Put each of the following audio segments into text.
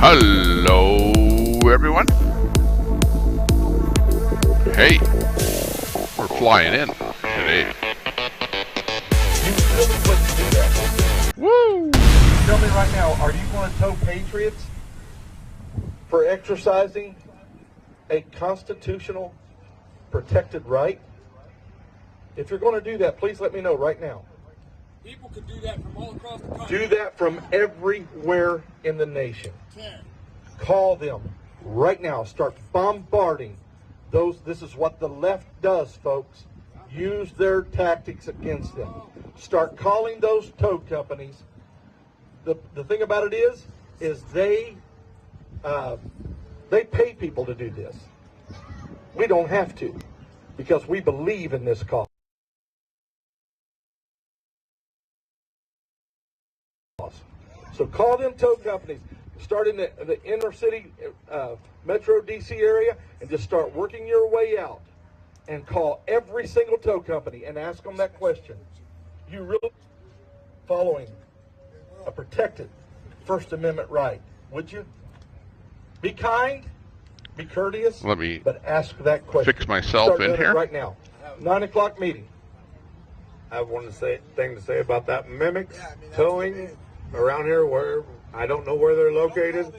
Hello, everyone. Hey, we're flying in today. You really wouldn't do that. Woo! Tell me right now, are you going to tow patriots for exercising a constitutional protected right? If you're going to do that, please let me know right now. People could do that from all across the country. Do that from everywhere in the nation. Call them right now. Start bombarding those. This is what the left does, folks. Use their tactics against them. Start calling those tow companies. The thing about it is they pay people to do this. We don't have to, because we believe in this cause. So call them tow companies. Start in the inner city, metro DC area, and just start working your way out. And call every single tow company and ask them that question. You really following a protected First Amendment right, would you? Be kind, be courteous, Let me but ask that question. fix myself Start in doing it here. right now. 9 o'clock meeting. I have one thing to say about that mimics towing around here where I don't know where they're located.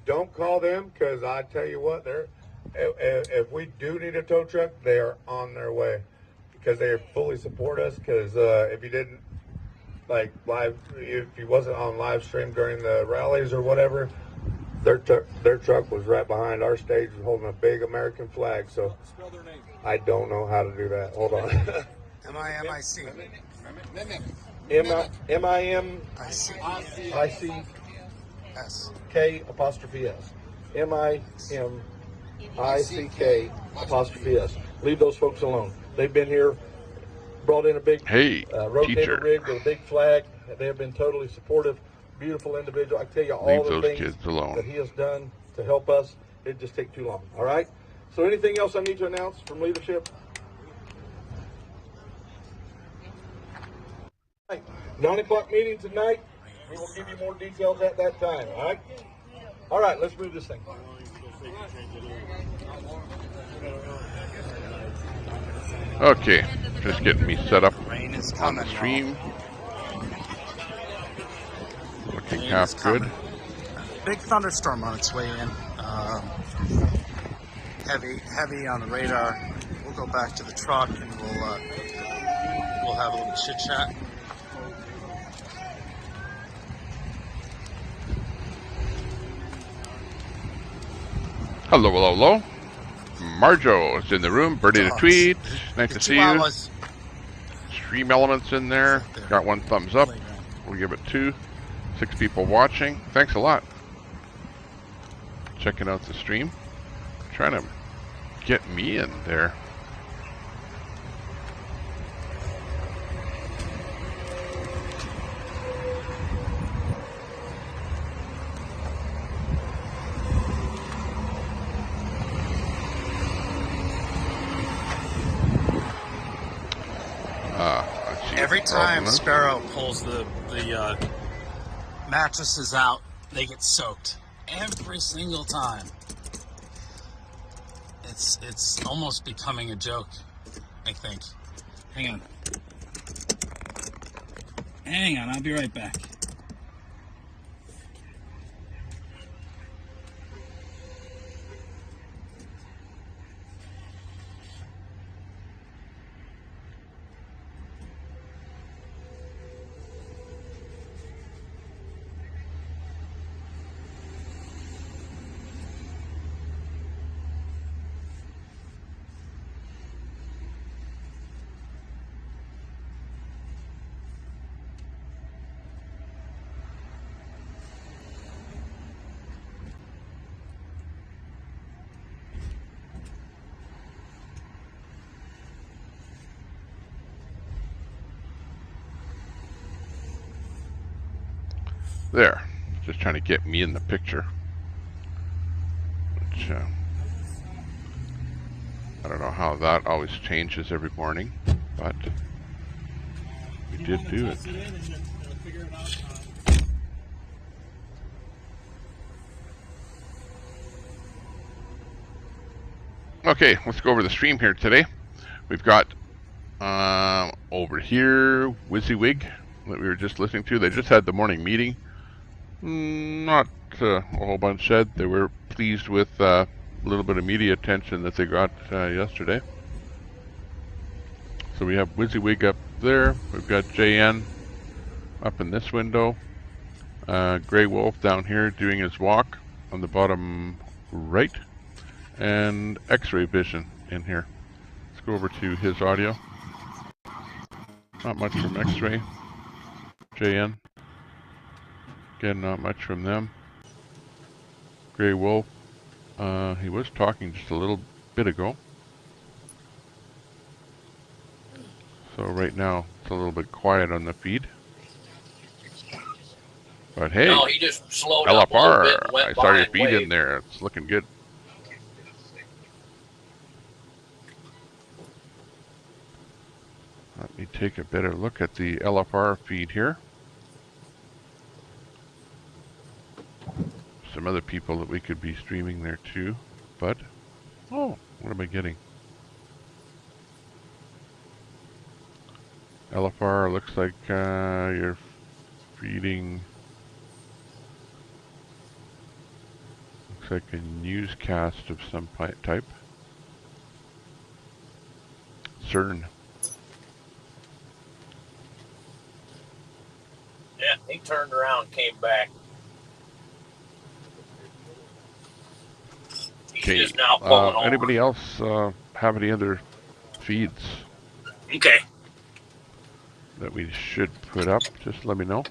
Don't call them, because I tell you what, if we do need a tow truck, they are on their way, because they fully support us. Because if you didn't if you wasn't on live stream during the rallies or whatever, their truck was right behind our stage holding a big American flag. So I don't know how to do that. Hold on. M-I-M-I-C. M-I-M-I-C-K apostrophe S. M-I-M-I-C-K apostrophe S. Leave those folks alone. They've been here, brought in a big rotator rig with a big flag. They have been totally supportive, beautiful individual. I tell you all Leave the those things kids alone. that he has done to help us. It'd just take too long. All right? So anything else I need to announce from leadership? 9 o'clock meeting tonight. We will give you more details at that time. All right? All right, let's move this thing. Okay, just getting me set up Rain is on coming. the stream. Looking Rain half is good. coming. Big thunderstorm on its way in. Heavy on the radar. We'll go back to the truck and we'll have a little chit chat. Hello, hello, hello. Marjo is in the room. Birdie the tweet. Nice to see you. Stream Elements in there. Got one thumbs up. We'll give it 2. 6 people watching. Thanks a lot. Checking out the stream. Trying to get me in there. Let's see. Every time Sparrow pulls the mattresses out, they get soaked. Every single time. It's almost becoming a joke, I think. Hang on. Hang on, I'll be right back. There. Just trying to get me in the picture. Which, I don't know how that always changes every morning, but we did do it. Okay, let's go over the stream here today. We've got over here WYSIWYG that we were just listening to. They just had the morning meeting. Not a whole bunch said. They were pleased with a little bit of media attention that they got yesterday. So we have WYSIWYG up there. We've got JN up in this window. Grey Wolf down here doing his walk on the bottom right. And X-Ray Vision in here. Let's go over to his audio. Not much from X-Ray. JN. Again, not much from them. Grey Wolf. He was talking just a little bit ago. So right now it's a little bit quiet on the feed. But hey, no, he just slowed up a little bit and LFR, went I saw your by feed and in waved. there. It's looking good. Let me take a better look at the LFR feed here. Some other people that we could be streaming there too, but oh, what am I getting? LFR looks like you're feeding. Looks like a newscast of some type. CERN. Yeah, he turned around and came back. He's just now pulling over. Anybody else have any other feeds Okay. that we should put up? Just let me know.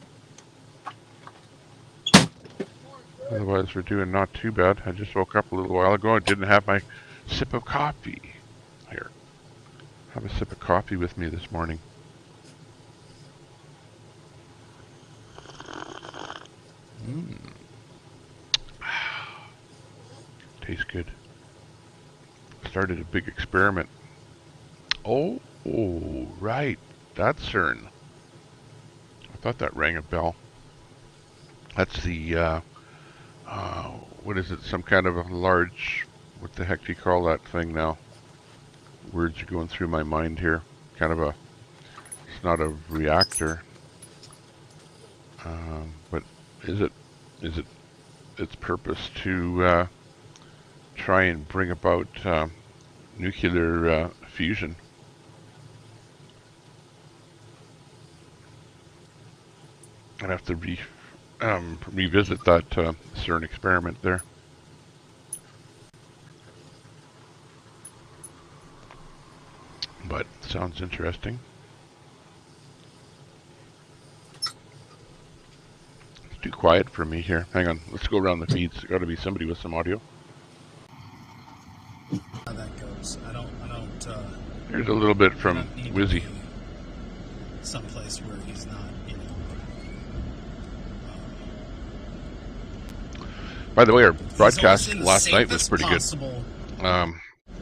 Otherwise, we're doing not too bad. I just woke up a little while ago. I didn't have my sip of coffee. Here, have a sip of coffee with me this morning. Tastes good. Started a big experiment. Oh, right. That's CERN. I thought that rang a bell. That's the, what is it? Some kind of a large, what the heck do you call that thing now? Words are going through my mind here. Kind of a, it's not a reactor. But is it its purpose to try and bring about nuclear fusion? I'd have to revisit that CERN experiment there. But sounds interesting. It's too quiet for me here. Hang on, let's go around the feeds. There's got to be somebody with some audio. How that goes. I don't. Here's a little bit from Wizzy. Someplace where he's not, you know. By the way, our broadcast last night was pretty good. Possible,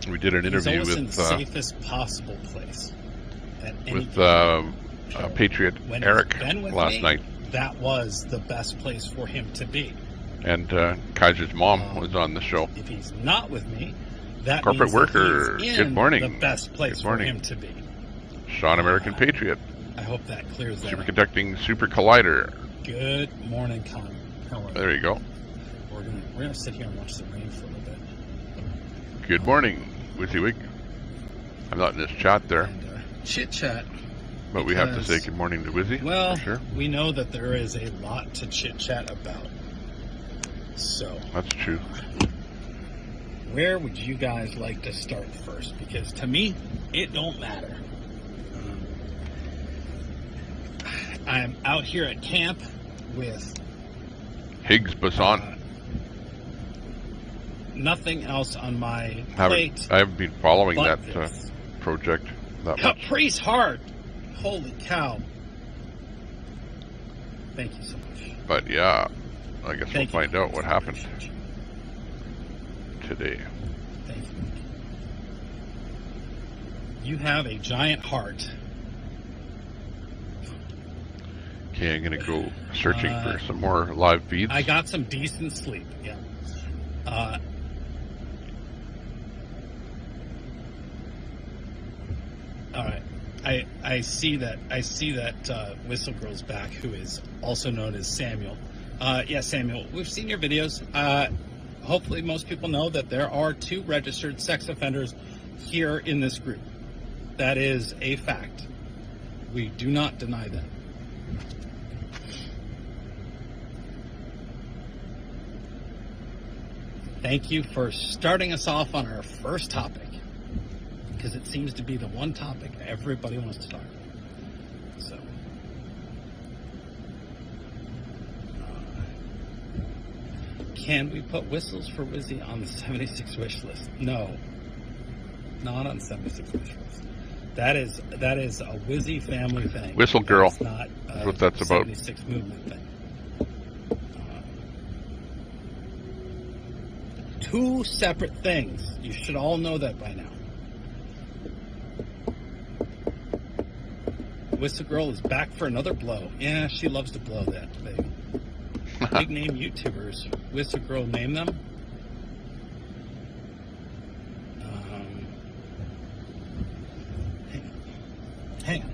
we did an interview he's always in with the safest possible place. with Patriot when Eric he's been with last me, night, that was the best place for him to be. and Kaiser's mom was on the show. If he's not with me, that Corporate means worker, that he's good in morning. the best place Good for morning. him to be. Sean American Patriot, I hope that clears that up. superconducting super collider. Good morning, Connor. How are you? There you go. We're gonna sit here and watch the rain for a little bit. Good morning, WYSIWYG. I'm not in this chat there, And chit chat. but we have to because, say good morning to Wizzy. Well, for sure. we know that there is a lot to chit chat about. So, That's true. where would you guys like to start first? Because to me, it don't matter. I'm out here at camp with Higgs boson. Nothing else on my plate. I haven't been following but that this. project that much. Caprice hard. Holy cow. Thank you so much. But yeah, I guess Thank we'll you. find out what happened Appreciate you. today. Thank you. You have a giant heart. Okay, I'm gonna go searching for some more live feeds. I got some decent sleep. Yeah. All right. I see that Whistle Girl's back, who is also known as Samuel. Yeah, Samuel, we've seen your videos. Hopefully most people know that there are 2 registered sex offenders here in this group. That is a fact. We do not deny that. Thank you for starting us off on our first topic, because it seems to be the one topic everybody wants to talk about. So, can we put whistles for Wizzy on the 76 wish list? No, not on 76 wish list. That is a Wizzy family thing. Whistle Girl. That's not That's what that's about. 76 movement thing. 2 separate things. You should all know that by now. Whistle Girl is back for another blow. Yeah, she loves to blow that thing. Big name YouTubers. Whistle Girl, name them. Hang on.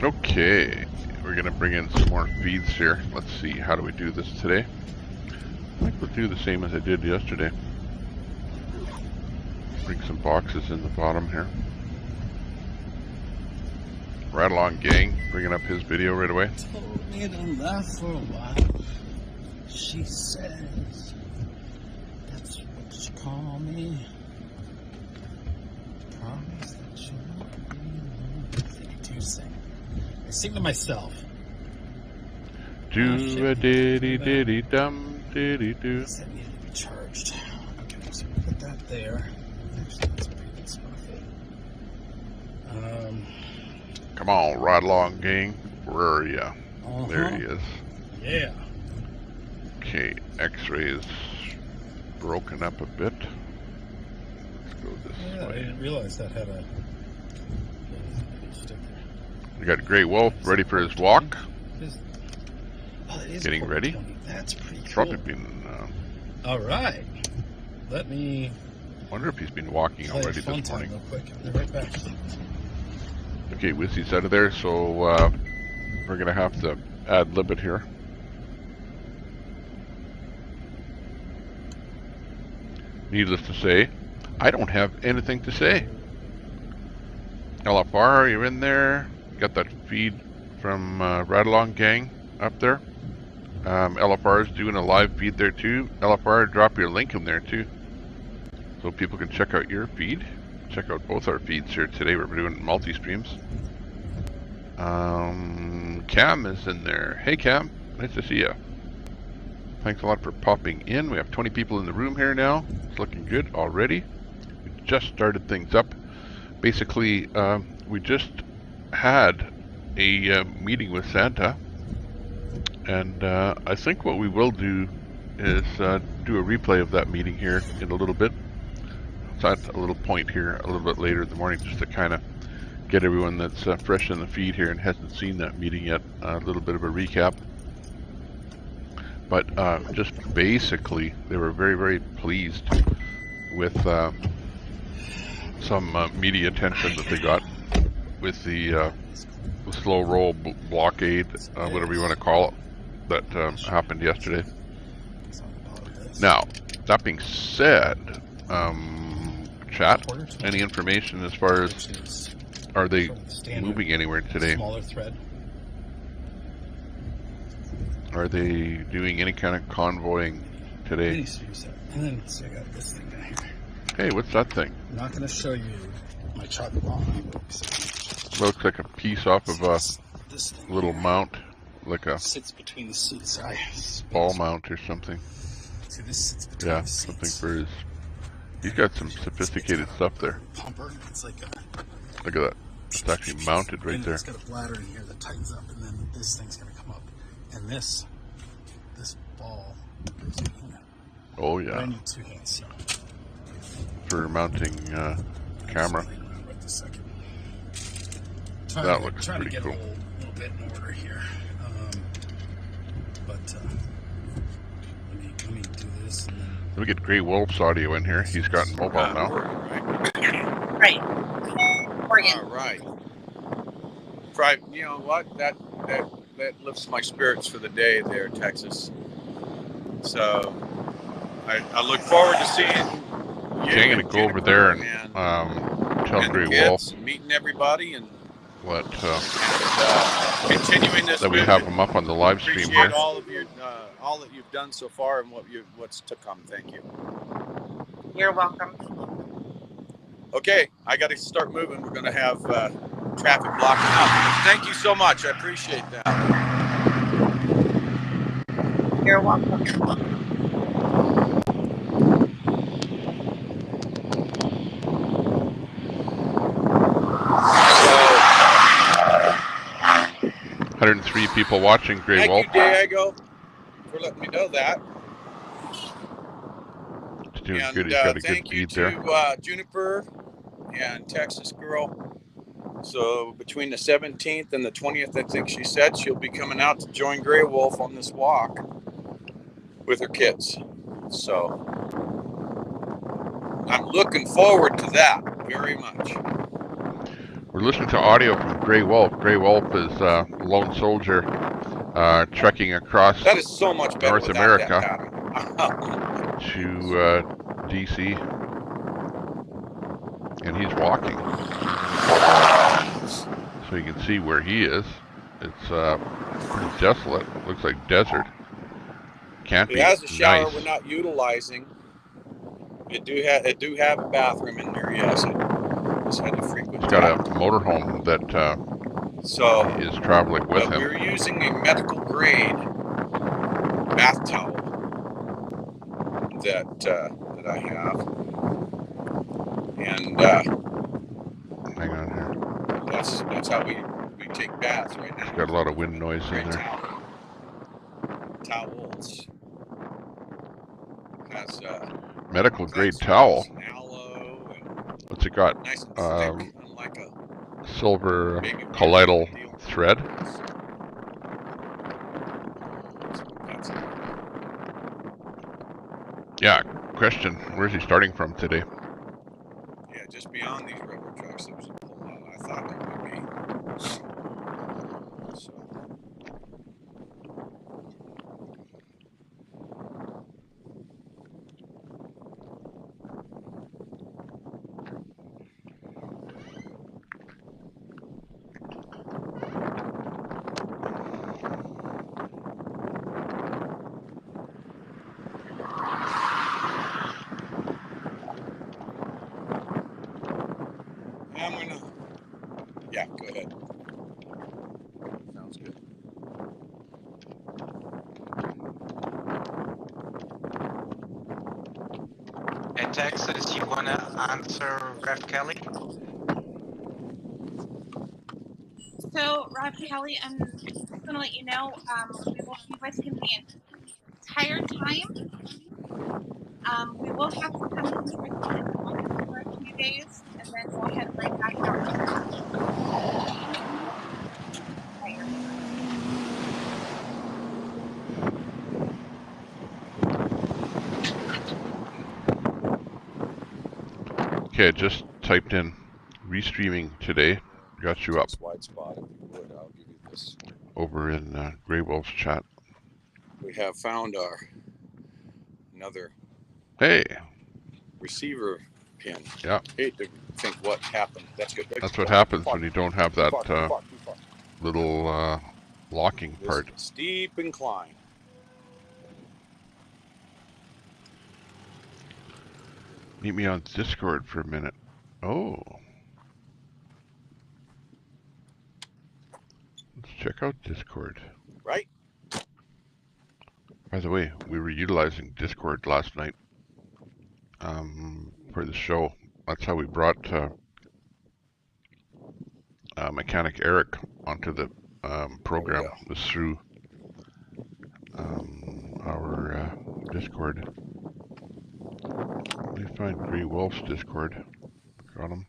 Okay, we're going to bring in some more feeds here. Let's see, how do we do this today? I think we'll do the same as I did yesterday. Bring some boxes in the bottom here. Right along, gang, bringing up his video right away. Told me to laugh for a while. She says, that's what you call me. Promise that you'll not be alone. I do sing. I sing to myself. Do a diddy diddy dum diddy do. That needed to be charged. Okay, so we'll put that there. Actually, that's pretty good stuff. Come on, right along, gang. Where are ya? There he is. Yeah. Okay, X-ray is broken up a bit. Let's go this Yeah, I way. didn't realize that had a sticker. We got Grey Wolf ready for his walk. Oh, it is Getting ready. 20. That's pretty cool. Probably been. All right. Let me Wonder if he's been walking play already a fun this time morning. real quick. I'll be right back. Okay, Wissy's out of there, so we're gonna have to ad-lib it here. Needless to say, I don't have anything to say. LFR, you're in there. Got that feed from Ride Along Gang up there. LFR is doing a live feed there too. LFR, drop your link in there too, so people can check out your feed. Check out both our feeds here today. We're doing multi-streams. Cam is in there. Hey Cam, nice to see you. Thanks a lot for popping in. We have 20 people in the room here now. It's looking good already. We just started things up. Basically, we just had a meeting with Santa, and I think what we will do is do a replay of that meeting here in a little bit. So at a little point here a little bit later in the morning, just to kind of get everyone that's fresh in the feed here and hasn't seen that meeting yet, a little bit of a recap. But just basically, they were very, very pleased with some media attention that they got with the slow roll blockade, whatever you want to call it, that happened yesterday. Now, that being said, chat, any information as far as, are they moving anywhere today? Smaller thread. Are they doing any kind of convoying today? And then so I got this thing down here. Hey, what's that thing? I'm not going to show you my chocolate bomb. Looks like a piece off of a This thing little here mount, like a sits between the seats. ball mount or something. See, this sits between Yeah, the seats. something for his. He's got some sophisticated stuff there. Pumper. It's like a. Look at that. It's actually mounted right and there. It's got a bladder in here that tightens up, and then this thing's going to come up, and this ball goes in here. Oh But I yeah, need 2 hands. So. for mounting camera. Right this second. That looks trying pretty to get cool. a hold. it in order here. But let me do this. And then Let me get Grey Wolf's audio in here. He's gotten mobile now. Right. Oregon. All right. Right. You know what? That lifts my spirits for the day there, Texas. So I look forward to seeing you. Okay, I'm going to go over there and tell Grey Wolf. And meeting everybody and what continuing this. That we have him up on the live stream here. All of your all that you've done so far and what's to come. Thank you. You're welcome. Okay, I got to start moving. We're going to have traffic blocking up. Thank you so much. I appreciate that. You're welcome. 103 people watching Grey Wolf. Thank you, Diego, for letting me know that. He's doing good. He's got a good feed there. Thank you to Juniper and Texas Girl. So between the 17th and the 20th, I think she said, she'll be coming out to join Grey Wolf on this walk with her kids. So I'm looking forward to that very much. We're listening to audio from Grey Wolf. Grey Wolf is a lone soldier trekking across that is so much better North America to DC, and he's walking. So you can see where he is. It's pretty desolate. Looks like desert. Can't be nice. It has a shower nice. we're not utilizing. It do have a bathroom in there, yes. It's had a frequent. It's got a motorhome that is traveling with him. We're using a medical grade bath towel that I have, and hang on here. That's how we take baths right now. It's got a lot of wind noise in there. Towels. Has medical grade towel. Aloe and what's it got? nice and thick, unlike a Silver colloidal thread. Yeah, question. Where's he starting from today? Yeah, just beyond these railroad tracks, there was a pull out. I thought there would be. So. Yeah, go ahead. Sounds good. Hey, Texas, you want to answer Rev Kelly? So, Rob Kelly, I'm just going to let you know, you guys can be an entire time. We will have to come to for a few days, and then we'll head right back out. Okay, I just typed in restreaming today. Got you up. Wide spot, if you would, I'll give you this. Over in Grey Wolf's chat. We have found another receiver pin. Yeah. Hate to think what happened. That's good. That's what happens when you don't have that little locking part. Steep incline. Meet me on Discord for a minute. Oh. Let's check out Discord. Right. By the way, we were utilizing Discord last night for the show. That's how we brought Mechanic Eric onto the program. Was through our Discord. Let me find Grey Wolf's Discord. Got him.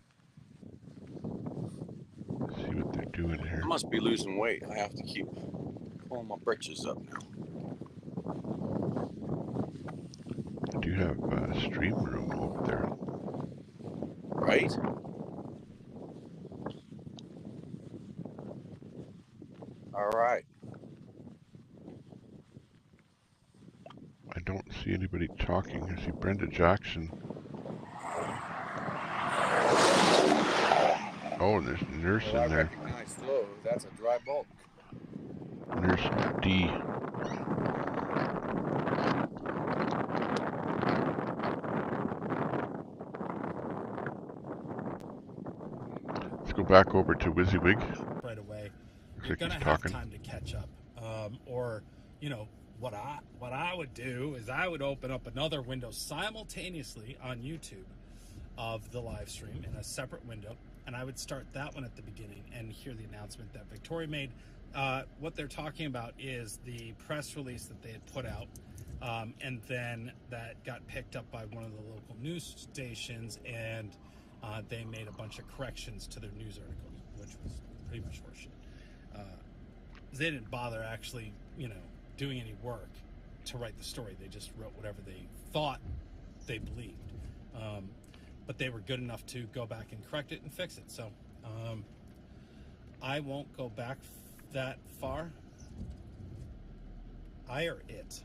See what they're doing here? I must be losing weight. I have to keep pulling my britches up now. I do have stream room over there. Right? All right. I don't see anybody talking. I see Brenda Jackson. Oh, and there's a nurse in I there. recognize those. That's a dry bulk. Nurse D. Let's go back over to WYSIWYG. Right away. Looks You're like gonna he's have talking. time to catch up. Or, you know, what I would do is I would open up another window simultaneously on YouTube of the live stream in a separate window, and I would start that one at the beginning and hear the announcement that Victoria made. What they're talking about is the press release that they had put out, and then that got picked up by one of the local news stations, and they made a bunch of corrections to their news article, which was pretty much horseshit. They didn't bother actually, you know, doing any work to write the story. They just wrote whatever they thought they believed. But they were good enough to go back and correct it and fix it. So I won't go back that far. I or it.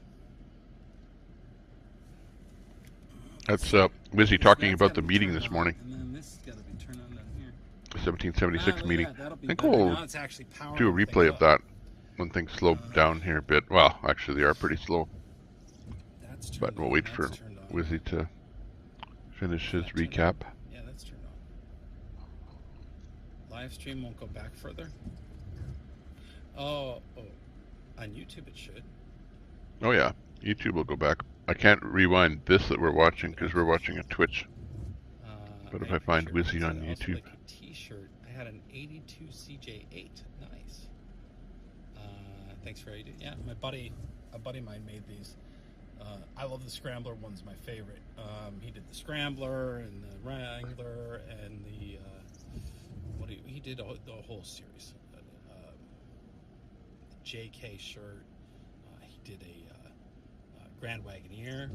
That's WYSI talking about the meeting this morning. And then this has got to be turned on down here. The 1776 meeting. That'll be I think better. we'll Now it's actually powering do a the replay thing of up. that when things slow down here a bit. Well, actually, they are pretty slow. That's turned But we'll on, wait that's for turned on. WYSI to finish his That turned recap. Yeah, that's turned on. Live stream won't go back further. Oh, on YouTube it should. Oh yeah, YouTube will go back. I can't rewind this that we're watching because we're watching a Twitch. But if I find WYSI on YouTube. Like a T-shirt. I had an 82 CJ8. Nice. Thanks for 80. Yeah, a buddy of mine made these. I love the Scrambler one's my favorite. He did the Scrambler and the Wrangler and the he did the whole series. The JK shirt. He did a Grand Wagoneer.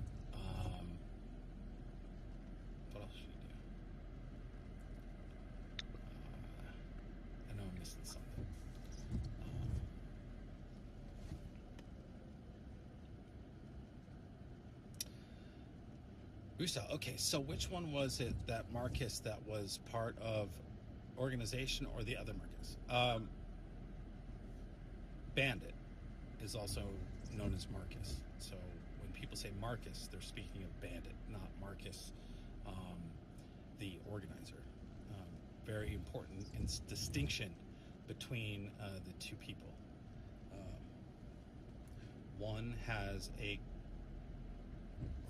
What else did he do? I know I'm missing something. Rusa, okay, so which one was it that Marcus that was part of organization or the other Marcus? Bandit is also known as Marcus. So when people say Marcus, they're speaking of Bandit, not Marcus, the organizer. Very important distinction between the two people. One has a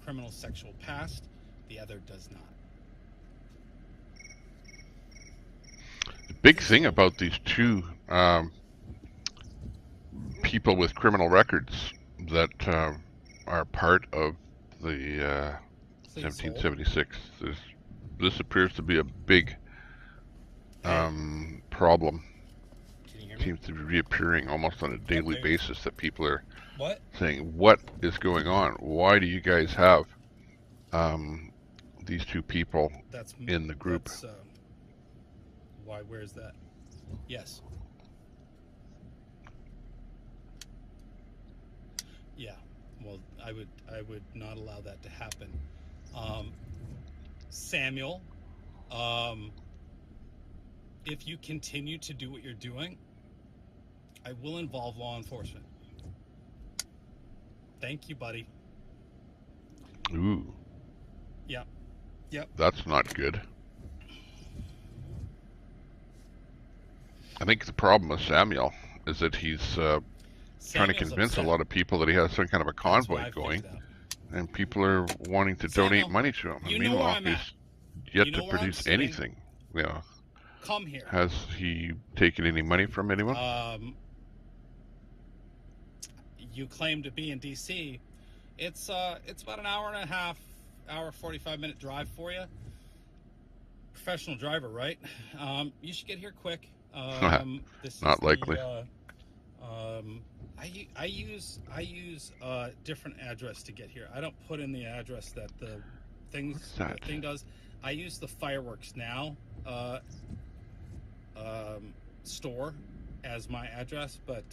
criminal sexual past, the other does not. The big thing about these two people with criminal records that are part of the 1776. This appears to be a big problem. Can you hear me? Seems to be reappearing almost on a daily Okay. basis that people are What? saying, what is going on? Why do you guys have these two people in the group? That's, why? Where's that? Yes. Yeah. Well, I would not allow that to happen. Samuel, if you continue to do what you're doing, I will involve law enforcement. Thank you, buddy. Ooh. Yep. Yep. That's not good. I think the problem with Samuel is that he's trying to convince a lot of people that he has some kind of a convoy going, and people are wanting to donate money to him. And meanwhile, he's yet to produce anything. You know, come here. Has he taken any money from anyone? You claim to be in DC. It's about an hour and a half, 45-minute drive for you. Professional driver, right? You should get here quick. This Not is likely. I use a different address to get here. I don't put in the address that the thing does. I use the Fireworks Now store as my address, but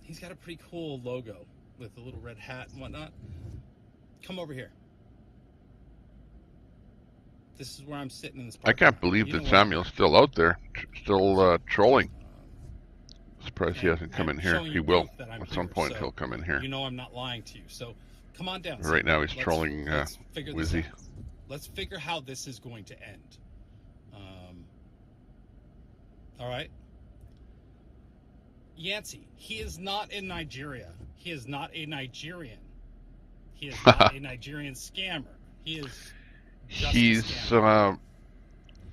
he's got a pretty cool logo with a little red hat and whatnot. Come over here. This is where I'm sitting in this park. I can't believe that Samuel's still out there, still trolling. Surprised he hasn't come in here. He will. At some point, he'll come in here. You know I'm not lying to you, so come on down. Right now, he's trolling Wizzy. Let's figure how this is going to end. All right. Yancey, he is not in Nigeria. He is not a Nigerian. He is not a Nigerian scammer. He is just he's I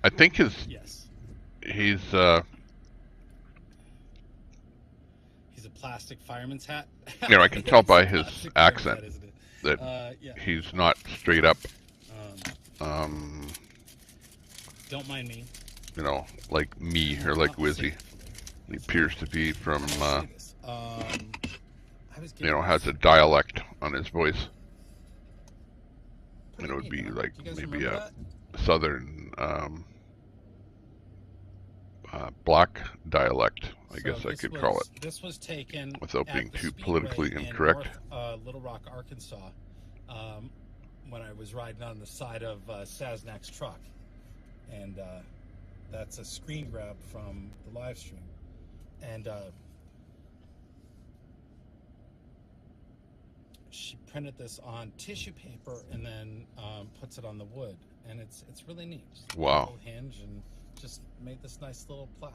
think he's he's a plastic fireman's hat. You know, I can tell by his accent that he's not straight up don't mind me. You know, like me or like Wizzy. He appears to be from you know, has a dialect on his voice. And it would be like maybe a southern black dialect, I guess I could call it. This was taken without being too politically incorrect. Little Rock, Arkansas, when I was riding on the side of Saznak's truck, and that's a screen grab from the live stream, and she printed this on tissue paper and then puts it on the wood, and it's really neat. Just wow. A little hinge, and just made this nice little plaque.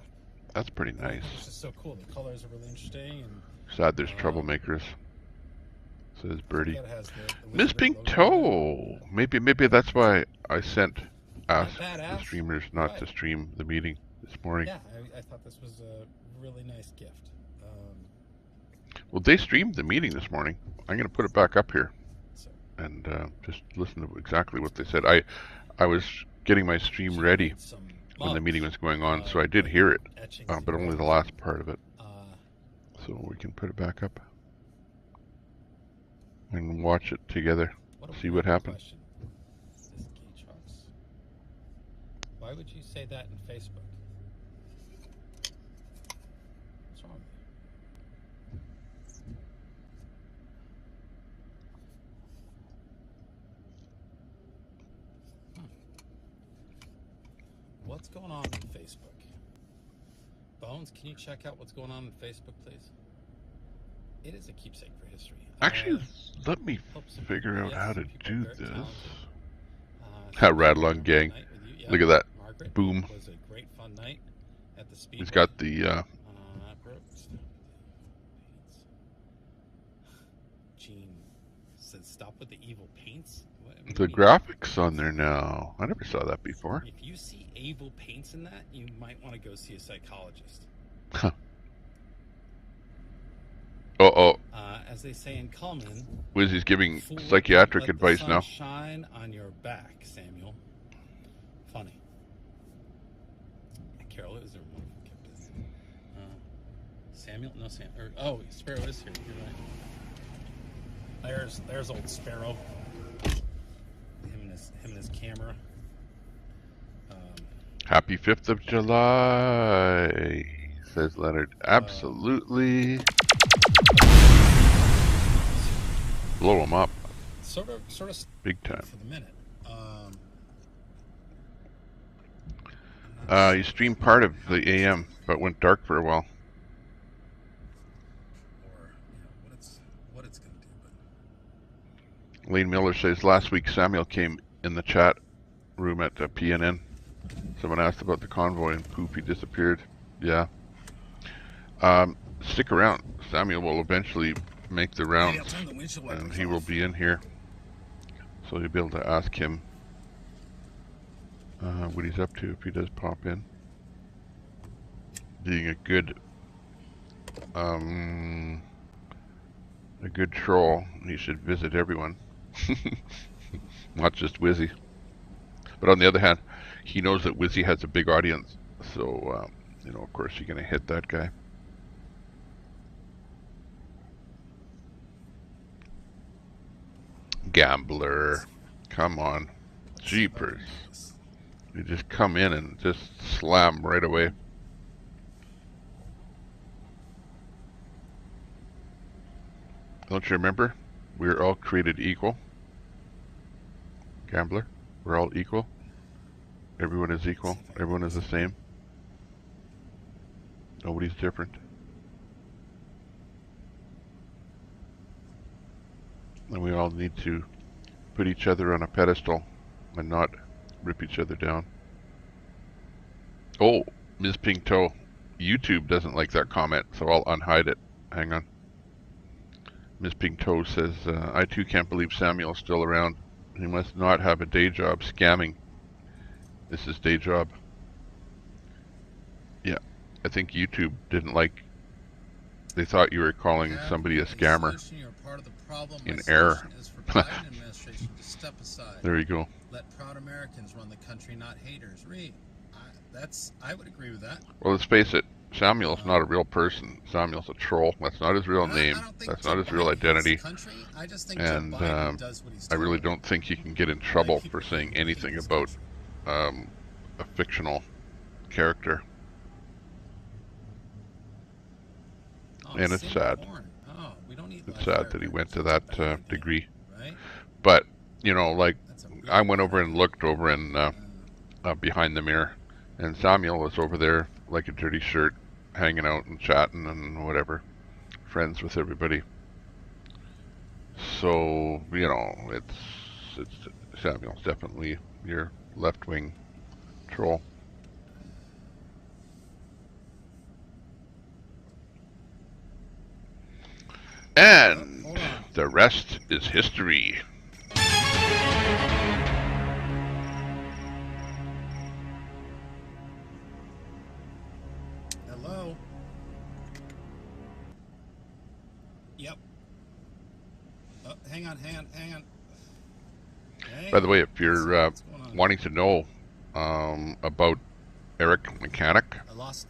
That's pretty nice. It's just so cool. The colors are really interesting. And sad there's troublemakers, says Birdie. Miss Pink Toe. Maybe that's why I asked the streamers not to stream the meeting this morning. Yeah, I thought this was a really nice gift. Well, they streamed the meeting this morning. I'm going to put it back up here and just listen to exactly what they said. I was getting my stream ready when the meeting was going on, so I did hear it, but only the last part of it. So we can put it back up and watch it together, see what happens. Why would you say that in Facebook? What's wrong? What's going on Facebook? Bones, can you check out what's going on Facebook, please? It is a keepsake for history. Actually, let me figure out how to do this. Rattle on gang. Look at that. Boom. Was a great fun night at the Speedway. He's got the Gene said stop with the evil paints. The graphics on there now. I never saw that before. If you see evil paints in that, you might want to go see a psychologist. Huh. As they say in Coleman, Wizzy's giving psychiatric advice now. Shine on your back, Samuel. Funny. Carol, is there one kept busy? Samuel? No, oh, Sparrow is here. You're right. There's old Sparrow. Him and his camera. Happy 5th of July, says Leonard. Absolutely. Blow him up. Sort of. Big time. For the minute. You streamed part of the AM, but went dark for a while. Or what it's going to do. But... Lane Miller says last week Samuel came in the chat room at PNN. Someone asked about the convoy and poof, he disappeared. Yeah. Stick around. Samuel will eventually make the rounds, and he will be in here, so you'll be able to ask him what he's up to if he does pop in. Being a good troll, he should visit everyone, not just Wizzy. But on the other hand, he knows that Wizzy has a big audience, So, you know, of course you're going to hit that guy. Gambler. Come on. Jeepers. You just come in and just slam right away. Don't you remember? We're all created equal. Gambler. We're all equal. Everyone is equal. Everyone is the same. Nobody's different. And we all need to put each other on a pedestal and not rip each other down. Oh, Ms. Pink Toe. YouTube doesn't like that comment, so I'll unhide it. Hang on. Ms. Pink Toe says, I too can't believe Samuel's still around. He must not have a day job scamming. This is day job. Yeah, I think YouTube didn't like. They thought you were calling somebody a scammer. In error. There you go. Let proud Americans run the country, not haters. I would agree with that. Well, let's face it. Samuel's not a real person. Samuel's a troll. That's not his real name. That's not his real identity. And I really don't think you can get in trouble for saying anything about a fictional character. And it's sad. It's sad that he went to that degree. But, you know, like, I went over and looked over in behind the mirror, and Samuel was over there like a dirty shirt, hanging out and chatting and whatever, friends with everybody. So, you know, it's Samuel's definitely your left-wing troll. And the rest is history. Hello? Yep. Oh, hang on. Hey. By the way, if you're wanting to know about Eric Mechanic, I lost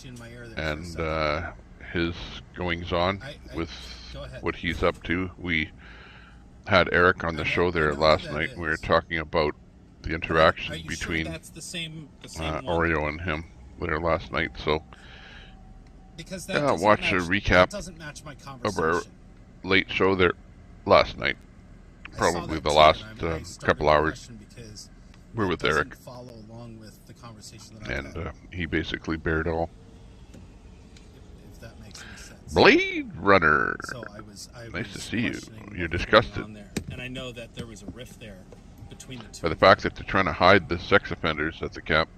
you in my ear there. And his goings on with what he's up to. We had Eric on the show there last night. We were talking about the interaction between that's the same Oreo and him there last night. So yeah, watch a recap of our late show there last night. Probably the last couple hours we're with Eric, and he basically bared all. Blade Runner. So I was nice to see you. You're disgusted. And I know that there was a rift there between the two. By the fact that they're trying to hide the sex offenders at the camp.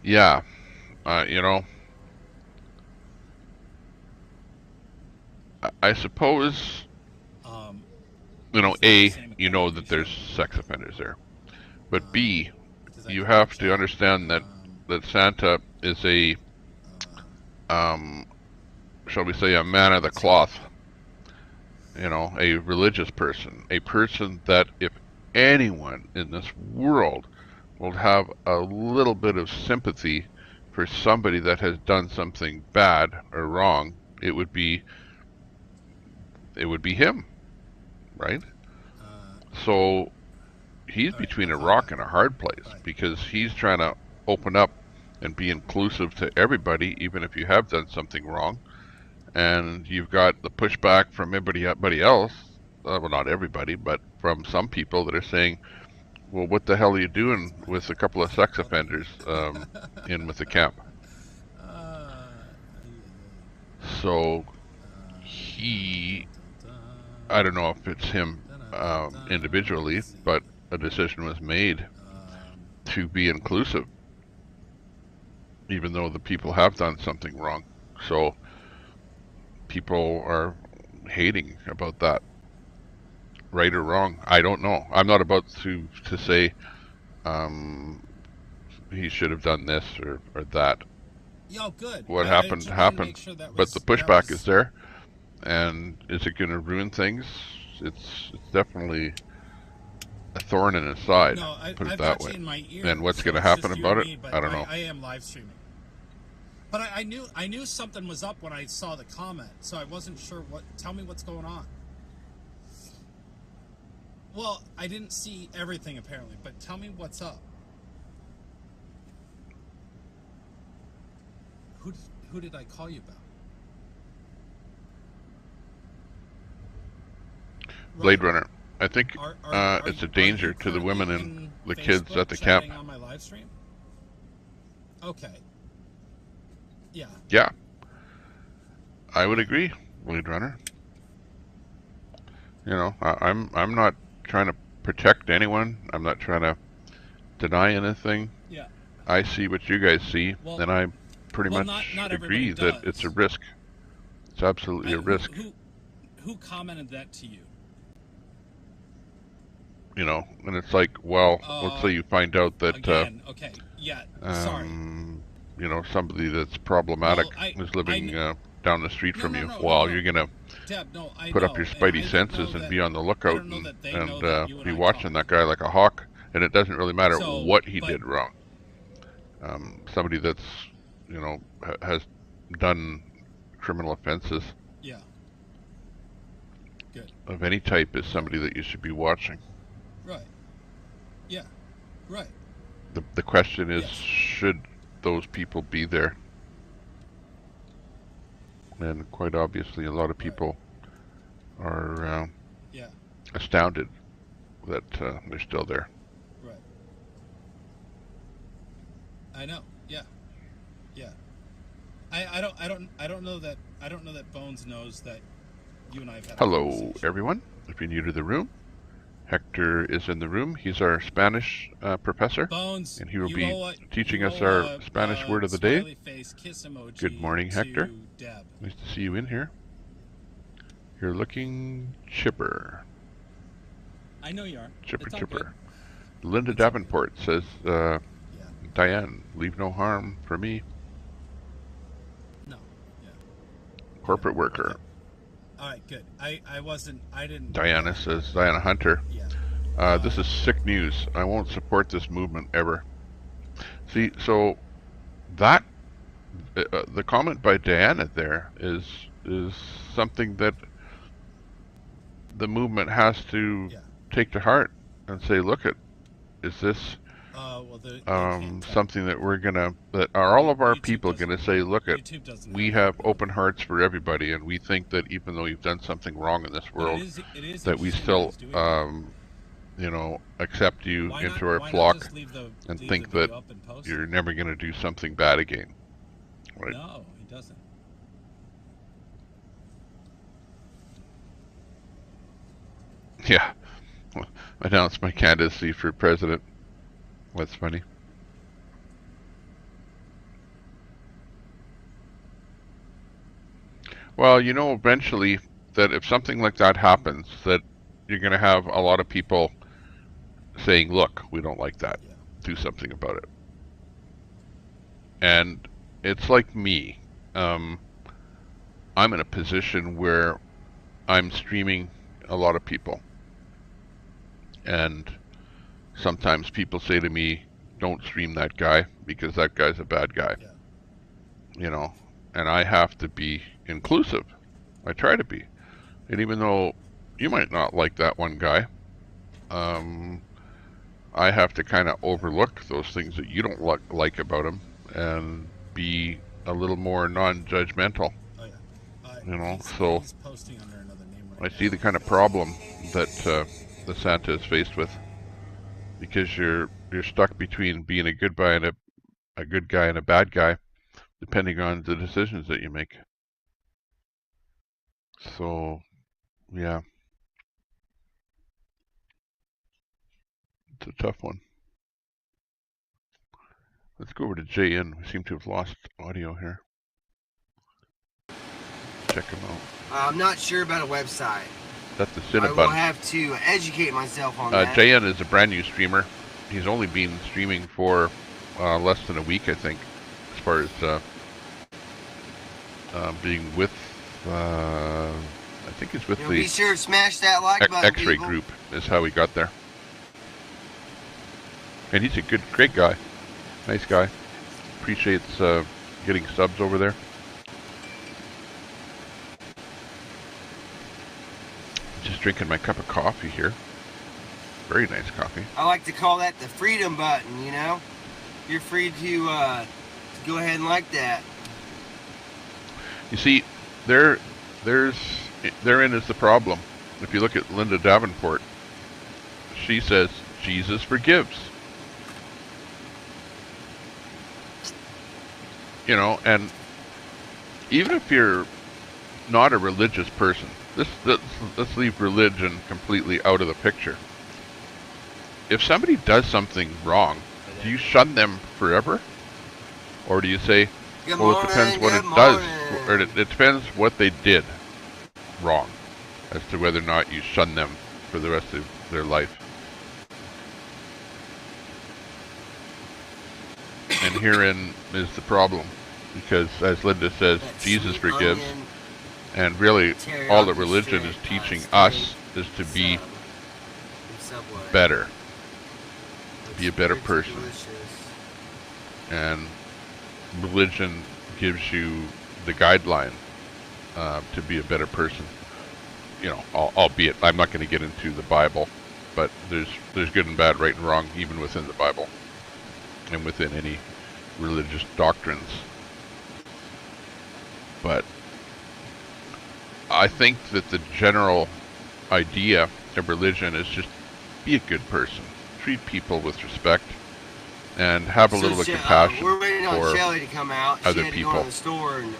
Yeah, you know, I suppose, you know, A, you know that there's sex offenders there, but B, you have to understand that Santa is a, shall we say, a man of the cloth, you know, a religious person, a person that if anyone in this world will have a little bit of sympathy for somebody that has done something bad or wrong, it would be him, right? So he's between a rock and a hard place, because he's trying to open up and be inclusive to everybody, even if you have done something wrong. And you've got the pushback from everybody else, well, not everybody, but from some people that are saying, well, what the hell are you doing with a couple of sex offenders in with the camp? So I don't know if it's him individually, but a decision was made to be inclusive, even though the people have done something wrong. So people are hating about that, right or wrong. I don't know. I'm not about to say he should have done this or that. Yo, good. What happened happened, but the pushback is there. And is it going to ruin things? It's definitely a thorn in his side. No, put it I've that got way. you in my ear. And what's so going to it's happen just you about and it? me, I don't know. I am live streaming. But I knew something was up when I saw the comment, so I wasn't sure what. Tell me what's going on. Well, I didn't see everything apparently, but tell me what's up. Who did I call you about? Blade Runner. I think it's a are danger you to the women and in the kids Facebook at the camp. chatting on my live stream? Okay. Yeah. Yeah. I would agree, Blade Runner. You know, I'm not trying to protect anyone. I'm not trying to deny anything. Yeah. I see what you guys see, Well, and I pretty much not agree everybody that it's a does. risk. It's absolutely a risk. Who commented that to you? You know, and it's like, well, let's say you find out that Again, okay, yeah, sorry. you know, somebody that's problematic is living down the street from you. Well, you're gonna Deb, put up your spidey senses and be on the lookout and be watching that guy like a hawk. And it doesn't really matter what he did wrong. Somebody that's, you know, has done criminal offenses. Yeah. Good. Of any type is somebody that you should be watching. Right. Yeah. Right. The question is, should those people be there? And quite obviously, a lot of people are astounded that they're still there. Right. I know. Yeah. Yeah. I don't know that Bones knows that you and I have had. Hello, everyone. If you're new to the room, Hector is in the room. He's our Spanish professor, Bones, and he will be teaching us our Spanish word of the day. Good morning, Hector. Deb. Nice to see you in here. You're looking chipper. I know you are. Chipper, chipper. Linda Davenport says, Diane, leave no harm for me. No. Yeah. Corporate worker. Okay. All right, good. I didn't. Diana says, Diana Hunter. Yeah. This is sick news. I won't support this movement ever. See, so that the comment by Diana there is something that the movement has to take to heart and say, look, is this something that we're gonna, that are all of our people gonna say, look, we have open hearts for everybody, and we think that even though you've done something wrong in this world, that we still you know, accept you into our flock and think that you're never gonna do something bad again. Right? No, he doesn't. Yeah. Announced my candidacy for president. That's funny. Well, you know, eventually, that if something like that happens, that you're going to have a lot of people saying, look, we don't like that. Do something about it. And it's like me. I'm in a position where I'm streaming a lot of people. And sometimes people say to me, don't stream that guy because that guy's a bad guy. Yeah. You know, and I have to be inclusive. I try to be. And even though you might not like that one guy, I have to kind of overlook those things that you don't like about him and be a little more non-judgmental. Oh, yeah. You know, so posting under another name right I see the kind of problem that the Santa is faced with, because you're stuck between being a good guy and a bad guy, depending on the decisions that you make. So, yeah, it's a tough one. Let's go over to JN. We seem to have lost audio here. Check him out. I'm not sure about a website. That's the Cinnabon. I will have to educate myself on that. JN is a brand new streamer. He's only been streaming for less than a week, I think, as far as being with, I think it's with the be sure to smash that like button, X-Ray people. group is how he got there. And he's a great guy. Nice guy. Appreciates getting subs over there. Just drinking my cup of coffee here. Very nice coffee. I like to call that the freedom button, you know? You're free to go ahead and like that. You see, therein is the problem. If you look at Linda Davenport, she says, Jesus forgives. You know, and even if you're not a religious person, let's leave religion completely out of the picture. If somebody does something wrong, do you shun them forever? Or do you say, well, it depends what it does, or it depends what they did wrong, as to whether or not you shun them for the rest of their life. And herein is the problem, because as Linda says, Jesus forgives, and really all that religion is teaching us is to be better, be a better person. And religion gives you the guideline to be a better person. You know, albeit I'm not going to get into the Bible, but there's good and bad, right and wrong, even within the Bible and within any religious doctrines. But I think that the general idea of religion is just be a good person, treat people with respect, and have a little bit of compassion we're waiting on for Shelly to come out. other She had people. To go to the store and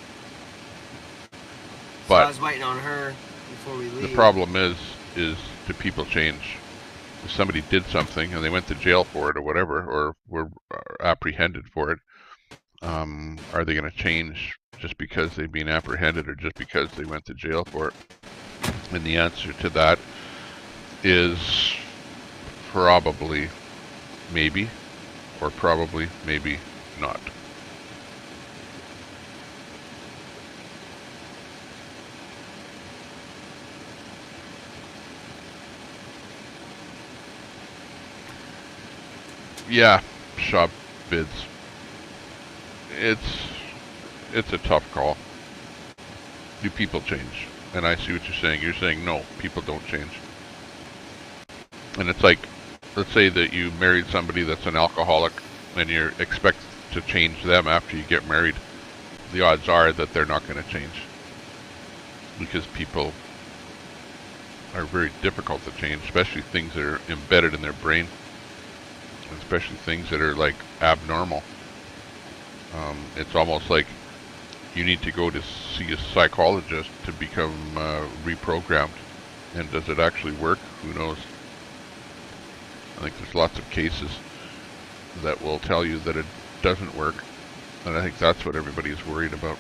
But so I was waiting on her before we leave. the problem is do people change? If somebody did something and they went to jail for it or whatever, or were apprehended for it, are they going to change just because they've been apprehended or just because they went to jail for it? And the answer to that is probably maybe, or probably maybe not. Yeah, shop bids. It's a tough call. Do people change? And I see what you're saying. You're saying no, people don't change. And it's like, let's say that you married somebody that's an alcoholic and you expect to change them after you get married. The odds are that they're not going to change, because people are very difficult to change, especially things that are embedded in their brain, especially things that are like abnormal. It's almost like you need to go to see a psychologist to become reprogrammed. And does it actually work? Who knows? I think there's lots of cases that will tell you that it doesn't work. And I think that's what everybody's worried about.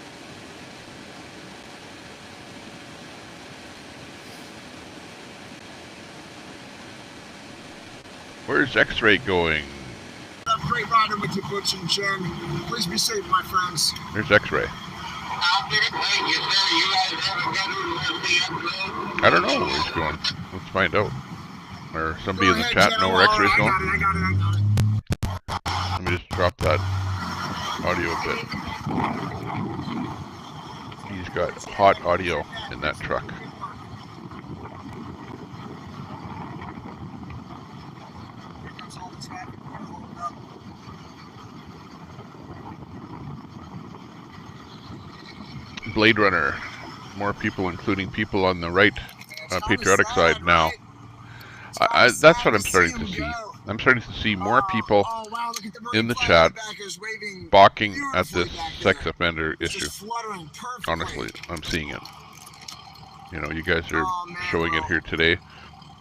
Where's X-Ray going? Great riding with you, Butch and Jen. Please be safe, my friends. There's X-Ray. I don't know where he's going. Let's find out. Or somebody in the chat know where X-Ray's going? I got it. Let me just drop that audio a bit. He's got hot audio in that truck. Blade Runner. More people, including people on the right, patriotic side now. That's what I'm starting to see. I'm starting to see more people in the chat balking at this sex offender issue. Honestly, I'm seeing it. You know, you guys are showing it here today.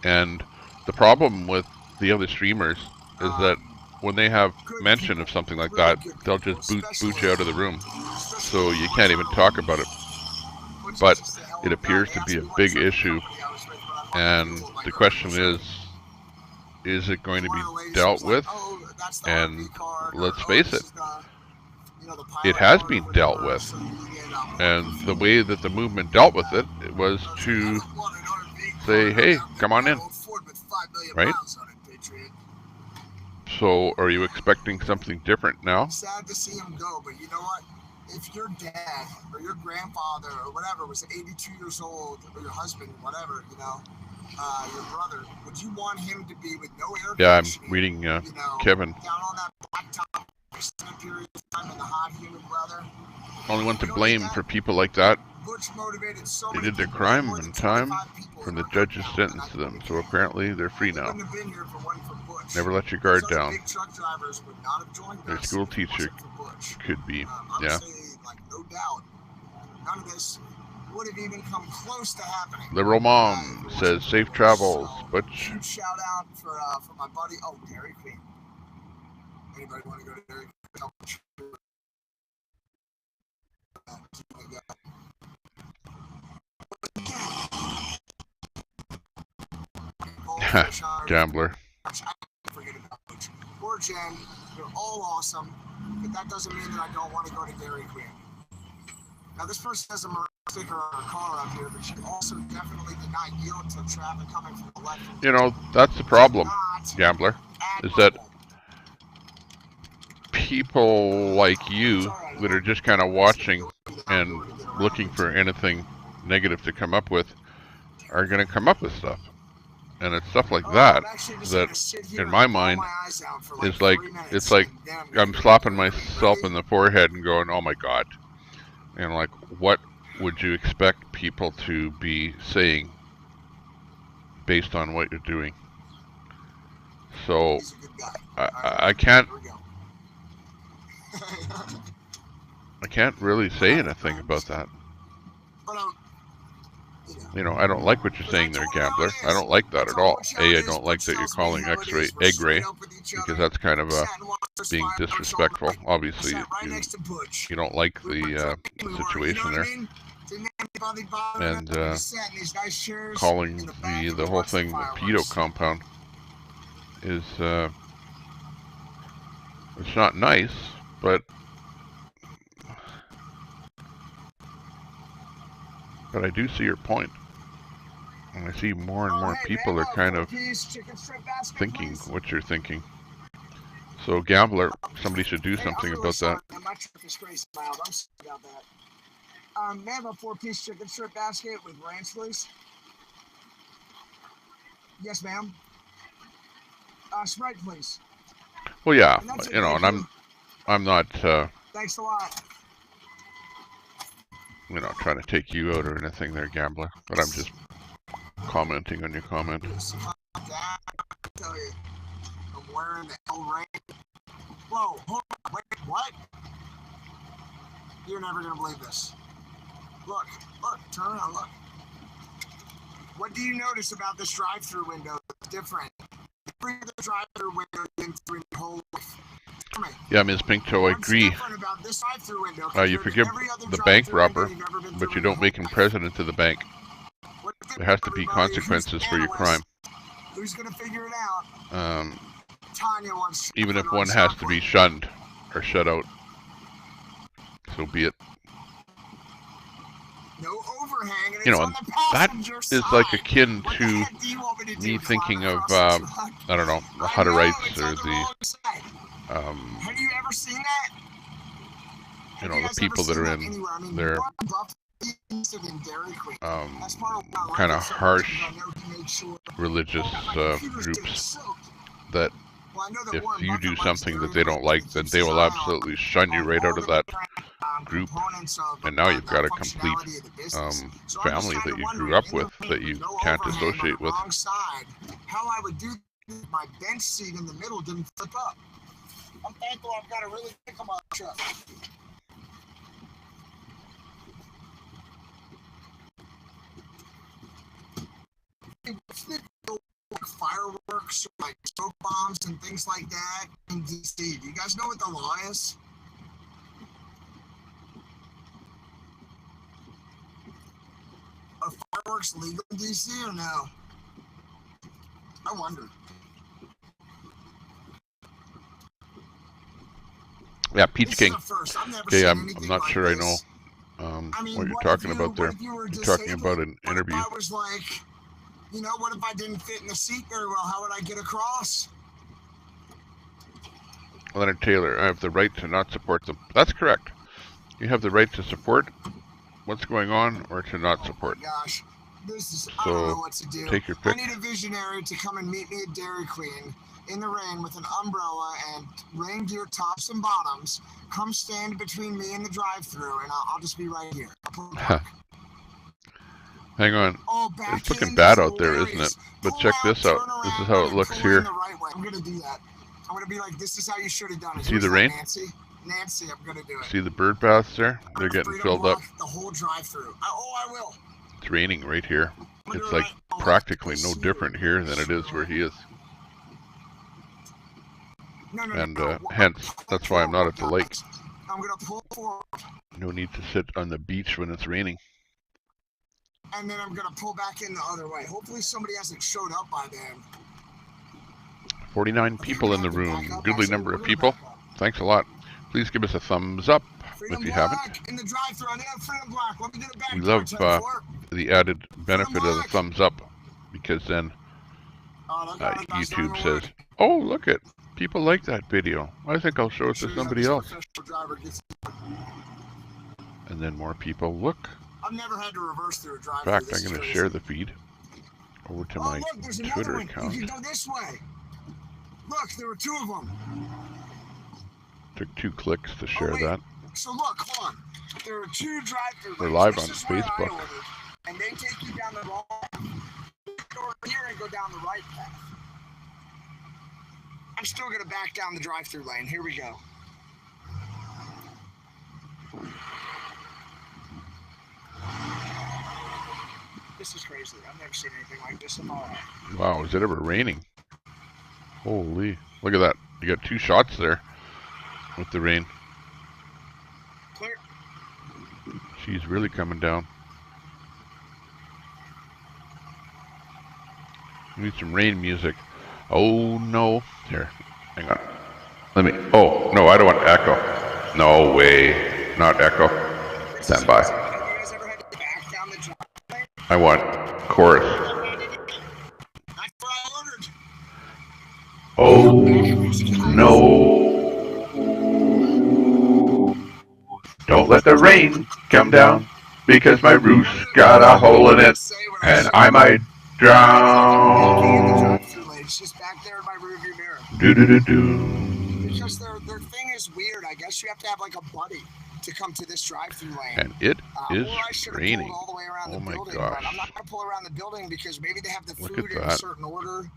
And the problem with the other streamers is that when they have mention of something like that, they'll just boot you out of the room. So you can't even talk about it. But it appears to be a big issue. And the question is it going to be dealt with? And let's face it, it has been dealt with. And the way that the movement dealt with it was to say, hey, come on in. Right? So, are you expecting something different now? Sad to see him go, but you know what? If your dad or your grandfather or whatever was 82 years old, or your husband, whatever, you know, your brother, would you want him to be with no air Yeah, I'm conditioning? reading You know, Kevin. down on that blacktop for some period of time in the hot, humid weather. Only one to blame for people like that. Butch motivated so They many did their people. They had crime more in than time, 25 people and in the our judges cookout sentenced the night them. we So came. apparently they're free We now. wouldn't have been here if it wasn't for Butch. Never let your Those guard other down. big truck drivers would not have joined Their us school if it teacher wasn't for Butch. could be. I'm Yeah. saying, like, no doubt, none of this would have even come close to happening. Liberal Mom says safe travels. Butch. Huge shout out for my buddy. Oh, Dairy Queen. Anybody want to go to Dairy Queen? Gambler. Forget about Butch or Jen. They're all awesome, but that doesn't mean that I don't want to go to Dairy Queen. Now, this person has a sticker on her car up here, but she also definitely did not yield to traffic coming from the left. You know, that's the problem, Gambler, is that people like you that are just kind of watching and looking for anything negative to come up with are going to come up with stuff. And it's stuff like that that, in my mind, is like, it's like I'm slapping myself in the forehead and going, oh my God. And like, what would you expect people to be saying based on what you're doing? So, I can't really say anything about that. You know, I don't like what you're saying there, Gambler. I don't like that at all. I don't like that you're calling X-ray egg ray, because that's kind of being disrespectful. Obviously, you don't like the situation there. And calling the whole thing the pedo compound is it's not nice, but I do see your point. And I see more and more people are kind of thinking what you're thinking. So, Gambler, somebody should do something about that. My truck is crazy loud. I'm sorry about that. May I have a 4-piece chicken strip basket with ranch, please? Yes, ma'am. Sprite, please. Well, yeah, you know, and I'm not, thanks a lot. You know, trying to take you out or anything there, Gambler, but I'm just commenting on your comment. I'm wearing the L-Ray. Whoa, hold on, wait, what? You're never gonna believe this. Look, turn around, look. What do you notice about this drive-through window that's different? Every other drive-through window you've been through your whole life. Yeah, Ms. Pinto, I agree. You forgive the bank robber, but you don't make him president of the bank. There has to be consequences for your crime. Who's gonna figure it out? Even if one has to be shunned or shut out, so be it. No overhang, and you know, and that is like akin to me thinking of, I don't know, the Hutterites or the, have you ever seen that? You know, the people that are in their kind of harsh religious groups that if you do something that they don't like, then they will absolutely shun you right out of that group. And now you've got a complete family that you grew up with that you can't associate with. How I would do my bench seat in the middle didn't flip up. I'm thankful I've got a really big truck. Fireworks, like smoke bombs and things like that in DC. Do you guys know what the law is? Are fireworks legal in DC or no? I wonder. Yeah, Peach King. Okay, I'm not sure I know what you're talking about there. You're talking about an interview. I was like, you know, what if I didn't fit in the seat very well? How would I get across? Leonard Taylor, I have the right to not support them. That's correct. You have the right to support what's going on or to not support. Oh my gosh. This is, so I don't know what to do. take your pick. I need a visionary to come and meet me at Dairy Queen in the rain with an umbrella and rain gear tops and bottoms. Come stand between me and the drive-thru, and I'll just be right here. Hang on. Oh, It's looking bad out there, isn't it? But check this out. This is how it looks here. I'm gonna do that. I'm gonna be like, this is how you should have done it. See the rain? Nancy, I'm gonna do it. See the bird baths there? They're getting filled up. The whole drive-through. I will. It's raining right here. It's like practically no different here than it is where he is. And hence, that's why I'm not at the lake. I'm gonna pull forward. No need to sit on the beach when it's raining. And then I'm gonna pull back in the other way. Hopefully somebody hasn't showed up by then. 49 people in the room. Goodly number of people. Thanks a lot. Please give us a thumbs up if you haven't. We love the added benefit of the thumbs up, because then YouTube says, oh, look at people like that video. I think I'll show it to somebody else. And then more people look. I've never had to reverse through a drive. In fact, I'm going to share the feed over to my Twitter account. You can go this way. Look, there were two of them. Took 2 clicks to share that. So look, hold on. There are 2 drive-throughs. We're live on Facebook. And they take you down the wrong path. Go over here and go down the right path. I'm still going to back down the drive-through lane. Here we go. This is crazy. I've never seen anything like this in my life. Wow, is it ever raining? Holy, look at that. You got 2 shots there with the rain. Clear. She's really coming down. We need some rain music. Oh no. Here, hang on. Let me, oh, no, I don't want echo. No way, not echo. Stand by. I want chorus. Oh no. Don't let the rain come down, because my roof's got a hole in it, and I might drown. It's just back there in my rearview mirror. Do-do-do-do. Because their thing is weird. I guess you have to have like a buddy to come to this drive-through lane. And it is raining. All the way around oh the my building, gosh. I'm not going to pull around the building because maybe they have the Look food at in a that. certain order.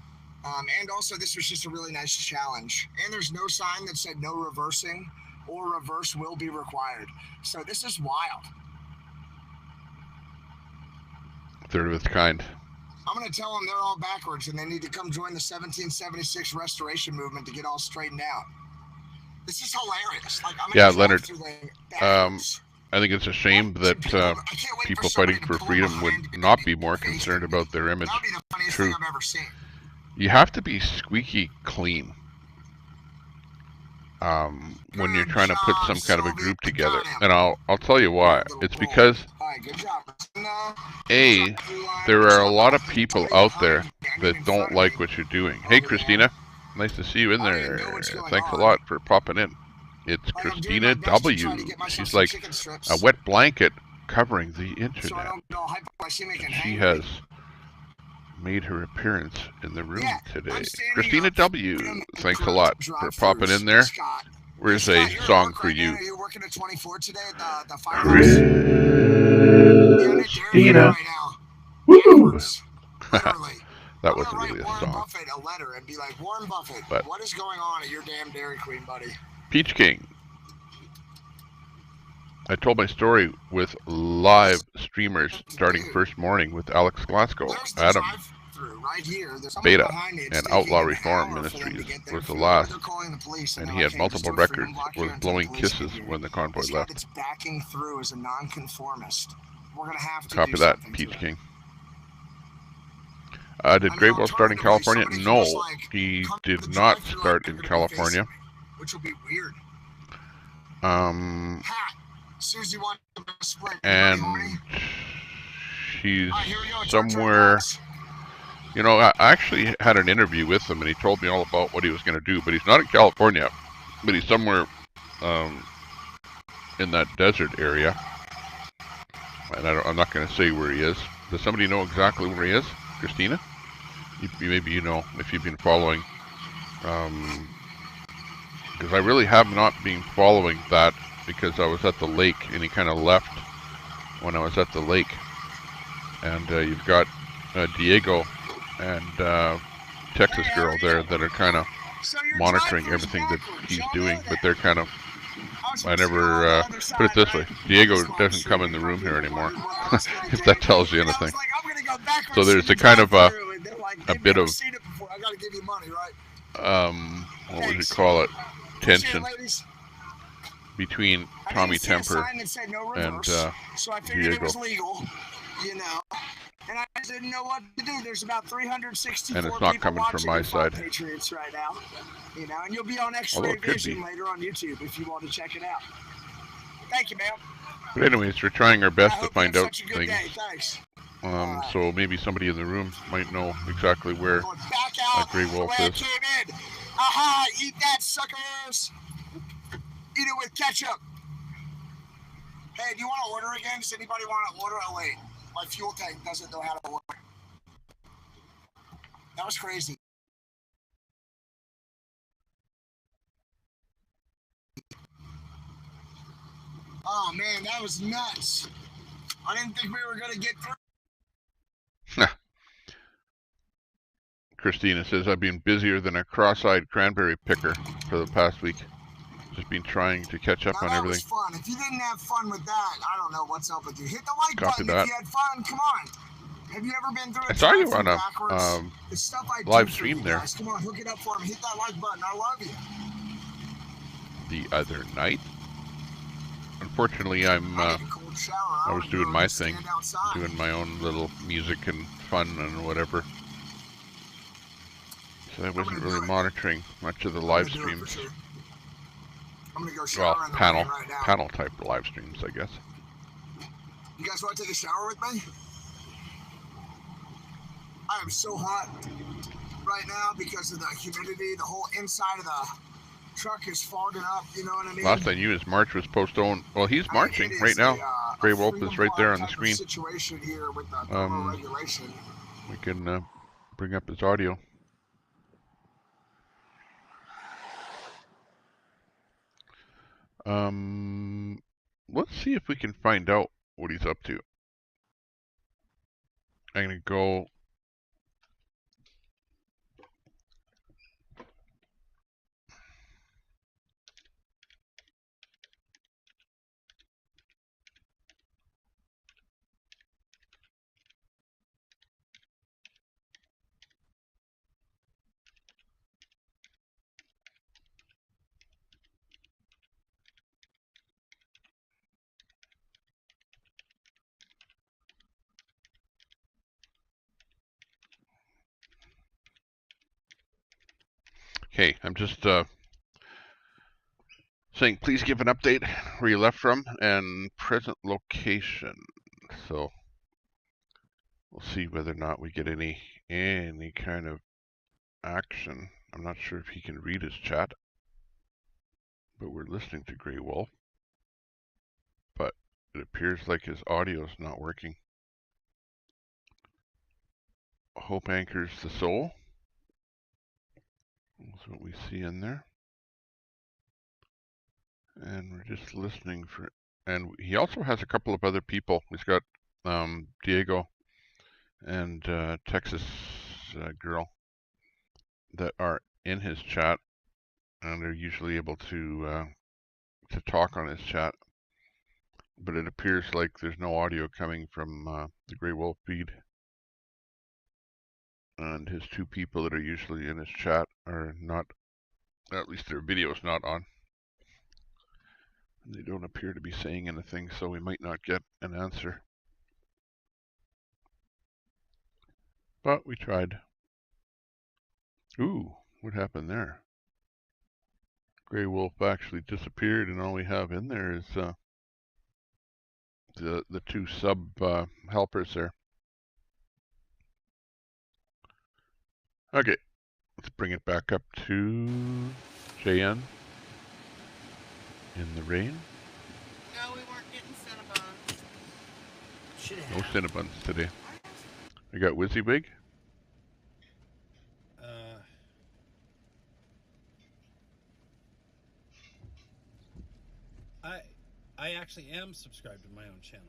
And also, this was just a really nice challenge. And there's no sign that said no reversing or reverse will be required. So this is wild. Third of its kind. I'm going to tell them they're all backwards and they need to come join the 1776 restoration movement to get all straightened out. This is hilarious. Like, I'm yeah, Leonard. I think it's a shame that people fighting for freedom would not be more concerned about their image. True. You have to be squeaky clean when you're trying to put some kind of a group together, and I'll tell you why. It's because A, there are a lot of people out there that don't like what you're doing. Hey, Christina, nice to see you in there. Thanks a lot for popping in. It's Christina W. She's like a wet blanket covering the internet. She has made her appearance in the room today. Christina W., thanks a lot for popping in there. Where's a song for you? Christina. Woo! That wasn't really a song. But what is going on at your damn Dairy Queen, buddy? Peach King. I told my story with live streamers starting first morning with Alex Glasgow, Adam, Beta, and Outlaw Reform Ministries was the last, and he had multiple records, was blowing kisses when the convoy left. It's backing through as a nonconformist. We're gonna have to copy that, Peach King. Did Great Well start in California? No, he did not start in California. Which will be weird. And he's somewhere, you know, I actually had an interview with him and he told me all about what he was going to do, but he's not in California. but he's somewhere in that desert area. And I'm not going to say where he is. Does somebody know exactly where he is? Christina? Maybe you know if you've been following. Because I really have not been following that because I was at the lake and he kind of left when I was at the lake. And you've got Diego and Texas Girl there that are kind of monitoring everything that he's doing, but they're kind of, I never, put it this way, Diego doesn't come in the room here anymore, if that tells you anything. So there's a kind of a bit of, what would you call it, tension between Tommy Temper and Diego. And I didn't know what to do. There's about 364 and it's not coming from my side. Patriots right now, you know, and you'll be on X-Ray Vision later on YouTube if you want to check it out. Thank you, man. But anyways, we're trying our best to find out things. So maybe somebody in the room might know exactly where Grey Wolf is. Aha! Eat that, suckers! Eat it with ketchup. Hey, do you want to order again? Does anybody want to order? Oh wait, my fuel tank doesn't know how to order. That was crazy. Oh man, that was nuts. I didn't think we were gonna get through. Christina says, I've been busier than a cross-eyed cranberry picker for the past week. Just been trying to catch up on everything. That was fun. If you didn't have fun with that, I don't know what's up with you. Hit the like button if you had fun. Come on. Have you ever been through a I saw you on a live stream there. Come on, hook it up for me. Hit that like button. I love you. The other night. Unfortunately, I was doing my thing, doing my own little music and fun and whatever. So I wasn't really monitoring much of the live streams. I'm gonna go shower in the rain right now. Panel type live streams, I guess. You guys want to take a shower with me? I am so hot right now because of the humidity. The whole inside of the truck is fogging up, you know what I mean? Last I knew his march was postponed. Well, he's marching right now. Grey Wolf is right there on the screen. Situation here with the regulation. We can bring up his audio. Let's see if we can find out what he's up to. I'm gonna go. Okay, I'm just saying, please give an update where you left from and present location. So we'll see whether or not we get any kind of action. I'm not sure if he can read his chat, but we're listening to Grey Wolf. But it appears like his audio is not working. Hope anchors the soul. That's what we see in there. And we're just listening for, and he also has a couple of other people. He's got Diego and Texas Girl that are in his chat, and they're usually able to talk on his chat. But it appears like there's no audio coming from the Grey Wolf feed. And his two people that are usually in his chat are not, at least their video's not on. They don't appear to be saying anything, so we might not get an answer. But we tried. Ooh, what happened there? Grey Wolf actually disappeared, and all we have in there is the two sub helpers there. Okay, let's bring it back up to JN. in the rain. No, we weren't getting Cinnabons. No Cinnabons today. I got WYSIWYG. I actually am subscribed to my own channel.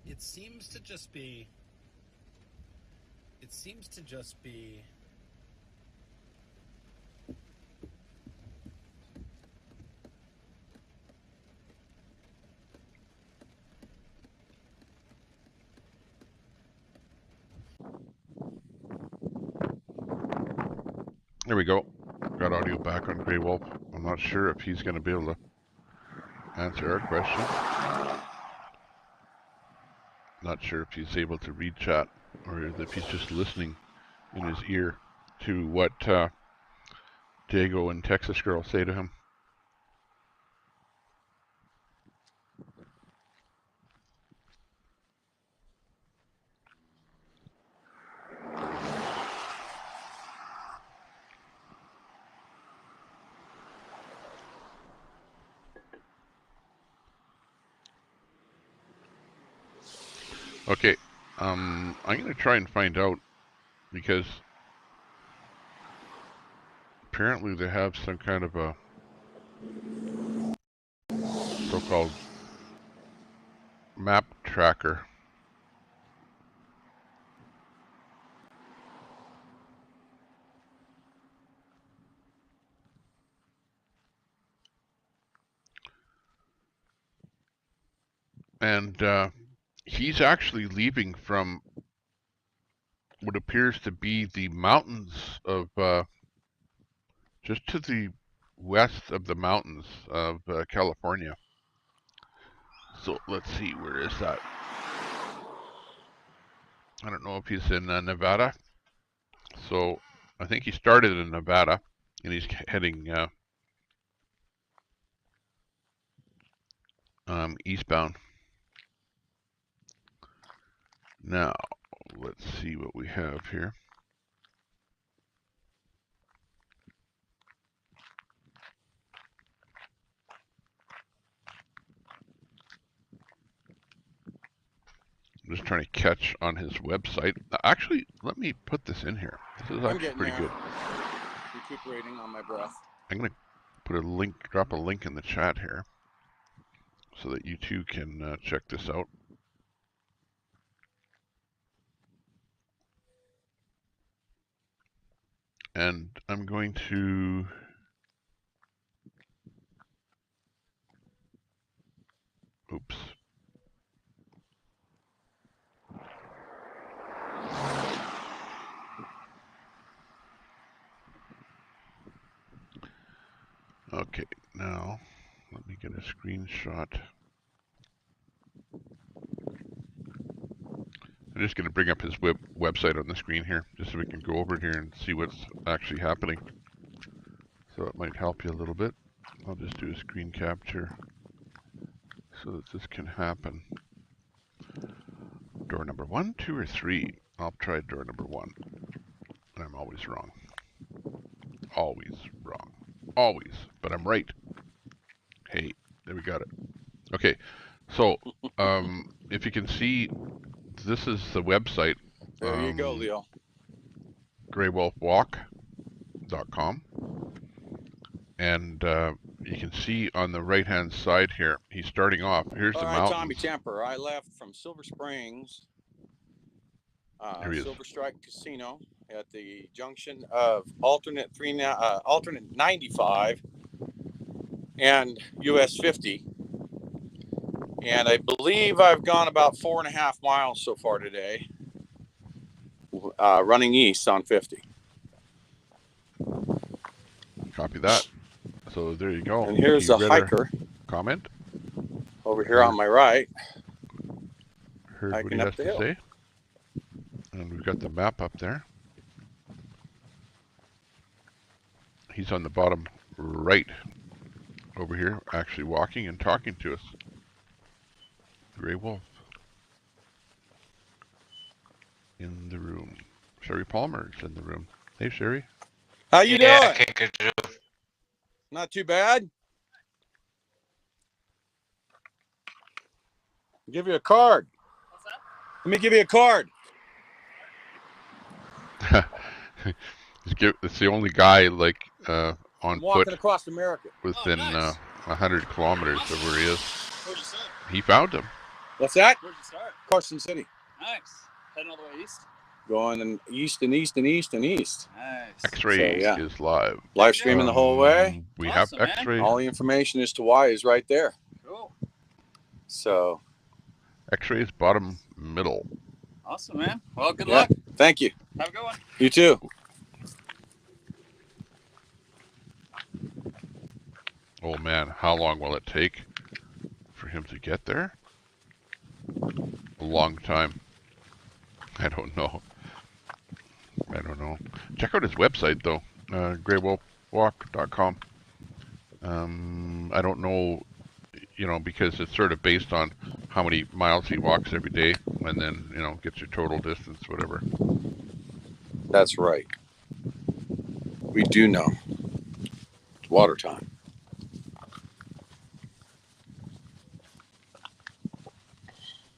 It seems to just be. There we go. Got audio back on Grey Wolf. I'm not sure if he's going to be able to answer our question. Not sure if he's able to read chat or if he's just listening in his ear to what Jago and Texas Girl say to him. Okay, I'm going to try and find out, because apparently they have some kind of a so-called map tracker. And he's actually leaving from what appears to be the mountains of, just to the west of the mountains of California. So let's see, where is that? I don't know if he's in Nevada. So I think he started in Nevada and he's heading eastbound. Now, let's see what we have here. I'm just trying to catch on his website. Actually, let me put this in here. This is actually pretty good. Recuperating on my breath. I'm going to put a link, drop a link in the chat here so that you too can check this out. And I'm going to oops. Okay, now let me get a screenshot. I'm just going to bring up his website on the screen here, just so we can go over here and see what's actually happening. So it might help you a little bit. I'll just do a screen capture so that this can happen. Door number 1, 2, or 3? I'll try door number 1. And I'm always wrong. Always wrong. Always. But I'm right. Hey, there we got it. Okay, so if you can see, this is the website. There you go, Leo. GreyWolfWalk.com. And you can see on the right-hand side here, he's starting off. Here's the mountains. Tommy Temper. I left from Silver Springs, Silver Strike Casino at the junction of alternate 95 and US 50. And I believe I've gone about 4.5 miles so far today, running east on 50. Copy that. So there you go. And here's a hiker. Comment. Over here on my right. Heard what he has to say. And we've got the map up there. He's on the bottom right over here, actually walking and talking to us. Grey Wolf. In the room. Sherry Palmer is in the room. Hey, Sherry. How you Yeah, doing? okay, good job. Not too bad. I'll give you a card. What's that? Let me give you a card. It's the only guy like on I'm foot walking across America. within Oh, nice. 100 kilometers of where he is. Where'd you start? He found him. What's that? Where'd you start? Carson City. Nice. Heading all the way east? Going and east and east and east and east. Nice. X-Ray So, yeah. is live. Live streaming the whole way. We Awesome, have man. X-ray. All the information as to why is right there. Cool. So, X-ray's bottom middle. Awesome, man. Well, good yeah. luck. Thank you. Have a good one. You too. Oh man, how long will it take for him to get there? A long time. I don't know. Check out his website though, greywolfwalk.com. I don't know, because it's sort of based on how many miles he walks every day, and then, gets your total distance, whatever. That's right. We do know. It's water time.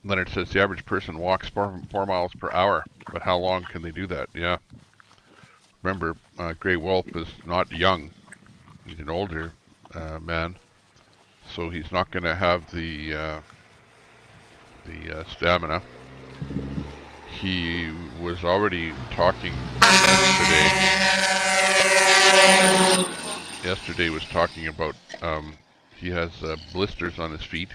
Leonard says the average person walks 4 miles per hour, but how long can they do that? Yeah. Remember, Grey Wolf is not young. He's an older man, so he's not going to have the stamina. He was already talking yesterday was talking about he has blisters on his feet,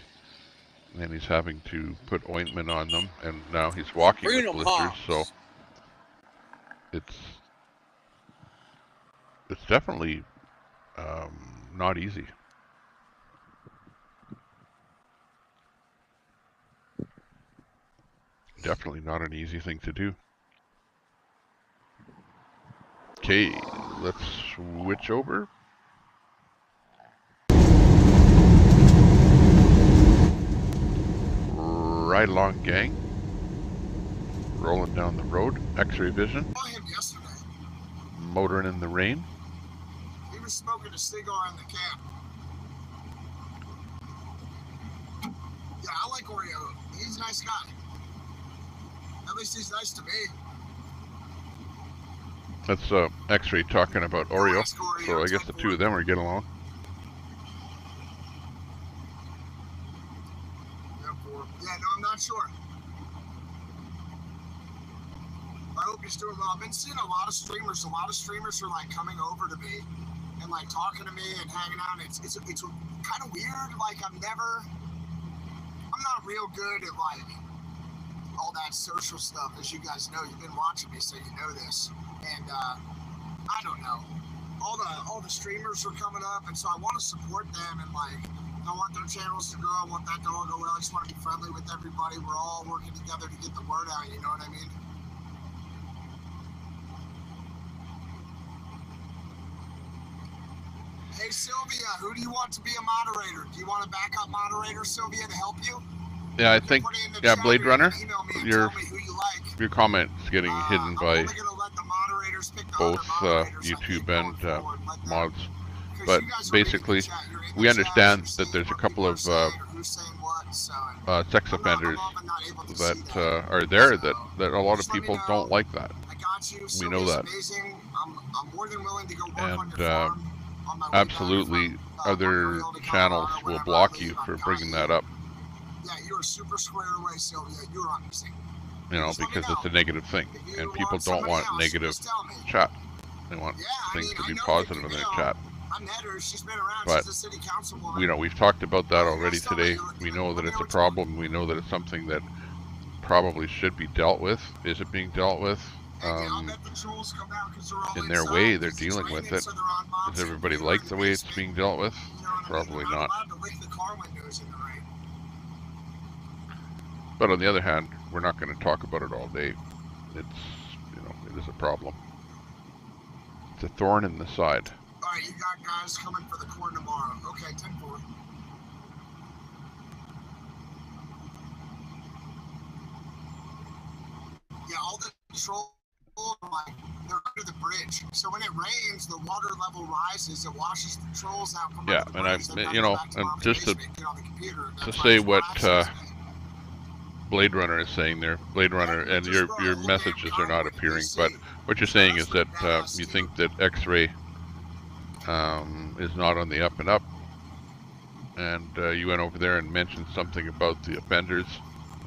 and he's having to put ointment on them, and now he's walking with blisters, so it's definitely not easy. Definitely not an easy thing to do. Okay, let's switch over. Right along, gang. Rolling down the road. X-ray vision. I saw him yesterday. Motoring in the rain. He was smoking a cigar in the camp. Yeah, I like Oreo. He's a nice guy. At least he's nice to me. That's X-ray talking about Oreo. So I guess the two of them are getting along. Yeah, no, I'm not sure. I hope he's doing well. I've been seeing a lot of streamers. A lot of streamers are like coming over to me and like talking to me and hanging out. It's kind of weird. Like I'm not real good at like all that social stuff, as you guys know. You've been watching me, so you know this. And I don't know. All the streamers are coming up, and so I want to support them and like. I want their channels to grow. I want that to all go well. I just want to be friendly with everybody. We're all working together to get the word out. You know what I mean? Hey, Sylvia, who do you want to be a moderator? Do you want a backup moderator, Sylvia, to help you? Yeah, I think, Blade Runner, your comment's getting hidden by both YouTube and mods. But basically, we understand that there's a couple of sex offenders that are there that a lot of people don't like that. We know that. And absolutely, other channels will block you for bringing that up. Yeah, you are super squared away, Sylvia. You're amazing. Because it's a negative thing, and people don't want negative chat. They want things to be positive in their chat. But we've talked about that already today. We know that it's a problem. We know that it's something that probably should be dealt with. Is it being dealt with? In their way, they're dealing with it. Does everybody like the way it's being dealt with? Probably not. But on the other hand, we're not going to talk about it all day. It's, it is a problem. It's a thorn in the side. All right, you got guys coming for the corn tomorrow. Okay, 10-4. Yeah, all the control, like, they're under the bridge. So when it rains, the water level rises. It washes the trolls out from Yeah, under the and bridge. I, you know, and just to say what Blade Runner is saying there, Blade Runner, and your messages are not appearing, but what you're saying is that you think that X-Ray is not on the up and up, and you went over there and mentioned something about the offenders,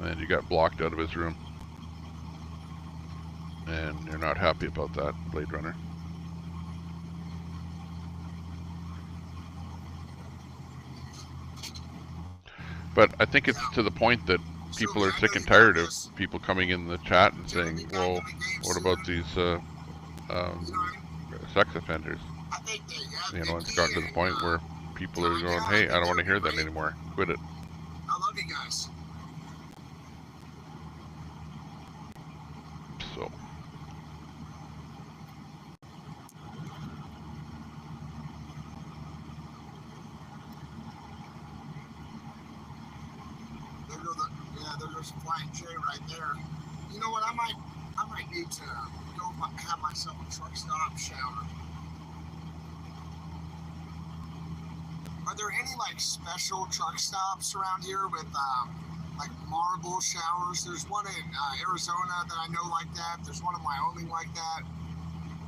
and you got blocked out of his room, and you're not happy about that, Blade Runner. But I think it's to the point that people are sick and tired of people coming in the chat and saying, well, what about these sex offenders? You know, it's gotten to the point where people are going, hey, I don't want to hear that anymore. Quit it. I love you guys. So. There goes Flying J right there. You know what? I might need to go have myself a truck stop shower. Are there any like special truck stops around here with like marble showers? There's one in Arizona that I know like that. There's one in Wyoming like that.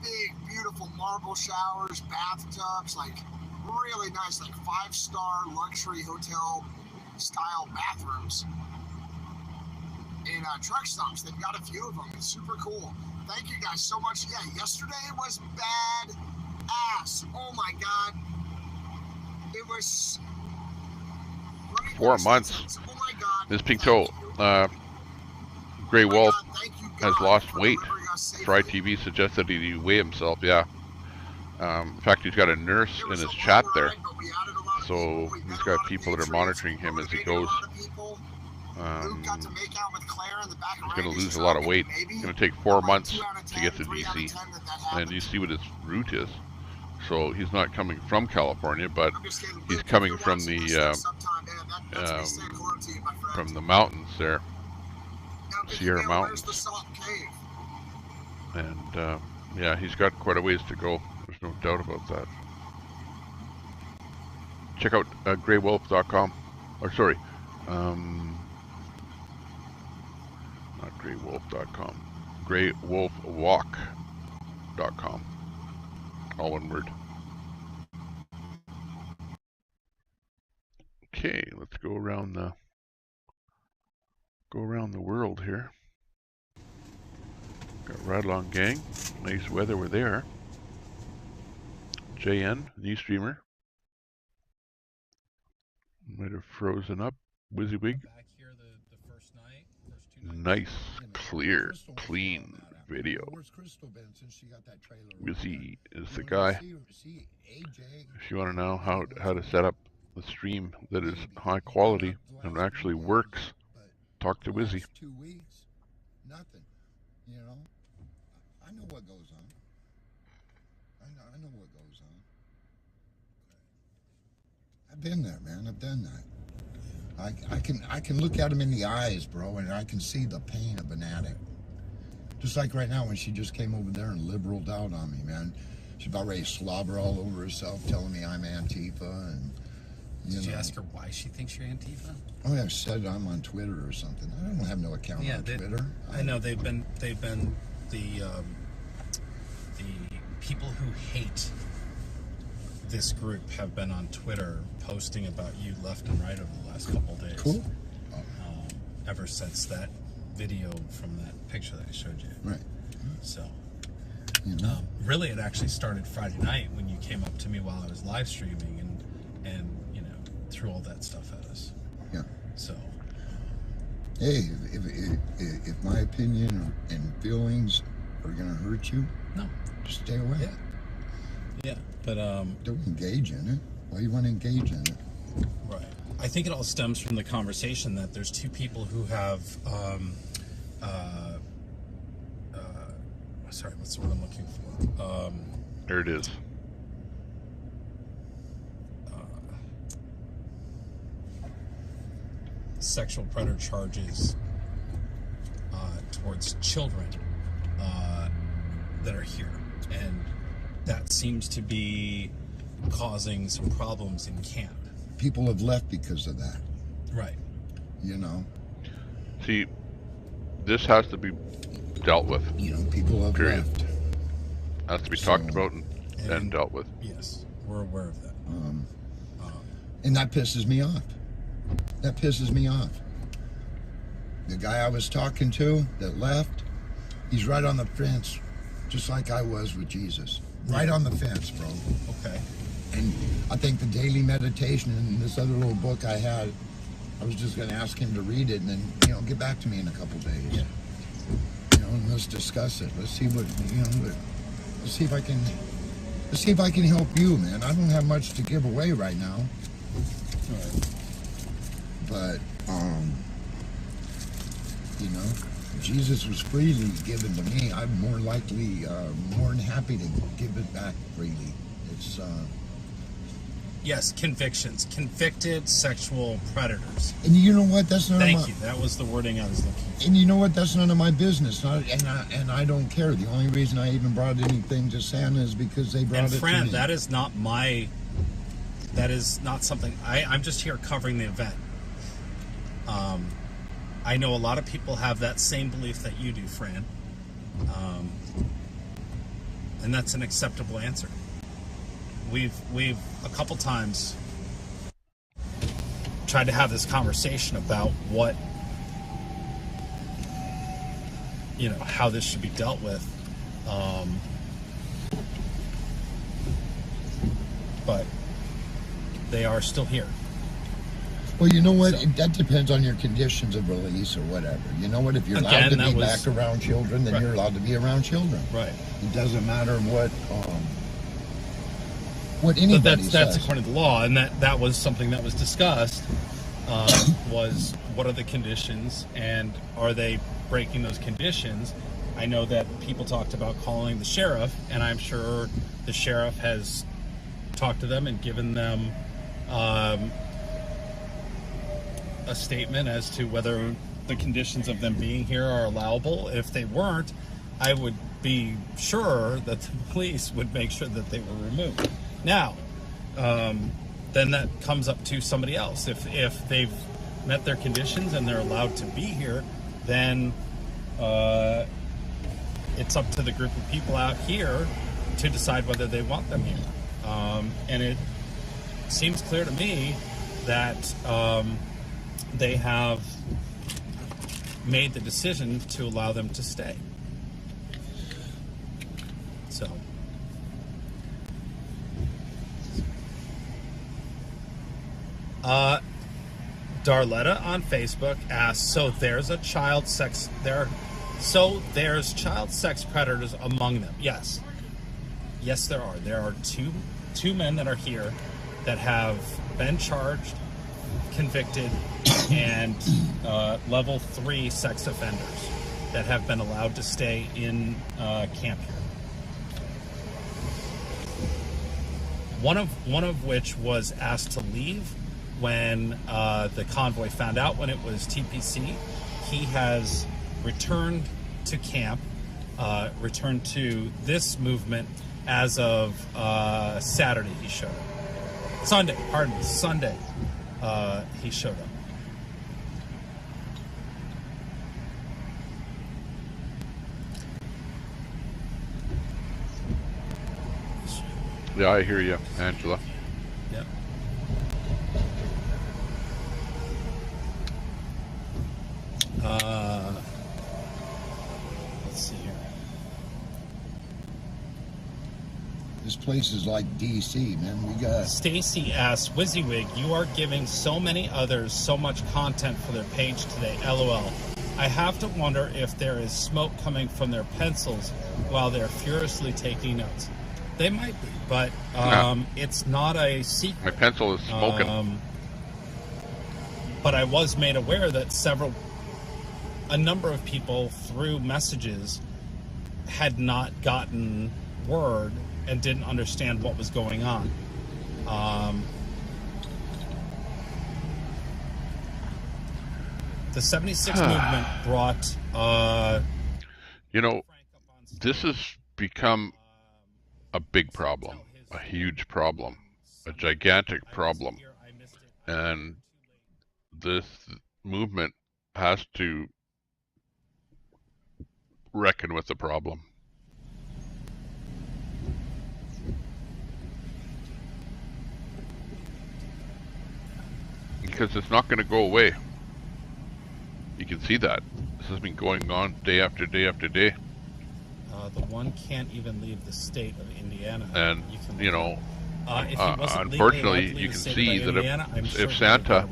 Big, beautiful marble showers, bathtubs, like really nice, like 5-star luxury hotel style bathrooms. In truck stops, they've got a few of them. It's super cool. Thank you guys so much. Yeah, yesterday was bad ass. Oh my god. It was 4 months. Oh my god. This Pink Toe, Grey Wolf has lost weight. Fry TV suggested he weigh himself. Yeah. In fact, he's got a nurse in his chat there. So he's got people that are monitoring him as he goes. He's going to lose a lot of weight. It's going to take 4 months to get to DC. And you see what his route is. So he's not coming from California, but he's coming from the mountains there, Sierra Mountains. And yeah, he's got quite a ways to go. There's no doubt about that. Check out greywolf.com. Or sorry, not greywolf.com. greywolfwalk.com. All one word. Okay, let's go around the world here. Got Ride Along Gang. Nice weather we're there. JN, new streamer. Might have frozen up. WYSIWYG. Nice, clear, clean video. Wizzy is the guy. If you want to know how to set up the stream that is high quality and actually works, talk to Wizzy. 2 weeks, nothing. You know, I know what goes on. I know what goes on. I've been there, man. I've done that. I can look at him in the eyes, bro, and I can see the pain of an addict. Just like right now when she just came over there and liberaled out on me, man. She's about ready to slobber all over herself, telling me I'm Antifa, and Did you ask her why she thinks you're Antifa? Oh, yeah, I said I'm on Twitter or something. I don't have no account on Twitter. I know they've been the people who hate this group have been on Twitter posting about you left and right over the last couple of days. Cool. Ever since that video from that picture that I showed you. Right. So, you know. Really, it actually started Friday night when you came up to me while I was live streaming and you know, threw all that stuff at us. Yeah. So. Hey, if my opinion and feelings are gonna hurt you, no, just stay away. Yeah. Yeah, but don't engage in it. Why do you want to engage in it? Right. I think it all stems from the conversation that there's two people who have sorry, what's the word I'm looking for? There it is. Sexual predator charges towards children that are here, and that seems to be causing some problems in camp. People have left because of that. Right. You know. See, this has to be dealt with. You know, people have left. Has to be talked about and dealt with. Yes, we're aware of that. And that pisses me off. That pisses me off. The guy I was talking to that left, he's right on the fence, just like I was with Jesus. Right on the fence, bro. Okay. And I think the daily meditation and this other little book I had, I was just going to ask him to read it and then, you know, get back to me in a couple days. Yeah. You know, and let's discuss it. Let's see what, you know, let's see if I can help you, man. I don't have much to give away right now. Right. But, you know, Jesus was freely given to me. I'm more likely, more than happy to give it back freely. It's, yes, convictions. Convicted sexual predators. and you know what? That's none Thank of my, you. That was the wording I was looking for. And you know what? That's none of my business. And I don't care. The only reason I even brought anything to Santa is because they brought And it Fran, to me. that is not my... That is not something... I'm just here covering the event. I know a lot of people have that same belief that you do, Fran. And that's an acceptable answer. We've a couple times tried to have this conversation about what, you know, how this should be dealt with. But they are still here. Well, you know what? So- That depends on your conditions of release or whatever. You know what? If you're Again, allowed to that be was- back around children, then Right. you're allowed to be around children. Right. It doesn't matter what But anybody that's says. according to law, and that was something that was discussed. Was what are the conditions, and are they breaking those conditions? I know that people talked about calling the sheriff, and I'm sure the sheriff has talked to them and given them a statement as to whether the conditions of them being here are allowable. If they weren't, I would be sure that the police would make sure that they were removed. Now, then that comes up to somebody else. If they've met their conditions and they're allowed to be here, then it's up to the group of people out here to decide whether they want them here. And it seems clear to me that they have made the decision to allow them to stay. So. Darletta on Facebook asks, so there's child sex predators among them? Yes. Yes, there are. There are two men that are here that have been charged, convicted, and level 3 sex offenders that have been allowed to stay in camp here. One of which was asked to leave when the convoy found out when it was TPC. He has returned to camp, returned to this movement as of Saturday. He showed up. Sunday, he showed up. Yeah, I hear you, Angela. Yep. Let's see here. This place is like DC, man. We got... Stacy asks, WYSIWYG, you are giving so many others so much content for their page today. LOL. I have to wonder if there is smoke coming from their pencils while they're furiously taking notes. They might be, but it's not a secret. My pencil is smoking. But I was made aware that a number of people through messages had not gotten word and didn't understand what was going on. The 76 movement brought... you know, this is become a big problem, a huge problem, a gigantic problem. And this movement has to reckon with the problem. Because it's not going to go away. You can see that. This has been going on day after day after day. The one can't even leave the state of Indiana. And, you know, unfortunately, you can see that if Santa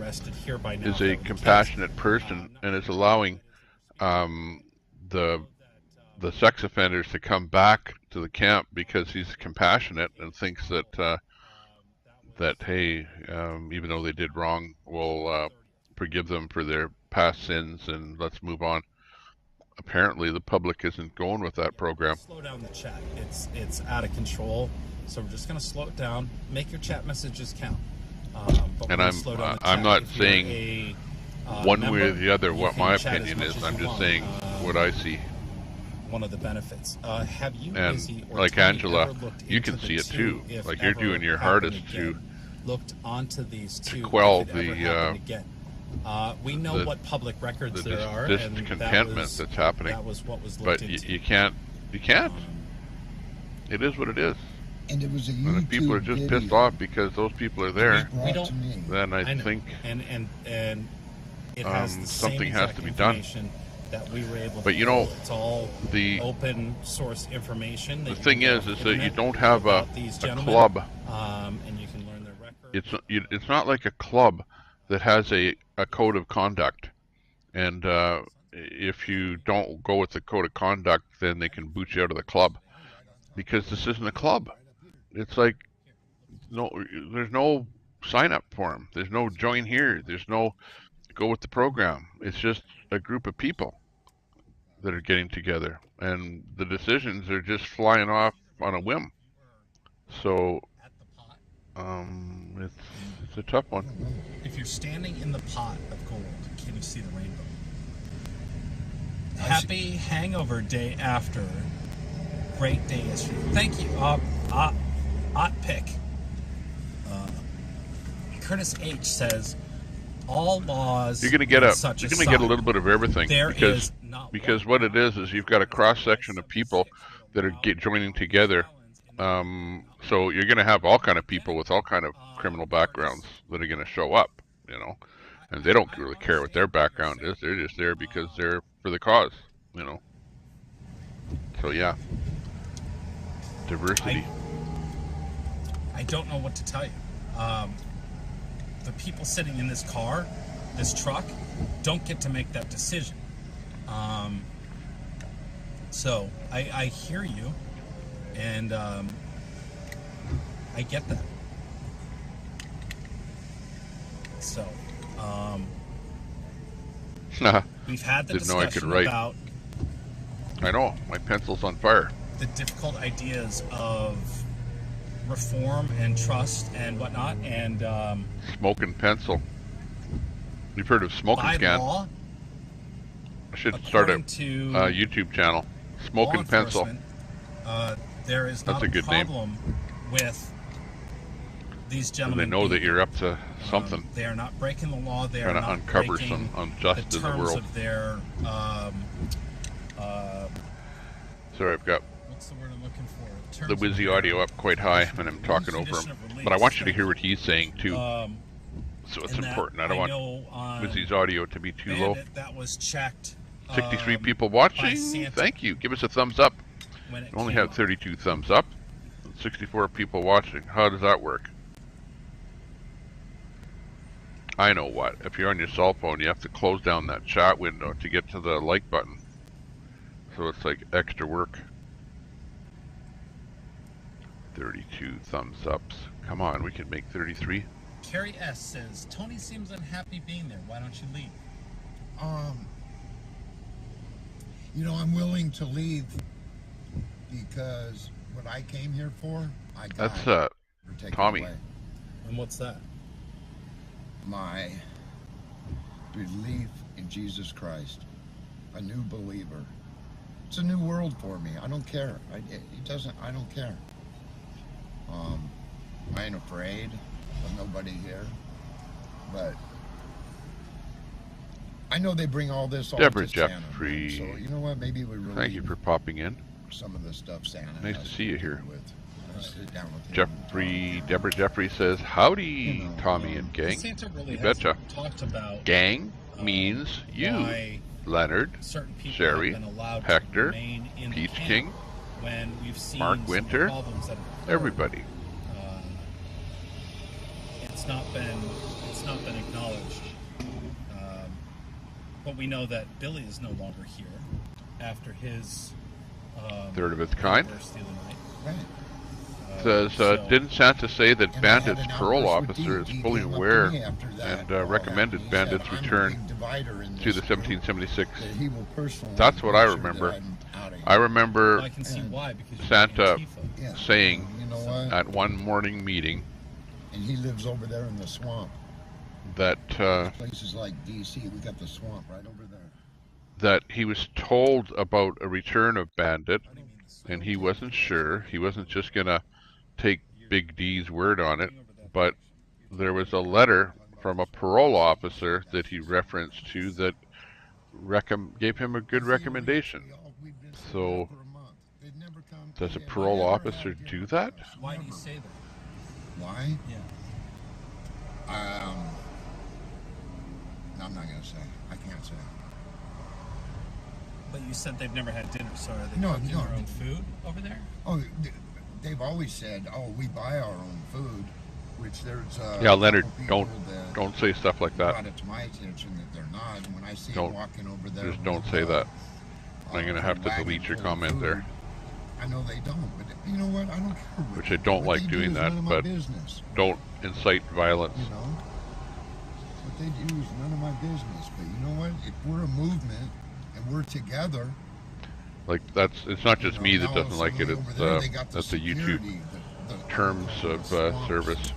is a compassionate person and is allowing the sex offenders to come back to the camp because he's compassionate and thinks that hey, even though they did wrong, we'll forgive them for their past sins and let's move on. Apparently, the public isn't going with that program. Slow down the chat. It's out of control. So we're just going to slow it down. Make your chat messages count. And I'm not saying one way or the other what my opinion is. I'm just saying what I see. One of the benefits. Have you, and Izzy, or like Tony, Angela, ever looked you can into see the it two, too. if Like you're ever doing your happened hardest again? Looked onto these two to quell if it ever happened again. We know what public records there are, and discontentment that's happening. That was what was but into. you can't. It is what it is. And it was a YouTube and if people are just pissed off because those people are there, then I think and it has the something same has to be done. That we were able but to you know, it's all the open source information. The thing is that you don't have a club. And you can learn their record. It's not like a club that has a code of conduct, and if you don't go with the code of conduct, then they can boot you out of the club, because this isn't a club. It's like there's no sign up form. There's no join here. There's no go with the program. It's just a group of people that are getting together, and the decisions are just flying off on a whim. So it's a tough one. If you're standing in the pot of gold, can you see the rainbow? Happy hangover day after. Great day yesterday. Thank you. Pick. Curtis H says all laws. You're going to get a little bit of everything because what it is you've got a cross section of people that are joining together. So you're going to have all kind of people with all kind of criminal backgrounds that are going to show up, you know, and they don't really care what their background is. They're just there because they're for the cause, you know. So yeah, diversity. I don't know what to tell you. The people sitting in this car, this truck, don't get to make that decision. So I hear you, and I get that. So we've had the discussion about. I know, my pencil's on fire. The difficult ideas of reform and trust and whatnot, and smoke and pencil. You've heard of Smoke and Scan? Law, I should start a YouTube channel. Smoke and Pencil. There is not That's a good problem with these gentlemen. And they know that you're up to something. They are not breaking the law. They are trying not to uncover breaking some unjust in the world. of their. Sorry, I've got what's the word I'm looking for? The Wizzy audio up quite high when I'm talking over him, but I want you to hear what he's saying too. So it's important. I don't want Wizzy's audio to be too low. That was checked. 63 people watching. Thank you. Give us a thumbs up. We only have 32 thumbs up. 64 people watching. How does that work? I know what. If you're on your cell phone, you have to close down that chat window to get to the like button. So it's like extra work. 32 thumbs ups. Come on, we can make 33. Carrie S says, Tony seems unhappy being there. Why don't you leave? You know, I'm willing to leave because what I came here for, I got. That's Tommy. Away. And what's that? My belief in Jesus Christ. A new believer. It's a new world for me. I don't care. It doesn't. I don't care. I ain't afraid of nobody here, but I know they bring all this. Deborah to Santa, Jeffrey. so you know what? Maybe we really. Thank you for popping in. Some of the stuff Santa. Nice to see you here. With. Sit down with Jeffrey. Deborah Jeffrey says, "Howdy, Tommy and gang." Santa really You betcha. Talked about gang means you, Leonard, Sherry, Hector, Peach King, when we've seen Mark Winter, everybody. It's not been acknowledged, but we know that Billy is no longer here after his third of its kind. Right. Says, didn't Santa say that Bandit's parole officer is fully aware and recommended Bandit's return to the 1776? That's what I remember. I remember Santa saying at one morning meeting, and he lives over there in the swamp. That places like DC, we got the swamp right over there. That he was told about a return of Bandit, and he wasn't sure. He wasn't just gonna take Big D's word on it, but there was a letter from a parole officer that he referenced to that gave him a good recommendation. So, does a parole officer do that? Why do you say that? Why? Yeah. I'm not gonna say. I can't say. But you said they've never had dinner, so are they cooking their own food over there? Oh, they've always said, "Oh, we buy our own food," which there's. Yeah, Leonard, don't say stuff like that. Brought it to my attention that they're not. And when I see them walking over there, just don't say that. I'm gonna have to delete your comment there. I know they don't, but you know what? I don't care. Which I don't like doing that, but don't incite violence. You know, what they do is none of my business. But you know what? If we're a movement and we're together. Like it's not just me that doesn't like it. It's that's the YouTube terms of service.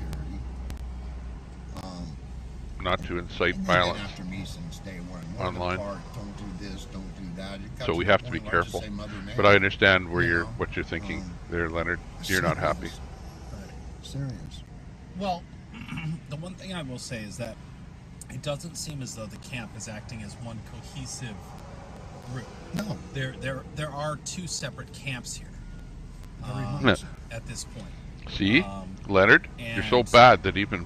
Not to incite violence online. Don't do this, don't do that. So we have to be careful. But I understand where what you're thinking there, Leonard. You're not happy. Serious. Well, the one thing I will say is that it doesn't seem as though the camp is acting as one cohesive group. No. There are two separate camps here at this point. See, Leonard, you're so bad that even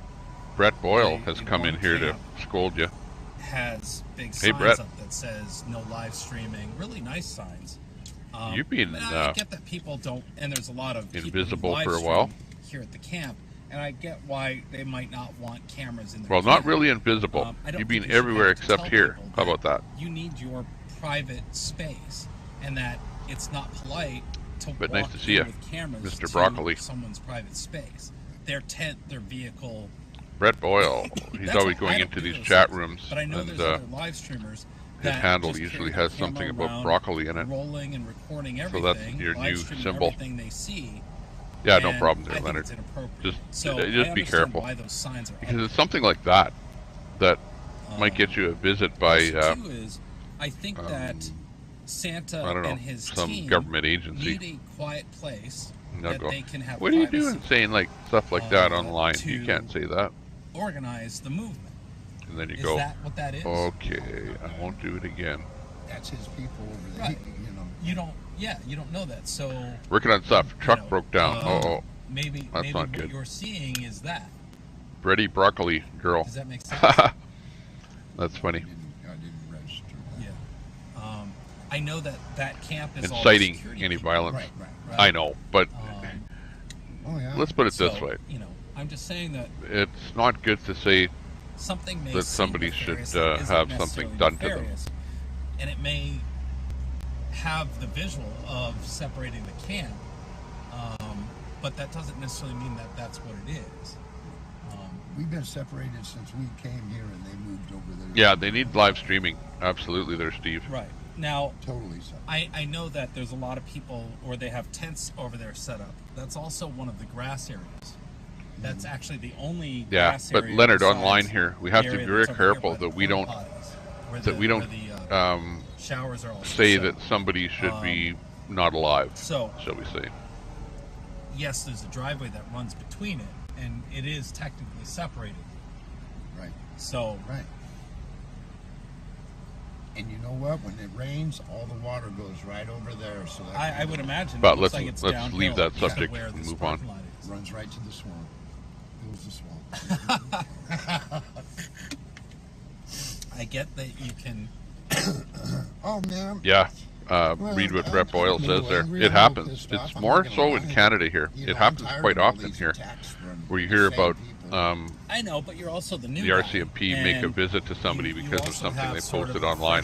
Brett Boyle has come in here to scold you. Has big signs up that says no live streaming. Really nice signs. You've been I get that people don't, and there's a lot of invisible for a while here at the camp, and I get why they might not want cameras in. Well, not really invisible. You've been everywhere except here. How about that? You need your private space, and that it's not polite to walk nice to see you, with cameras Mr. Broccoli. to someone's private space. Their tent, their vehicle. Brett Boyle, he's always going into these chat rooms, but I know and there's other live streamers his handle usually has something about broccoli in it. Rolling and recording so that's your new symbol. They see, yeah, no problem there, Leonard. Just be careful, because it's something like that that might get you a visit by I think that Santa I don't know, and his some team government agency. need a quiet place that they can have. What are you doing saying like stuff like that online? You can't say that. Organize the movement. And then you go, that what that is? Okay, I won't do it again. That's his people over there. Right. You don't know that. So working on stuff. Truck broke down. Maybe that's not what good. You're seeing is that. Bready broccoli girl. Does that make sense? That's funny. I didn't register. Yeah. I know that camp is inciting any violence. Right. I know, but yeah. Let's put it this way. I'm just saying that it's not good to say something that somebody should have something done to them. And it may have the visual of separating the camp, but that doesn't necessarily mean that that's what it is. We've been separated since we came here and they moved over there. Yeah, they need live streaming. Absolutely there, Steve. Right. Now, totally separate. I know that there's a lot of people, or they have tents over there set up. That's also one of the grass areas. That's actually the only grass area. But Leonard, online here, we have to be very careful that we don't Showers are all say set. that somebody should be not alive, so, shall we say. Yes, there's a driveway that runs between it, and it is technically separated. Right. So. Right. And you know what? When it rains, all the water goes right over there. So that I would imagine. But let's let's leave that subject where and this move on. Runs right to the swamp. Fills the swamp. I get that you can. Oh man. Yeah. Read what Rep Oil says there. It happens. It's more so in Canada here. It happens quite often here, where you hear about I know, but you're also the new the RCMP make a visit to somebody because of something they posted online.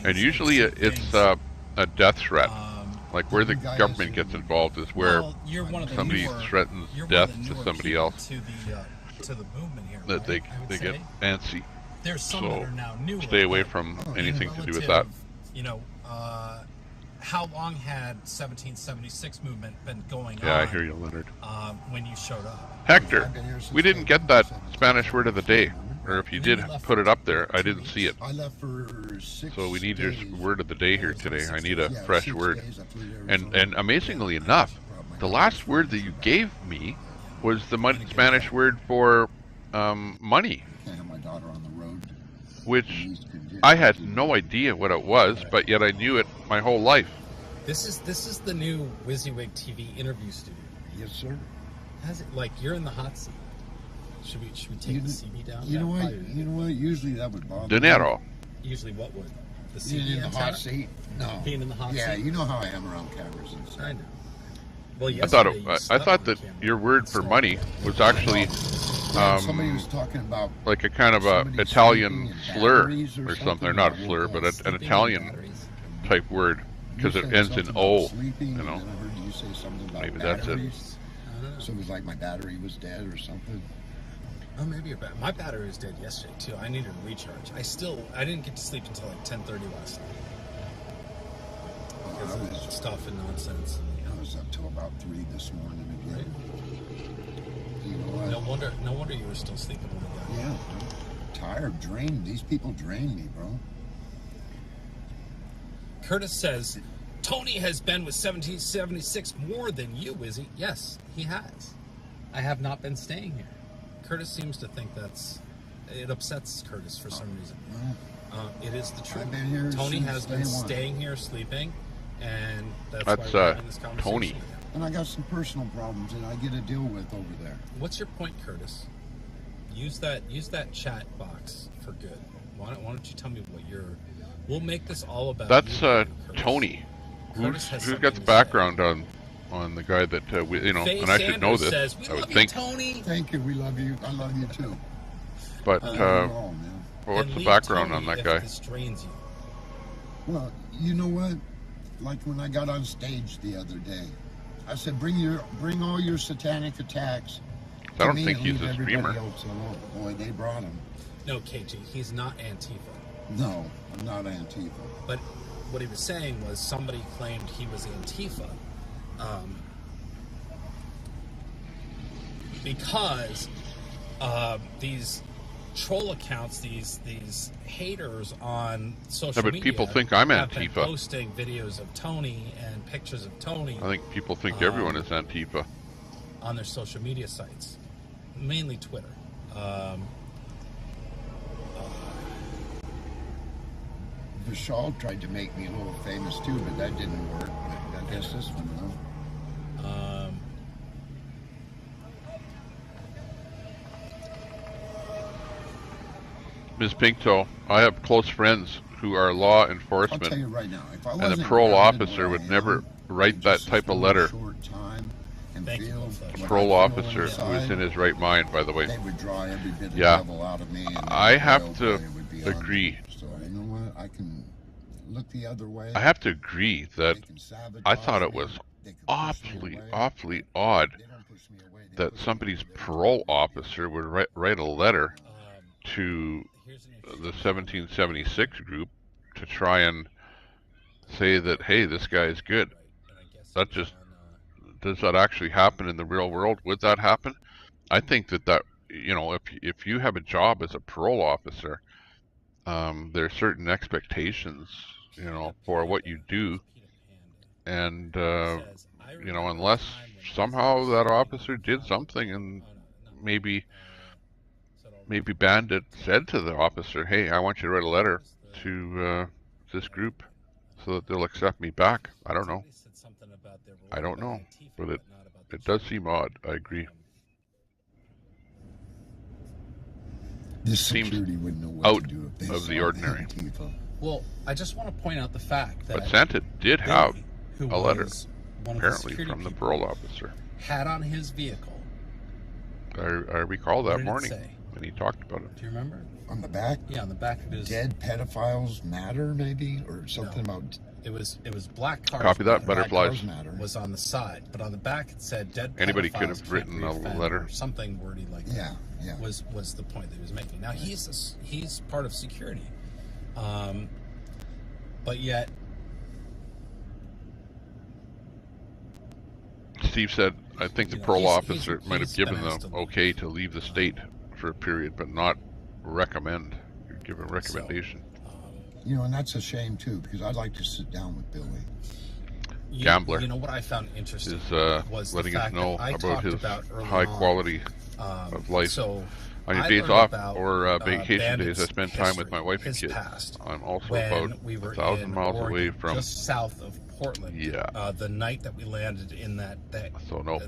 And usually it's a death threat. Like where the government gets involved is where somebody threatens death to somebody else. To the movement here, that they get antsy. There's some that are now newer, stay away from anything to do with that. You know, how long had 1776 movement been going on? Yeah, I hear you, Leonard. When you showed up. Hector, we didn't get that Spanish word of the day. Or if you did put it up there, I didn't see it. I left for 6 So we need your days. word of the day here today. I need a Yeah, fresh 6 word. days. I flew to Arizona. And amazingly enough, the last word that you gave me was the Spanish word for money. Can't have my daughter on the road. Which I had no idea what it was, but yet I knew it my whole life. This is the new WYSIWYG TV interview studio. Yes, sir. How's it like? You're in the hot seat. Should we take the CB down? You know what? You know what? Usually that would bother Dinero. Usually what would? The CB Being in the antenna? hot seat? No. Being in the hot Yeah, seat? you know how I am around cameras and stuff. I know. Well, I thought that your word for money was actually somebody was talking about like a kind of a Italian slur or something, or not a slur, but an Italian type word, because it ends in O. You know, maybe that's it. So it was like my battery was dead or something. Oh, maybe my battery was dead yesterday too. I needed a recharge. I didn't get to sleep until like 10:30 last night because of stuff and nonsense. I was up till about 3 this morning again. Right. You know what? No wonder you were still sleeping when we got Yeah, tired, drained. These people drain me, bro. Curtis says, Tony has been with 1776 more than you, Izzy. Yes, he has. I have not been staying here. Curtis seems to think it upsets Curtis for some reason. It is the truth. I've been here Tony since has been day one. staying here, sleeping, and that's That's, why we're having this conversation. Tony. And I got some personal problems that I get to deal with over there. What's your point, Curtis? Use that chat box for good. Why don't you tell me what we'll make this all about. That's you, Tony. Curtis Who's got the background on the guy that you know? Faye And I should know Sanders this. says, I would love think. You, Tony. Thank you. We love you. I love you too. But all, man. what's And the leave background Tony on that if guy? This drains you. Well, you know what? Like when I got on stage the other day, I said, bring all your satanic attacks. I don't to me think and he's leave a everybody streamer. else alone. Boy, they brought him. No, KG, he's not Antifa. No, I'm not Antifa. But what he was saying was somebody claimed he was Antifa because these troll accounts, these haters on social Yeah, but media, people think I'm have been Antifa. posting videos of Tony and pictures of Tony I think people think everyone is Antifa. on their social media sites, mainly Twitter. Vishal tried to make me a little famous too, but that didn't work. But I guess this one will. Ms. Pinkto, I have close friends who are law enforcement, I'll tell you right now, if I and a wasn't parole grounded officer where would I never am, write that just type of for a letter. short time and Thank you, feel Bullflesh. what I Parole feel officer who is inside, in his right mind, by the way. they would draw every bit of Yeah. devil out of me. And I then have the to real boy would be on agree. me. So you know what? I can look the other way. I have to agree that They can sabotage I thought it me. was They can push me awfully away. odd They don't push me away. They that push me somebody's away. parole officer would write a letter to Here's an the 1776 group to try and say that, hey, this guy is good. That just, does that actually happen in the real world? Would that happen? I think that you know, if you have a job as a parole officer, there are certain expectations you know, for what you do. And, you know, unless somehow that officer did something and maybe Bandit said to the officer, hey, I want you to write a letter to this group so that they'll accept me back. I don't know. I don't know. But it does seem odd. I agree. This security wouldn't know what out to do if they of saw the ordinary. Antifa. Well, I just want to point out the fact that But Santa did have who a letter, was one of apparently, the from the parole officer. had on his vehicle. I recall What that did it morning say? when he talked about it. Do you remember? On the back? Yeah, on the back of his. Dead pedophiles matter, maybe, or something about. It was black cars. Copy that, matter. butterflies. Was on the side, but on the back it said dead. Anybody pedophiles could have can't written a re-offend, letter. or something wordy like that. Yeah. Was the point that he was making. Now he's part of security, but yet. Steve said, I think the parole officer might have given them okay to leave the state for a period, but not recommend. Give a recommendation. You know, and that's a shame too, because I'd like to sit down with Billy. Gambler. You know what I found interesting is letting us know about his high quality of life. So on your days off or vacation days, I spend time with my wife and kids. I'm also about 1,000 miles away from just south of Portland. Yeah. The night that we landed in that. So no.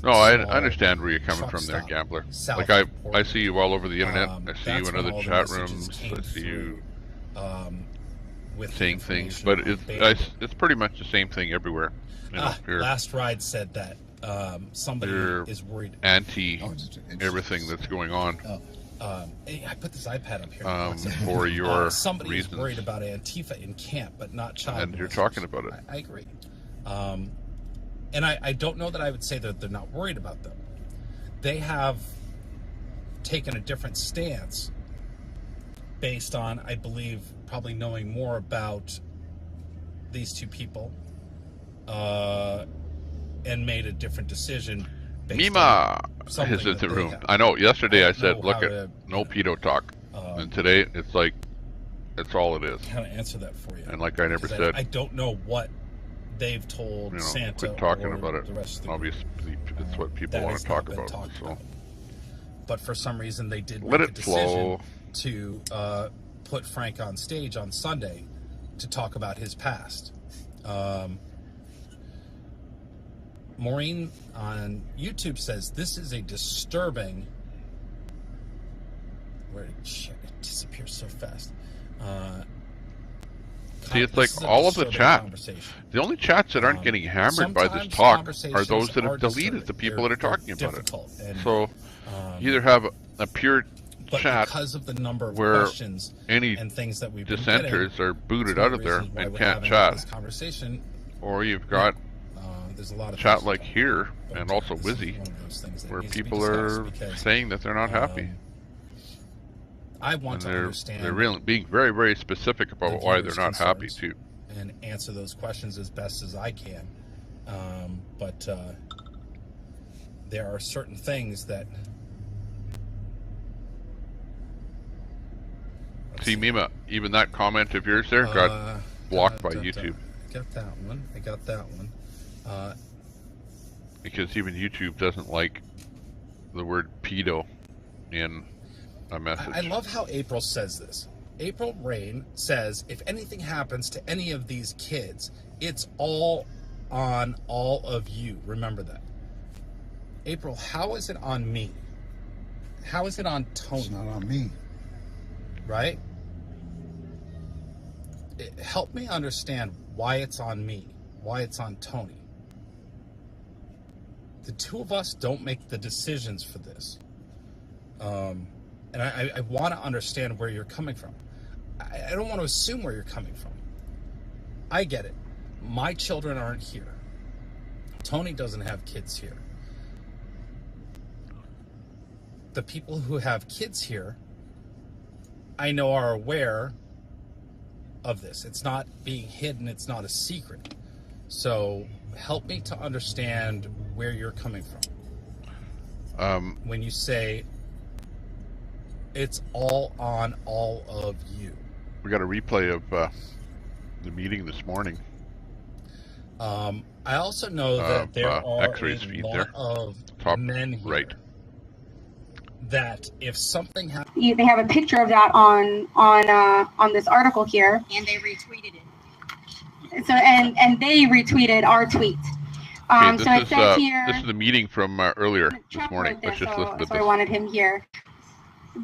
No, I understand where you're coming from there, Gambler. Like I see you all over the internet. I see you in other chat rooms. I see you saying things, but it's pretty much the same thing everywhere. You know, Last Ride said that somebody is worried. Anti everything that's going on. Hey, I put this iPad up here. For your somebody reasons. is worried about Antifa in camp, but not child. And you're talking about it. I agree. And I don't know that I would say that they're not worried about them. They have taken a different stance based on, I believe, probably knowing more about these two people and made a different decision. Mima is in the room. I know. Yesterday I said, look at no pedo talk. And today it's like, it's all it is. How to answer that for you. And like I never said. I don't know what they've told Santa quit talking or about it. The rest of the Obviously, it's what people want to talk about. So. But for some reason they did Let make it a decision flow. to put Frank on stage on Sunday to talk about his past. Maureen on YouTube says this is a disturbing. Where did it disappears so fast? See, it's like all of the chat. The only chats that aren't getting hammered by this talk are those that have deleted the people that are talking about it. So you either have a pure chat because of the number of where questions any and things that we've been dissenters getting, are booted out of there and can't chat, or you've got there's a lot of chat like here and also Wizzy, where people are saying that they're not happy. I want to understand. They're really being very, very specific about why they're not happy too, and answer those questions as best as I can. But there are certain things that. See, Mima, even that comment of yours there got blocked by YouTube. I got that one. I got that one. Because even YouTube doesn't like the word pedo in a message. I love how April says this. April Rain says, if anything happens to any of these kids, it's all on all of you. Remember that. April, how is it on me? How is it on Tony? It's not on me. Right? Help me understand why it's on me, why it's on Tony. The two of us don't make the decisions for this. And I want to understand where you're coming from. I don't want to assume where you're coming from. I get it. My children aren't here. Tony doesn't have kids here. The people who have kids here, I know, are aware of this. It's not being hidden. It's not a secret. So help me to understand where you're coming from. When you say it's all on all of you. We got a replay of the meeting this morning. I also know that there are X-rays a feed lot there. of Top men here right. that if something happens, they have a picture of that on this article here, and they retweeted it. So and they retweeted our tweet. Okay, so it says here. This is the meeting from earlier this morning. Let's just listen to this. So I wanted him here.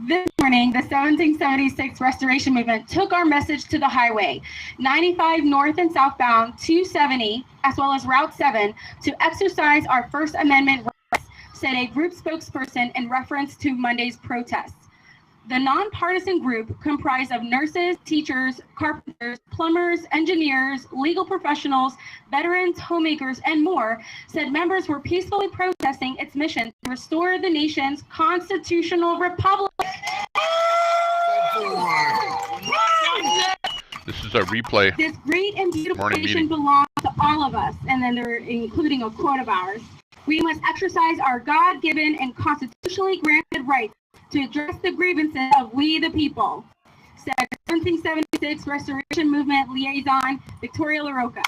This morning, the 1776 Restoration Movement took our message to the highway, 95 north and southbound, 270, as well as Route 7, to exercise our First Amendment rights, said a group spokesperson in reference to Monday's protests. The nonpartisan group, comprised of nurses, teachers, carpenters, plumbers, engineers, legal professionals, veterans, homemakers, and more, said members were peacefully protesting its mission to restore the nation's constitutional republic. This is a replay. This great and beautiful nation belongs to all of us, and then they're including a quote of ours. We must exercise our God-given and constitutionally granted rights to address the grievances of we the people, said 1776 Restoration Movement liaison Victoria LaRocca.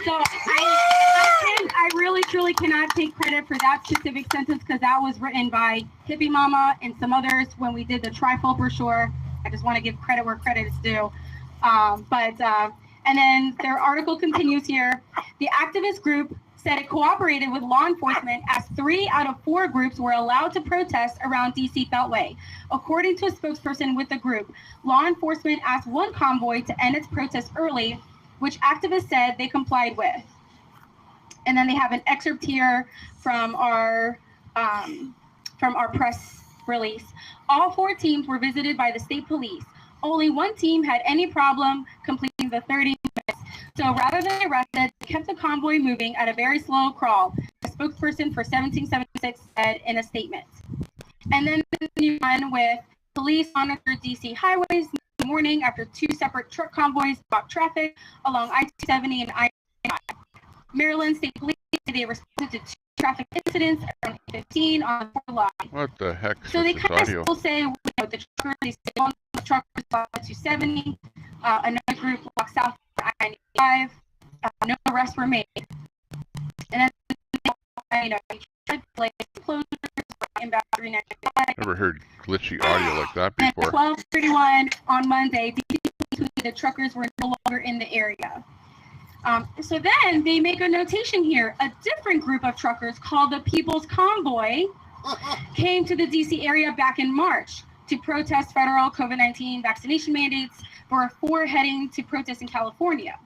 So I really truly cannot take credit for that specific sentence because that was written by Hippie Mama and some others when we did the trifold brochure. I just want to give credit where credit is due. And then their article continues here. The activist group said it cooperated with law enforcement as 3 out of 4 groups were allowed to protest around DC Beltway. According to a spokesperson with the group, law enforcement asked one convoy to end its protest early, which activists said they complied with. And then they have an excerpt here from our press release. All 4 teams were visited by the state police. Only one team had any problem completing the 30 minutes. So rather than arrest it, they kept the convoy moving at a very slow crawl, a spokesperson for 1776 said in a statement. And then continue on with police monitored DC highways in the morning after 2 separate truck convoys blocked traffic along I-270 and I-5. Maryland State Police, they responded to 2 traffic incidents around 15 on the 4 line. What the heck is So they this kind audio? of still say, the truckers, they say one truckers blocked 270, another group blocked south I-95, no arrests were made. And then, like closures inbound 395. Never heard glitchy audio like that And before. 12:31 on Monday, the truckers were no longer in the area. So then they make a notation here. A different group of truckers called the People's Convoy came to the DC area back in March to protest federal COVID-19 vaccination mandates before heading to protest in California.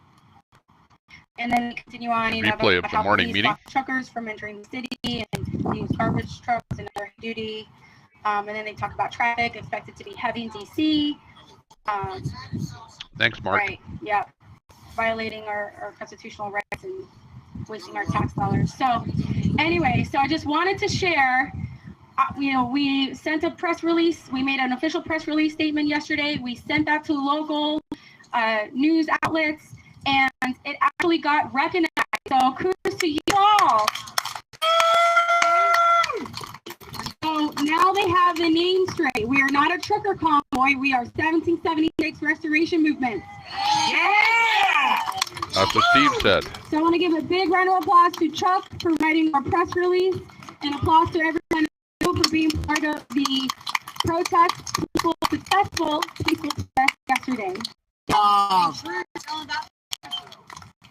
And then they continue on, Replay of the morning meeting. Truckers from entering the city and use garbage trucks and other duty. And then they talk about traffic expected to be heavy in DC. Thanks, Mark. Right, yeah. Violating our constitutional rights and wasting our tax dollars. So anyway, so I just wanted to share, we sent a press release. We made an official press release statement yesterday. We sent that to local news outlets, and it actually got recognized. So kudos to you all. So now they have the name straight. We are not a trucker convoy. We are 1776 Restoration Movement. Yeah! That's what Steve said. So I want to give a big round of applause to Chuck for writing our press release, and applause to everyone for being part of the successful peaceful protest yesterday.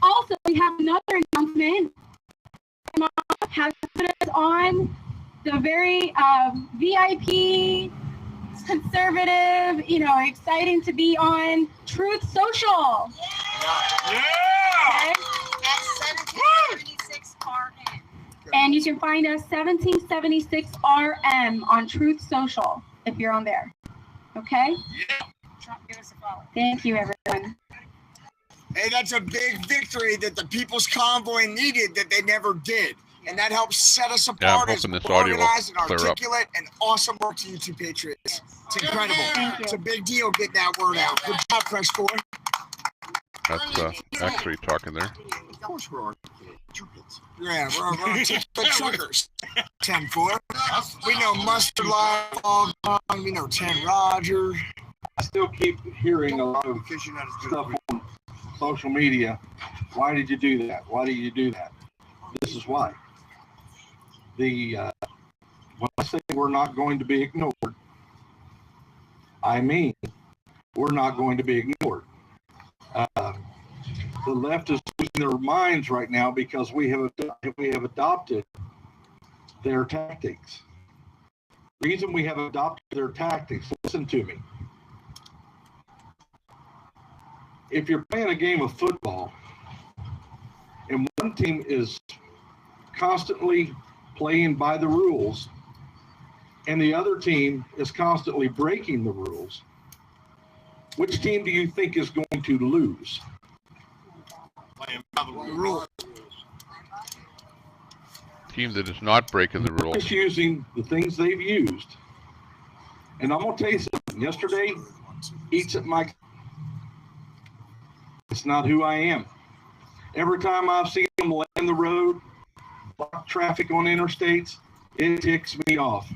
Also, we have another announcement. My mom has put us on the very VIP, conservative, exciting to be on Truth Social. Yeah! Okay? At 1776 RN. And you can find us 1776 RM on Truth Social if you're on there. Okay? Yeah. Give us a follow. Thank you, everyone. Hey, that's a big victory that the People's Convoy needed that they never did. And that helps set us apart. Yeah, I'm hoping this audio will organized and clear up. articulate and awesome work to you two patriots. It's incredible. It's a big deal getting that word out. Good job, Press Corps. That's actually talking there. Of course we're articulate. Yeah, we're articulate truckers. 10-4. We know Mustard Live, all gone. We know 10 Roger. I still keep hearing a lot of stuff on social media, why did you do that? Why did you do that? This is why. When I say we're not going to be ignored, I mean we're not going to be ignored. The left is losing their minds right now because we have adopted their tactics. The reason we have adopted their tactics, listen to me. If you're playing a game of football and one team is constantly playing by the rules and the other team is constantly breaking the rules, which team do you think is going to lose? Playing by the rules. Team that is not breaking the rules. Just using the things they've used. And I'm going to tell you something. Yesterday, eats at my... It's not who I am. Every time I've seen them land the road, block traffic on interstates, it ticks me off.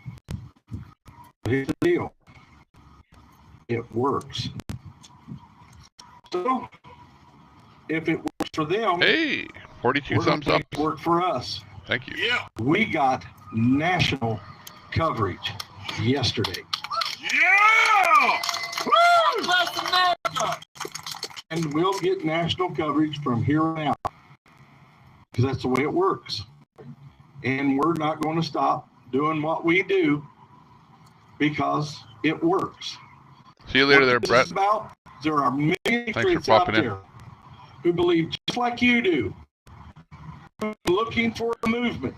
But here's the deal. It works. So, if it works for them, hey, 42 thumbs up. It worked for us. Thank you. Yeah. We got national coverage yesterday. Yeah! Woo! Bless America! And we'll get national coverage from here on out. Because that's the way it works. And we're not going to stop doing what we do because it works. See you later there, Brett. About, there are many patriots for out popping there who believe just like you do, looking for a movement.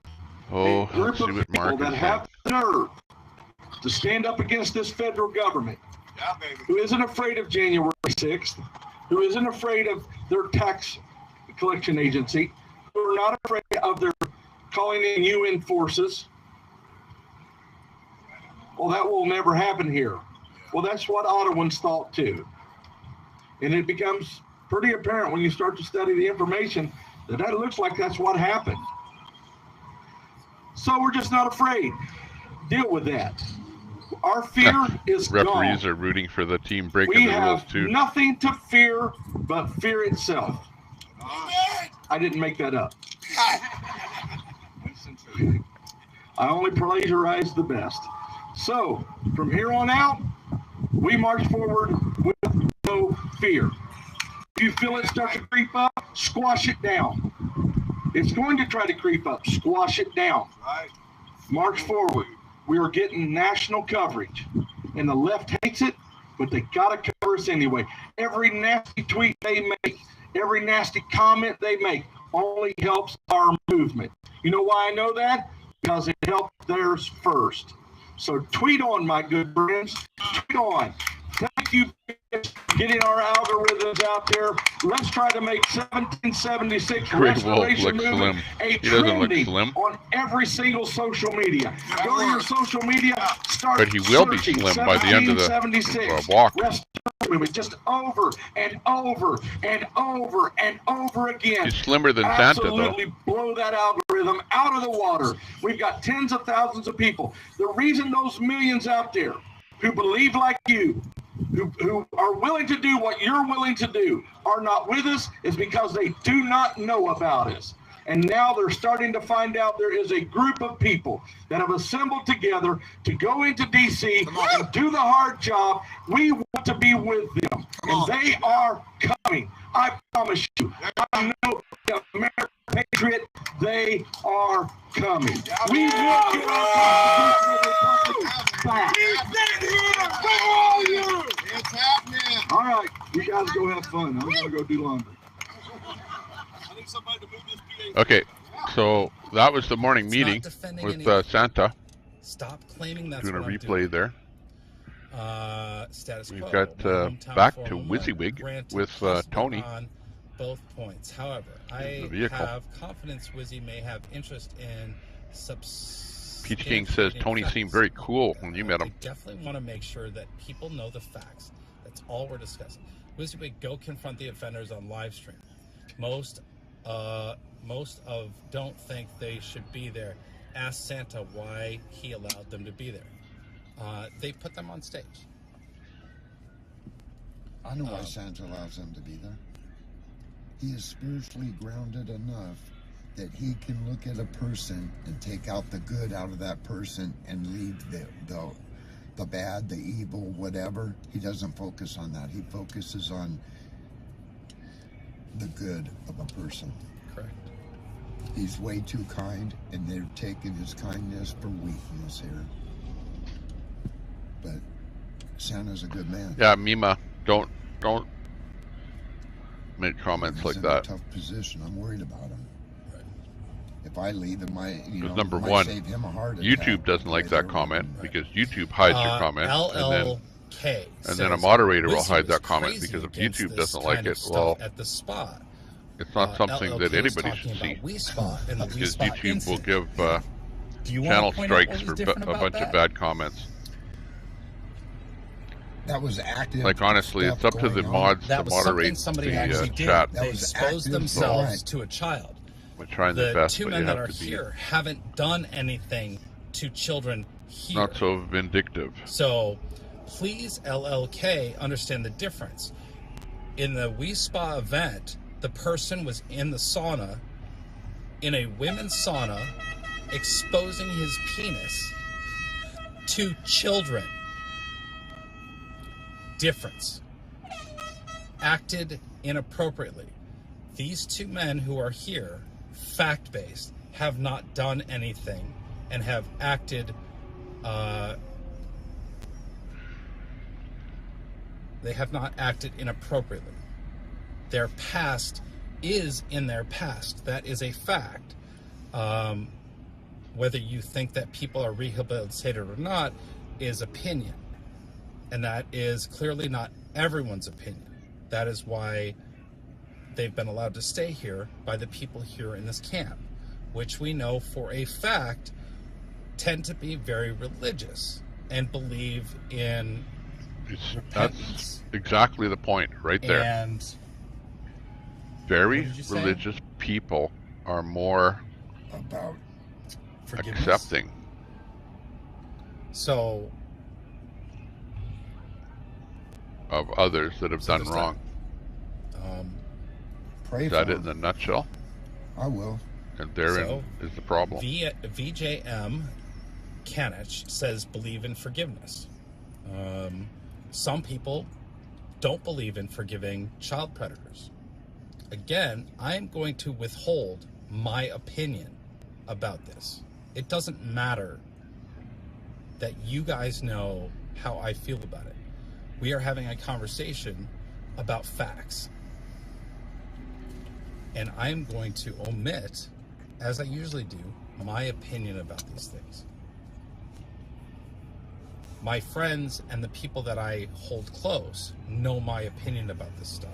Oh, a group of people Mark that have the nerve to stand up against this federal government, who isn't afraid of January 6th, who isn't afraid of their tax collection agency, who are not afraid of their calling in UN forces. Well, that will never happen here. Well, that's what Ottawans thought too. And it becomes pretty apparent when you start to study the information that it looks like that's what happened. So we're just not afraid. Deal with that. Our fear is Referees gone. are rooting for the team breaking the rules too. We have nothing to fear but fear itself. I didn't make that up. I only plagiarize the best. So, from here on out, we march forward with no fear. If you feel it start to creep up, squash it down. It's going to try to creep up. Squash it down. Right. March forward. We are getting national coverage. And the left hates it, but they got to cover us anyway. Every nasty tweet they make, every nasty comment they make only helps our movement. You know why I know that? Because it helped theirs first. So tweet on, my good friends. Tweet on. Thank you for getting our algorithms out there. Let's try to make 1776 Restoration Movement a trending on every single social media. Go to your social media, start But he will be slim by the end of the walk. Movement just over and over and over and over again. He's slimmer than Santa, though. Absolutely blow that algorithm out of the water. We've got tens of thousands of people. The reason those millions out there who believe like you, who are willing to do what you're willing to do, are not with us is because they do not know about us. And now they're starting to find out there is a group of people that have assembled together to go into D.C. and do the hard job. We want to be with them. And they are coming. I promise you. I know the American patriot, they are coming. We will get our back. It's happening. All right, you guys go have fun. I'm going to go do laundry. Okay, so that was the morning meeting with Santa. Stop claiming that's doing a what I'm replay doing. there. Status We've quo. got back to WYSIWYG with Tony. On both points. However, I have confidence Wizzy may have interest in Peach King says Tony seemed very cool when you met him. I definitely want to make sure that people know the facts. That's all we're discussing. WYSIWYG, go confront the offenders on live stream. Most of don't think they should be there. Ask Santa why he allowed them to be there. They put them on stage. I know why Santa allows them to be there. He is spiritually grounded enough that he can look at a person and take out the good out of that person and leave the bad, the evil, whatever. He doesn't focus on that. He focuses on the good of a person. Correct. He's way too kind, and they're taking his kindness for weakness here. But Santa's a good man. Yeah, Mima, don't make comments like that. He's in a tough position. I'm worried about him. Right. If I leave, it might, number might one, save him a heart attack. YouTube doesn't like that comment because YouTube hides your comment, LLK and then a moderator will hide that Wizard is comment crazy because if against YouTube this doesn't like kind of it, stuff well, at the spa. it's not something LLK that is anybody talking should see. about WeSpa and the Because WeSpa YouTube will incident. give Do you channel want to point out strikes what was for different a about bunch that? of bad comments. That was active. Like honestly, it's up to the mods That to was something moderate somebody the actually did. chat. They exposed themselves to a child. We're trying The the best, two but men you that have are to be here haven't done anything to children here. not so vindictive. So please, LLK, understand the difference. In the WeSpa event, the person was in the sauna, in a women's sauna, exposing his penis to children. Difference. Acted inappropriately. These two men who are here, fact-based, have not done anything and have acted they have not acted inappropriately. Their past is in their past. That is a fact. Whether you think that people are rehabilitated or not is opinion. And that is clearly not everyone's opinion. That is why they've been allowed to stay here by the people here in this camp, which we know for a fact tend to be very religious and believe in That's exactly the point right there. And very religious people are more about accepting. So of others that have done wrong. Pray Is that for it in a nutshell? I will. And therein is the problem. VJM Kanich says believe in forgiveness. Some people don't believe in forgiving child predators. Again, I am going to withhold my opinion about this. It doesn't matter that you guys know how I feel about it. We are having a conversation about facts. And I am going to omit, as I usually do, my opinion about these things. My friends and the people that I hold close know my opinion about this stuff.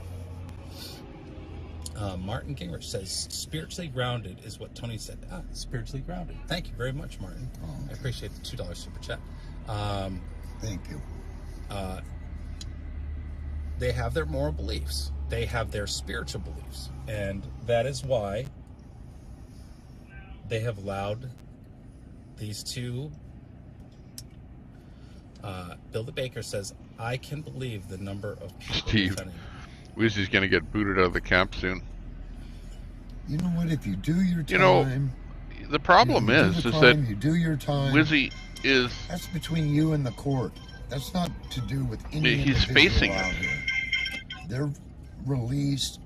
Martin Gingrich says, spiritually grounded is what Tony said. Spiritually grounded. Thank you very much, Martin. I appreciate the $2 super chat. Thank you. They have their moral beliefs. They have their spiritual beliefs. And that is why they have allowed these two. Bill the Baker says, I can believe the number of people Steve, Wizzy's going to get booted out of the camp soon. You know what? If you do your time, you know, the problem is that you do your time. Wizzy is. That's between you and the court. That's not to do with any. He's facing it. Here. They're released.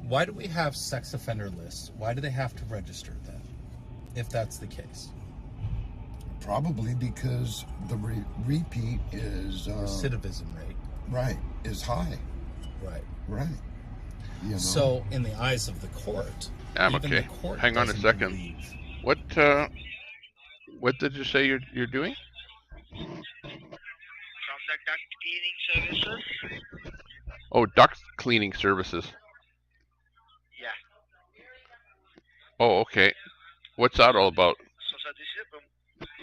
Why do we have sex offender lists? Why do they have to register then, if that's the case? Probably because the repeat is recidivism rate. Right, is high. Right. Right. You know? So, in the eyes of the court, I'm okay. Hang on a second. What did you say you're doing? From the duct cleaning services. Oh, duct cleaning services. Yeah. Oh, okay. What's that all about? So, sir, this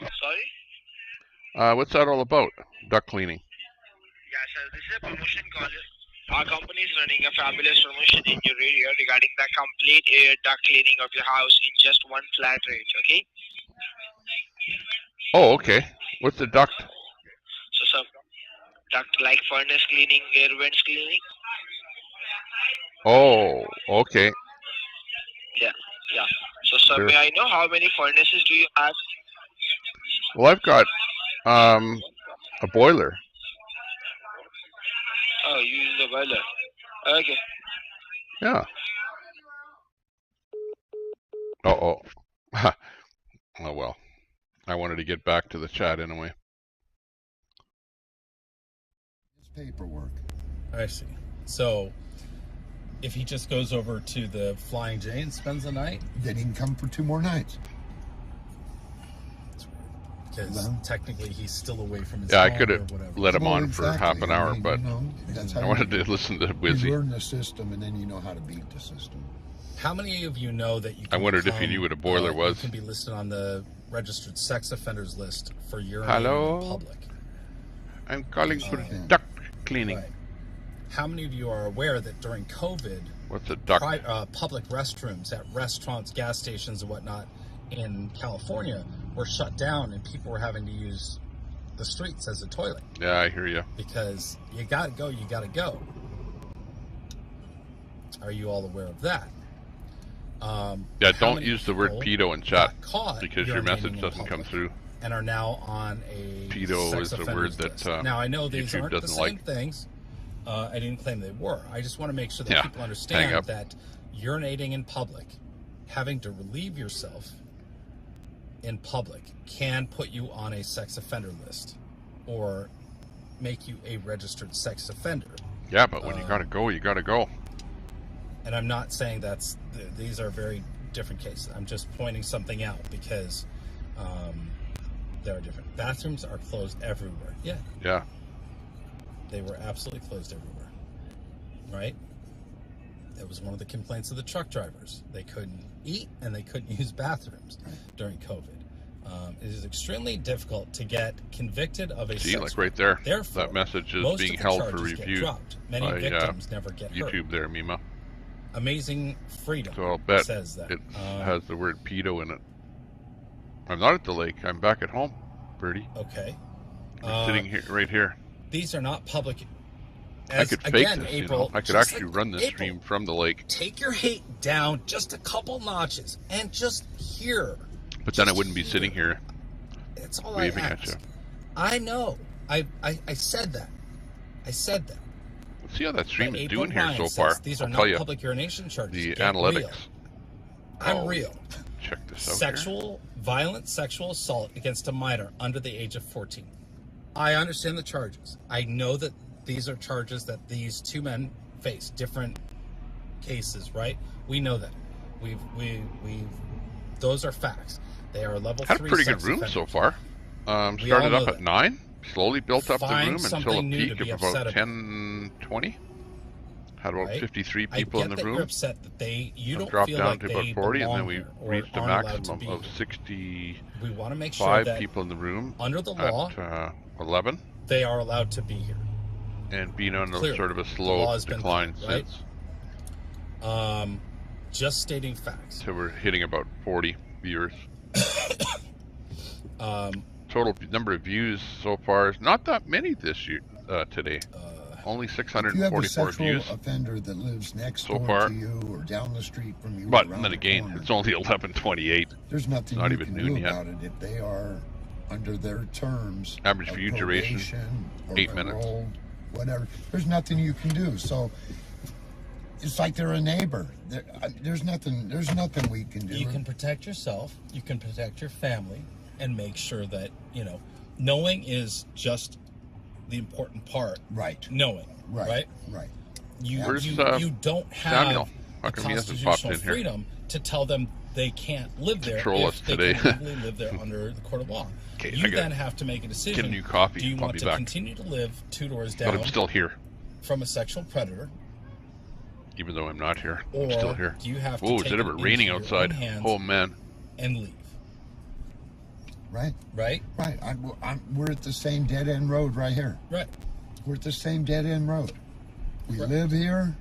is sorry? What's that all about? Duct cleaning. Yeah, sir, this is a promotion call. Our company is running a fabulous promotion in your area regarding the complete air duct cleaning of your house in just one flat rate, okay? Oh, okay. What's the duct? So, sir, duct like furnace cleaning, air vents cleaning. Oh, okay. Yeah, yeah. So, sir, Sure. may I know how many furnaces do you have? Well, I've got a boiler. Oh, you use the boiler. Okay. Yeah. Oh. Oh well. I wanted to get back to the chat anyway. It's paperwork. I see. So, if he just goes over to the Flying J and spends the night, then he can come for 2 more nights. Because technically he's still away from his Yeah, I home could or have whatever. let him Well, on for half an hour, I mean, but you know, that's how I wanted to listen to You Wizzy. learn the system, and then you know how to beat the system. How many of you know that you can I wondered if he become, knew what a boiler was. You can be listed on the registered sex offenders list for urinating Hello? in public. I'm calling for duct cleaning. Right. How many of you are aware that during COVID, What's a duct? Public restrooms at restaurants, gas stations, and whatnot in California were shut down, and people were having to use the streets as a toilet? Yeah, I hear you. Because you gotta go, you gotta go. Are you all aware of that? Yeah, don't use the word pedo in chat caught because your urinating message in doesn't come public through. and are now on a Pedo sex is the offenders word list. that Now I know these YouTube aren't the doesn't same like. things. I didn't claim they were. I just want to make sure that Yeah, people hang understand up. that urinating in public, having to relieve yourself in public, can put you on a sex offender list or make you a registered sex offender. Yeah, but when you gotta go, you gotta go. And I'm not saying these are very different cases. I'm just pointing something out because there are different. Bathrooms are closed everywhere. Yeah. Yeah. They were absolutely closed everywhere. Right? That was one of the complaints of the truck drivers. They couldn't eat and they couldn't use bathrooms during COVID. It is extremely difficult to get convicted of a See, sex like right there, Therefore, that message is most being of the held for charges get review dropped. Many by victims never get hurt. YouTube there, Mima. Amazing Freedom So I'll bet says that. it has the word pedo in it. I'm not at the lake. I'm back at home, Birdie. Okay. I'm sitting here, right here. These are not public. I could fake again, this, April, I could just actually like run this April, stream from the lake. Take your hate down just a couple notches and just hear. But then I wouldn't be sitting here That's all waving I at you. ask. I know. I said that. I said that. Let's see how that stream But is April doing here Ryan so says far. These I'll are tell not you. public urination charges. The Get analytics. real. I'm Oh, real. Check this out Sexual, violent sexual assault against a minor under the age of 14. I understand the charges. I know that these are charges that these two men face, different cases, right? We know that. We've those are facts. They are level 3 Had a pretty good sex room offenders. so far. We Started all up know at that. 9, slowly built up the Find room until a something new to peak be of upset about about. 10, 20. Had about Right? 53 I people get in the that room. you're upset that you don't Dropped feel down like to they about 40, and then belong we here or reached a aren't allowed to maximum be of here. 65 We want to make sure that people in the room under the law, at 11, they are allowed to be here. and being on Clearly, sort of a the law slow has been decline clear, right? since. Just stating facts. So we're hitting about 40 viewers. Total number of views so far is not that many this year, today. Only If you have a 644 sexual views offender that lives next so door far. to you or down the street from you, But around then the again, corner, it's only 11:28. there's nothing Not you even can noon do yet. about it if they are under their terms. Average of view duration, probation or 8 minutes. enrolled, whatever. There's nothing you can do. So it's like they're a neighbor. There's nothing we can do. You can protect yourself, you can protect your family, and make sure that, knowing is just the important part. Right. Knowing. Right? Right. You Where's, you don't have Samuel? How the come he hasn't popped constitutional in here? freedom to tell them they can't live there Control if us they today. can legally live there under the court of law. Okay, I You gotta then have to make a decision. get a new coffee. Do you I'll want be to back. continue to live 2 doors But down I'm still here, from a sexual predator? even though I'm not here. Or I'm still here. do you have to Oh, take is it ever it raining into your outside? own hands Oh man. and leave? Right. Right? Right. We're at the same dead end road right here. Right. We're at the same dead end road. We live here.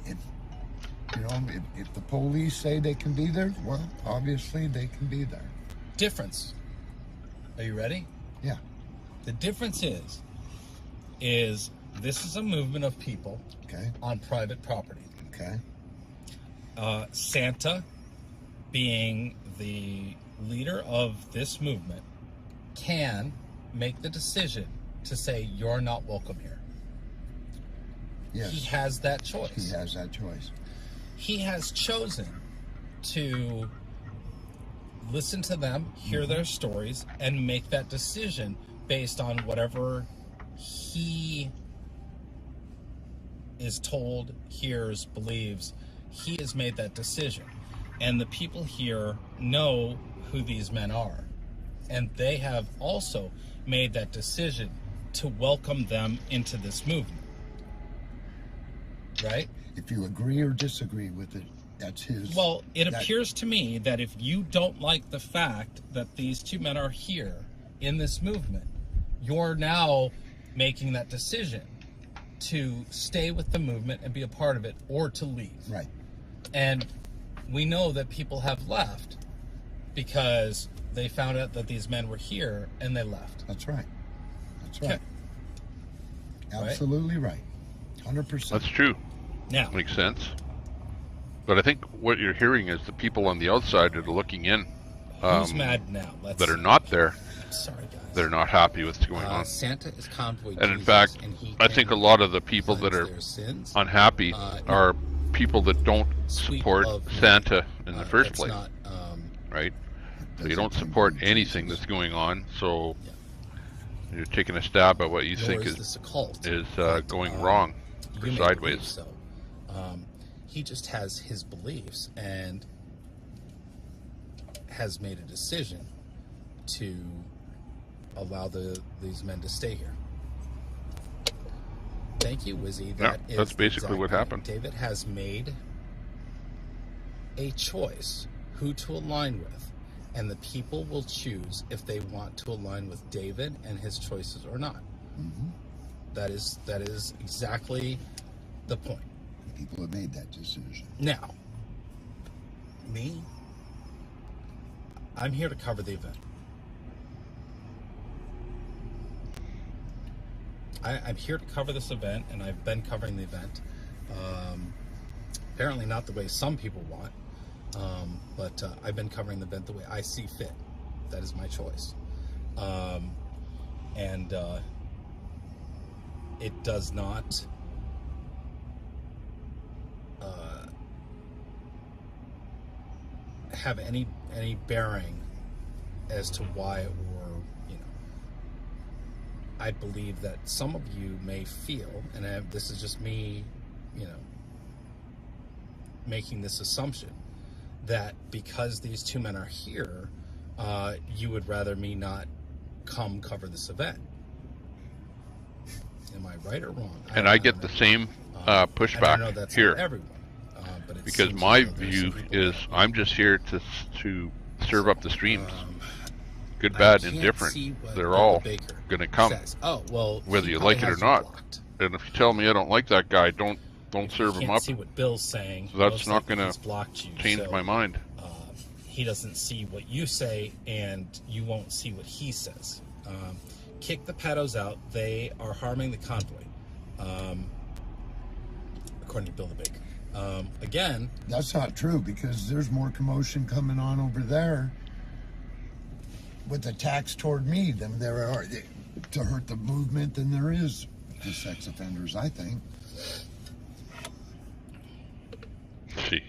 If the police say they can be there, well, obviously they can be there. Difference. Are you ready? Yeah. The difference is this is a movement of people Okay. on private property. Okay. Santa, being the leader of this movement, can make the decision to say you're not welcome here. Yes. He has that choice. He has that choice. He has chosen to listen to them, hear their stories, and make that decision based on whatever he is told, hears, believes. He has made that decision. And the people here know who these men are. And they have also made that decision to welcome them into this movement. Right? If you agree or disagree with it, that's his. Well, it appears to me that if you don't like the fact that these two men are here in this movement, you're now making that decision to stay with the movement and be a part of it, or to leave. Right. And we know that people have left because they found out that these men were here and they left. That's right. That's right. Absolutely right. 100%. That's true. Yeah. Makes sense. But I think what you're hearing is the people on the outside that are looking in. Who's mad now? That are not there. Sorry, guys. They're not happy with what's going on. Santa is Convoy. And in fact, I think a lot of the people that are unhappy are people that don't support Santa in the first place. Right? So you don't support anything that's going on. So you're taking a stab at what you think is going wrong or sideways. He just has his beliefs and has made a decision to allow these men to stay here. Thank you, Wizzy. That's basically what happened. David has made a choice who to align with, and the people will choose if they want to align with David and his choices or not. Mm-hmm. That is exactly the point. People have made that decision. Now, I'm here to cover the event. I'm here to cover this event, and I've been covering the event. Apparently not the way some people want, but I've been covering the event the way I see fit. That is my choice. And it does not have any bearing as to why, or I believe that some of you may feel, and this is just me, making this assumption, that because these two men are here, you would rather me not come cover this event. Am I right or wrong? I get the same pushback here. Everyone, because my view is I'm just here to serve up the streams. Good, bad, indifferent. They're all going to come, whether you like it or not. And if you tell me I don't like that guy, don't serve him up. See what Bill's saying. So that's not going to change my mind. He doesn't see what you say, and you won't see what he says. Kick the pedos out. They are harming the convoy, according to Bill the Baker. Again, that's not true, because there's more commotion coming on over there with attacks toward me than there are to hurt the movement than there is to sex offenders, I think. Jeez.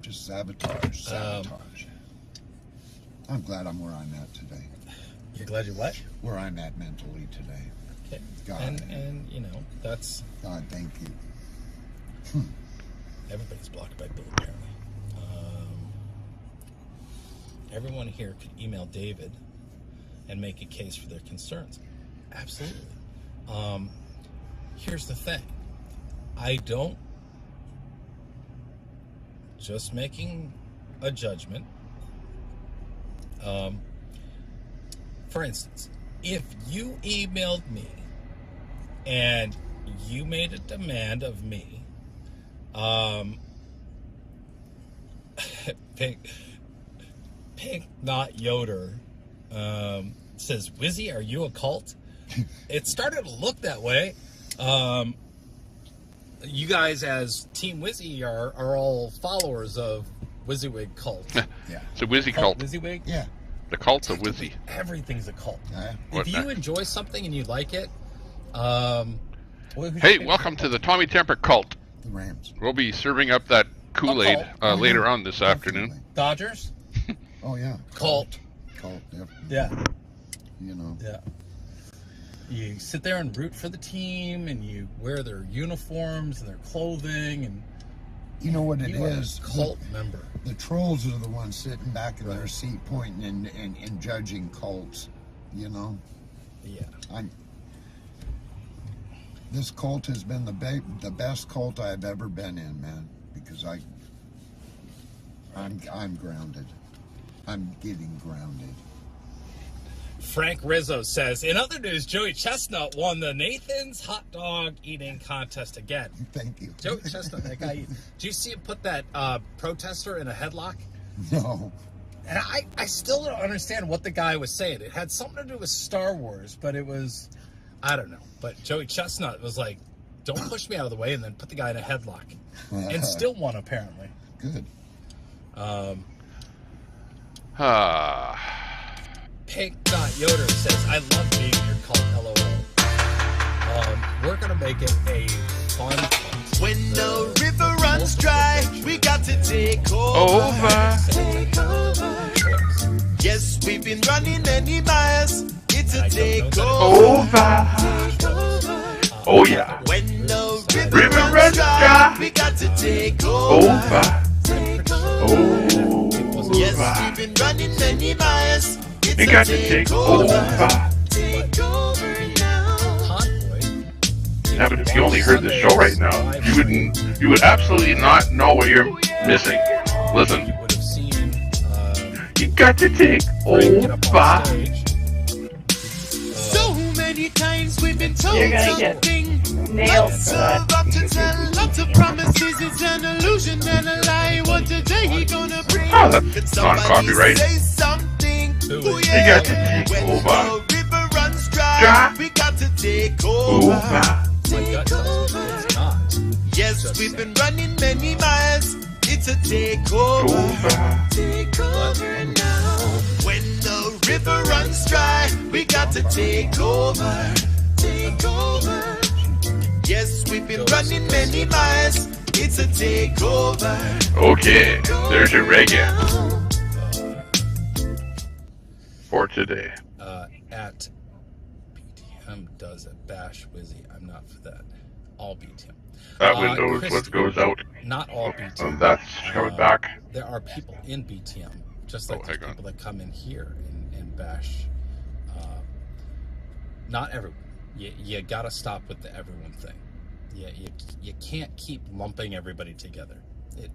Just sabotage. I'm glad I'm where I'm at today. You're glad you're what? Where I'm at mentally today. Okay. God. And that's... God, thank you. Everybody's blocked by Bill, apparently. Everyone here could email David and make a case for their concerns. Absolutely. Here's the thing. I don't... Just making a judgment. For instance, if you emailed me and you made a demand of me, Pink Not Yoder says, Wizzy, are you a cult? It started to look that way. you guys as Team Wizzy are all followers of WYSIWYG cult. Yeah. It's a Wizzy cult. WYSIWYG? Yeah. The cult of Wizzy. Everything's a cult. Yeah. If you enjoy something and you like it, hey, welcome to the Tommy Temper cult. The Rams. We'll be serving up that Kool-Aid later on this afternoon. Dodgers? Oh, yeah. Cult. Cult, Yeah. You know. Yeah. You sit there and root for the team, and you wear their uniforms and their clothing, and you know what it you is? Are a cult member. The trolls are the ones sitting back in their seat pointing and judging cults, you know? Yeah. This cult has been the best cult I've ever been in, man, because I'm grounded. I'm getting grounded. Frank Rizzo says, in other news, Joey Chestnut won the Nathan's hot dog eating contest again. Thank you. Joey Chestnut, that guy. Did you see him put that protester in a headlock? No. And I still don't understand what the guy was saying. It had something to do with Star Wars, but it was, I don't know. But Joey Chestnut was like, don't push me out of the way, and then put the guy in a headlock. And still won, apparently. Good. Pink.Yoder says, I love being your cult, LOL. We're going to make it a fun cult. When the river runs dry, we got to take over. Take over. Yes, we've been running many miles. It's a takeover. Oh, yeah. When the river runs dry, we got to take over. Yes, we've been running many miles. We got to take over. Yeah, but if you only heard the show right now, you would absolutely not know what you're missing. Listen. You got to take over. So many times we've been told You're gonna get something. nailed for that. Lots of tell, lots of promises. It's an illusion and a lie. What today he gonna bring? Oh, that's on copyright. Say something. You got to take over. The river runs dry. We got to take over. Take over. Yes, we've been running many miles. It's a takeover. Take over now. When the river runs dry, we got to take over. Take over. Yes, we've been running many miles. It's a takeover. Okay, there's your reggae for today. At BTM does a bash Wizzy. I'm not for that. All BTM. That window is what goes out. Not all BTM. That's coming back. There are people in BTM, just like there's people that come in here and bash. Not everyone. You gotta stop with the everyone thing. You can't keep lumping everybody together.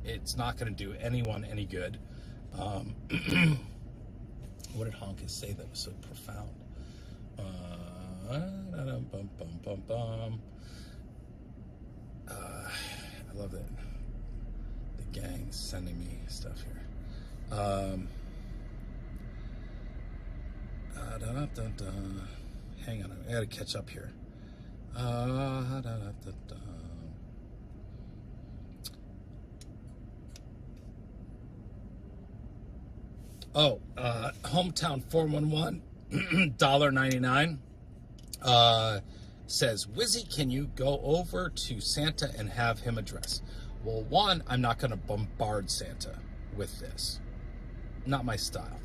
It's not gonna do anyone any good. What did Honkus say that was so profound? I love that. The gang's sending me stuff here. Hang on, I gotta catch up here. Hometown 411 $1.99 says, Wizzy, can you go over to Santa and have him address? Well, one, I'm not going to bombard Santa with this. Not my style.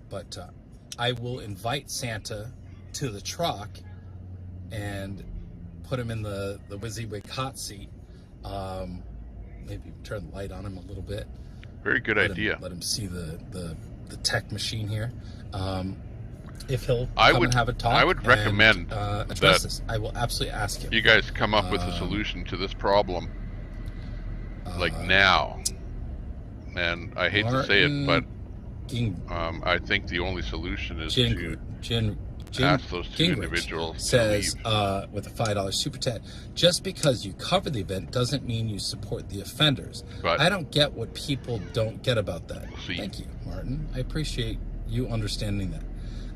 But I will invite Santa to the truck and put him in the WYSIWYG hot seat. Maybe turn the light on him a little bit. Very good idea. Let him see the tech machine here. If he'll come and have a talk, I would recommend address this. I will absolutely ask him. You guys come up with a solution to this problem, like now. And I hate to say it, but I think the only solution is to ask those two individuals says to leave. with a $5 super chat, just because you cover the event doesn't mean you support the offenders. But I don't get what people don't get about that. Thank you, Martin. I appreciate you understanding that.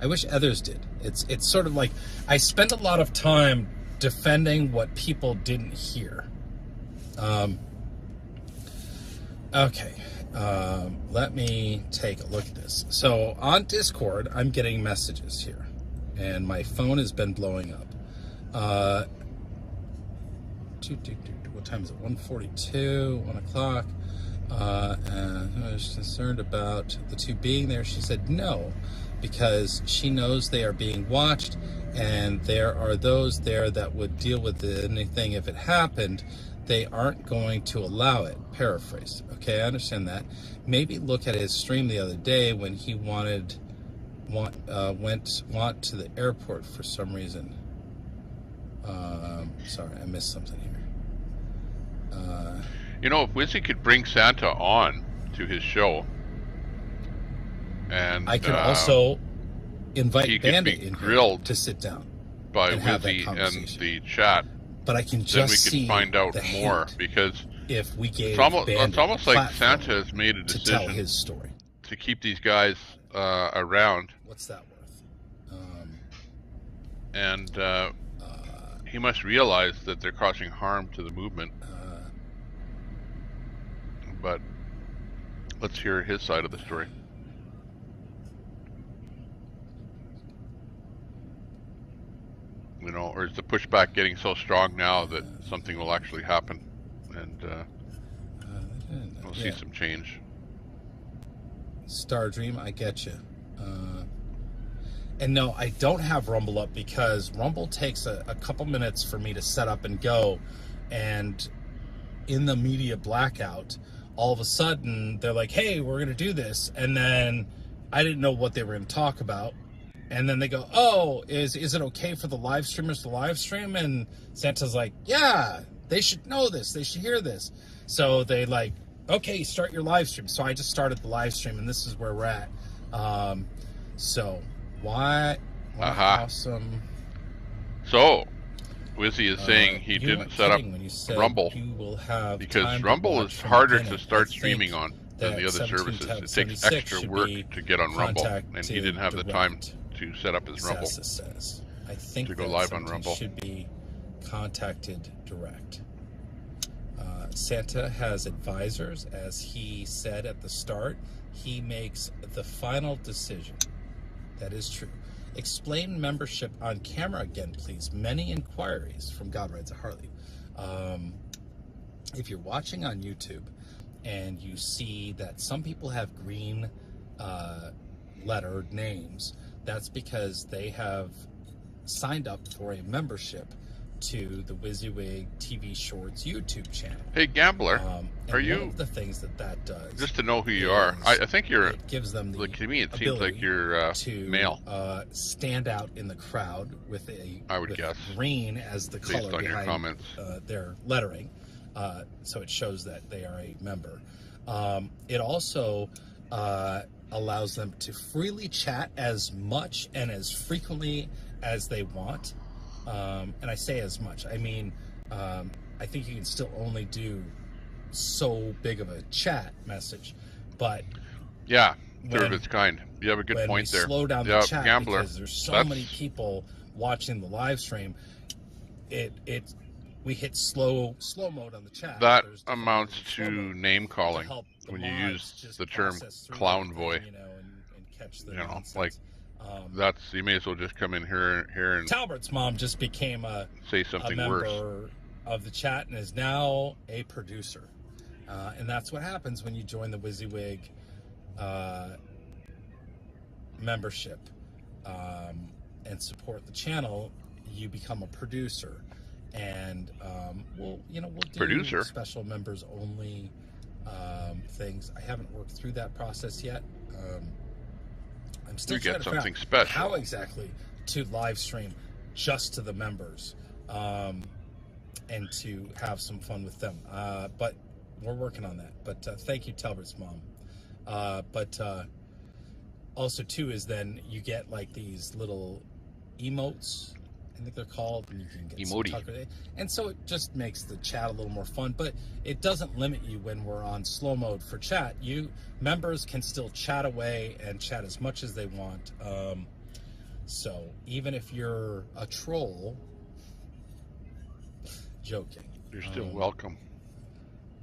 I wish others did. It's sort of like I spend a lot of time defending what people didn't hear. Okay, let me take a look at this. So on Discord, I'm getting messages here, and my phone has been blowing up. What time is it? 1:42, 1 o'clock. And I was concerned about the two being there. She said no, because she knows they are being watched, and there are those there that would deal with anything if it happened. They aren't going to allow it. Paraphrase. Okay, I understand that. Maybe look at his stream the other day when he went to the airport for some reason. Sorry, I missed something here. You know, if Wizzy could bring Santa on to his show, and I could also invite Bandit in grilled here to sit down by and have that Wizzy and conversation. the chat. But I can then just we can see find out the more, hint because if we gave it's almost like platform Santa has made a to decision tell his story. to keep these guys around. What's that worth? And he must realize that they're causing harm to the movement. But let's hear his side of the story. You know, or is the pushback getting so strong now that something will actually happen, and we'll see some change? Star Dream, I get you. And no, I don't have Rumble up because Rumble takes a couple minutes for me to set up and go, and in the media blackout, all of a sudden they're like, hey, we're gonna do this, and then I didn't know what they were gonna talk about, and then they go, oh, is it okay for the live streamers to live stream? And Santa's like, yeah, they should know this, they should hear this. So they like, okay, start your live stream. So I just started the live stream, and this is where we're at. So why awesome. So Wizzy is saying he didn't set up Rumble because Rumble is harder to start streaming on than the other services. It takes extra work to get on Rumble, and he didn't have the time to set up his Rumble I think to go live on Rumble. Should be contacted direct. Santa has advisors, as he said at the start. He makes the final decision. That is true. Explain membership on camera again, please. Many inquiries from God Rides a Harley. If you're watching on YouTube and you see that some people have green lettered names, that's because they have signed up for a membership to the WYSIWYG TV Shorts YouTube channel. Hey, Gambler, are you? One of the things that does, just to know who you are, I think you're. It gives them the to me, it seems like you're male. Stand out in the crowd with guess green as the based color on your behind comments. Their lettering, so it shows that they are a member. It also allows them to freely chat as much and as frequently as they want. And I say as much, I mean, I think you can still only do so big of a chat message, but yeah, third of its kind. You have a good point there. Slow down the chat, Gambler, because there's so many people watching the live stream. We hit slow mode on the chat. That amounts to name calling when you use the term Convoy. And catch the nonsense. Like that's, you may as well just come in here and Talbert's mom just became say something a member worse of the chat and is now a producer, and that's what happens when you join the WYSIWYG membership and support the channel. You become a producer, and we'll do special members only things. I haven't worked through that process yet. I'm still trying to figure out special. How exactly to live stream just to the members, and to have some fun with them. But we're working on that. But thank you, Talbert's mom. But also too is then you get like these little emotes, I think they're called, and you can get emoji. And so it just makes the chat a little more fun, but it doesn't limit you when we're on slow mode for chat. Members can still chat away and chat as much as they want. So even if you're a troll, joking. You're still welcome.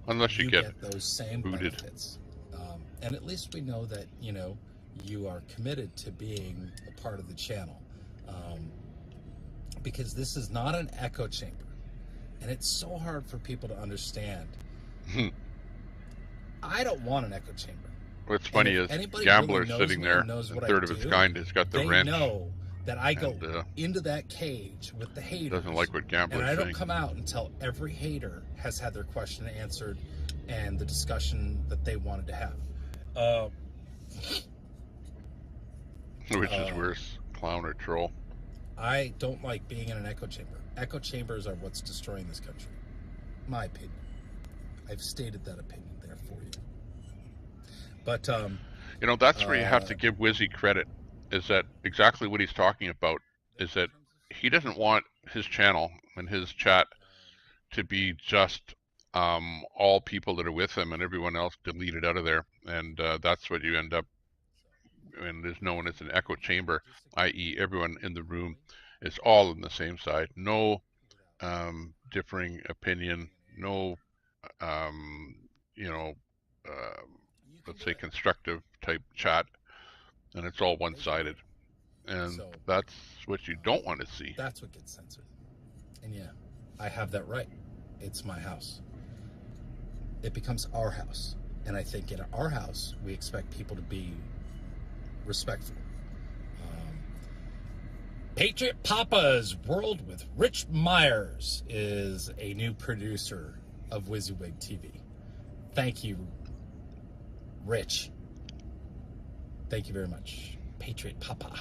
Unless you get those same booted. benefits. And at least we know that, you know, you are committed to being a part of the channel. Because this is not an echo chamber. And it's so hard for people to understand. I don't want an echo chamber. What's funny is Gambler's really sitting there, a third of its kind, has got the wrench. They know that I go into that cage with the haters. Doesn't like what Gambler's saying. And I don't come out until every hater has had their question answered and the discussion that they wanted to have. Which is worse, clown or troll? I don't like being in an echo chamber. Echo chambers are what's destroying this country. My opinion. I've stated that opinion there for you. But you know, that's where you have to give Wizzy credit. Is that exactly what he's talking about? Is that he doesn't want his channel and his chat to be just all people that are with him and everyone else deleted out of there, and that's what you end up, and is known as an echo chamber, i.e. everyone in the room is all on the same side, no differing opinion, no you know, let's say constructive type chat, and it's all one-sided, and that's what you don't want to see. That's what gets censored. And yeah, I have that right. It's my house. It becomes our house. And I think in our house, we expect people to be respectful. Patriot Papa's World with Rich Myers is a new producer of WYSIWYG TV. Thank you, Rich. Thank you very much, Patriot Papa.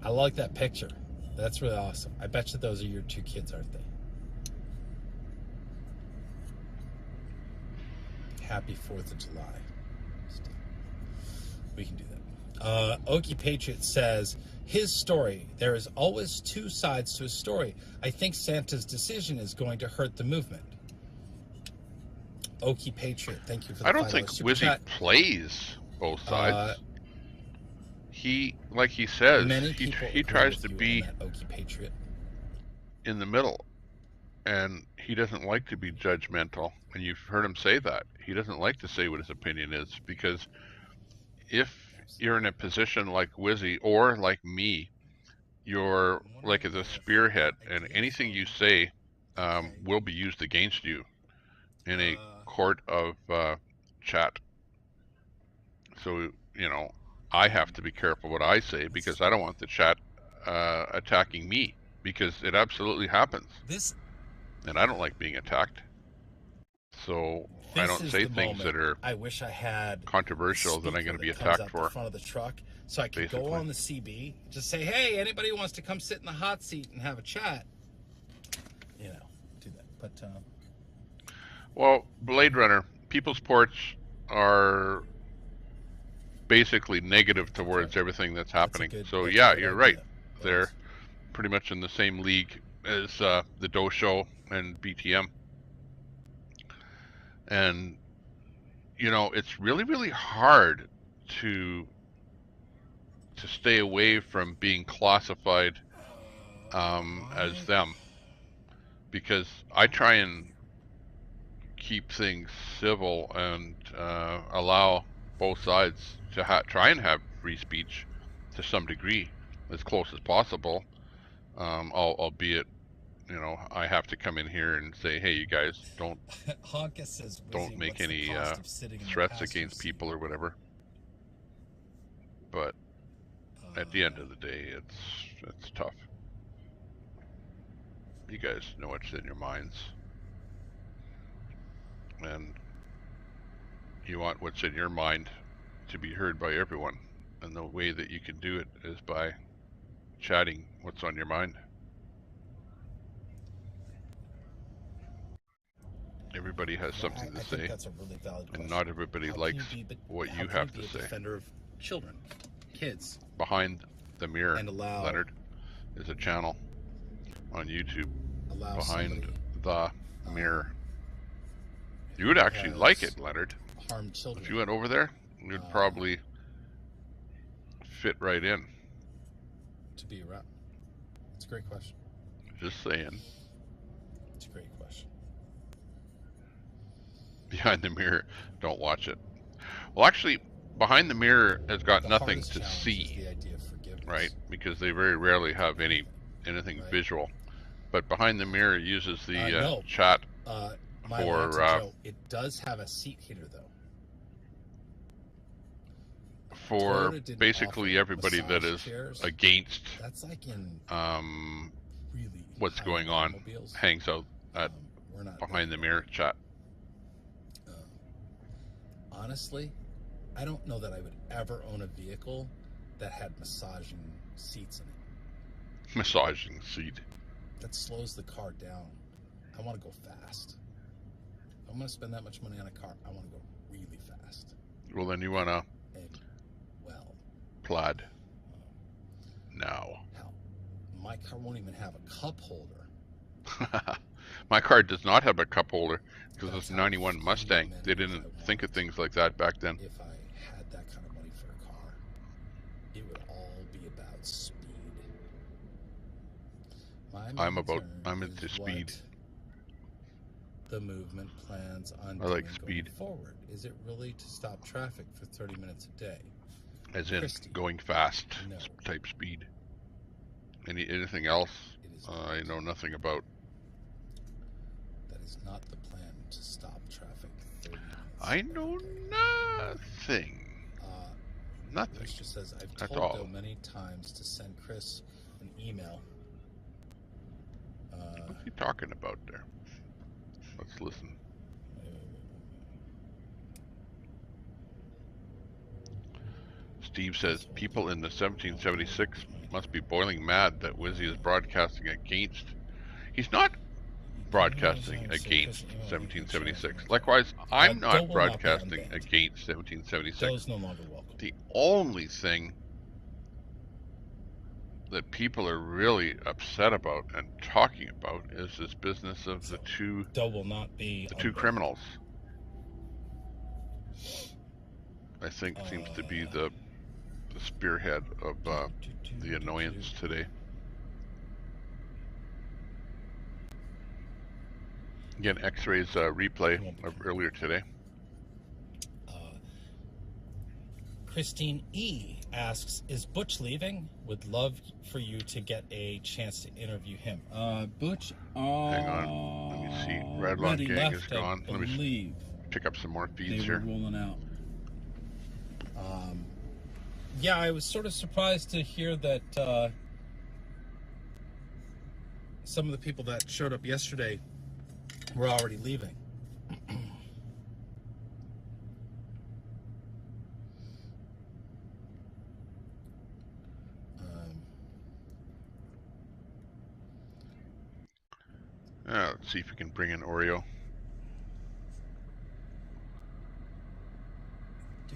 I like that picture. That's really awesome. I bet you those are your two kids, aren't they? Happy 4th of July. We can do that. Okie Patriot says, his story. There is always two sides to a story. I think Santa's decision is going to hurt the movement. Okie Patriot, thank you for the I don't think Wizzy plays both sides. He, like he says, he tries to be in the middle, and he doesn't like to be judgmental, and you've heard him say that. He doesn't like to say what his opinion is, because if you're in a position like Wizzy or like me, you're like the spearhead, and anything you say will be used against you in a court of chat. So, you know, I have to be careful what I say, because I don't want the chat attacking me, because it absolutely happens. And I don't like being attacked. So I don't say things that are I wish I had controversial that I'm going to be attacked for. The front of the truck, so I could go on the CB, just say, hey, anybody who wants to come sit in the hot seat and have a chat, you know, do that. But well, Blade Runner, people's porch are basically negative towards everything that's happening. So yeah, you're right. They're pretty much in the same league as the Doe Show and BTM. And, you know, it's really, really hard to stay away from being classified as them, because I try and keep things civil and allow both sides to try and have free speech to some degree, as close as possible, albeit, you know, I have to come in here and say, hey, you guys, don't make any threats against people or whatever. But at the end of the day, it's tough. You guys know what's in your minds, and you want what's in your mind to be heard by everyone, and the way that you can do it is by chatting what's on your mind. Everybody has something to say, that's a really valid question. And not everybody likes what you have to say. Defender of children, kids. Behind the Mirror, and allow, Leonard, is a channel on YouTube. Behind the Mirror. You would actually like it, Leonard. Harm children. If you went over there, you'd probably fit right in. To be around. It's a great question. Just saying. It's a great question. Behind the mirror, don't watch it. Well, actually, behind the mirror has got nothing to see, right? Because they very rarely have anything visual. But behind the mirror uses the chat for. Joe, it does have a seat heater though. For basically everybody that is against what's going on, hangs out at behind the mirror chat. Honestly, I don't know that I would ever own a vehicle that had massaging seats in it. Massaging seat. That slows the car down. I want to go fast. If I'm going to spend that much money on a car, I want to go really fast. Well, then you want to plaid now. Hell, my car won't even have a cup holder. My car does not have a cup holder because it's a 91 Mustang. They didn't think of things like that back then. If I had that kind of money for a car, it would all be about speed. I'm into speed. The movement plans on I like speed. Going forward. Is it really to stop traffic for 30 minutes a day? As in going fast type speed. Anything else I know nothing about. That is not the plan to stop traffic 30 minutes. I know nothing. Nothing. Chris just says, I've That's told all. Bill many times to send Chris an email. What's he talking about there? Let's listen. Steve says, people in the 1776 must be boiling mad that Wizzy is broadcasting against. He's not broadcasting against 1776. Likewise, I'm not broadcasting against 1776. No longer welcome. The only thing that people are really upset about and talking about is this business of the two criminals. I think seems to be the spearhead of the annoyance today. Again, X-Ray's replay of earlier today. Christine E. asks, is Butch leaving? Would love for you to get a chance to interview him. Butch, hang on. Let me see. Radlon Gang is gone. Let me pick up some more feeds here. Rolling out. Yeah, I was sort of surprised to hear that some of the people that showed up yesterday were already leaving. Let's see if we can bring in Oreo.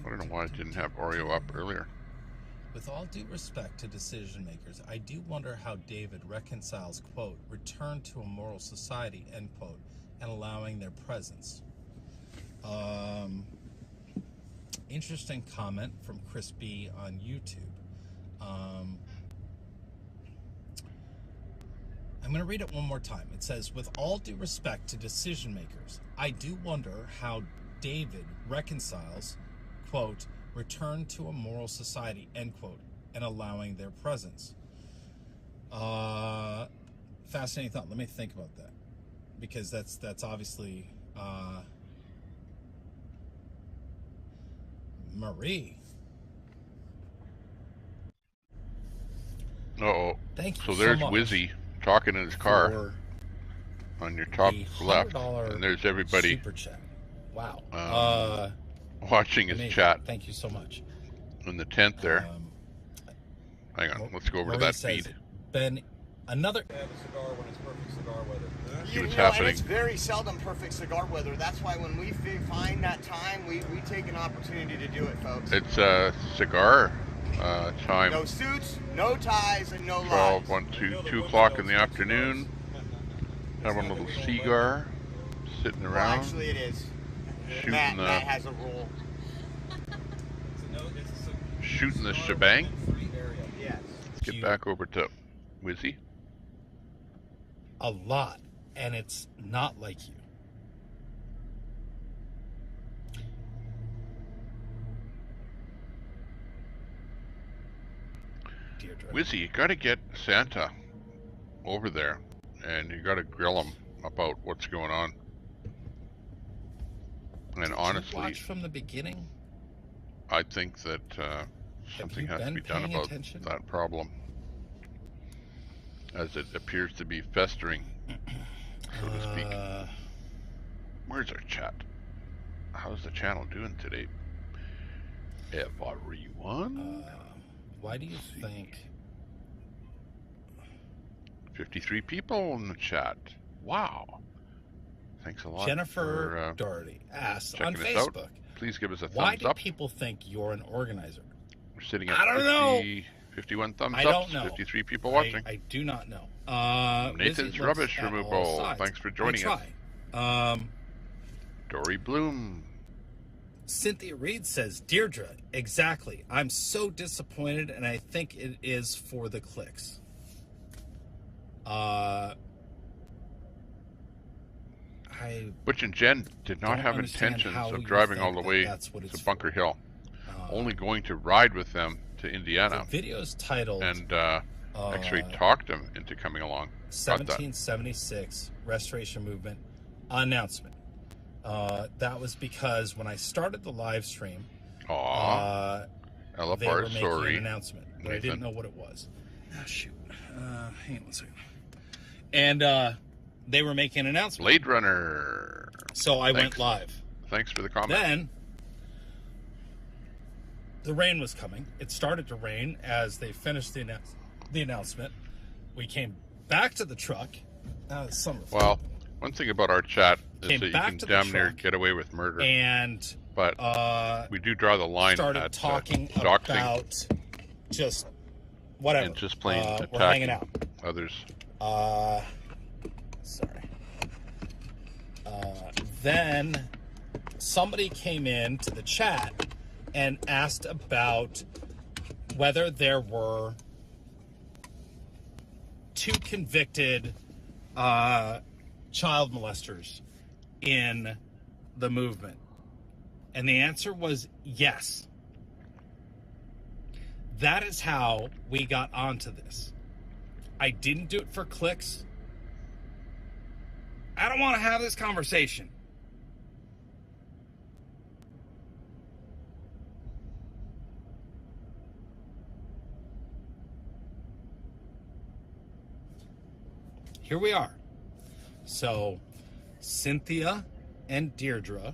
I don't know why I didn't have Oreo up earlier. With all due respect to decision makers, I do wonder how David reconciles, quote, return to a moral society, end quote, and allowing their presence. Interesting comment from Chris B on YouTube. I'm going to read it one more time. It says, with all due respect to decision makers, I do wonder how David reconciles, quote, return to a moral society, end quote, and allowing their presence. Fascinating thought. Let me think about that, because that's obviously Marie. Uh-oh. Thank you so there's so much Wizzy talking in his car on your top left, and there's everybody super chat. Wow. Watching his amazing. chat. Thank you so much. In the tent there. Hang on, let's go over to that feed. Ben, another. Have a cigar when it's perfect cigar weather. See what's happening. And it's very seldom perfect cigar weather. That's why when we find that time, we take an opportunity to do it, folks. It's cigar time. No suits, no ties, and no 12, lies. 2 o'clock in the afternoon. Have one little cigar sitting Well, around. actually, it is. Shooting Matt has a rule. Shooting the shebang. Yes. Let's get back over to Wizzy. A lot. and it's not like you. Deirdre. Wizzy, you got to get Santa over there, and you got to grill him about what's going on. And Did honestly, you watch from the beginning? I think that something has to be done about that problem, as it appears to be festering, so to speak. Where's our chat? How's the channel doing today? Everyone? Why do you think 53 people in the chat. Wow. Thanks a lot. Jennifer Doherty asks on checking us out. Facebook, Please give us a why thumbs do up. people think you're an organizer? We're sitting at I don't 50, know. 51 thumbs I up, don't know. 53 people watching. I do not know. Nathan's Lizzie Rubbish looks at all Removal. sides. Thanks for joining I us. try. Dory Bloom. Cynthia Reed says, Deirdre, exactly. I'm so disappointed, and I think it is for the clicks. Butch and Jen did not have intentions of driving all the way to Bunker Hill. Only going to ride with them to Indiana. The video's titled and actually talked them into coming along. 1776 Restoration Movement announcement. That was because when I started the live stream, they were making an announcement, but I didn't know what it was. Ah, shoot. Hang on one second. And they were making an announcement. Blade Runner. So I went live. Thanks for the comment. Then the rain was coming. It started to rain as they finished the announcement. We came back to the truck. Well, one thing about our chat is Came that you back can to the damn near truck get away with murder. And but we do draw the line started at talking doxing about just whatever. and just plain we're hanging attacking out. others. Sorry. Then somebody came in to the chat and asked about whether there were 2 convicted child molesters in the movement. And the answer was yes. That is how we got onto this. I didn't do it for clicks. I don't want to have this conversation. Here we are. So, Cynthia and Deirdre,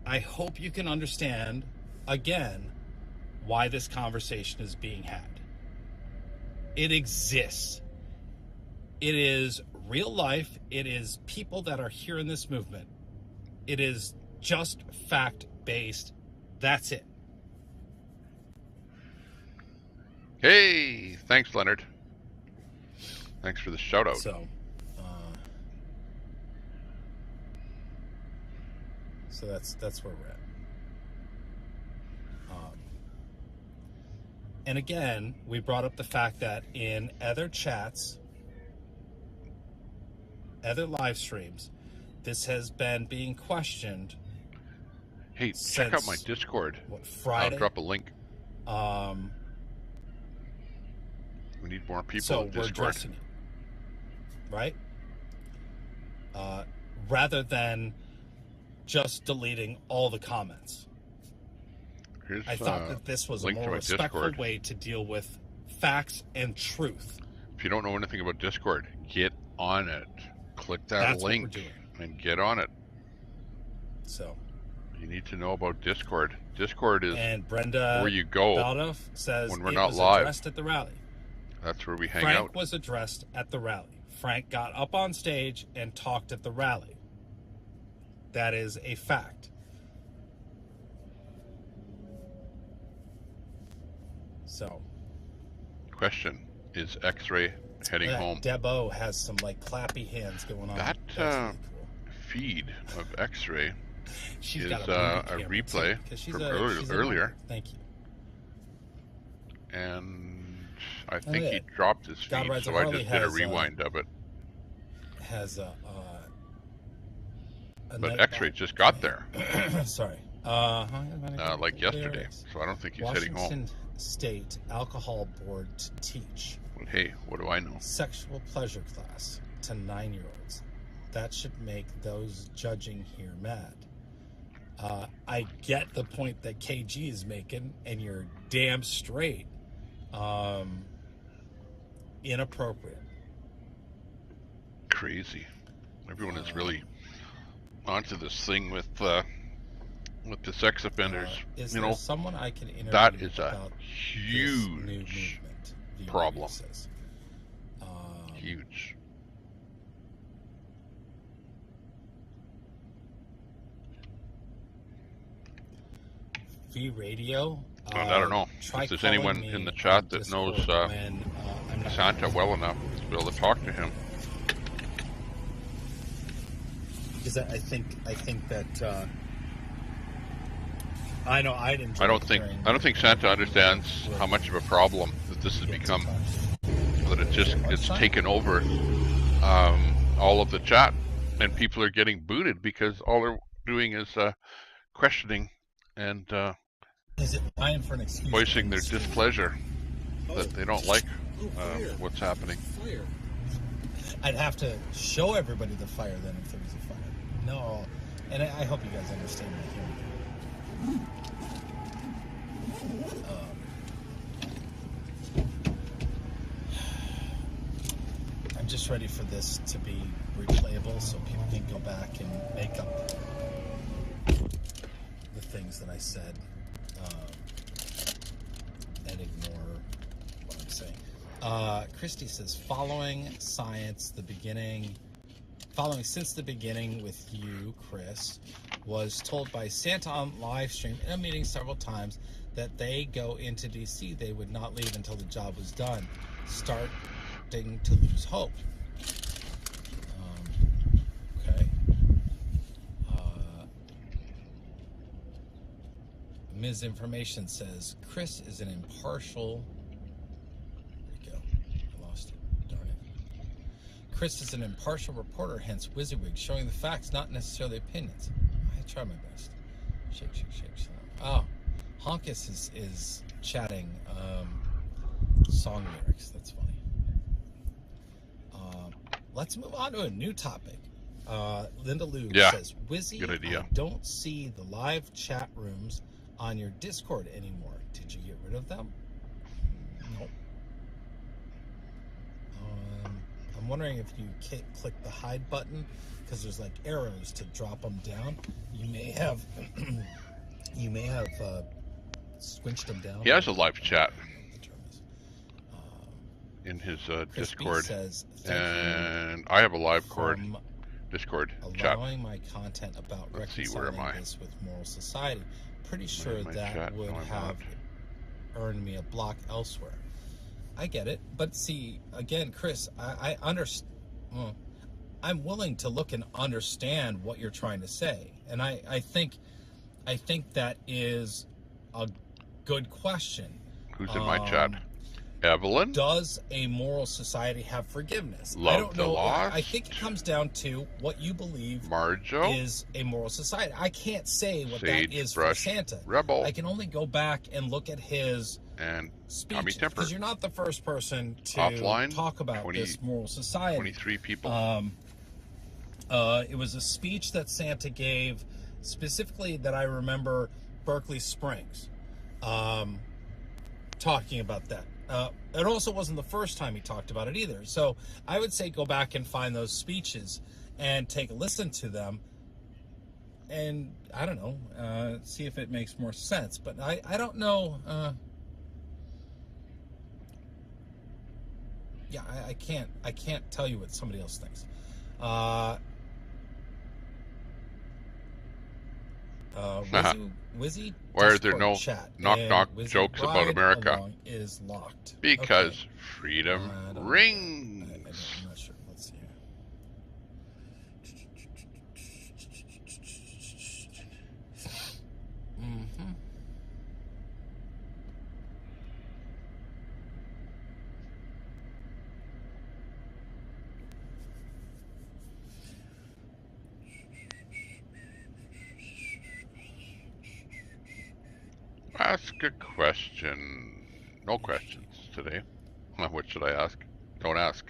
I hope you can understand, again, why this conversation is being had. It exists. It is real life. It is people that are here in this movement. It is just fact-based. That's it. Hey, thanks, Leonard. Thanks for the shout out. So that's where we're at. And again, we brought up the fact that in other chats, other live streams, this has been being questioned. Hey, check out my Discord. Friday? I'll drop a link. We need more people So in we're Discord. addressing it, right? Rather than just deleting all the comments. Here's, I thought that this was a link to more my respectful Discord. way to deal with facts and truth. If you don't know anything about Discord, get on it. Click that That's what we're link doing. and get on it. So you need to know about Discord. Discord is And Brenda where you go Baldoff says when we're it not was live. addressed at the rally. That's where we hang Frank out. was addressed at the rally. Frank got up on stage and talked at the rally. That is a fact. So, Question: is X-Ray heading home? Debo has some like clappy hands going on. That That's really cool. feed of X-Ray She's is got a movie camera, replay too, 'cause she's from a- earlier. she's a earlier. writer. Thank you. And I think yeah. he dropped his God feed, Rides so a I Harley just did a has, rewind of it. has a But night X-Ray just got there. Sorry. Like yesterday. So I don't think he's heading home. Washington State Alcohol Board to teach. But hey, what do I know? Sexual pleasure class to 9-year-olds. That should make those judging here mad. I get the point that KG is making, and you're damn straight. Inappropriate. Crazy. Everyone is really onto this thing with the sex offenders. Is you there know, someone I can interview that is a about huge problem. Huge. V Radio. I don't know if there's anyone in the chat that knows Santa well enough to be able to talk to him. Because I think that I know I'd enjoy. I don't think Santa understands how much of a problem that this has become. That it's taken over all of the chat, and people are getting booted because all they're doing is questioning and voicing their displeasure that they don't like what's happening. Fire. I'd have to show everybody the fire then if there was a fire. No, and I hope you guys understand what I'm hearing. I'm just ready for this to be replayable so people can go back and make up the things that I said and ignore what I'm saying. Christy says, following since the beginning with you, Chris, was told by Santa on live stream in a meeting several times that they go into DC. They would not leave until the job was done. Starting to lose hope. Okay. Ms. Information says, Chris is an impartial... There we go. I lost it. Darn it. Chris is an impartial reporter, hence WYSIWYG, showing the facts, not necessarily opinions. I try my best. Shake, shake, shake. Oh, Honkus is chatting song lyrics. That's funny. Let's move on to a new topic. Linda Lou says, Wizzy, good idea. I don't see the live chat rooms on your Discord anymore. Did you get rid of them? Nope. I'm wondering if you click the hide button, because there's like arrows to drop them down. You may have squinched them down. He has a live chat in his Discord, and I have a live Discord chat. Allowing my content about reconciling this with moral society. Pretty sure that would have earned me a block elsewhere. I get it, but see, again, Chris, I understand. Well, I'm willing to look and understand what you're trying to say, and I think that is a good question. Who's in my chat? Evelyn? Does a moral society have forgiveness? Love I don't know. the lost. I think it comes down to what you believe Marjo? is a moral society. I can't say what Sage that is Brush for Santa. Rebel. I can only go back and look at his and speech, Temper. because you're not the first person to Offline, talk about this moral society. 23 people. It was a speech that Santa gave, specifically that I remember Berkeley Springs, talking about that. It also wasn't the first time he talked about it either. So I would say go back and find those speeches and take a listen to them. And I don't know, see if it makes more sense. But I don't know. Yeah, I can't tell you what somebody else thinks. Wizzy, why are there no chat, knock jokes about America? Is locked because freedom rings. I'm not sure. Let's see here. Ask a question. No questions today. What should I ask? Don't ask.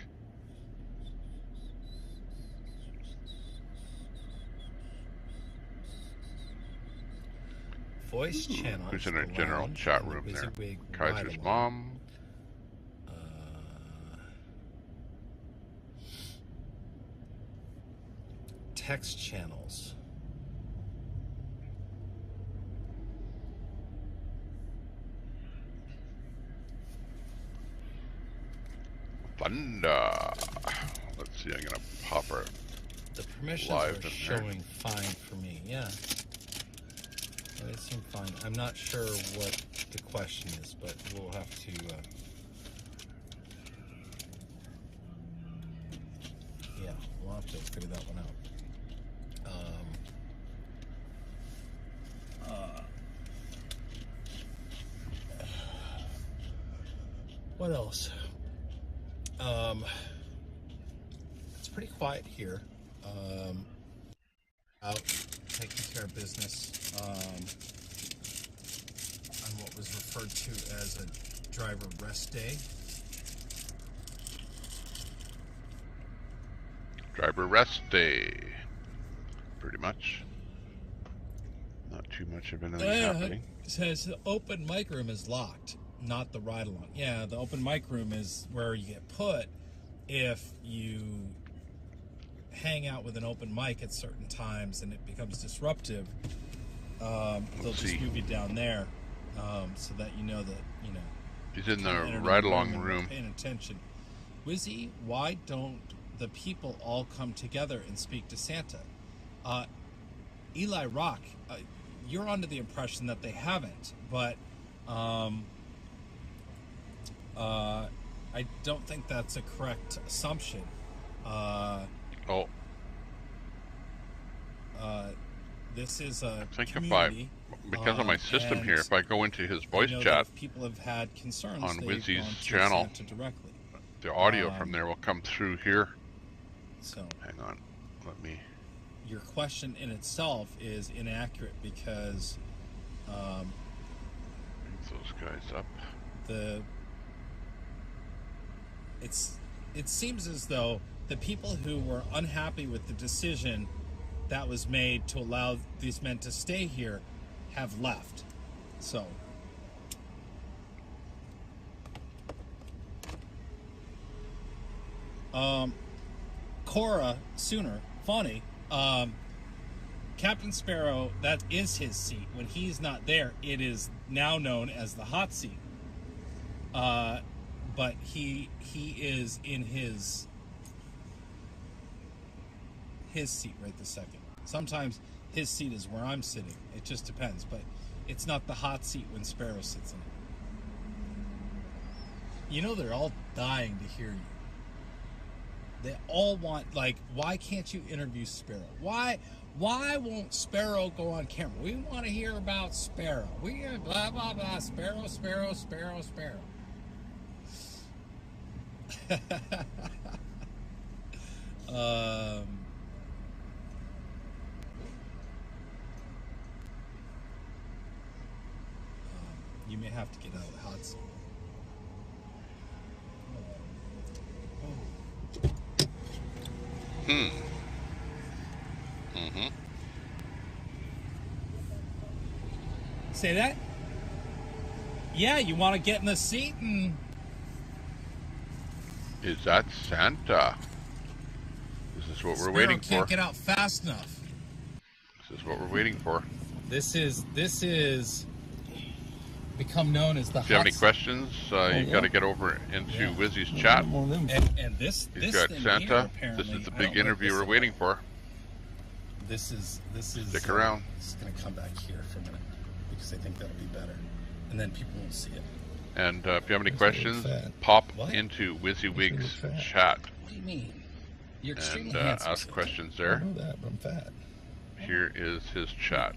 Voice channel. Who's in our general chat room there? Kaiser's mom. Text channels. Thunder. Let's see. I'm gonna pop her. The permissions live are showing fine for me. Yeah. They seem fine. I'm not sure what the question is, but we'll have to. Yeah, we'll have to figure that one out. What else? It's pretty quiet here. Out taking care of business on what was referred to as a driver rest day. Driver rest day. Pretty much. Not too much of anything happening. It says the open mic room is locked, not the ride along. Yeah, the open mic room is where you get put if you hang out with an open mic at certain times and it becomes disruptive. They'll just move you down there so that you know that, you know. He's in the ride-along room. Paying attention. Wizzy, why don't the people all come together and speak to Santa? Eli Rock, you're under the impression that they haven't, but I don't think that's a correct assumption. This is a community, because of my system here, if I go into his voice chat people have had concerns on they've Wizzy's gone to channel, Santa directly. the audio from there will come through here. So hang on, let me. Your question in itself is inaccurate because Bring those guys up. It seems as though the people who were unhappy with the decision that was made to allow these men to stay here have left. So Cora Sooner, funny, Captain Sparrow, that is his seat. When he's not there, it is now known as the hot seat. But he is in his seat right this second. Sometimes his seat is where I'm sitting. It just depends, but it's not the hot seat when Sparrow sits in it. You know, they're all dying to hear you. They all want, like, why can't you interview Sparrow? Why won't Sparrow go on camera? We want to hear about Sparrow. We blah blah blah. Sparrow, Sparrow, Sparrow, Sparrow. You may have to get out of the hot seat. Say that? Yeah, you want to get in the seat and... Is that Santa? This is what we're waiting for. Can't get out fast enough. This is what we're waiting for. This is become known as the hot If you have any seat. questions, you got to get over into Wizzy's chat. And this He's got thing Santa. here, This is the I big don't know interview if we're waiting for. This is Stick around. It's going to come back here for a minute because I think that'll be better, and then people won't see it. And if you have any questions, pop into WYZZYWIG's chat. What do you mean? You're extremely and handsome. ask questions there. I know that, but I'm fat. Here is his chat,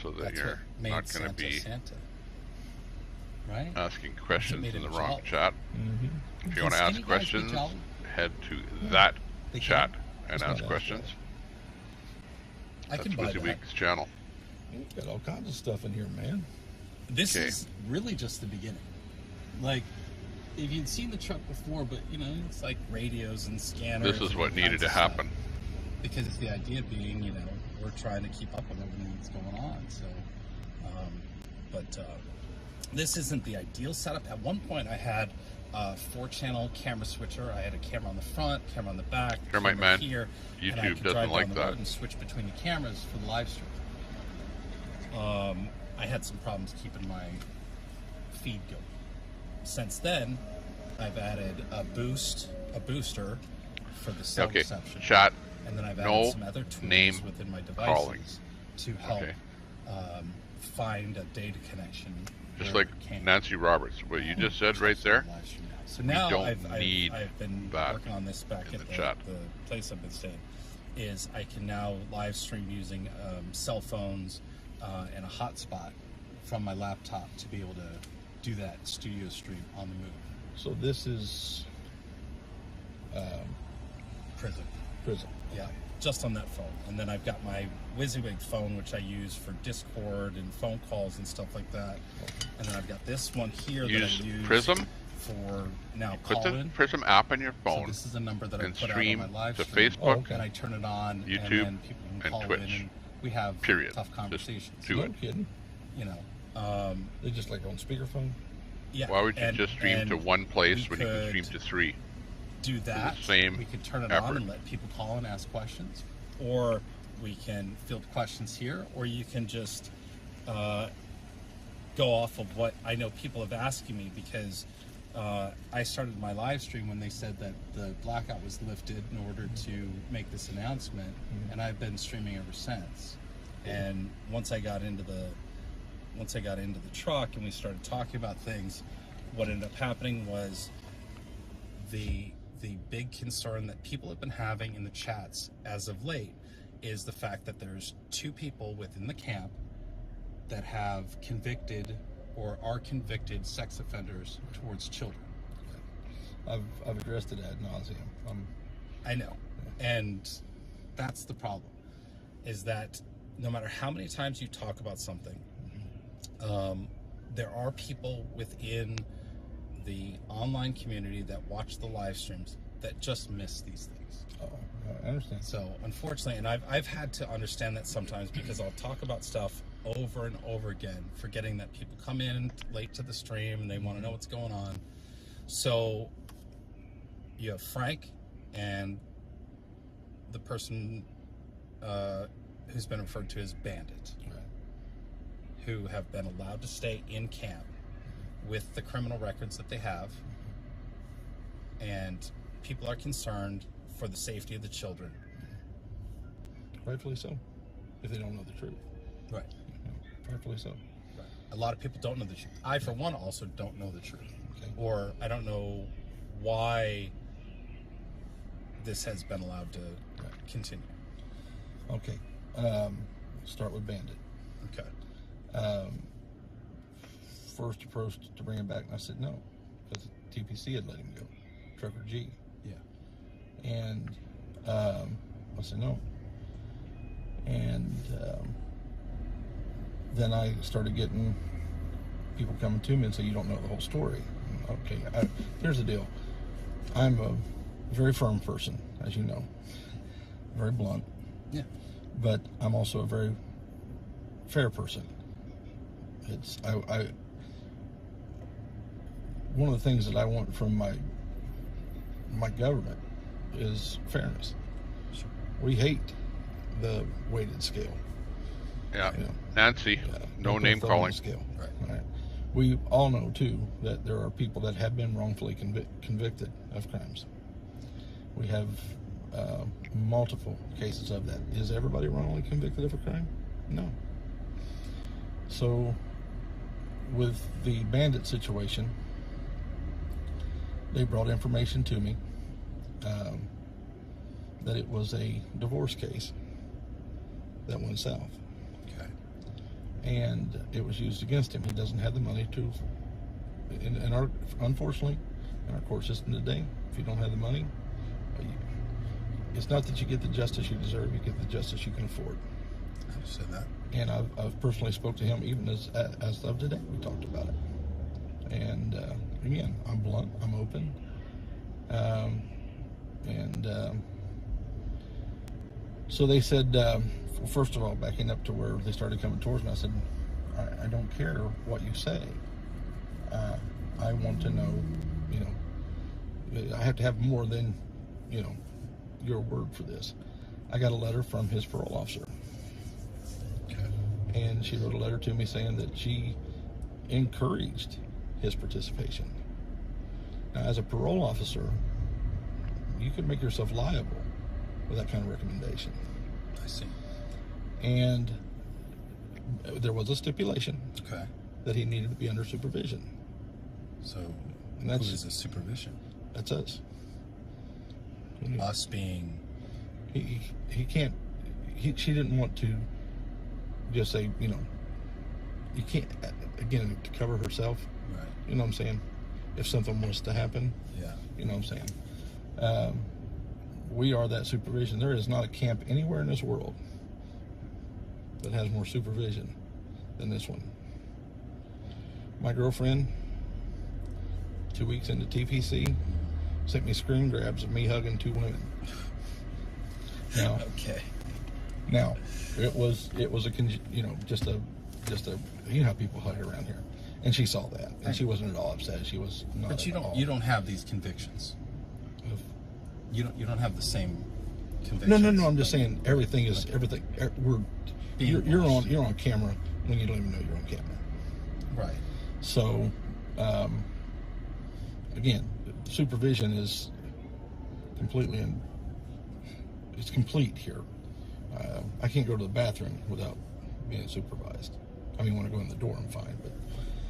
so that That's you're what made not going to Santa be Santa. Right? asking questions made in the him wrong jolly. chat. If you want to Can ask skinny guys be questions, jolly? head to that They chat can. and It's not ask that questions. I That's can buy that. WYZZYWIG's channel. We've got all kinds of stuff in here, man. This is really just the beginning. Like, if you'd seen the truck before, but you know, it's like radios and scanners. This is what needed to happen. Because the idea being, you know, we're trying to keep up with everything that's going on. So, this isn't the ideal setup. At one point, I had a 4-channel camera switcher. I had a camera on the front, camera on the back, Termite man. here. YouTube doesn't like that. And switch between the cameras for the live stream. I had some problems keeping my feed going. Since then, I've added a booster for the cell reception. Shot. And then I've added some other tools within my devices to help find a data connection. Just like Nancy Roberts, what you just said right there. So now I've been working on this back at the place I've been staying. Is I can now live stream using cell phones and a hotspot from my laptop to be able to do that studio stream on the move. So this is Prism. Yeah, just on that phone. And then I've got my WYSIWYG phone, which I use for Discord and phone calls and stuff like that. And then I've got this one here that I use Prism for now Put call-in. the Prism app on your phone. So this is a number that I and put stream out on my live to stream. Facebook, And I turn it on, YouTube, and then people can call Twitch. in, and we have tough conversations. Just do it. No kidding. You know, they're just like on speakerphone. Yeah. Why would you just stream to one place when you can stream to 3? Do that. Same we could turn it effort. on and let people call and ask questions, or we can field questions here, or you can just go off of what I know people have asked me, because I started my live stream when they said that the blackout was lifted in order to make this announcement, and I've been streaming ever since. And once I got into the truck and we started talking about things, what ended up happening was the big concern that people have been having in the chats as of late is the fact that there's 2 people within the camp that have convicted or are convicted sex offenders towards children. I've addressed it ad nauseum. I know, and that's the problem, is that no matter how many times you talk about something, there are people within the online community that watch the live streams that just miss these things. Oh, I understand. So unfortunately, and I've had to understand that sometimes, because I'll talk about stuff over and over again, forgetting that people come in late to the stream and they want to know what's going on. So you have Frank and the person who's been referred to as Bandit, who have been allowed to stay in camp with the criminal records that they have, and people are concerned for the safety of the children. Rightfully so, if they don't know the truth. Right. Rightfully so. Right. A lot of people don't know the truth. I, for one, also don't know the truth. Okay. Or I don't know why this has been allowed to continue. Okay. Start with Bandit. Okay. First approach to bring him back, and I said no, because TPC had let him go, Trucker G. Yeah. And I said no. And then I started getting people coming to me and say, you don't know the whole story. Okay, here's the deal. I'm a very firm person, as you know, very blunt. Yeah. But I'm also a very fair person. It's one of the things that I want from my government is fairness. Sure. We hate the weighted scale. Yeah, you know, Nancy, no name calling. Scale. Right. We all know too that there are people that have been wrongfully convicted of crimes. We have multiple cases of that. Is everybody wrongly convicted of a crime? No. So with the Bandit situation, they brought information to me that it was a divorce case that went south. Okay. And it was used against him. He doesn't have the money to, unfortunately, in our court system today, if you don't have the money, it's not that you get the justice you deserve, you get the justice you can afford. I understand that. And I've personally spoke to him even as of today. We talked about it. And again, I'm blunt, I'm open. So they said, first of all, backing up to where they started coming towards me, I said, I don't care what you say. I want to know, I have to have more than, your word for this. I got a letter from his parole officer. And she wrote a letter to me saying that she encouraged his participation. Now, as a parole officer, you could make yourself liable with that kind of recommendation. I see. And there was a stipulation that he needed to be under supervision. So, and that's, who is the supervision? That's us. Us being... He can't... She didn't want to just say, you can't, again, to cover herself. Right. You know what I'm saying? If something was to happen. Yeah. You know what I'm saying? We are that supervision. There is not a camp anywhere in this world that has more supervision than this one. My girlfriend, 2 weeks into TPC, sent me screen grabs of me hugging 2 women. Now, Now, it was a just a how people hug around here, and she saw that, and she wasn't at all upset. She was not. But you don't have these convictions. You don't have the same convictions. No. I'm just saying everything. You're on camera when you don't even know you're on camera. Right. So, again, supervision is completely it's complete here. I can't go to the bathroom without being supervised. I mean, when I go in the door, I'm fine. But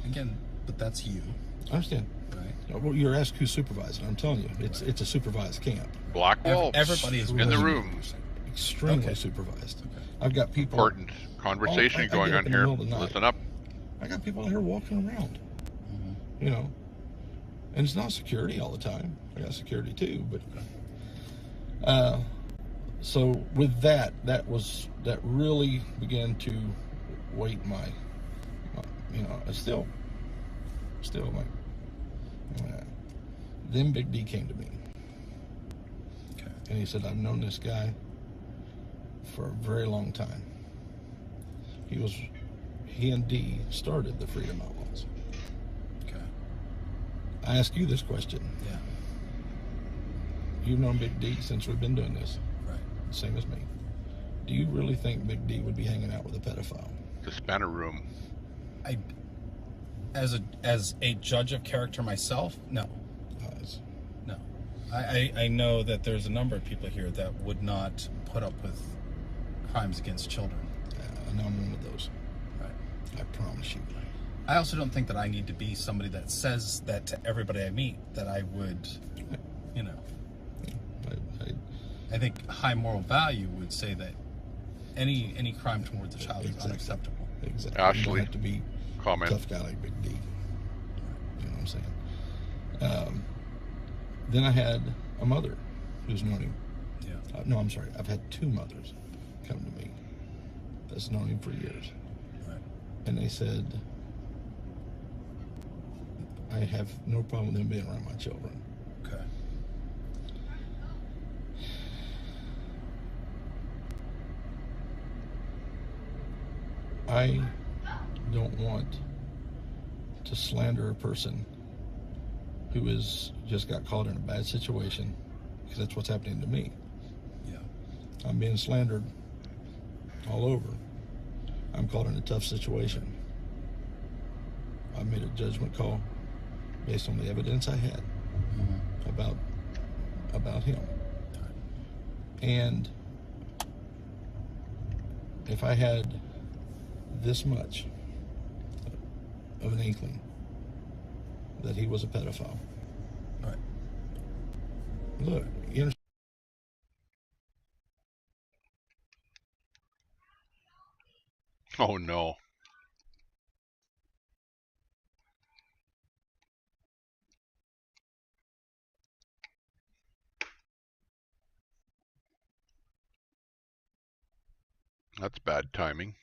again, that's you. I understand. Right. Well, you're asked who's supervising. I'm telling you, it's a supervised camp. Black Wolves. Everybody is in the room. Extremely supervised. I've got people. Important conversation going on here. Listen up. I got people out here walking around. And it's not security all the time. I got security too, but. So with that really began to weight my still then Big D came to me. And he said, I've known this guy for a very long time. He and D started the Freedom Outlaws. I ask you this question. Yeah. You've known Big D since we've been doing this. Same as me. Do you really think Big D would be hanging out with a pedophile? The spanner room. As a judge of character myself, no. No. I know that there's a number of people here that would not put up with crimes against children. I know I'm one of those. Right. I promise you. I also don't think that I need to be somebody that says that to everybody I meet, that I would, I think high moral value would say that any crime towards a child is unacceptable. Exactly. Ashley, you don't have to be comment. A tough guy like Big D. You know what I'm saying? Then I had a mother who's known him. Yeah. No, I'm sorry. I've had 2 mothers come to me that's known him for years. Right. And they said, I have no problem with him being around my children. Okay. I don't want to slander a person who has just got caught in a bad situation, because that's what's happening to me. Yeah. I'm being slandered all over. I'm caught in a tough situation. I made a judgment call based on the evidence I had about him. And if I had this much of an inkling that he was a pedophile. Right. Look, you understand? Oh no. That's bad timing.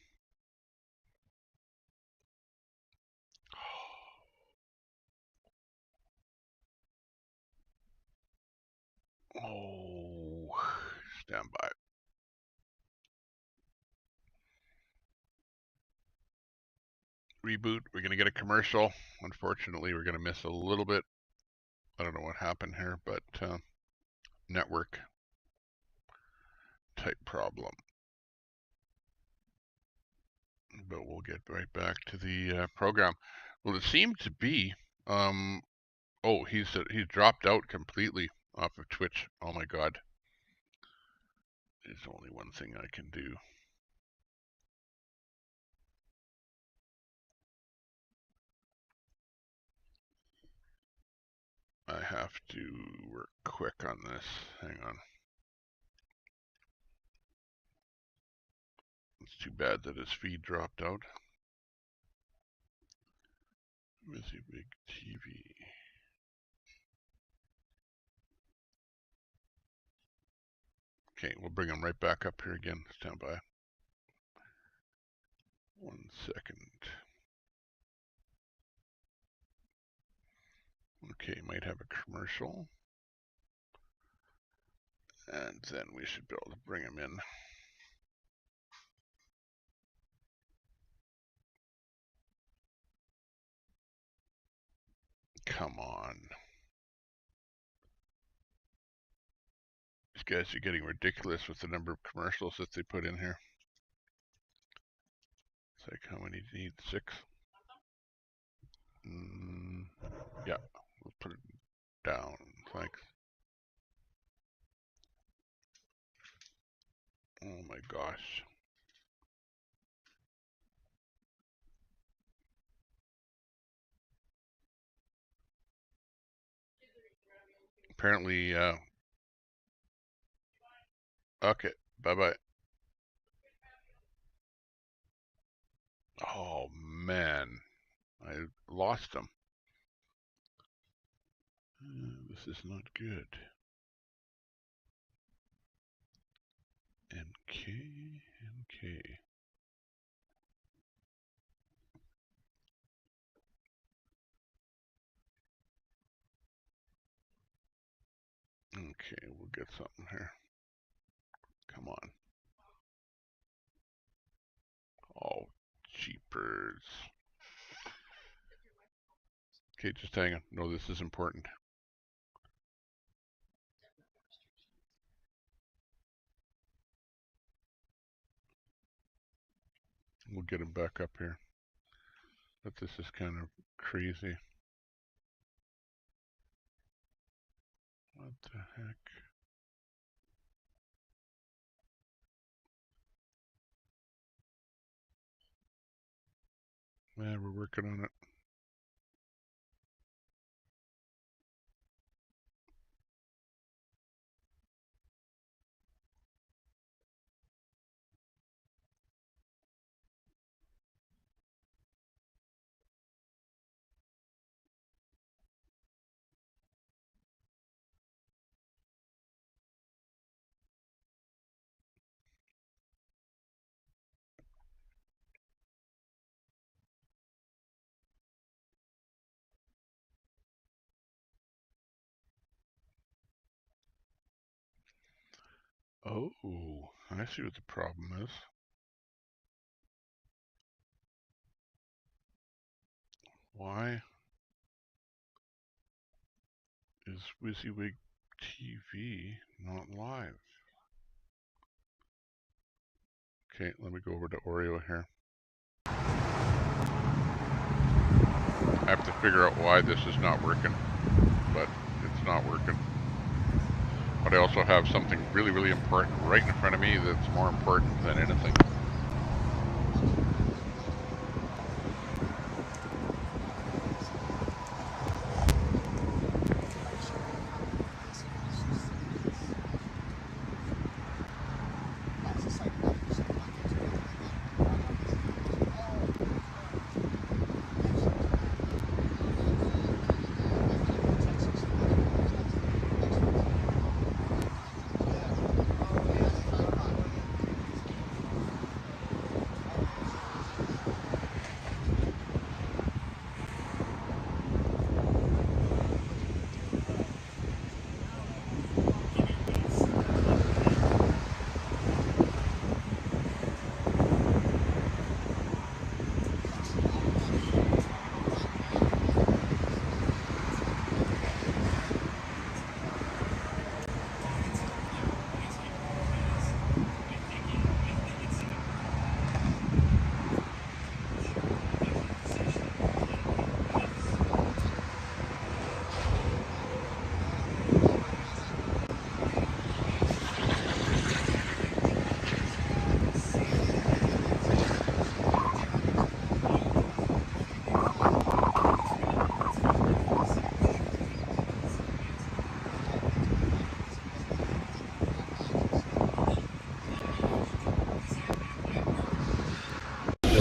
Stand by. Reboot. We're going to get a commercial. Unfortunately, we're going to miss a little bit. I don't know what happened here, but network type problem. But we'll get right back to the program. Well, it seemed to be. Oh, he's dropped out completely off of Twitch. Oh my God. There's only one thing I can do. I have to work quick on this. Hang on. It's too bad that his feed dropped out. Busy Big TV. Okay, we'll bring him right back up here again. Stand by. 1 second. Okay, might have a commercial. And then we should be able to bring him in. Come on. These guys are getting ridiculous with the number of commercials that they put in here. It's like, how many do you need? 6? Yeah, we'll put it down. Thanks. Oh my gosh. Apparently, okay, bye-bye. Oh man, I lost him. This is not good. NK. Okay, we'll get something here. Come on. Oh, jeepers. Okay, just hang on. No, this is important. We'll get him back up here. But this is kind of crazy. What the heck? Yeah, we're working on it. Oh, I see what the problem is. Why is WYSIWYG TV not live? Okay, let me go over to Oreo here. I have to figure out why this is not working, but it's not working. But I also have something really, really important right in front of me that's more important than anything.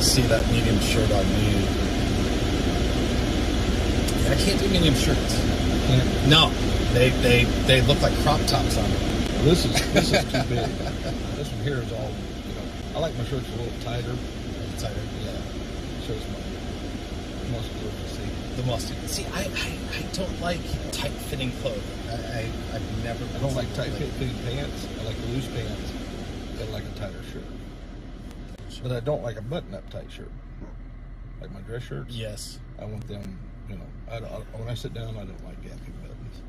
you'll see that medium shirt on me. I can't do medium shirts. No, they look like crop tops on me. This is too big. This one here is all, you know. I like my shirts a little tighter. Tighter, yeah. Shows my muscular physique. The muscular. See, I don't like tight fitting clothing. I've never. I don't like tight fitting pants. I like loose pants. I like a tighter shirt. But I don't like a button-up tight shirt. Like my dress shirts. Yes. I want them. You know, when I sit down, I don't like gapping buttons.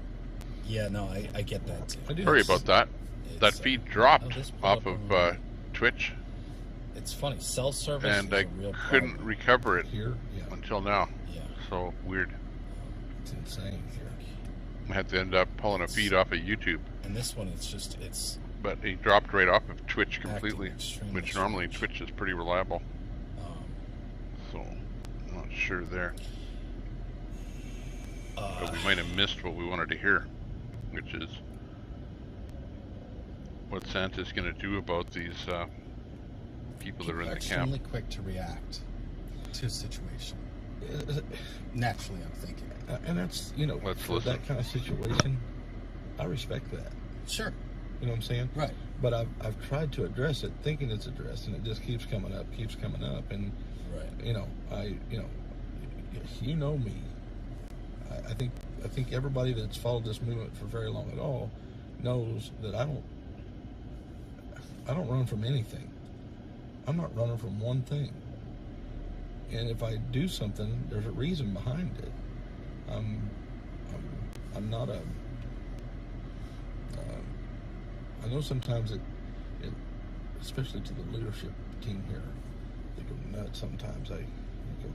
Yeah, no, I get that too. Sorry about that. That feed dropped off of Twitch. It's funny, cell service and is I a real couldn't problem. recover it here until now. Yeah. So weird. It's insane here. I had to end up pulling a feed off of YouTube. And this one, it's But it dropped right off of Twitch completely, which normally Twitch is pretty reliable. So I'm not sure there. But we might have missed what we wanted to hear, which is what Santa's going to do about these people that are in the camp. Extremely quick to react to a situation. Naturally, I'm thinking. And that's, you know, for that kind of situation, I respect that. Sure. You know what I'm saying? Right. But I've tried to address it, thinking it's addressed, and it just keeps coming up, and you know, you know me. I think everybody that's followed this movement for very long at all knows that I don't run from anything. I'm not running from one thing. And if I do something, there's a reason behind it. I'm not a. I know sometimes it, especially to the leadership team here, they go nuts sometimes. I go,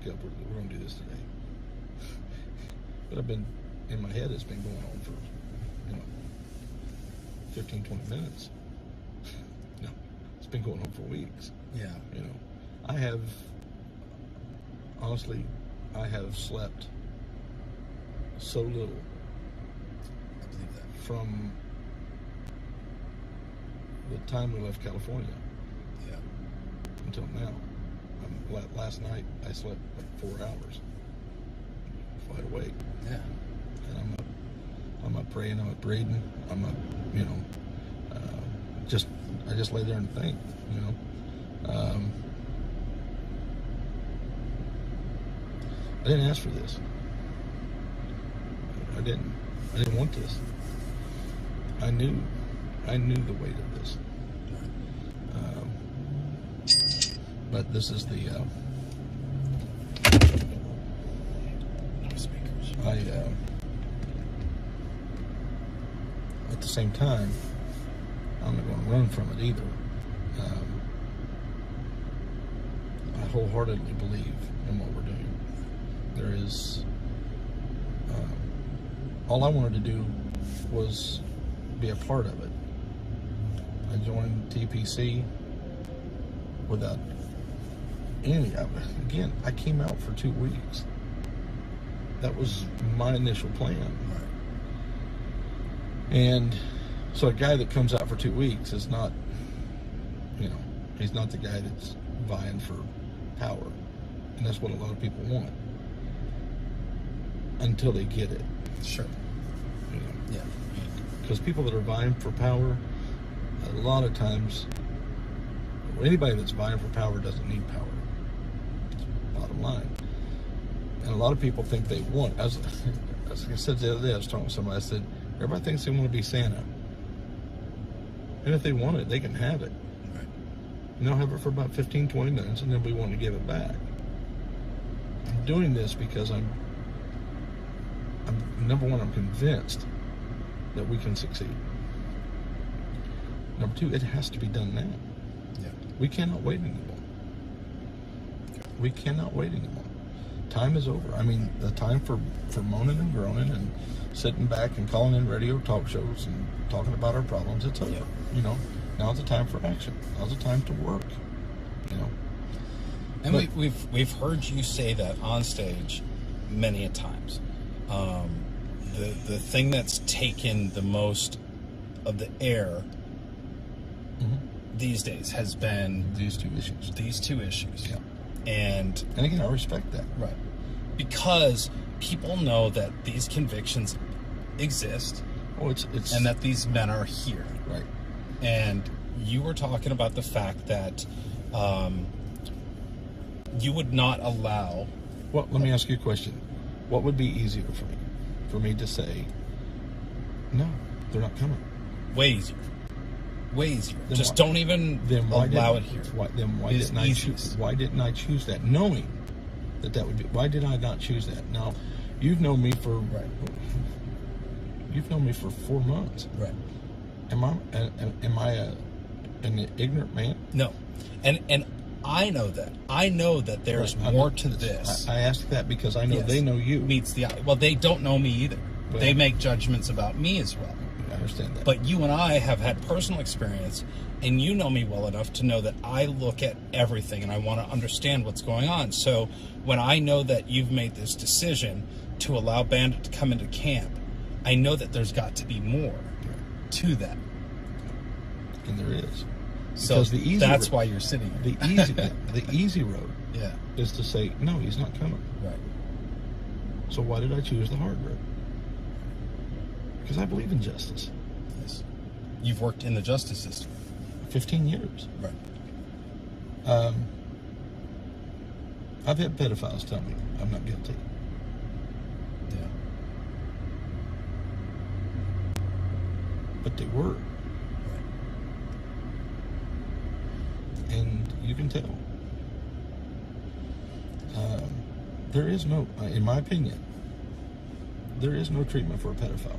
okay, we're going to do this today. But I've been, in my head, it's been going on for, 15, 20 minutes. No, it's been going on for weeks. Yeah. Honestly, I have slept so little. I believe that. From the time we left California. Yeah. Until now. Last night, I slept like 4 hours. Wide awake. Yeah. And I'm not praying, I'm not breathing, I'm not, I just lay there and think, I didn't ask for this. I didn't want this. I knew the weight of this. But this is the, at the same time, I'm not going to run from it either. I wholeheartedly believe in what we're doing. There is, all I wanted to do was be a part of it. I joined TPC without any, again, I came out for 2 weeks. That was my initial plan. Right. And so a guy that comes out for 2 weeks is not, he's not the guy that's vying for power. And that's what a lot of people want. Until they get it. Sure. Yeah. Because people that are vying for power, a lot of times, anybody that's vying for power doesn't need power. Bottom line. And a lot of people think they want. As I said the other day, I was talking to somebody, I said, everybody thinks they want to be Santa. And if they want it, they can have it. Right. And they'll have it for about 15, 20 minutes, and they'll be wanting to give it back. I'm doing this because I'm number one, I'm convinced that we can succeed. Number two, it has to be done now. Yeah. We cannot wait anymore. We cannot wait anymore. Time is over. I mean, the time for moaning and groaning and sitting back and calling in radio talk shows and talking about our problems, it's over. Yeah. Now's the time for action. Now's the time to work. And we've heard you say that on stage many a times. The thing that's taken the most of the air these days has been these two issues. These two issues. Yeah. And again, I respect that. Right. Because people know that these convictions exist. Oh, it's and that these men are here. Right. And you were talking about the fact that you would not allow... Well, let me ask you a question. What would be easier for me? For me to say, no, they're not coming. Way easier. Way easier. Then Just why- don't even then why allow didn't- it here. Why It's didn't I easiest. choose? Why didn't I choose that, knowing that would be? Why did I not choose that? Now, you've known me for You've known me for 4 months. Right. Am I an ignorant man? No. And I know that. I know that there's Right. more to this. I ask that because I know Yes. they know you. Meets the eye. Well, they don't know me either. Well, they make judgments about me as well. I understand that. But you and I have had personal experience, and you know me well enough to know that I look at everything and I want to understand what's going on. So when I know that you've made this decision to allow Bandit to come into camp, I know that there's got to be more to that. And there is. So Because the easy that's road- why you're sitting here. The easy road Yeah. is to say, no, he's not coming. Right. So why did I choose the hard road? Because I believe in justice. Yes. You've worked in the justice system. 15 years. Right. I've had pedophiles tell me I'm not guilty. Yeah. But they were. And you can tell. There is no, in my opinion, there is no treatment for a pedophile.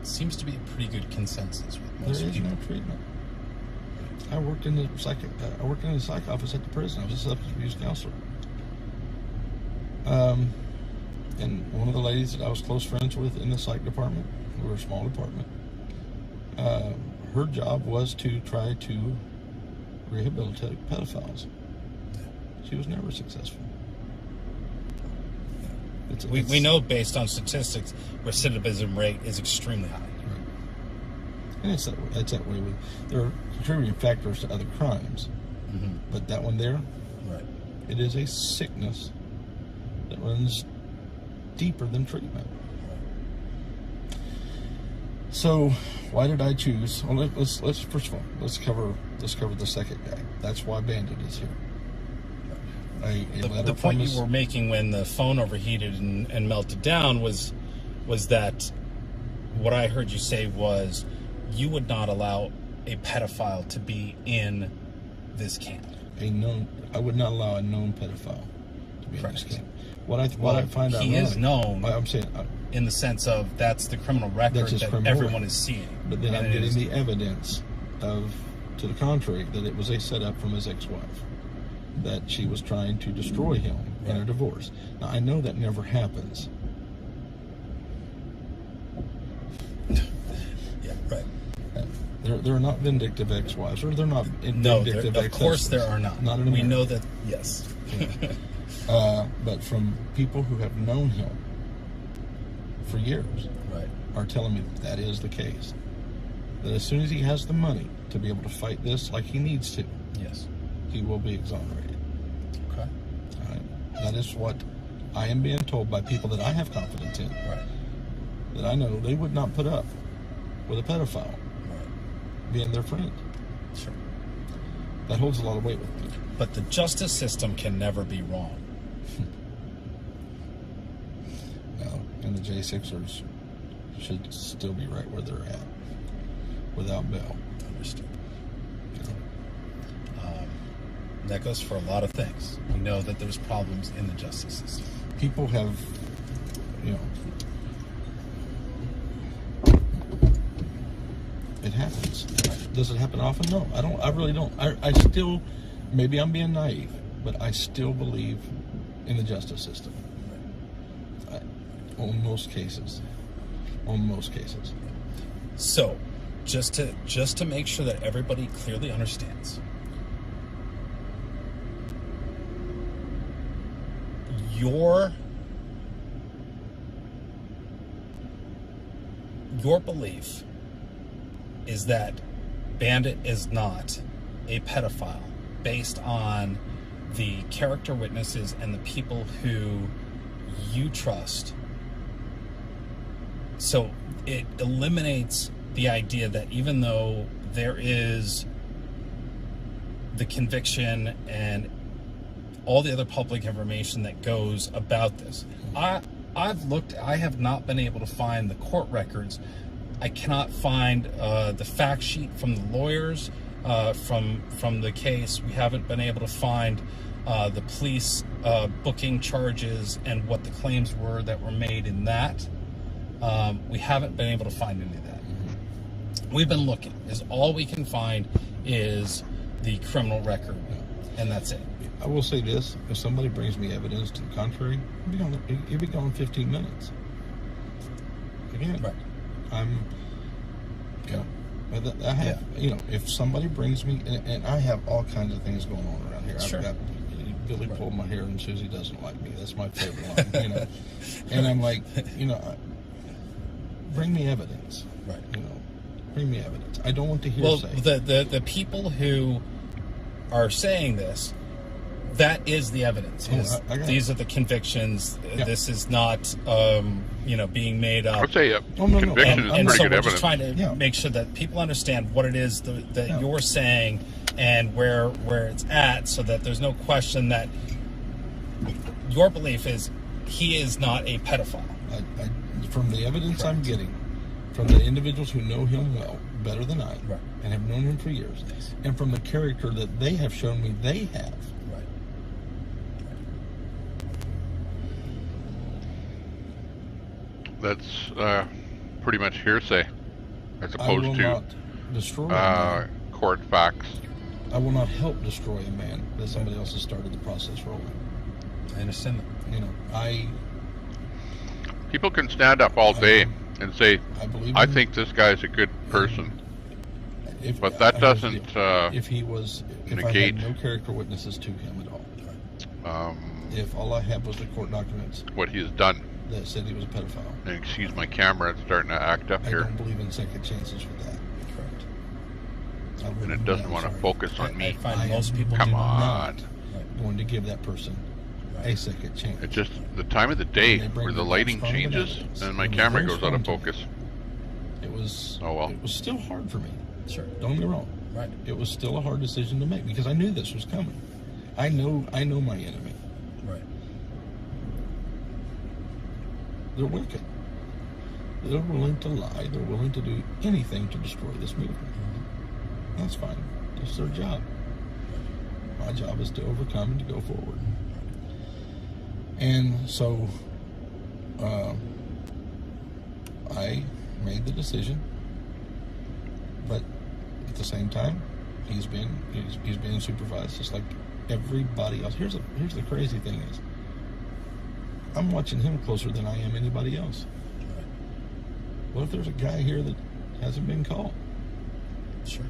Seems to be a pretty good consensus with most There is people. no treatment. I worked in the psych office at the prison. I was a substance abuse counselor. And one of the ladies that I was close friends with in the psych department, we were a small department, her job was to try to rehabilitate pedophiles. She was never successful. We know based on statistics, recidivism rate is extremely high. And it's that way with, there are contributing factors to other crimes. Mm-hmm. But that one there, Right. it is a sickness that runs deeper than treatment. So, why did I choose? Well, let's first of all let's cover the second guy. That's why Bandit is here. The point you were making when the phone overheated and melted down was that what I heard you say was you would not allow a pedophile to be in this camp. I would not allow a known pedophile to be in this camp. What I find he ironic, is known. I'm saying in the sense of that's the criminal record that's his that criminal everyone record. is seeing. But then And I'm it getting is- the evidence to the contrary, that it was a setup from his ex-wife, that she was trying to destroy him in a divorce. Now I know that never happens. Yeah, right. There are not vindictive ex-wives, or they're not No, vindictive of course ex-husbands. there are not. Not in We America. know that. Yes. But from people who have known him for years, right, are telling me that is the case. That as soon as he has the money to be able to fight this like he needs to, yes, he will be exonerated. Okay. All right. That is what I am being told by people that I have confidence in. Right. That I know they would not put up with a pedophile being their friend. Sure. That holds a lot of weight with me. But the justice system can never be wrong. No, and the J6ers should still be right where they're at, without bail. Understood. That goes for a lot of things. We know that there's problems in the justice system. People have, it happens. Does it happen often? No, I don't. I really don't. I still, maybe I'm being naive, but I still believe in the justice system. On most cases. So, just to make sure that everybody clearly understands, your belief is that Bandit is not a pedophile based on the character witnesses and the people who you trust. So it eliminates the idea that even though there is the conviction and all the other public information that goes about this, I've looked, I have not been able to find the court records. I cannot find the fact sheet from the lawyers from the case. We haven't been able to find the police booking charges and what the claims were that were made in that. We haven't been able to find any of that. We've been looking. All we can find is the criminal record, and that's it. I will say this: if somebody brings me evidence to the contrary, it'll be gone 15 minutes. Again, right? I have, if somebody brings me, and I have all kinds of things going on around here. Sure. I've got Billy pulled my hair and Susie doesn't like me. That's my favorite line, And I'm like, bring me evidence. Right. Bring me evidence. I don't want to hearsay. Well, the people who are saying this, that is the evidence. These are the convictions. Yeah. This is not, being made up. I'd say conviction is pretty good evidence. We're just trying to make sure that people understand what it is that you're saying and where it's at, so that there's no question that your belief is he is not a pedophile. From the evidence I'm getting, from the individuals who know him well, better than I, and have known him for years, and from the character that they have shown me they have. That's pretty much hearsay, as opposed to court facts. I will not help destroy a man that somebody else has started the process rolling. I understand that. People can stand up all day and say, I think this guy's a good person. But that doesn't if I had no character witnesses to him at all. If all I had was the court documents. What he has done. That said he was a pedophile. And excuse my camera, it's starting to act up here. I don't believe in second chances for that. Correct. And it doesn't want to focus on me. I find most people Come on. Going to give that person a second chance. It's just the time of the day where the lighting changes and my camera goes out of focus. It was. Oh well. It was still hard for me. Sure. Don't get me wrong. Right. It was still a hard decision to make because I knew this was coming. I know my enemy. Right. They're wicked. They're willing to lie. They're willing to do anything to destroy this movement. That's fine. That's their job. My job is to overcome and to go forward. And so I made the decision, but at the same time, he's being supervised just like everybody else. Here's the crazy thing is, I'm watching him closer than I am anybody else. What if there's a guy here that hasn't been called? Sure.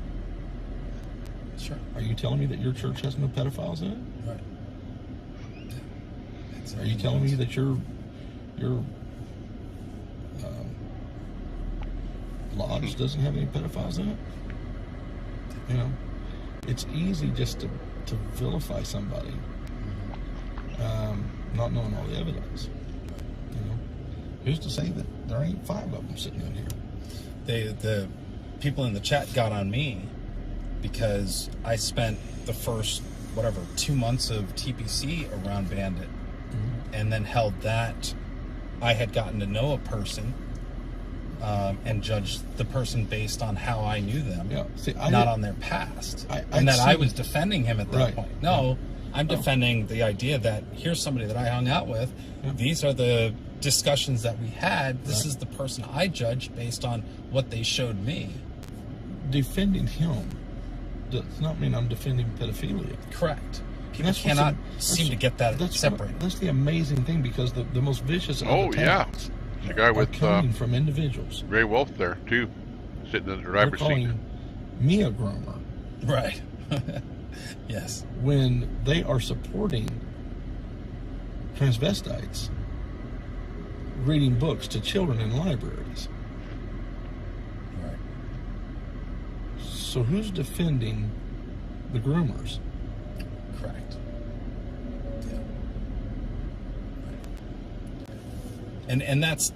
Sure. Are you telling me that your church has no pedophiles in it? Right. Are you telling me that your lodge doesn't have any pedophiles in it? It's easy just to vilify somebody, not knowing all the evidence. Who's to say that there ain't 5 of them sitting in here? The people in the chat got on me because I spent the first 2 months of TPC around Bandit, and then held that. I had gotten to know a person and judged the person based on how I knew them, not on their past. I was defending him at that point. No, I'm defending the idea that here's somebody that I hung out with. These are the discussions that we had. This is the person I judged based on what they showed me. Defending him does not mean I'm defending pedophilia. Correct. People cannot seem to get that separated. That's the amazing thing, because the most vicious of attacks the guy with coming from individuals. Gray Wolf there too, sitting in the driver's seat. They're calling me a groomer. Right. Yes. When they are supporting transvestites reading books to children in libraries. Right. So who's defending the groomers? Correct. Yeah. Right. And that's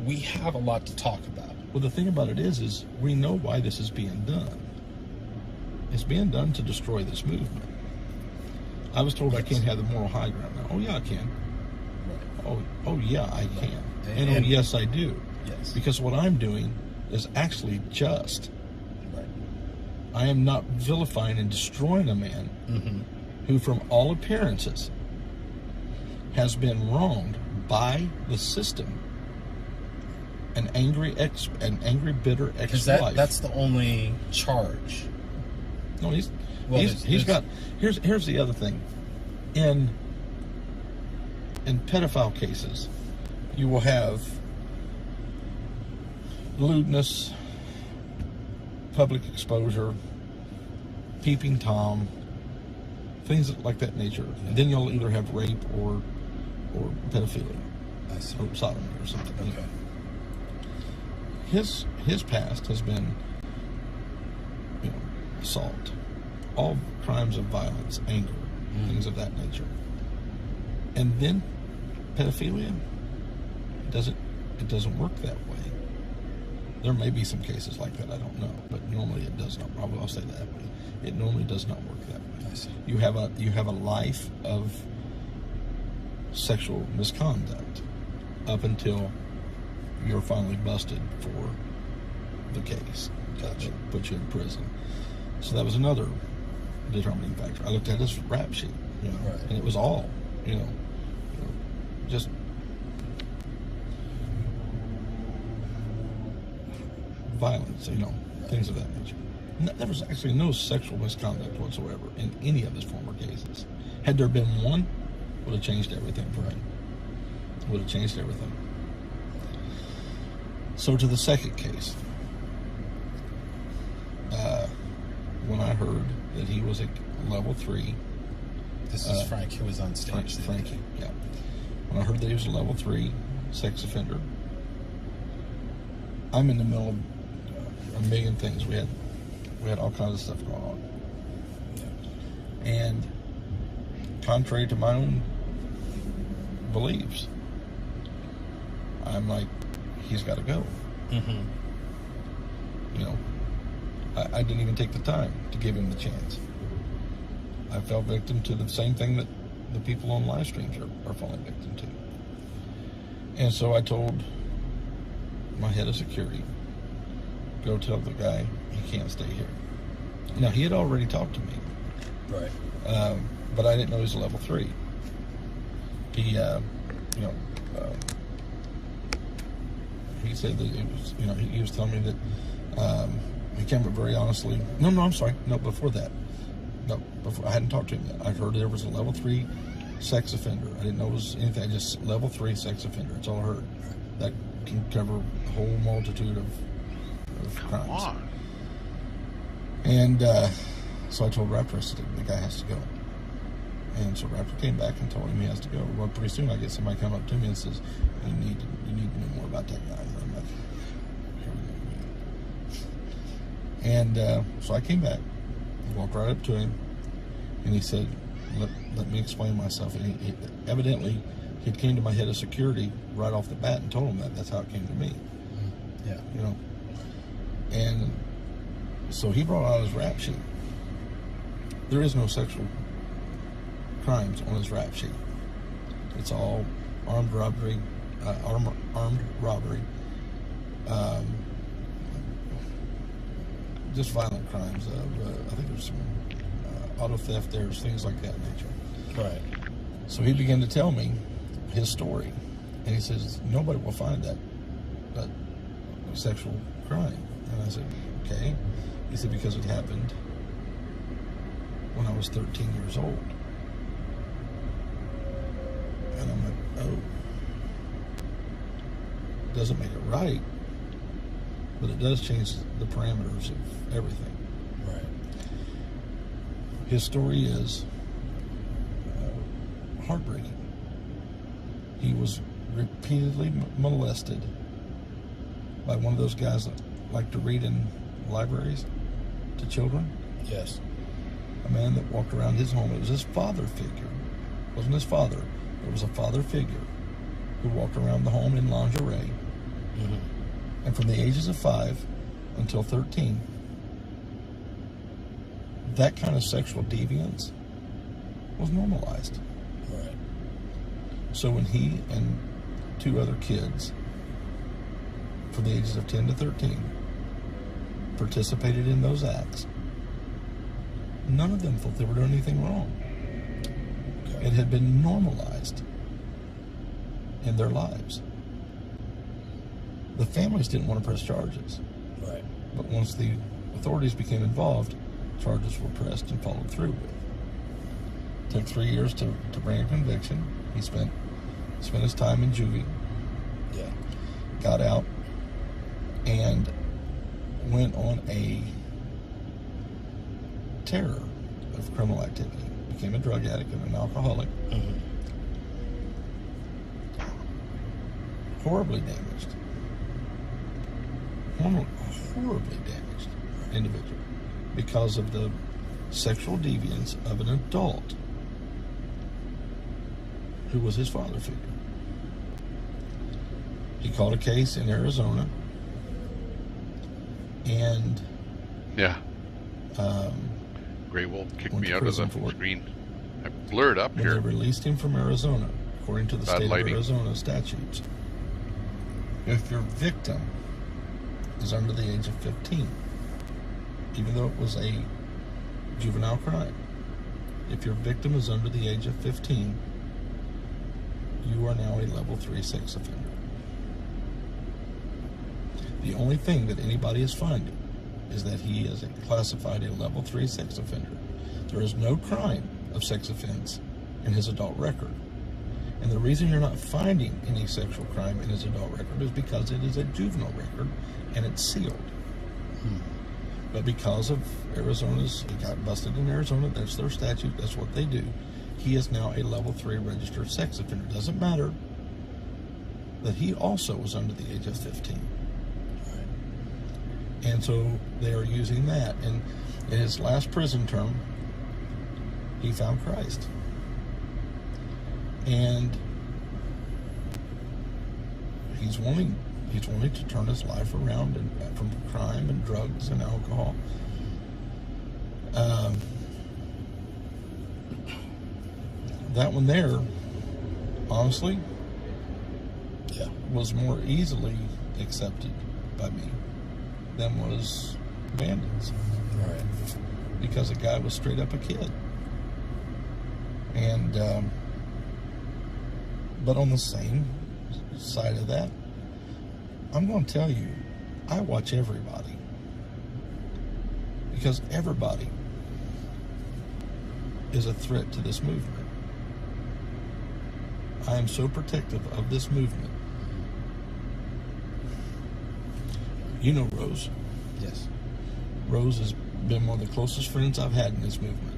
we have a lot to talk about. Well, the thing about it is we know why this is being done. It's being done to destroy this movement. I was told I can't have the moral high ground now. Oh yeah, I can. Right. Oh yeah, I can. And oh yes, I do. Yes. Because what I'm doing is actually just. Right. I am not vilifying and destroying a man who, from all appearances, has been wronged by the system. An angry, bitter ex-wife. That's the only charge. No, he's got. Here's the other thing. In pedophile cases, you will have lewdness, public exposure, peeping Tom, things like that nature. And then you'll either have rape or pedophilia, or sodomy or something. Okay. His past has been, assault, all crimes of violence, anger, things of that nature. And then pedophilia, it doesn't work that way. There may be some cases like that, I don't know, but normally it does not. I'll say that way. It normally does not work that way. I see. You have a life of sexual misconduct up until you're finally busted for the case. Gotcha. Put you in prison. So that was another determining factor. I looked at his rap sheet, Right. and it was all, just violence, things of that nature. There was actually no sexual misconduct whatsoever in any of his former cases. Had there been one, would have changed everything for him. Would have changed everything. So to the second case, when I heard that he was a level 3, this is Frank who was on stage. Frankie, yeah. When I heard that he was a level 3 sex offender, I'm in the middle of a million things. We had all kinds of stuff going on, and contrary to my own beliefs, I'm like, he's got to go. I didn't even take the time to give him the chance. I fell victim to the same thing that the people on live streams are falling victim to. And so I told my head of security, go tell the guy he can't stay here. Now, he had already talked to me. Right. But I didn't know he was a level 3. He said that it was, he was telling me that he came up very honestly. No, I'm sorry. No, before that. No, before I hadn't talked to him yet. I heard there was a level 3 sex offender. I didn't know it was anything. Just level 3 sex offender. That's all I heard. That can cover a whole multitude of crimes. Come on. And so I told Raptor, I said, the guy has to go. And so Raptor came back and told him he has to go. Well, pretty soon I get somebody come up to me and says, you need to know more about that guy. And I'm like, here we go. And so I came back, walked right up to him, and he said, let me explain myself. And he evidently, he came to my head of security right off the bat and told him that. That's how it came to me. Yeah. And so he brought out his rap sheet. There is no sexual crimes on his rap sheet. It's all armed robbery, just violent crimes. I think there's some auto theft. There's things like that nature. Right. So he began to tell me his story, and he says nobody will find that sexual crime. And I said, okay. He said because it happened when I was 13 years old. And I'm like, oh. Doesn't make it right, but it does change the parameters of everything. Right. His story is heartbreaking. He was repeatedly molested by one of those guys that like to read in libraries to children. Yes. a man that walked around his home. It was his father figure. It wasn't his father. It was a father figure who walked around the home in lingerie. And from the ages of 5 until 13, that kind of sexual deviance was normalized. Right. So when he and 2 other kids from the ages of 10 to 13 participated in those acts, none of them thought they were doing anything wrong. Okay. It had been normalized in their lives. The families didn't want to press charges. Right. But once the authorities became involved, charges were pressed and followed through with. It took 3 years to bring a conviction. He spent his time in juvie. Yeah. Got out and went on a terror of criminal activity. Became a drug addict and an alcoholic. Horribly damaged. Horribly damaged individual because of the sexual deviance of an adult who was his father figure. He caught a case in Arizona, and Grey Wolf kicked me out of the screen. I blurred up when here. They released him from Arizona, according to the Bad state lighting. of Arizona statutes. If your victim is under the age of 15, even though it was a juvenile crime, if your victim is under the age of 15, you are now a level 3 sex offender. The only thing that anybody is finding is that he is classified a level 3 sex offender. There is no crime of sex offense in his adult record. And the reason you're not finding any sexual crime in his adult record is because it is a juvenile record and it's sealed. But because of Arizona's, he got busted in Arizona, that's their statute, that's what they do. He is now a level 3 registered sex offender. It doesn't matter that he also was under the age of 15. And so they are using that. And in his last prison term, he found Christ. And he's wanting to turn his life around from crime and drugs and alcohol. That one there, honestly, was more easily accepted by me than was Bandits. Right. Because the guy was straight up a kid. And, but on the same side of that, I'm going to tell you, I watch everybody. Because everybody is a threat to this movement. I am so protective of this movement. You know Rose. Yes. Rose has been one of the closest friends I've had in this movement.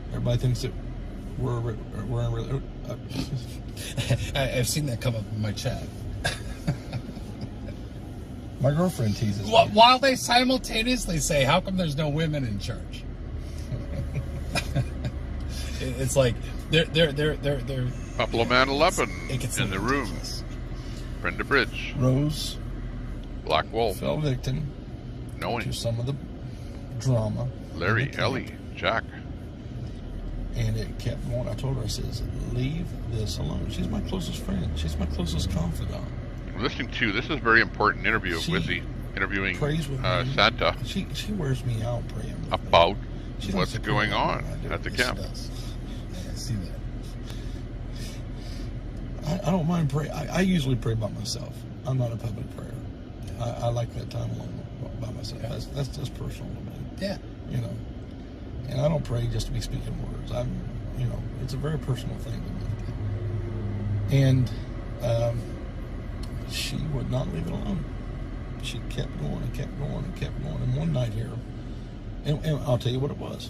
Everybody thinks that we're in I've seen that come up in my chat. My girlfriend teases me. While they simultaneously say, how come there's no women in church? It's like they're Buffalo Man 11 gets in the room. Brenda Bridge. Rose Black Wolf. fell victim to some of the drama. Larry, Ellie, Jack. And it kept going. I told her, I says, leave this alone. She's my closest friend. She's my closest confidant. I'm listening to, this is a very important interview of Wizzy interviewing Santa She wears me out praying with about She what's likes to going pray on when I do at the it. camp. She does. I see that. I don't mind praying. I usually pray by myself. I'm not a public prayer. I like that time alone by myself. That's just personal to me. Yeah. You know. And I don't pray just to be speaking words. It's a very personal thing to me. And she would not leave it alone. She kept going and kept going and kept going. And one night here, and I'll tell you what it was.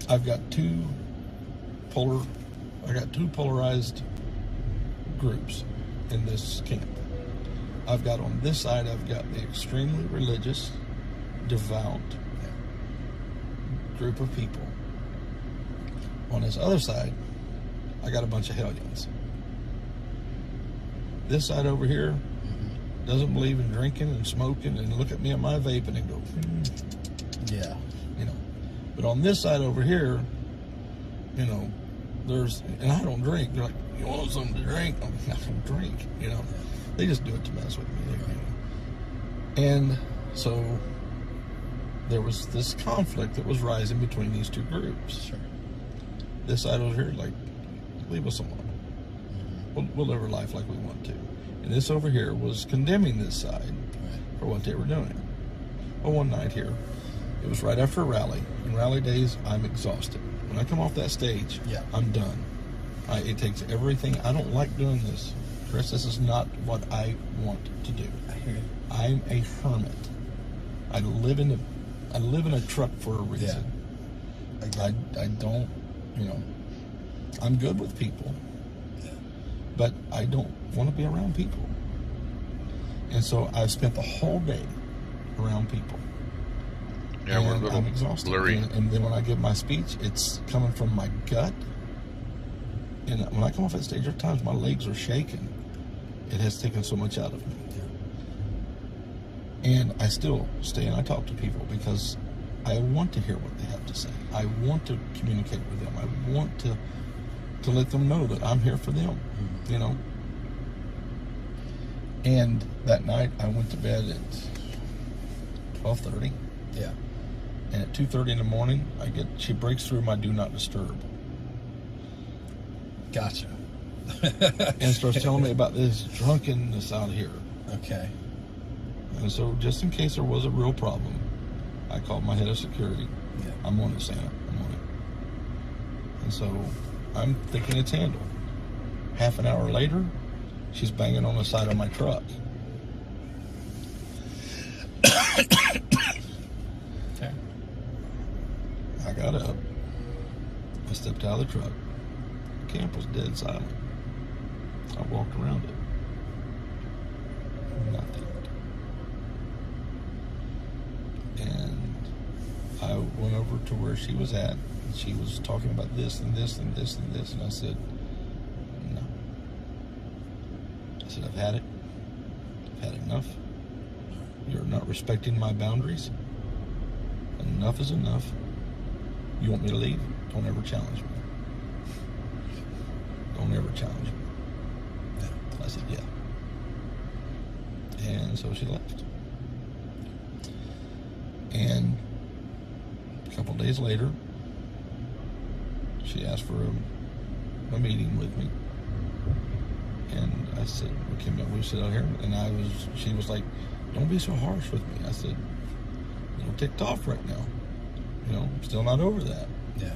I've got two polarized groups in this camp. I've got on this side, I've got the extremely religious, devout group of people. On this other side, I got a bunch of hellions. This side over here doesn't believe in drinking and smoking and look at me at my vape and go, yeah, you know. But on this side over here, you know, and I don't drink. They're like, you want something to drink? I don't drink, you know. They just do it to mess with me. And so there was this conflict that was rising between these two groups. Sure. This side over here, like, leave us alone. We'll live our life like we want to. And this over here was condemning this side for what they were doing. Well, one night here, it was right after a rally. In rally days, I'm exhausted. When I come off that stage, I'm done. It takes everything. I don't like doing this. Chris, this is not what I want to do. I hear you. I'm a hermit. I live in a truck for a reason. I don't, you know, I'm good with people, but I don't want to be around people. And so I've spent the whole day around people. Yeah, and we're a little I'm exhausted. blurry. And then when I give my speech, it's coming from my gut. And when I come off that stage, there are times my legs are shaking. It has taken so much out of me. And I still stay and I talk to people because I want to hear what they have to say. I want to communicate with them. I want to let them know that I'm here for them, you know. And that night I went to bed at 12:30. Yeah. And at 2:30 in the morning, she breaks through my do not disturb. Gotcha. And starts telling me about this drunkenness out here. Okay. And so just in case there was a real problem, I called my head of security. Yeah. I'm on it, Santa. I'm on it. And so I'm thinking it's handled. Half an hour later, she's banging on the side of my truck. Okay. I got up. I stepped out of the truck. The camp was dead silent. I walked around it. Nothing. And I went over to where she was at. And she was talking about this and this and this and this. And I said, no. I said, I've had it. I've had enough. You're not respecting my boundaries. Enough is enough. You want me to leave? Don't ever challenge me. Don't ever challenge me. I said, yeah. And so she left. And a couple days later, she asked for a meeting with me. And I said, we sit out here. And she was like, don't be so harsh with me. I said, I'm ticked off right now. You know, I'm still not over that. Yeah.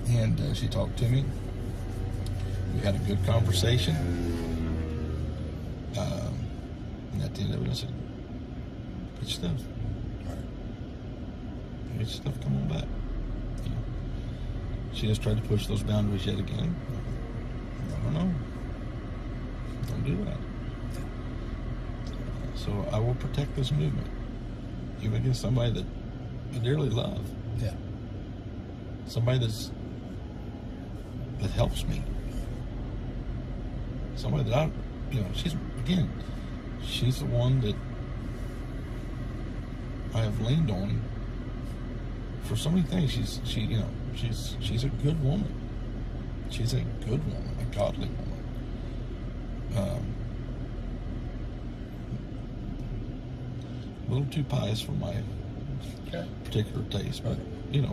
And she talked to me. We had a good conversation. And at the end of it, I said, get your stuff. All right. Get your stuff, come on back. You know, she just tried to push those boundaries yet again. I don't know. Don't do that. So I will protect this movement, even against somebody that I dearly love. Yeah. Somebody that helps me. Somebody that she's the one that I have leaned on for so many things. She's a good woman. She's a good woman, a godly woman. A little too pious for my particular taste, but yeah.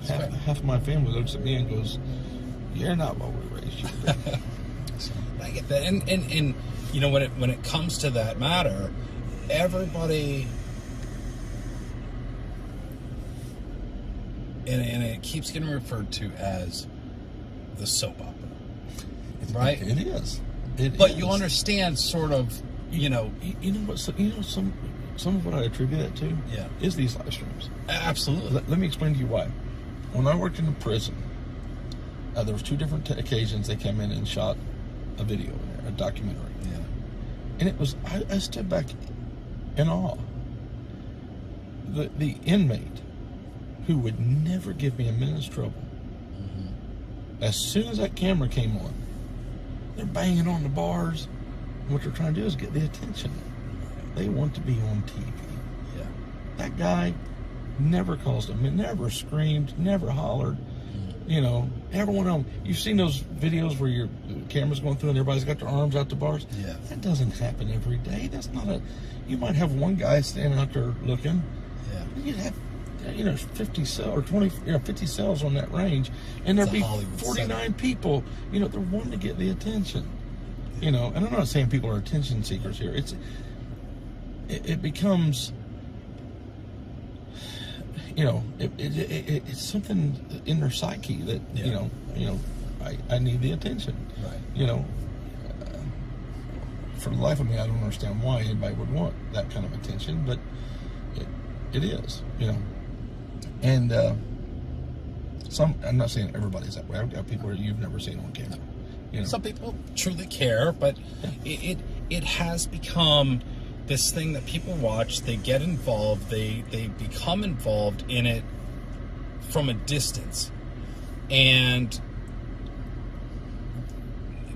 Half of my family looks at me and goes, "You're not what we raised you to be." I get that, and you know, when it comes to that matter, everybody, and it keeps getting referred to as the soap opera, right? It is. But you understand, sort of, you know what? Some of what I attribute it to, is these live streams. Absolutely. Let me explain to you why. When I worked in a prison, there was two different occasions they came in and shot a video in there, a documentary. Yeah. And it was, I stood back in awe the inmate who would never give me a minute's trouble. As soon as that camera came on, they're banging on the bars. And what they're trying to do is get the attention. They want to be on TV. Yeah. That guy never caused them, never screamed, never hollered. You know, everyone on. You've seen those videos where your camera's going through and everybody's got their arms out the bars. Yeah. That doesn't happen every day. That's not a. You might have one guy standing out there looking. Yeah. You'd have, 50 cells or 20, 50 cells on that range, and there'd be 49 people. They're wanting to get the attention. And I'm not saying people are attention seekers here. It becomes. It's something in their psyche that I need the attention. Right. For the life of me, I don't understand why anybody would want that kind of attention, but it is. And I'm not saying everybody's that way. I've got people that you've never seen on camera. Some people truly care, but it has become this thing that people watch, they get involved, they become involved in it from a distance. And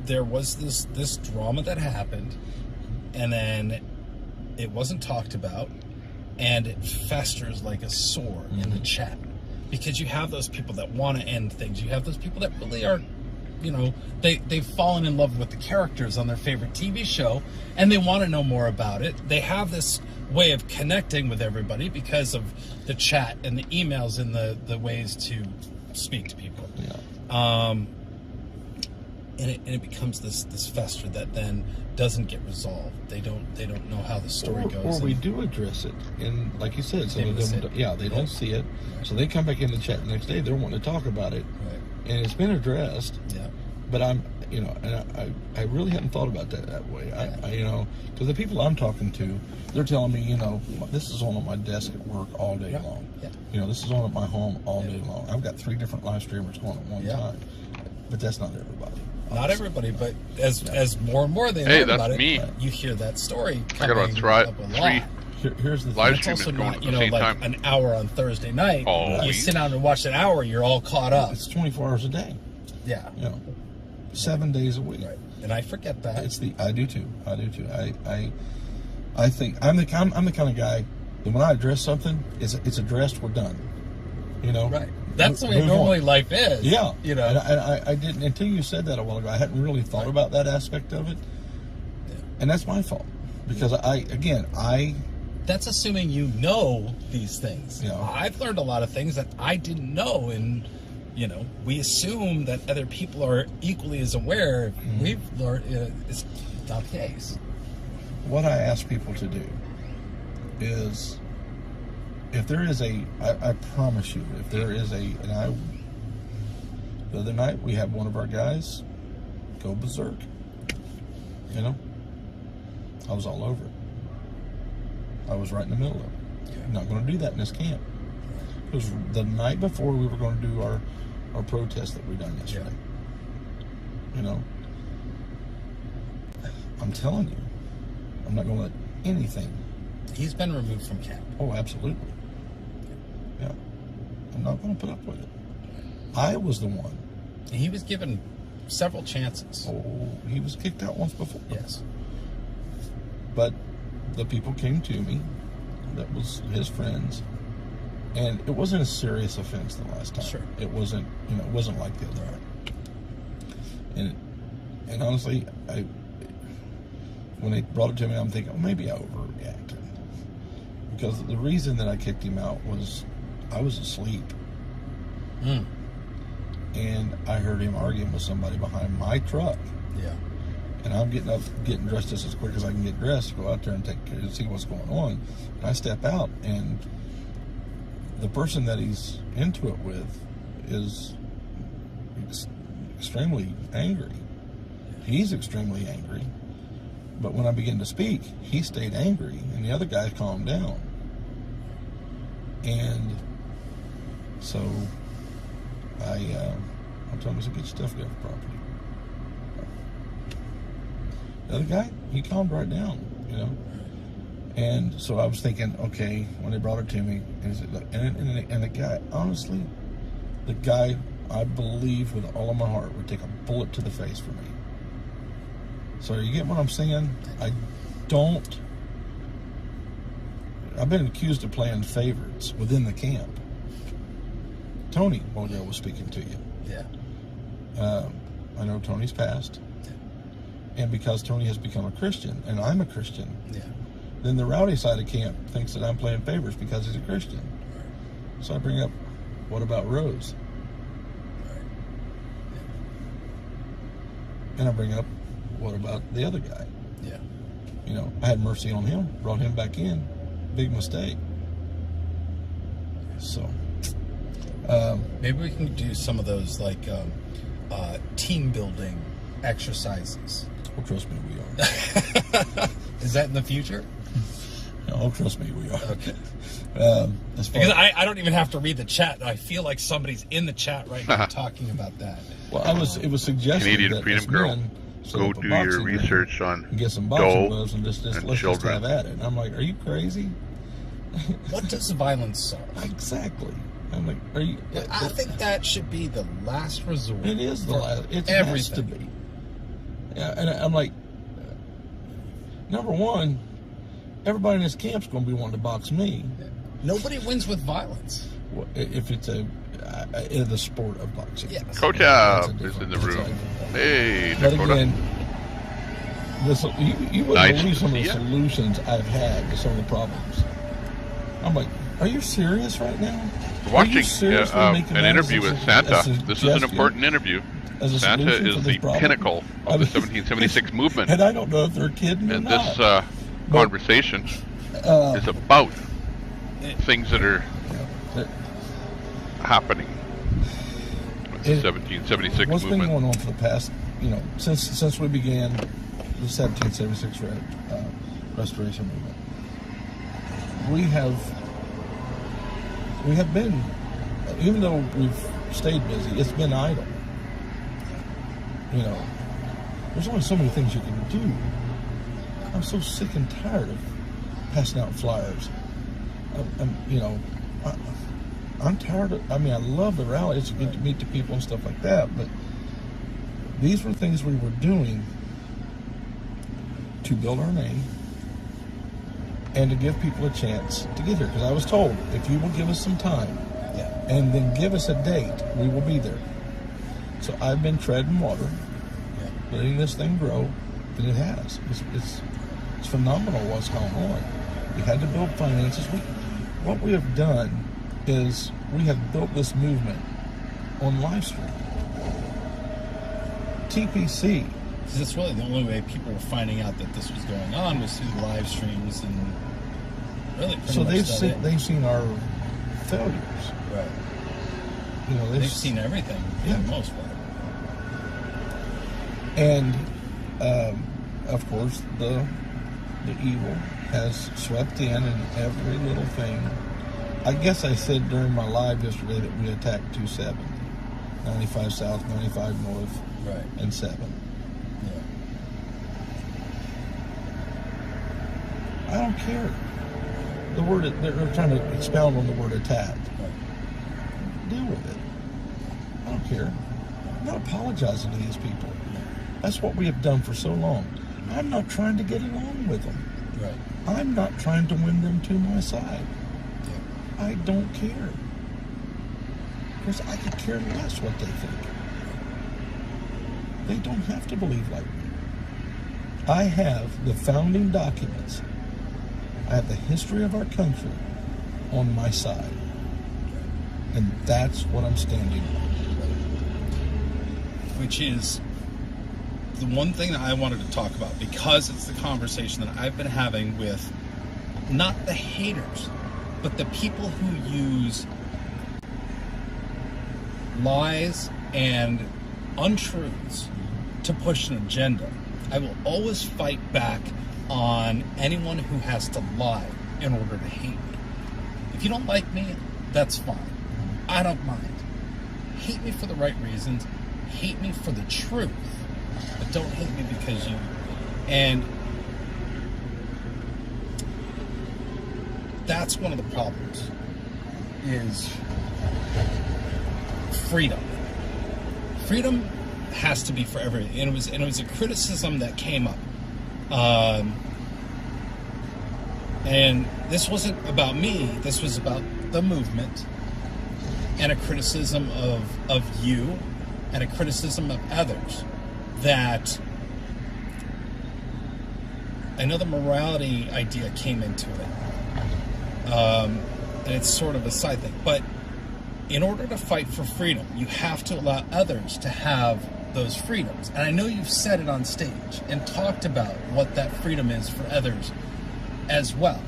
there was this drama that happened, and then it wasn't talked about, and it festers like a sore in the chat. Because you have those people that want to end things. You have those people that really are, they've fallen in love with the characters on their favorite TV show, and they want to know more about it. They have this way of connecting with everybody because of the chat and the emails and the ways to speak to people. Yeah. And it becomes this fester that then doesn't get resolved. They don't know how the story goes. Or we do address it, and like you said, some of them, they don't see it, so they come back in the chat the next day. They're wanting to talk about it, and it's been addressed. Yeah. But and I really hadn't thought about that way. Because the people I'm talking to, they're telling me, this is on my desk at work all day long. Yeah. This is on at my home all day long. I've got 3 different live streamers going at one time, but that's not everybody. Not everybody, but as more and more they learn about it, you hear that story coming up a lot. Here's the live thing. stream It's also is going not, at the same time. an hour on Thursday night. You sit down and watch an hour, you're all caught up. It's 24 hours a day. Yeah. 7 days a week. Right. And I forget that. I do too. I think I'm the kind of guy that when I address something, it's addressed, we're done. Right. That's the way normally life is. Yeah. And I didn't, until you said that a while ago, I hadn't really thought about that aspect of it. Yeah. And that's my fault. Because that's assuming you know these things. I've learned a lot of things that I didn't know, and we assume that other people are equally as aware. Mm-hmm. We've learned it's not the case. What I ask people to do is, if there is I promise you, if there is the other night we had one of our guys go berserk. I was all over it. I was right in the middle of it. I'm not going to do that in this camp. It was the night before we were going to do our protest that we done yesterday. I'm telling you, I'm not going to let anything. He's been removed from camp. Oh, absolutely. Yeah. I'm not going to put up with it. I was the one. He was given several chances. Oh, he was kicked out once before. Yes. But the people came to me, that was his friends, and it wasn't a serious offense the last time. Sure. It wasn't, it wasn't like the other time. And honestly, when they brought it to me, I'm thinking, maybe I overreacted. Because the reason that I kicked him out was I was asleep. And I heard him arguing with somebody behind my truck. Yeah. And I'm getting up, getting dressed just as quick as I can get dressed to go out there and see what's going on. And I step out, and the person that he's into it with is extremely angry. He's extremely angry. But when I began to speak, he stayed angry, and the other guy calmed down. And so I told him, I said, get your stuff together properly. The other guy, he calmed right down, And so I was thinking, okay, when they brought it to me, and, look, and the guy, honestly, the guy, I believe with all of my heart, would take a bullet to the face for me. So you get what I'm saying? I've been accused of playing favorites within the camp. Tony Modell was speaking to you. Yeah. I know Tony's passed. And because Tony has become a Christian, and I'm a Christian, then the rowdy side of camp thinks that I'm playing favorites because he's a Christian. So I bring up, what about Rose? And I bring up, what about the other guy? Yeah. You know, I had mercy on him, brought him back in. Big mistake. So, maybe we can do some of those like team building exercises. Well, trust me, we are. Is that in the future? No, trust me, we are. Okay. Because I don't even have to read the chat. I feel like somebody's in the chat right now talking about that. Well, it was suggested Canadian that Freedom Girl. Go do your research on and get some boxing Doe gloves and just let's children. just have at it. And I'm like, are you crazy? What does violence solve? Exactly. I'm like, are you? I think that should be the last resort. It is the last. It everything. has to be. Yeah, and I'm like, number one, everybody in this camp's going to be wanting to box me. Nobody wins with violence. Well, if it's in the sport of boxing. Yes. Kotab is in the room. Hey, but Dakota. again, you wouldn't Nice believe to some of see the ya. solutions I've had to some of the problems. I'm like, are you serious right now? We're watching Are you seriously making an that interview as a- with Santa. as a This is an suggestion? important interview. As a Santa solution is for the this problem? pinnacle of the 1776 movement. And I don't know if they're kidding or And not. this conversation is about things that are happening with the 1776 What's movement. been going on for the past, since we began the 1776 restoration movement? We have been, even though we've stayed busy, it's been idle. There's only so many things you can do. I'm so sick and tired of passing out flyers. I'm tired of, I love the rally. It's good to meet the people and stuff like that, but these were things we were doing to build our name and to give people a chance to get here. Because I was told, if you will give us some time and then give us a date, we will be there. So I've been treading water, letting this thing grow, and it has. It's phenomenal what's going on. We had to build finances. What we have done is we have built this movement on live stream. TPC. Because that's really the only way people were finding out that this was going on was through live streams and really. So they've seen our failures. Right. They've seen everything for the most part. And of course, the evil has swept in, and every little thing. I guess I said during my live yesterday that we attacked 270, 95 south, 95 north, and 7. I don't care. The word, they're trying to expound on the word attack. Deal with it. I don't care. I'm not apologizing to these people. That's what we have done for so long. I'm not trying to get along with them. Right. I'm not trying to win them to my side. I don't care. Because I could care less what they think. They don't have to believe like me. I have the founding documents. I have the history of our country on my side. And that's what I'm standing on. Which is the one thing that I wanted to talk about, because it's the conversation that I've been having with not the haters, but the people who use lies and untruths to push an agenda. I will always fight back on anyone who has to lie in order to hate me. If you don't like me, that's fine. I don't mind. Hate me for the right reasons. Hate me for the truth. But don't hate me because you... And that's one of the problems, is freedom. Freedom has to be for everything. And it was a criticism that came up. And this wasn't about me, this was about the movement, and a criticism of you, and a criticism of others, that another morality idea came into it. And it's sort of a side thing. But in order to fight for freedom, you have to allow others to have those freedoms. And I know you've said it on stage and talked about what that freedom is for others as well.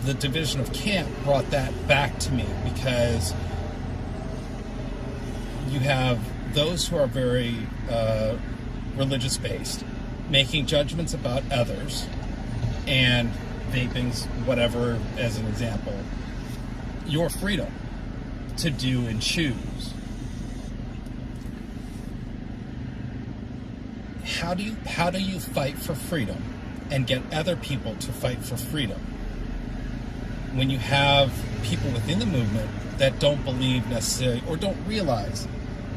The division of camp brought that back to me, because you have those who are very religious based, making judgments about others, and vaping's, whatever, as an example, your freedom to do and choose. How do you fight for freedom and get other people to fight for freedom when you have people within the movement that don't believe necessarily, or don't realize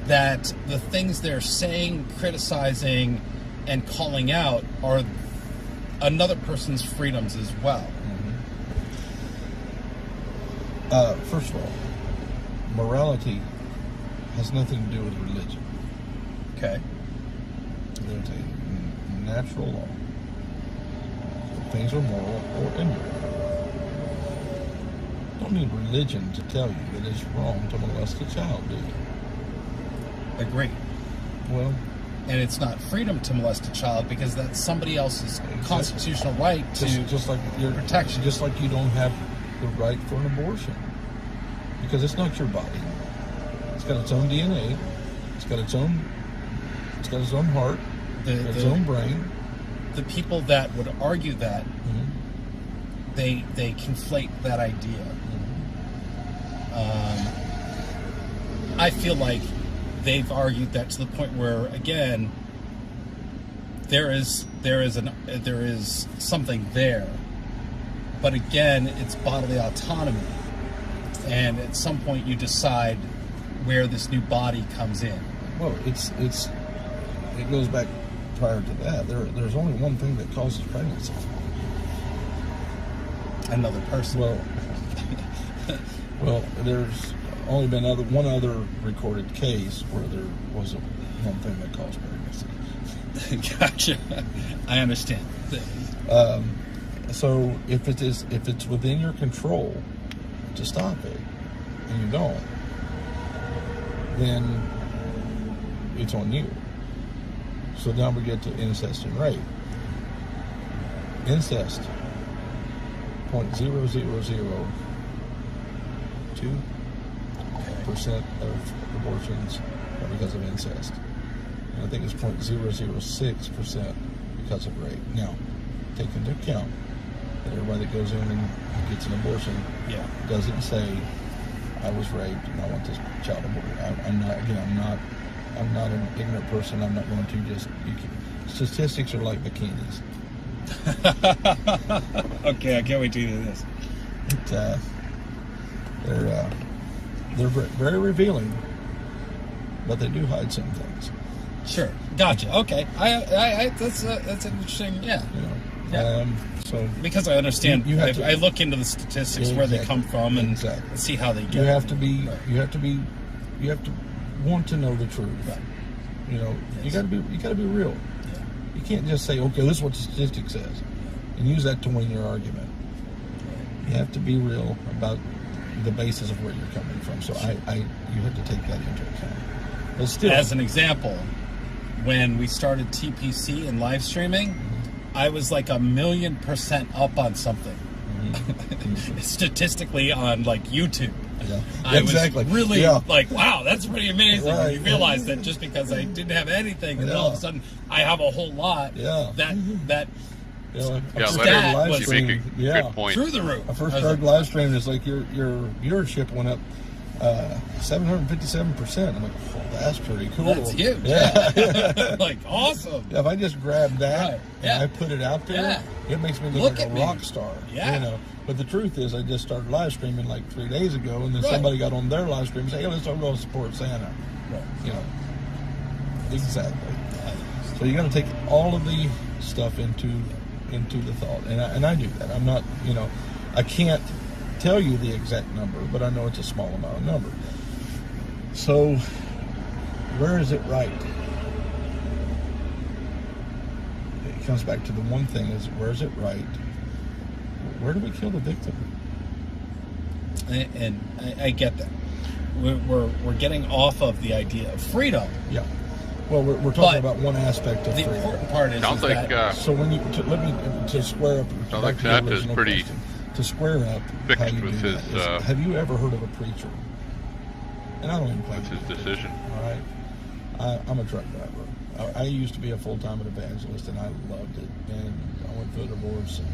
that the things they're saying, criticizing, and calling out are another person's freedoms as well? First of all, morality has nothing to do with religion. Okay. There's a natural law. Things are moral or immoral. Don't need religion to tell you that it's wrong to molest a child, do you? Agree. Well, and it's not freedom to molest a child, because that's somebody else's constitutional right to just like your protection. Just like you don't have the right for an abortion, because it's not your body. It's got its own DNA. It's got its own heart. Its own brain. The people that would argue that, they conflate that idea. I feel like they've argued that to the point where, again, there is something there, but again, it's bodily autonomy, and at some point you decide where this new body comes in. Well, it goes back prior to that. There's only one thing that causes pregnancy. Another person. Well, there's only been one other recorded case where there was one thing that caused pregnancy. Gotcha. I understand. So if it's within your control to stop it, and you don't, then it's on you. So now we get to incest and rape. Incest, 0.0002% of abortions are because of incest. And I think it's 0.006% because of rape. Now, take into account that everybody that goes in and gets an abortion doesn't say, I was raped and I want this child aborted. I'm not an ignorant person. I'm not going to just... statistics are like bikinis. Okay, I can't wait to do this. They're very revealing, but they do hide some things. Sure, gotcha. Okay, that's interesting. Yeah. So because I understand, I look into the statistics, where they come from, and see how they get. You have to want to know the truth. Right. You know, you got to be real. Yeah. You can't just say, okay, this is what the statistic says, and use that to win your argument. You have to be real about the basis of where you're coming from. So you have to take that into account. But still, as an example, when we started TPC and live streaming, I was like 1,000,000% up on something. Statistically on like YouTube. Yeah. I was really like, wow, that's pretty amazing. Right. You realize that just because I didn't have anything, and then all of a sudden I have a whole lot. Yeah. That stat was good point. Through the roof. I first started live streaming, it's like your viewership went up 757%. I'm like, oh, that's pretty cool. That's huge. Yeah. Like, awesome. Yeah, if I just grab that Yeah. and I put it out there, it makes me look like a rock star. Yeah. You know. But the truth is, I just started live streaming like 3 days ago, and then somebody got on their live stream and said, hey, let's all go support Santa. Right. You know. Exactly. So you got to take all of the stuff into the thought, and I do that. I'm not, you know, I can't tell you the exact number, but I know it's a small amount of number. So where is it right? It comes back to the one thing: is where is it right? Where do we kill the victim? And I get that. We're getting off of the idea of freedom. Yeah. Well, we're talking about one aspect of the freedom. important part is, Sounds like that, so when you to square up. Sounds like that is pretty to square up how you with do his. that is, have you ever heard of a preacher? And I don't even claim his decision. All right, I'm a truck driver. I used to be a full-time evangelist, and I loved it. And I went through a divorce, and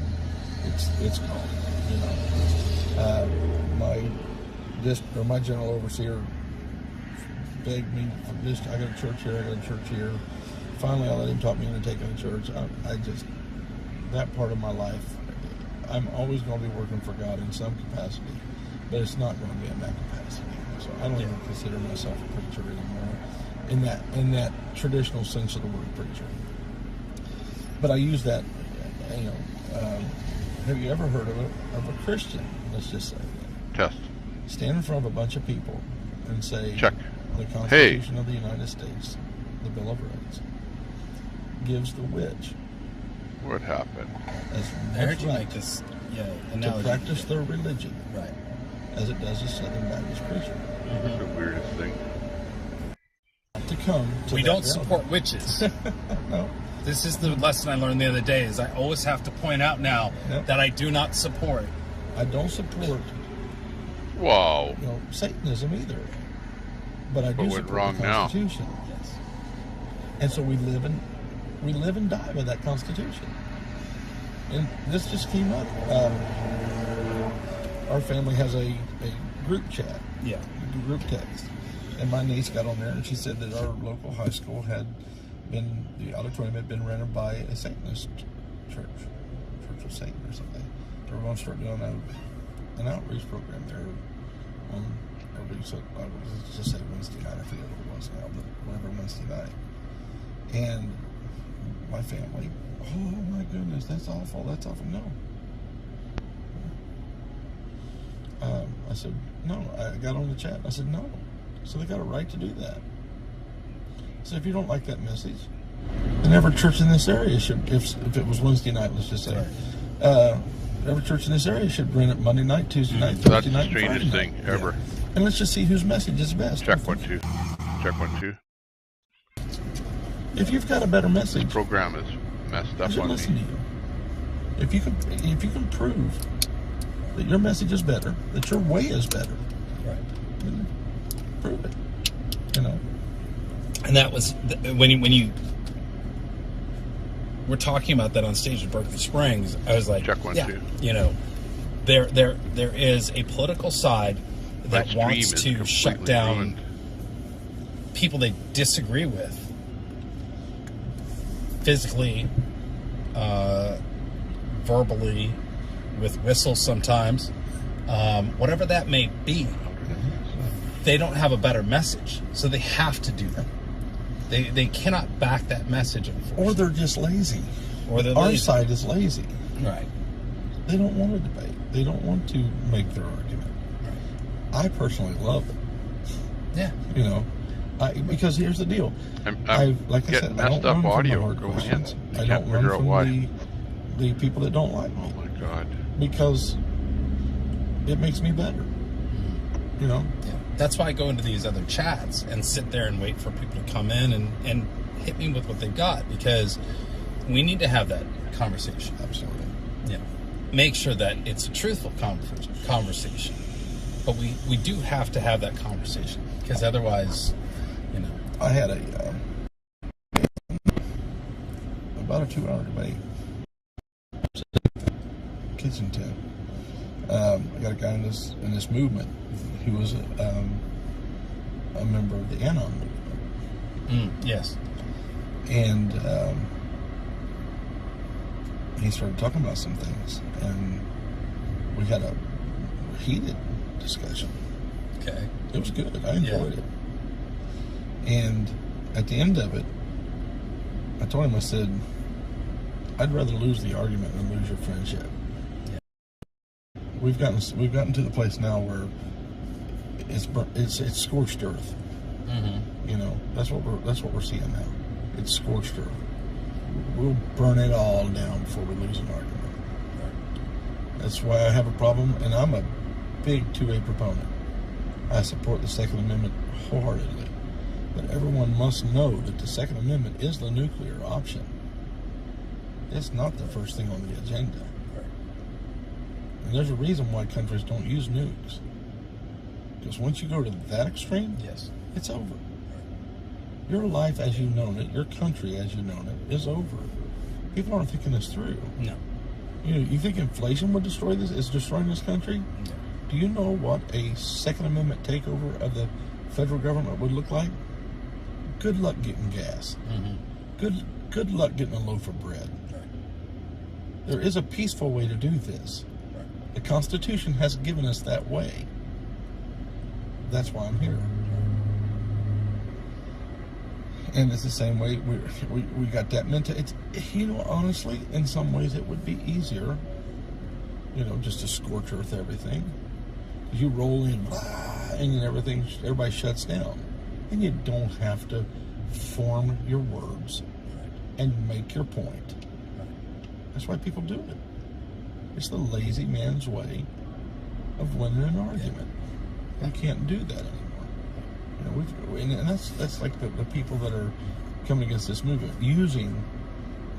it's gone. You know, my general overseer begged me for this. I got a church here. I got a church here. Finally, I let him talk me into taking a church. I just, that part of my life, I'm always going to be working for God in some capacity, but it's not going to be in that capacity. So I don't even consider myself a preacher anymore, in that traditional sense of the word preacher. But I use that, you know. Have you ever heard of a Christian? Let's just say test. Stand in front of a bunch of people and say, check. The Constitution of the United States, the Bill of Rights, gives the witch what happened as much right to practice their religion, right, as it does a Southern Baptist preacher. That's the weirdest thing. To come to we don't reality. Support witches. No. This is the lesson I learned the other day. Is I always have to point out now that I do not support. I don't support. Whoa. You know, Satanism either. But I do support the Constitution. Yes. And so we live and die by that Constitution. And this just came up. Our family has a group chat. Yeah. Group text. And my niece got on there and she said that our local high school the auditorium had been rented by a Satanist church of Satan or something. They were going to start doing an outreach program there on so I was just say Wednesday night, I forget what it was now, but whatever Wednesday night. And my family, oh my goodness, that's awful, No. I said, no. I got on the chat. I said, no. So they got a right to do that. So if you don't like that message, then every church in this area should, if it was Wednesday night, let's just say, every church in this area should rent it Monday night, Tuesday night, Thursday night, That's the strangest thing ever. And let's just see whose message is best. Check 1 2. Check 1 2. If you've got a better message, the program is messed up on listen me. to you. If you can prove that your message is better, that your way is better, right? Then prove it. You know. And that was when you were talking about that on stage at Berkeley Springs. I was like, check 1 2. You know, there is a political side that wants to shut down people they disagree with, physically, verbally, with whistles sometimes, whatever that may be. They don't have a better message, so they have to do that. They cannot back that message, or they're just lazy. Or they're Our lazy. side is lazy. Right. They don't want to debate. They don't want to make their argument. I personally love it. Yeah. You know, because here's the deal. Like I said, I don't run from the hard questions. I don't run from the people that don't like me. Oh my God. Because it makes me better. You know? Yeah. That's why I go into these other chats and sit there and wait for people to come in and hit me with what they've got, because we need to have that conversation. Absolutely. Yeah. Make sure that it's a truthful conversation. But we do have to have that conversation, because otherwise, you know. I had about a 2-hour debate. Kitchen tent. I got a guy in this movement who was a member of the Anon movement. Yes. And he started talking about some things, and we had a heated discussion. Okay. It was good. I enjoyed it. And at the end of it, I told him, I said, I'd rather lose the argument than lose your friendship. Yeah. We've gotten to the place now where it's scorched earth. Mm-hmm. You know, that's what we're seeing now. It's scorched earth. We'll burn it all down before we lose an argument. That's why I have a problem, and I'm a big 2A proponent. I support the Second Amendment wholeheartedly. But everyone must know that the Second Amendment is the nuclear option. It's not the first thing on the agenda. And there's a reason why countries don't use nukes. Because once you go to that extreme, yes, it's over. Your life as you've known it, your country as you've known it, is over. People aren't thinking this through. No. You think inflation would destroy this? Is destroying this country? No. Do you know what a Second Amendment takeover of the federal government would look like? Good luck getting gas. Mm-hmm. Good luck getting a loaf of bread. Right. There is a peaceful way to do this. Right. The Constitution has given us that way. That's why I'm here. And it's the same way we got that mentality. Honestly, in some ways it would be easier, just to scorch earth everything. You roll in, blah, and everybody shuts down. And you don't have to form your words and make your point. That's why people do it. It's the lazy man's way of winning an argument. I can't do that anymore. And that's like the people that are coming against this movement, using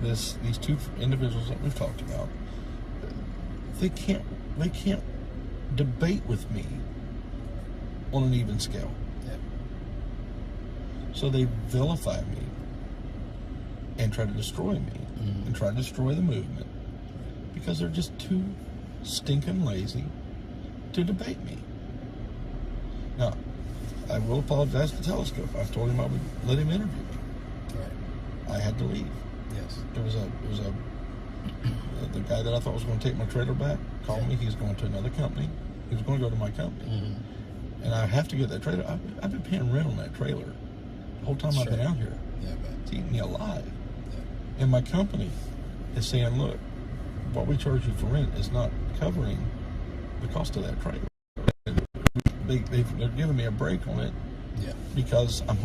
these two individuals that we've talked about. They can't debate with me on an even scale. So they vilify me and try to destroy me and try to destroy the movement because they're just too stinking lazy to debate me. Now, I will apologize to Telescope. I told him I would let him interview me. Right. I had to leave. Yes. The guy that I thought was going to take my trailer back called me. He's going to another company. He was going to go to my company. Mm-hmm. And I have to get that trailer. I've been paying rent on that trailer the whole time I've been out here. Yeah, but it's eating me alive. Yeah. And my company is saying, look, what we charge you for rent is not covering the cost of that trailer. They're giving me a break on it because I'm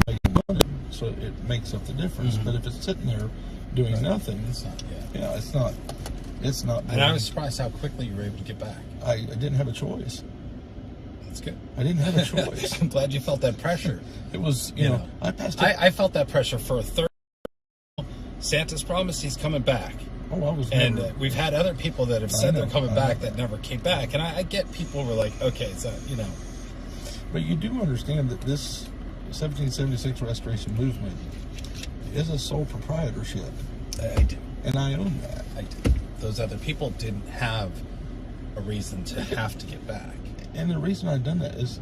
making money, so it makes up the difference. Mm-hmm. But if it's sitting there doing nothing, it's not. It's not. And I was surprised how quickly you were able to get back. I didn't have a choice. That's good. I didn't have a choice. I'm glad you felt that pressure. It was, you know, I passed it. I felt that pressure for a third. Santa's promised he's coming back. Oh, I was. And we've had other people that have said they're coming back that never came back. And I get people were like, okay, so, But you do understand that this 1776 restoration movement is a sole proprietorship. I do. And I own that. I do. Those other people didn't have a reason to have to get back. And the reason I've done that is,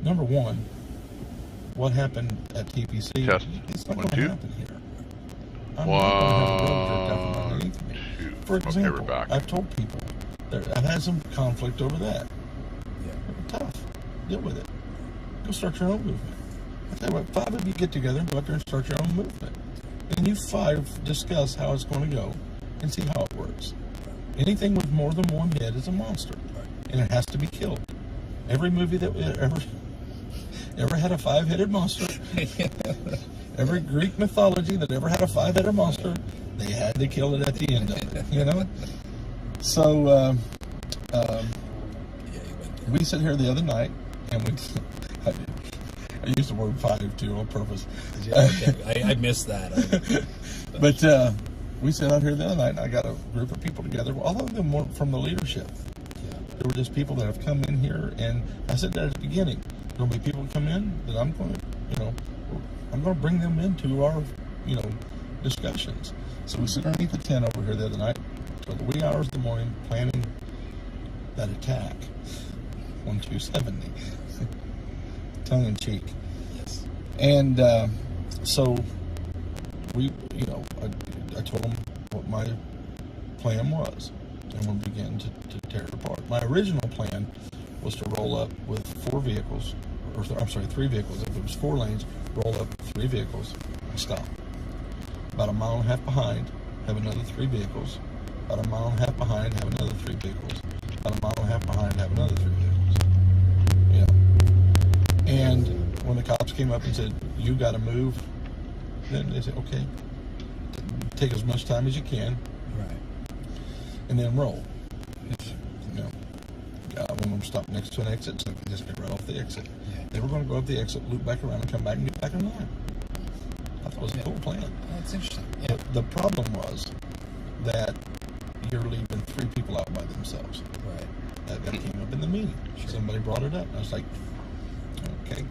number one, what happened at TPC, it's not going to happen here. I'm not going to have a road jerked out from underneath me. For example, I've told people, I've had some conflict over that. Yeah. Tough. Deal with it. Go start your own movement. I tell you what, 5 of you get together and go out there and start your own movement. And you 5 discuss how it's going to go and see how it works. Anything with more than one head is a monster. And it has to be killed. Every movie that ever had a 5-headed monster, every Greek mythology that ever had a 5-headed monster, they had to kill it at the end of it, So, we sit here the other night, and I used the word 5 too on purpose. Yeah, okay. I missed that. But we sat out here the other night, and I got a group of people together. All of them weren't from the leadership. There were just people that have come in here, and I said that at the beginning. There'll be people come in that I'm going to, bring them into our, discussions. So we sit underneath the tent over here the other night till the wee hours of the morning, planning that attack. 1270. Tongue in cheek. Yes. And so we, I told them what my plan was, and we began to tear it apart. My original plan was to roll up with 4 vehicles, or I'm sorry, 3 vehicles. If it was 4 lanes, roll up 3 vehicles and stop. About a mile and a half behind, have another 3 vehicles. About a mile and a half behind, have another 3 vehicles. About a mile and a half behind, have another 3 vehicles. And when the cops came up and said, "You got to move," then they said, "Okay, take as much time as you can, right, and then roll." When we stopped next to an exit, so we just get right off the exit. Yeah. They were going to go up the exit, loop back around, and come back and get back in line. I thought it was a cool plan. That's interesting. Yeah. The problem was that you're leaving 3 people out by themselves. Right. That came up in the meeting. Sure. Somebody brought it up, and I was like, okay,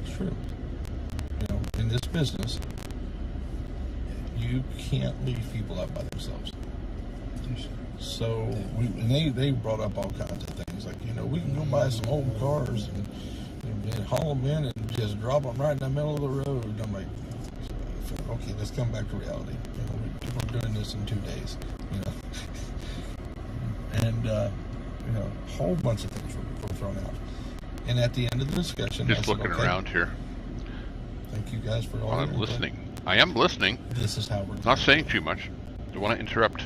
it's true. In this business, you can't leave people out by themselves. So they brought up all kinds of things, like, we can go buy some old cars and haul them in and just drop them right in the middle of the road. I'm like, okay, let's come back to reality. We're doing this in 2 days. And a whole bunch of things were thrown out. And at the end of the discussion, just I said, looking okay, around here. Thank you guys for all. I'm listening. I am listening. This is how we're not saying too much. Don't want to interrupt.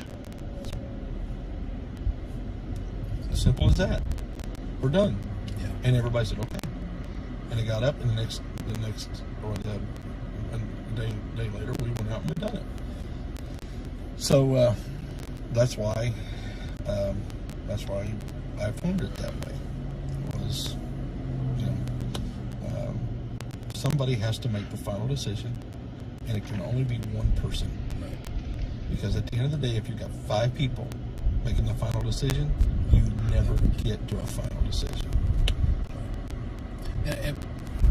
As simple as that. We're done. Yeah. And everybody said okay. And they got up, and the day later, we went out and we done it. So that's why I formed it that way. Was somebody has to make the final decision, and it can only be one person. Right. Because at the end of the day, if you've got 5 people making the final decision, you never get to a final decision.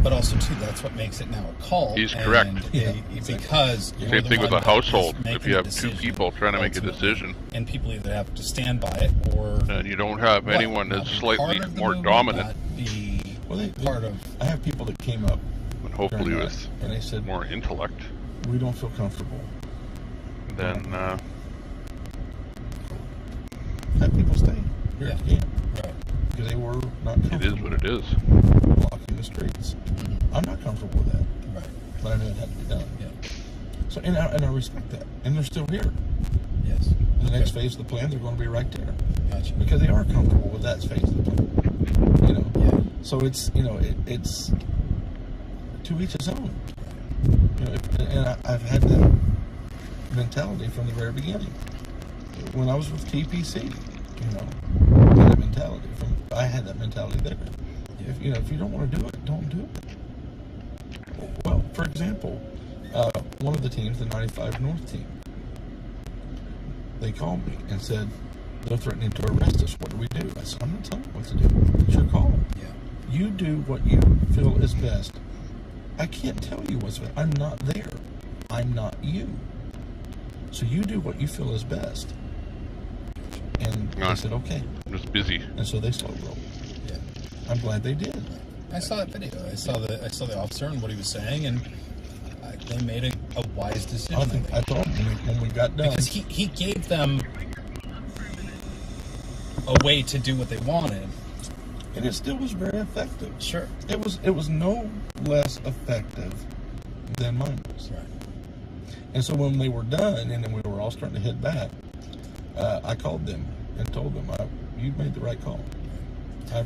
But also, too, that's what makes it now a call. He's correct. Because same thing with a household. If you have 2 people trying to make a decision, and people either have to stand by it, or and you don't have anyone that's slightly more dominant. I have people that came up, and hopefully with and they said, more intellect. We don't feel comfortable. Then have people stay here Yeah. at the camp. Right. Because they were not comfortable. It is what it is. Blocking the streets. I'm not comfortable with that. Right. But I knew it had to be done. Yeah. So and I respect that. And they're still here. Yes. And the next phase of the plan, they're going to be right there. Gotcha. Because they are comfortable with that phase of the plan. Yeah. So it's it's to each his own. And I've had that mentality from the very beginning. When I was with TPC, I had that mentality there. If you don't want to do it, don't do it. Well, for example, one of the teams, the 95 North team, they called me and said they're threatening to arrest us. What do we do? I said, I'm not telling you what to do. It's your call. Yeah. You do what you feel is best. I can't tell you what's best. I'm not there. I'm not you. So you do what you feel is best. And they said, okay. I'm just busy. And so they slow rolled. Yeah. I'm glad they did. I saw that video. I saw the officer and what he was saying, and they made a wise decision. I told him when we got done. Because he gave them a way to do what they wanted. And it still was very effective. Sure. It was no less effective than mine was. Right. And so when they were done and then we were all starting to head back, I called them and told them, you made the right call.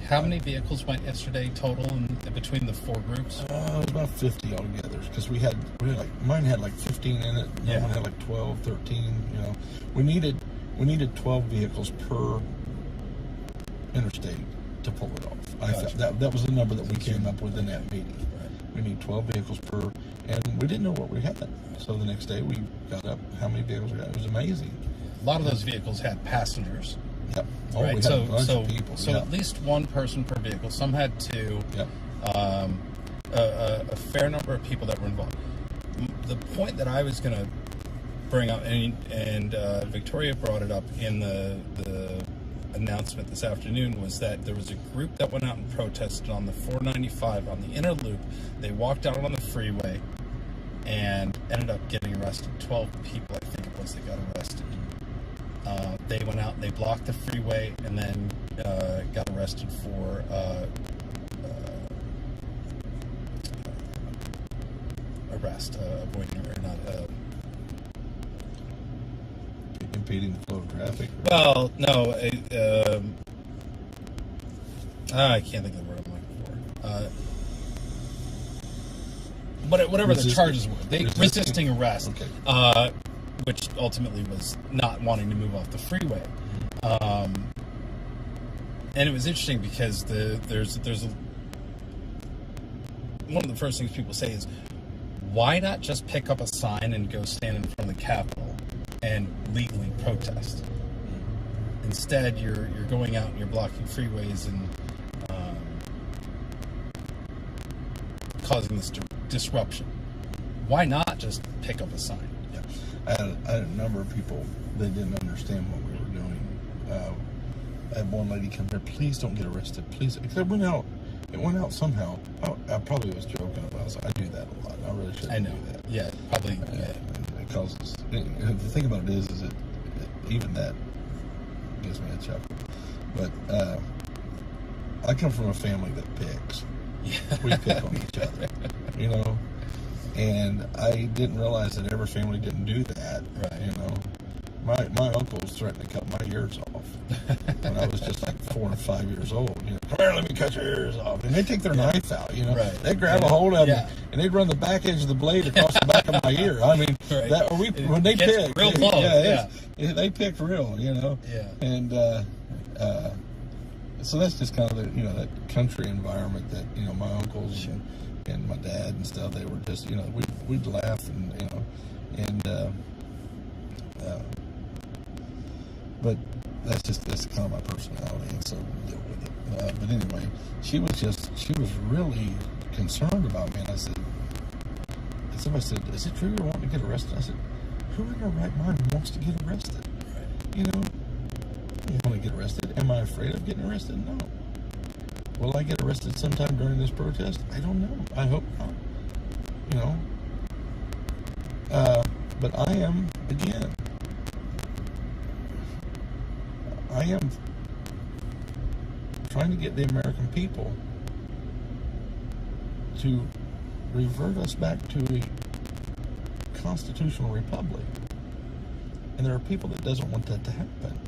How many vehicles went yesterday total in between the 4 groups? It was about 50 altogether, because we had mine had like 15 in it. Yeah. Mine had like 12, 13. We needed 12 vehicles per interstate to pull it off. Gotcha. That was the number that we came up with in that meeting. Right. We need 12 vehicles per, and we didn't know what we had. So the next day we got up how many vehicles we got. It was amazing. A lot of those vehicles had passengers. Yep. Oh, right. We had a bunch of people. So at least one person per vehicle. Some had 2. Yep. A fair number of people that were involved. The point that I was going to bring up, and Victoria brought it up in the announcement this afternoon was that there was a group that went out and protested on the 495 on the inner loop. They walked out on the freeway and ended up getting arrested. 12 people, I think it was, that got arrested. They went out, they blocked the freeway, and then got arrested for arrest, avoiding or not. Impeding the flow of traffic. Well, no, I can't think of the word I'm looking for. Whatever the charges were, resisting arrest, okay. Which ultimately was not wanting to move off the freeway. And it was interesting because there's one of the first things people say is, why not just pick up a sign and go stand in front of the Capitol and legally protest? Instead, you're going out and you're blocking freeways and causing this disruption. Why not just pick up a sign? Yeah, I had a number of people that didn't understand what we were doing. I had one lady come here, please don't get arrested, please. Because it went out somehow. I probably was joking about it. I do that a lot. I really shouldn't do that. Yeah, probably. It causes. The thing about it is it even that gives me a chuckle. But I come from a family that picks. Yeah. We pick on each other, you know. And I didn't realize that every family didn't do that. Right. You know, my uncles threatened to cut my ears off when I was just like 4 or 5 years old. You know, come here, let me cut your ears off. And they take their knife out. You know, they grab a hold of me and they'd run the back edge of the blade across the back of my ear. I mean, when they picked, real close. They picked real. You know. Yeah. And so that's just kind of the, you know, that country environment that, you know, my uncles and my dad and stuff, they were just, you know, we'd laugh and, you know, and but that's kind of my personality, and so deal with it. But anyway, she was really concerned about me, and somebody said, is it true you're wanting to get arrested? I said, who in their right mind wants to get arrested? You know, you want to get arrested? Am I afraid of getting arrested? No. Will I get arrested sometime during this protest? I don't know. I hope not. You know. But I am, again, I am trying to get the American people to revert us back to a constitutional republic. And there are people that doesn't want that to happen.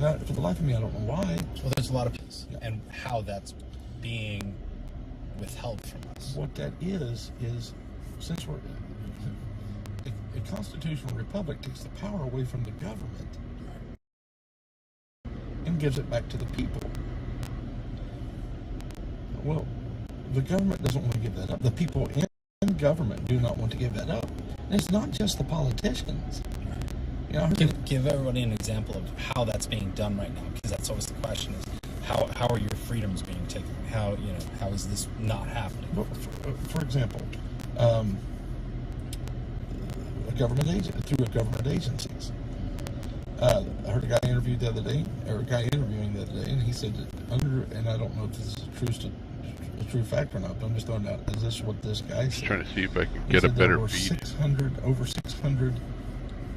Now, for the life of me, I don't know why. Well, there's a lot of peace, and how that's being withheld from us. What that is since we're a constitutional republic, takes the power away from the government and gives it back to the people. Well, the government doesn't want to give that up. The people in government do not want to give that up. And it's not just the politicians. You know, give everybody an example of how that's being done right now, because that's always the question: is how are your freedoms being taken? How is this not happening? Well, for example, government agencies. I heard a guy interviewing the other day, and he said that and I don't know if this is a true fact or not, but I'm just throwing out, is this what this guy said? Just trying to see if I can get a better feed. Over 600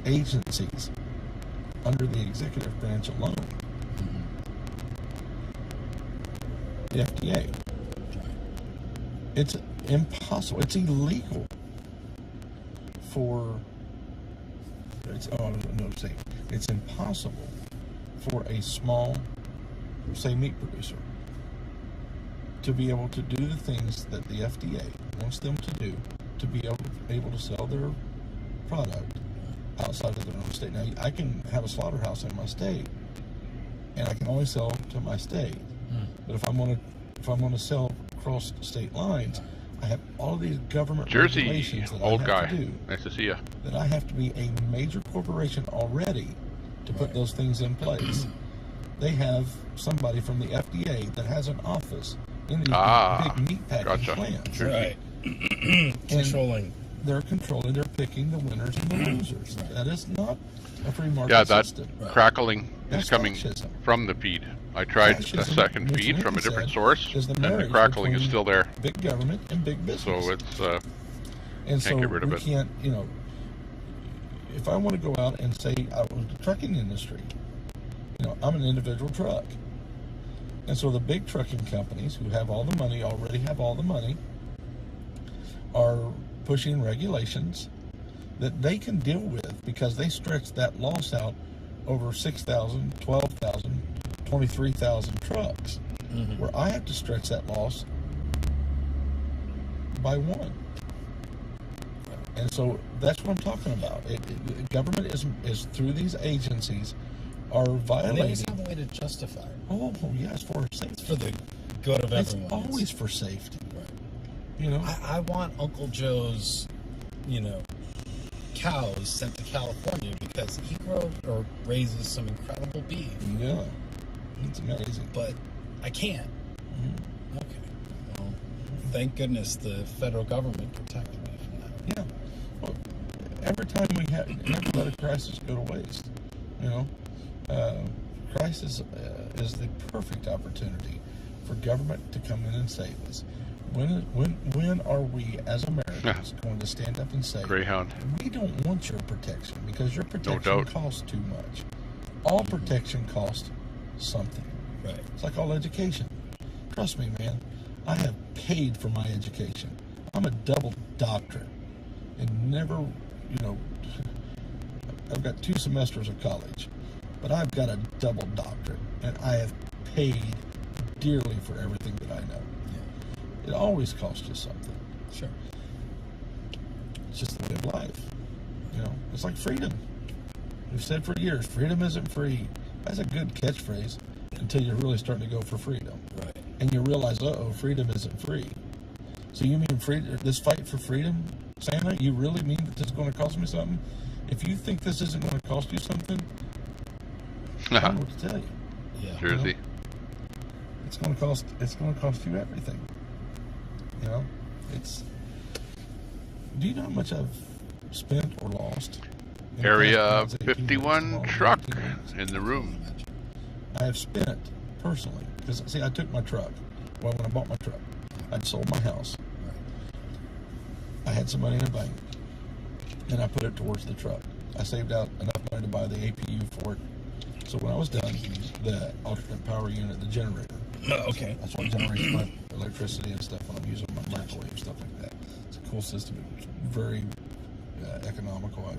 agencies under the executive branch alone. The FDA. It's impossible. It's illegal for it's impossible for a small, say, meat producer to be able to do the things that the FDA wants them to do to be able to sell their product outside of their own state. Now, I can have a slaughterhouse in my state, and I can only sell to my state. But if I'm going to sell across state lines, I have all of these government regulations that old I guy. have to do. Nice to see you. That I have to be a major corporation already to put those things in place. They have somebody from the FDA that has an office in these big meat packing plants. Right. Controlling they're controlling, they're picking the winners and the losers. That is not a free market Yeah, that system. crackling That's is coming fascism. from the feed. I tried a Fascism, second feed Mussolini from a different said, source, is the and the marriage crackling is between still there. Big government and big business. So it's and can't so get rid of we it. can't, you know, if I want to go out and say I was in the trucking industry, you know, I'm an individual truck. And so the big trucking companies who have all the money, already have all the money, are pushing regulations that they can deal with because they stretch that loss out over 6,000, 12,000, 23,000 trucks, where I have to stretch that loss by one. And so that's what I'm talking about. Government is through these agencies are violating. And they always have a way to justify it. Oh, yeah, it's for safety. It's for the good of everyone. It's always for safety. Right. You know? I want Uncle Joe's, you know, cows sent to California because he raises some incredible beef. Yeah. It's amazing. But I can't. Okay. Well, thank goodness the federal government protected me from that. Yeah. Well, every time we never let a crisis go to waste. You know? Crisis is the perfect opportunity for government to come in and save us. When are we as Americans going to stand up and say, Greyhound, we don't want your protection because your protection doubt. costs too much. All protection costs something. Right. It's like all education. Trust me, man. I have paid for my education. I'm a double doctorate and never, you know, I've got 2 semesters of college, but I've got a double doctorate and I have paid dearly for everything that I know. It always costs you something. Sure. It's just the way of life. You know, it's like freedom. We've said for years, freedom isn't free. That's a good catchphrase until you're really starting to go for freedom. Right. And you realize, uh-oh, freedom isn't free. So you mean this fight for freedom, Santa, you really mean that this is going to cost me something? If you think this isn't going to cost you something, I don't know what to tell you. Yeah. Jersey. You know? It's going to cost you everything. You know, do you know how much I've spent or lost? Area 51 truck in the room. I have spent personally, because see, I took my truck. Well, when I bought my truck, I'd sold my house. I had some money in the bank, and I put it towards the truck. I saved out enough money to buy the APU for it. So when I was done, the alternate power unit, the generator. Okay. That's what generates my electricity and stuff when I'm using my microwave and stuff like that. It's a cool system. It's very economical.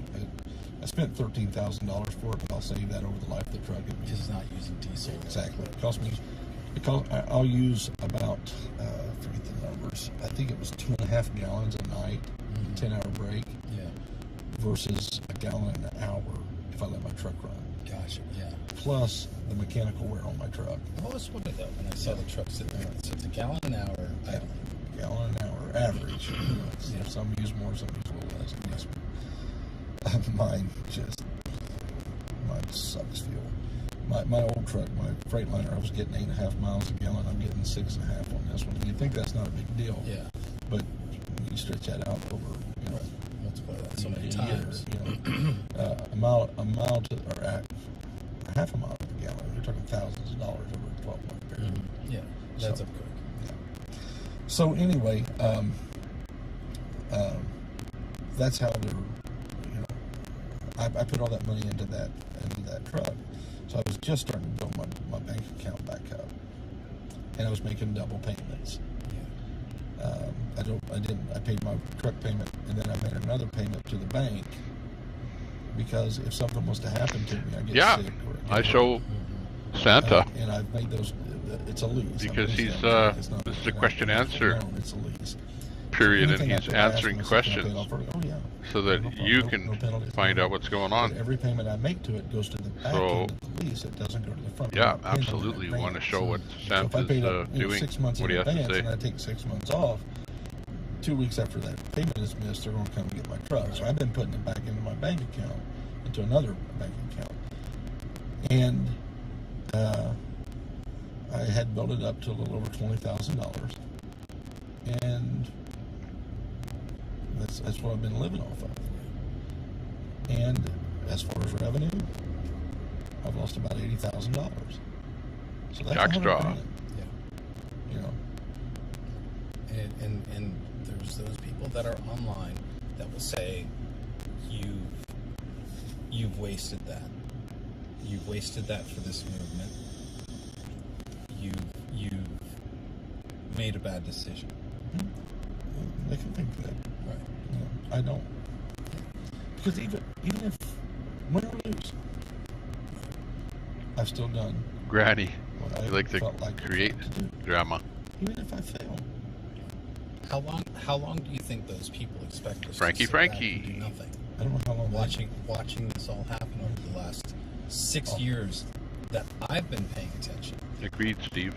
I spent $13,000 for it, but I'll save that over the life of the truck. Just not using diesel. Exactly. It cost me. I'll use about forget the numbers. I think it was 2.5 gallons a night, 10-hour break. Yeah. Versus a gallon an hour if I let my truck run. Gotcha. Yeah. Plus the mechanical wear on my truck. I always wondered that when I saw the truck sitting there. So it's a gallon an hour idling. Gallon an hour average. You know, some use more, some use a little less. Yes. Mine sucks fuel. My old truck, my Freightliner, I was getting 8.5 miles a gallon. I'm getting 6.5 on this one. You think that's not a big deal? Yeah. But you stretch that out over, you know, multiply that so many a times. year, you know, a mile to, or half a mile per gallon. You're talking thousands of dollars over a 12-month period. Yeah, that's up quick. Yeah. So anyway, that's how they're, you know, I put all that money into that truck. So I was just starting to build my bank account back up, and I was making double payments. I paid my truck payment, and then I made another payment to the bank because if something was to happen to me, I get sick. Or I show Santa. And I've made those. It's a lease. Because this is a question answer period, and he's answering questions so that you can find out what's going on. But every payment I make to it goes to the back end of the lease. It doesn't go to the front. Yeah, absolutely. You want to show what Santa's doing, 6 months what in he has to advance, say. and I take 6 months off. 2 weeks after that payment is missed, they're going to come and get my truck. So I've been putting it back into my bank account, into another bank account, and I had built it up to a little over $20,000, and That's what I've been living off of. And as far as revenue, I've lost about $80,000. So that's Jackstraw. $100,000. You know. And there's those people that are online that will say you've wasted that. You've wasted that for this movement. You've made a bad decision. They can think that. Right. You know, I don't. Because even if win or lose, I've still done. Granny, what I you like to felt like create drama. Even if I fail. How long do you think those people expect us Frankie, to sit back Frankie. and do nothing? I don't know how long. Watching this all happen over the last 6 years that I've been paying attention. Agreed, Steve.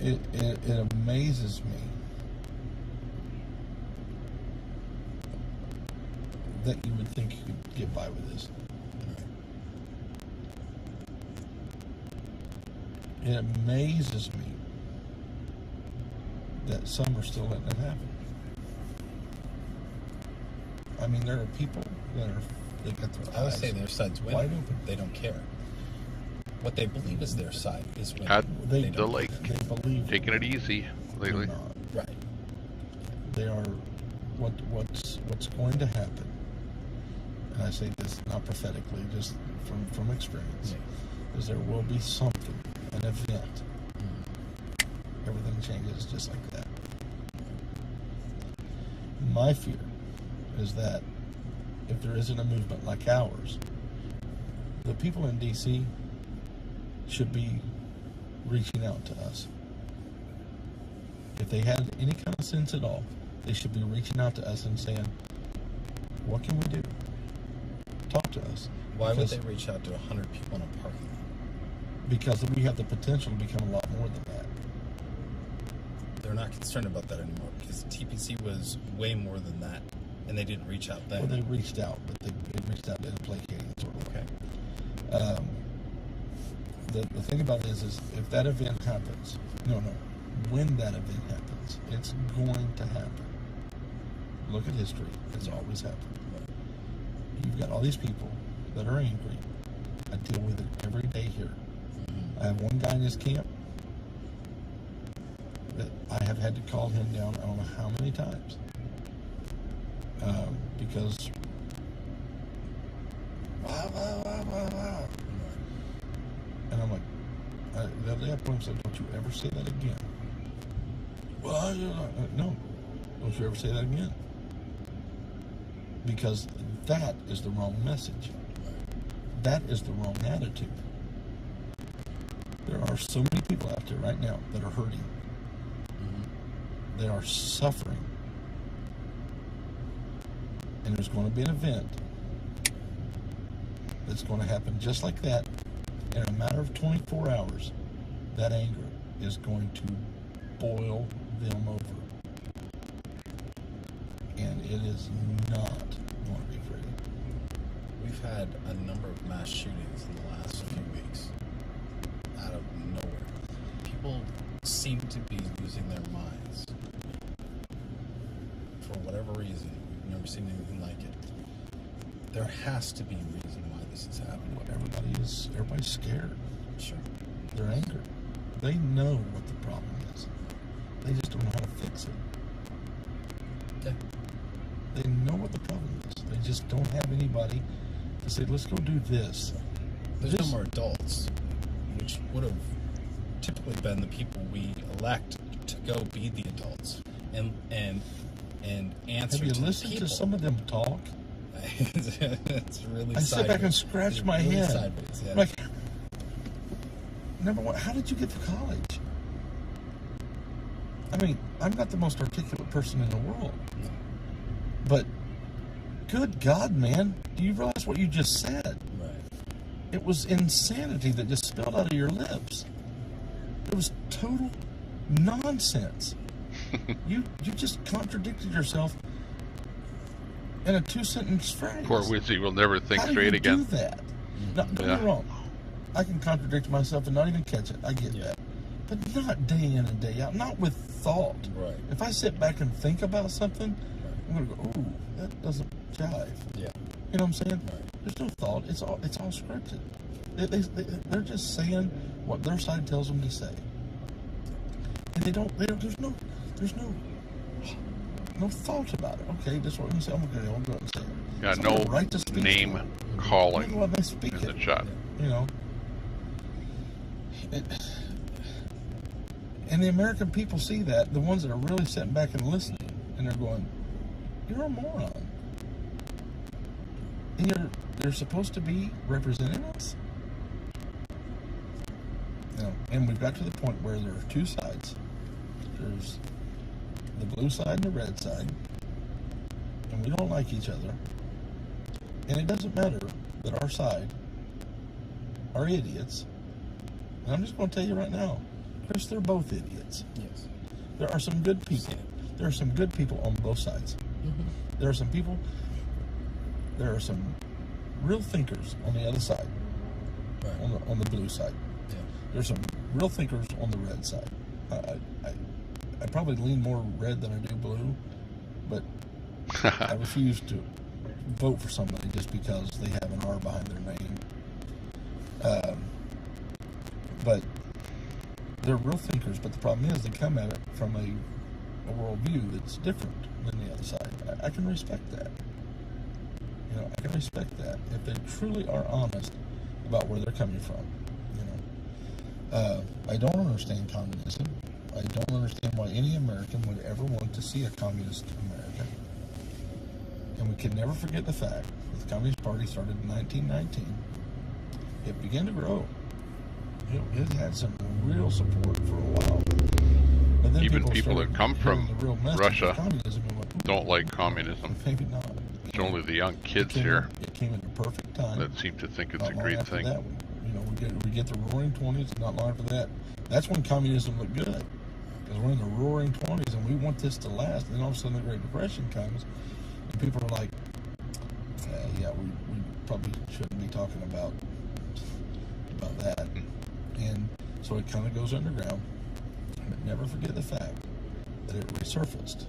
It amazes me that you would think you could get by with this. It amazes me that some are still letting it happen. I mean, there are people that got their I would eyes say their side's winning. wide open. They don't care. What they believe is their side is winning. At They the don't lake. care. They believe Taking it easy lately. Right. They are what's going to happen. And I say this not prophetically, just from experience, is there will be something, an event. Everything changes just like that. My fear is that if there isn't a movement like ours, the people in DC should be reaching out to us. If they had any kind of sense at all, they should be reaching out to us and saying, what can we do? Talk to us. Why would they reach out to 100 people in a parking lot? Because we have the potential to become a lot more than that. They're not concerned about that anymore because TPC was way more than that, and they didn't reach out then. Well, they reached out, but they reached out in a placating sort of way. The thing about it is if that event happens, when that event happens, it's going to happen. Look at history. It's always happened. You've got all these people that are angry. I deal with it every day here. I have one guy in this camp that I have had to call him down I don't know how many times. Because and I'm like, the other day I told him, said, don't you ever say that again. Well, no, don't you ever say that again. Because that is the wrong message. That is the wrong attitude. There are so many people out there right now that are hurting. They are suffering. And there's going to be an event that's going to happen just like that. In a matter of 24 hours, that anger is going to boil them over. And it is not going to be pretty. We've had a number of mass shootings in the last few weeks. Out of nowhere. People seem to be losing their minds. For whatever reason. We've never seen anything like it. There has to be a reason why this is happening. Everybody's scared. Sure. They're angry. They know what the problem is. They just don't know how to fix it. Yeah. They know what the problem is. They just don't have anybody to say, let's go do this. There's no more adults, which would have typically been the people we elect to go be the adults and answer Have you to the listened people. to some of them talk? It's really I sit back and scratch my head. Sideways, yeah. Like, number one, how did you get to college? I mean, I'm not the most articulate person in the world. But, good God, man, do you realize what you just said? Right. It was insanity that just spilled out of your lips. It was total nonsense. You just contradicted yourself in a 2-sentence phrase. Poor Wizzy will never think How straight do you again. do that? Now, don't get me wrong. I can contradict myself and not even catch it. I get that. but not day in and day out, not with thought. Right. If I sit back and think about something, I'm gonna go, ooh, that doesn't jive. Yeah. You know what I'm saying? Right. There's no thought. It's all scripted. They're just saying what their side tells them to say, and they don't. There's no thought about it. Okay, this is what I'm saying. I'll go and say it. Yeah, So no right to speak name calling when they speak in the it. chat. You know. And the American people see that, the ones that are really sitting back and listening, and they're going, "You're a moron." And you're supposed to be representing us. You know, and we've got to the point where there are two sides. There's the blue side and the red side, and we don't like each other. And it doesn't matter that our side are idiots. And I'm just going to tell you right now, Chris, they're both idiots. Yes. There are some good people. There are some good people on both sides. There are some people. There are some real thinkers on the other side. Right. On the blue side. Yeah. There's some real thinkers on the red side. I probably lean more red than I do blue, but I refuse to vote for somebody just because they have an R behind their name. But they're real thinkers, but the problem is they come at it from a worldview that's different than the other side. I can respect that. You know, I can respect that if they truly are honest about where they're coming from. You know, I don't understand communism. I don't understand why any American would ever want to see a communist America. And we can never forget the fact that the Communist Party started in 1919. It began to grow. It had some real support for a while. But then Even people that come from Russia went, don't like communism. Maybe not. It's only the young kids here It came at the perfect time. that seem to think it's Not a long great after thing. that, we get the Roaring 20s. Not long after that, that's when communism looked good, because we're in the Roaring 20s and we want this to last. And then all of a sudden, the Great Depression comes, and people are like, "Yeah, we probably shouldn't be talking about that." And so it kind of goes underground. But never forget the fact that it resurfaced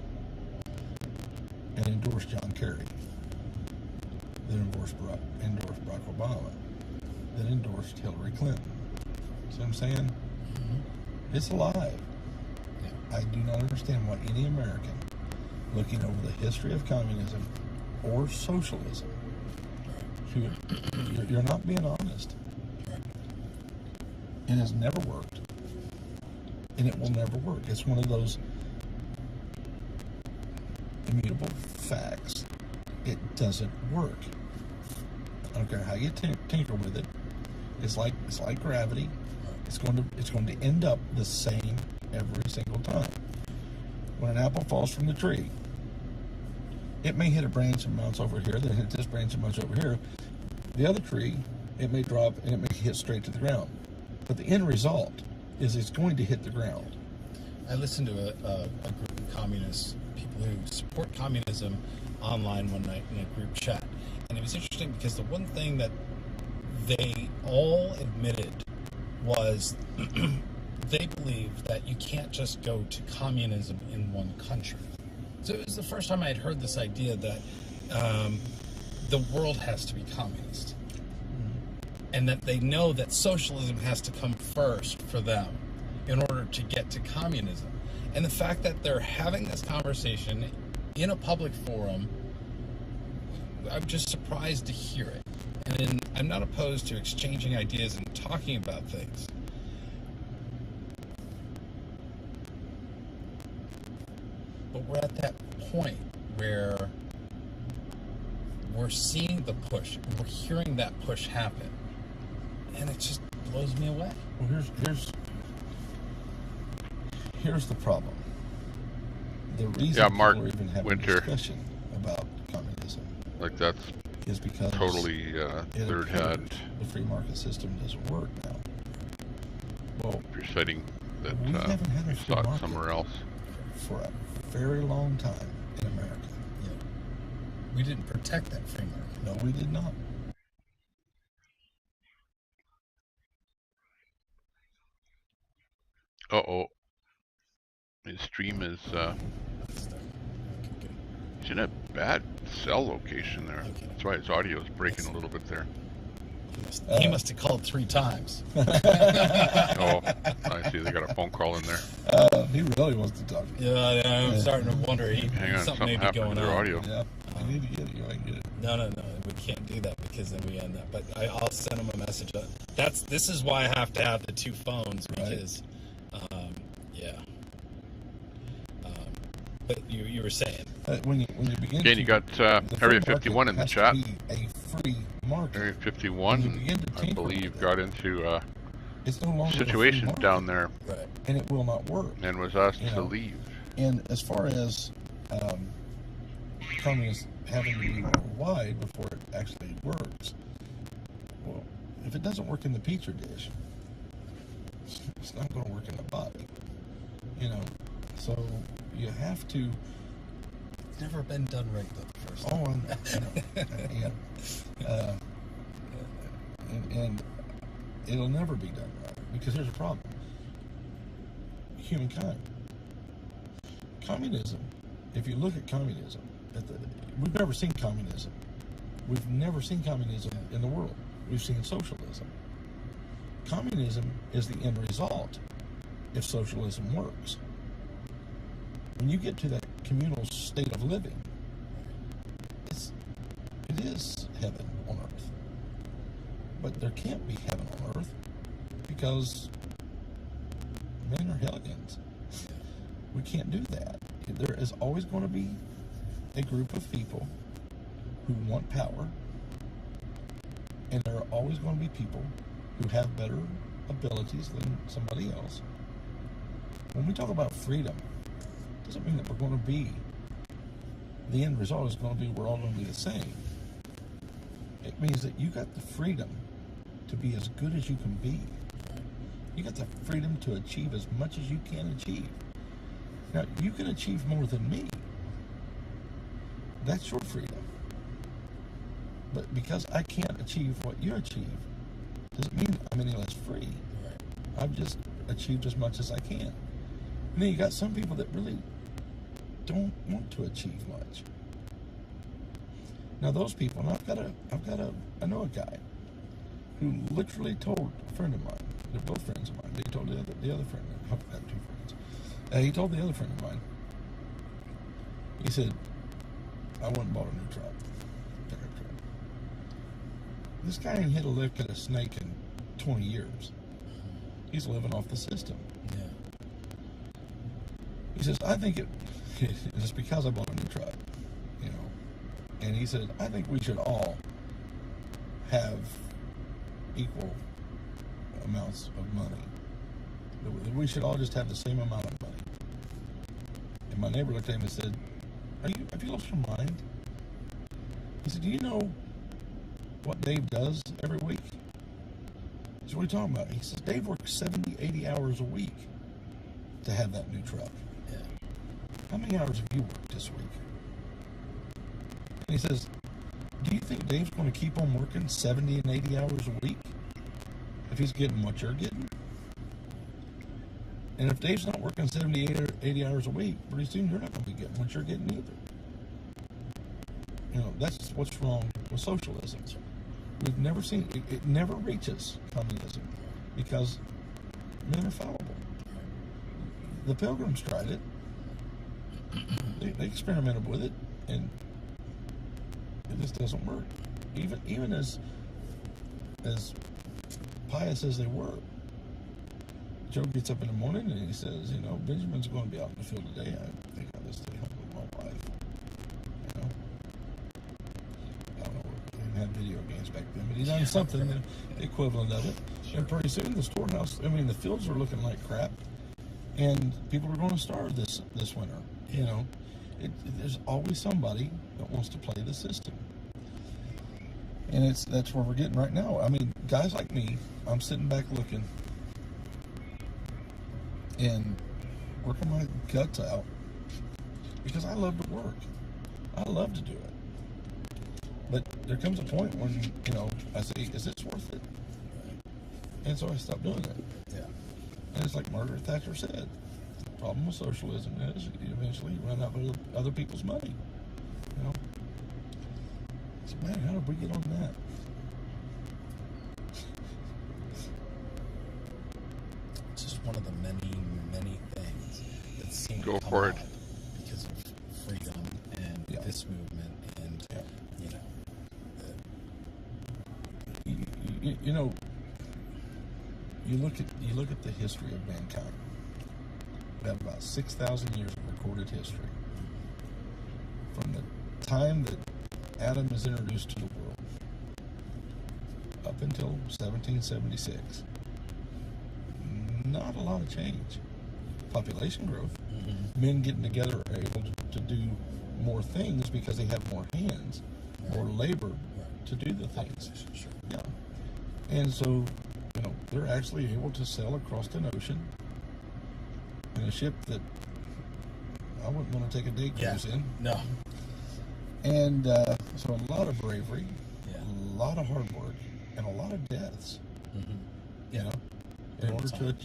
and endorsed John Kerry, then endorsed Barack Obama, then endorsed Hillary Clinton. See what I'm saying? It's alive. I do not understand why any American looking over the history of communism or socialism, you're not being honest. It has never worked, and it will never work. It's one of those immutable facts. It doesn't work. I don't care how you tinker with it. It's like gravity. It's going to end up the same every single time. When an apple falls from the tree, it may hit a branch and bounce over here, then hit this branch and bounce over here. The other tree, it may drop and it may hit straight to the ground. But the end result is it's going to hit the ground. I listened to a group of communist people who support communism online one night in a group chat. And it was interesting because the one thing that they all admitted was they believe that you can't just go to communism in one country. So it was the first time I had heard this idea that the world has to be communist. And that they know that socialism has to come first for them in order to get to communism. And the fact that they're having this conversation in a public forum, I'm just surprised to hear it. And I'm not opposed to exchanging ideas and talking about things. But we're at that point where we're seeing the push, and we're hearing that push happen. And it just blows me away. Well, here's the problem. The reason Mark people are even having Winter. a discussion about communism Like that's is because totally third hand. The free market system doesn't work now. Well, You're citing that we haven't had a you free saw it market somewhere else. for a very long time in America. Yeah. We didn't protect that free market. No, we did not. Uh-oh. His stream is, he's in a bad cell location there. That's why his audio is breaking a little bit there. He must have called 3 times. Oh, I see. They got a phone call in there. He really wants to talk. Yeah, I'm starting to wonder. Hang on, something may be going happened to their on. audio. Yeah, I need to get it. I get it. No, we can't do that because then we end up. But I'll send him a message. This is why I have to have the 2 phones because, yeah. But you were saying when you begin. Again, you got Area 51 in the chat. A free market. Area 51, I believe, got into it's no longer situation down there, and it will not work. And was asked to leave. And as far as communists having to be worldwide before it actually works, well, if it doesn't work in the petri dish, it's not going to work in the body. So you have to. It's never been done right though. First. Oh, and it'll never be done right because there's a problem. Humankind. Communism. If you look at communism, we've never seen communism. We've never seen communism in the world. We've seen socialism. Communism is the end result if socialism works. When you get to that communal state of living, it is heaven on earth. But there can't be heaven on earth because men are hellions. We can't do that. There is always going to be a group of people who want power, and there are always going to be people who have better abilities than somebody else. When we talk about freedom, it doesn't mean that we're going to be, the end result is going to be we're all going to be the same. It means that you got the freedom to be as good as you can be. You got the freedom to achieve as much as you can achieve. Now, you can achieve more than me. That's your freedom. But because I can't achieve what you achieve, doesn't mean I'm any less free. I've just achieved as much as I can. And then you got some people that really don't want to achieve much. Now those people, and I know a guy who literally told a friend of mine, they're both friends of mine, but he told the other friend, I've got 2 friends. He told the other friend of mine, he said, I went and bought a new truck, pickup truck. This guy ain't hit a lick at a snake in 20 years. He's living off the system. Yeah. He says, I think it's because I bought a new truck, And he said, I think we should all have equal amounts of money. We should all just have the same amount of money. And my neighbor looked at him and said, have you lost your mind? He said, do you know what Dave does every week? He said, what are you talking about? He says, Dave works 70, 80 hours a week to have that new truck. Yeah. How many hours have you worked this week? And he says, do you think Dave's going to keep on working 70 and 80 hours a week if he's getting what you're getting? And if Dave's not working 70 or 80 hours a week, pretty soon you're not going to be getting what you're getting either. That's what's wrong with socialism. We've never seen it never reaches communism because men are fallible. The Pilgrims tried it. They experimented with it, and it just doesn't work. Even as pious as they were, Joe gets up in the morning and he says, Benjamin's going to be out in the field today. I think I'll just stay home with my wife. I don't know. We didn't have video games back then, but he done something, the equivalent of it. And pretty soon the the fields are looking like crap, and people are going to starve this winter. There's always somebody that wants to play the system. And that's where we're getting right now. I mean, guys like me, I'm sitting back looking and working my guts out because I love to work. I love to do it. But there comes a point when, I say, is this worth it? And so I stopped doing it. And it's like Margaret Thatcher said, the problem with socialism is you eventually run out of other people's money. You know? So, man, how did we get on that? It's just one of the many, many things that seem Go to come for it. out because of freedom and this movement and, you know. You know, you look at the history of mankind. We have about 6,000 years of recorded history. From the time that Adam is introduced to the world up until 1776. Not a lot of change. Population growth. Men getting together are able to do more things because they have more hands, more labor to do the things. Yeah. And so, you know, they're actually able to sail across an ocean in a ship that I wouldn't want to take a day cruise in. No. And so a lot of bravery, a lot of hard work, and a lot of deaths. You know, in order to,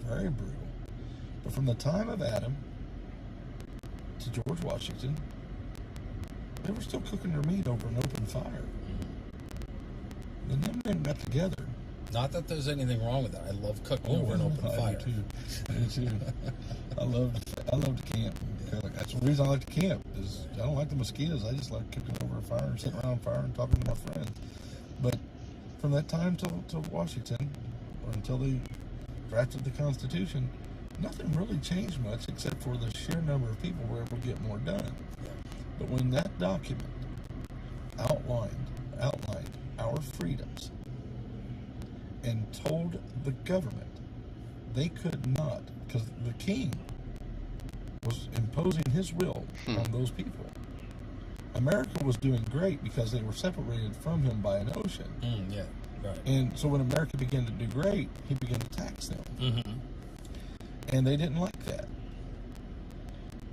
very brutal. But from the time of Adam to George Washington, they were still cooking their meat over an open fire. And them men got together. Not that there's anything wrong with that. I love cooking over an open fire. I do too. I love to camp. That's the reason I like to camp. Is I don't like the mosquitoes. I just like cooking over a fire and sitting around a fire and talking to my friends. But from that time till Washington, or until they drafted the Constitution, nothing really changed much except for the sheer number of people were able to get more done. But when that document outlined our freedoms and told the government they could not, because the king was imposing his will on those people. America was doing great because they were separated from him by an ocean. And so when America began to do great, he began to tax them. And they didn't like that.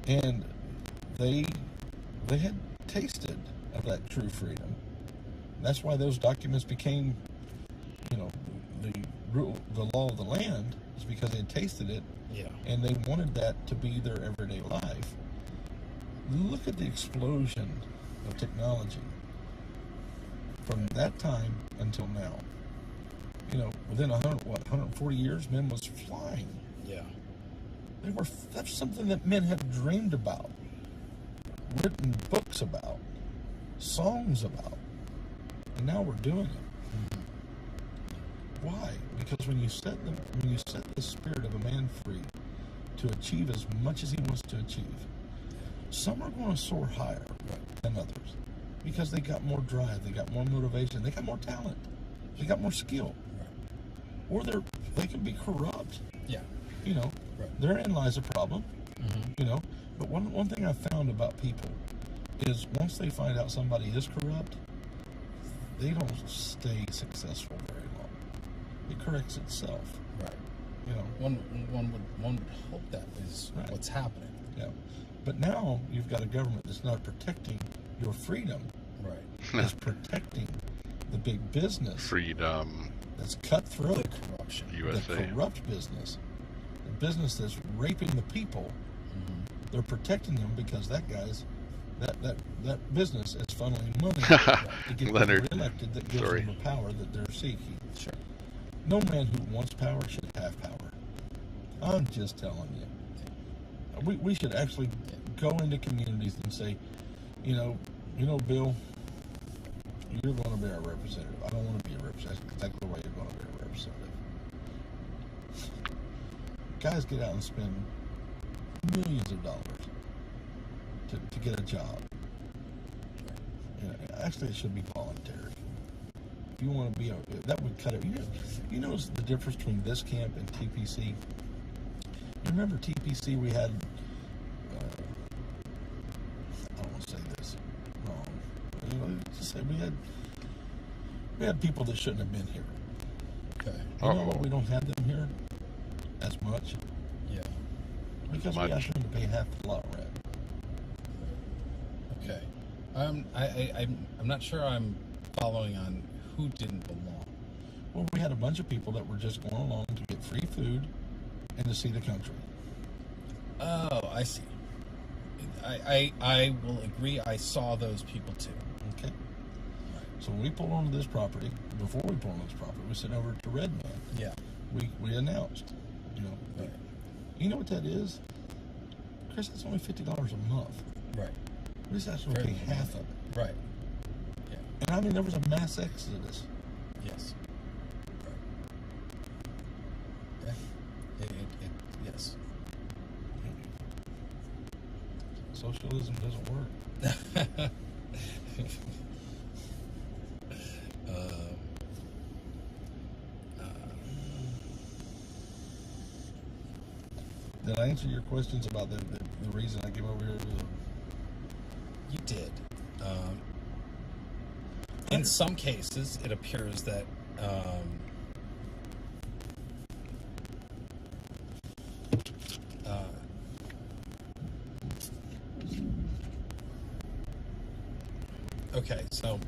And they had tasted of that true freedom. That's why those documents became, you know, the law of the land, is because they had tasted it. And they wanted that to be their everyday life. Look at the explosion of technology from that time until now. You know, within 140 years, men was flying. That's something that men had dreamed about, written books about, songs about, and now we're doing it. Why? Because when you set the spirit of a man free to achieve as much as he wants to achieve, some are going to soar higher than others because they got more drive, they got more motivation, they got more talent, they got more skill, or they can be corrupt. You know, therein lies a problem. You know, but one thing I've found about people is once they find out somebody is corrupt, they don't stay successful very long. It corrects itself. You know, one would hope that is what's happening. But now you've got a government that's not protecting your freedom. It's protecting the big business. Freedom. That's cutthroat. The corruption. USA. The corrupt business. The business that's raping the people. They're protecting them because that that business is funneling money to get them reelected that gives them the power that they're seeking. No man who wants power should have power. I'm just telling you. We should actually go into communities and say, you know, Bill, you're going to be our representative. I don't want to be a representative. That's exactly why you're going to be a representative. Guys get out and spend millions of dollars to get a job. You know, actually, it should be voluntary. If you want to be that would cut it. You know the difference between this camp and TPC? You remember TPC? We had, I don't want to say this wrong. You know, just say we had people that shouldn't have been here. You know what? We don't have them here as much. Because we asked them to pay half the lot rent. I'm not sure I'm following on who didn't belong. Well, we had a bunch of people that were just going along to get free food, and to see the country. Oh, I see. I will agree. I saw those people too. Okay. So when we pulled onto this property, before we pulled onto this property, we sent over to Redman. Yeah. We announced, Right. You know what that is? Chris, that's only $50 a month. Right. We just have to pay half of it. Right. Yeah. And I mean, there was a mass exodus. Yes. Right. Yeah. Yes. Socialism doesn't work. Did I answer your questions about the reason I came over here? You did. In some cases, it appears that okay, so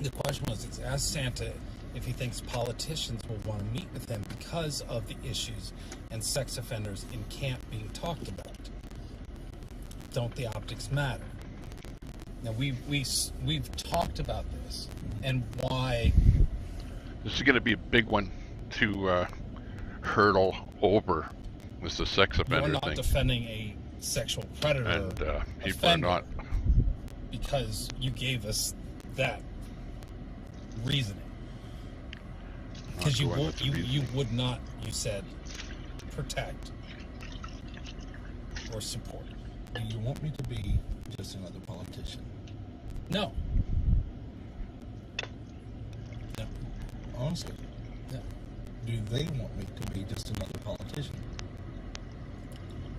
the question was, ask Santa if he thinks politicians will want to meet with him because of the issues and sex offenders in camp being talked about. Don't the optics matter? Now we've talked about this and why. This is going to be a big one to hurdle over. With the sex offender You're not thing. defending a sexual predator, and people offender are not. Because you gave us that reasoning. Because you would not, you said, protect or support. Do you want me to be just another politician? No. No. Honestly. No. Do they want me to be just another politician?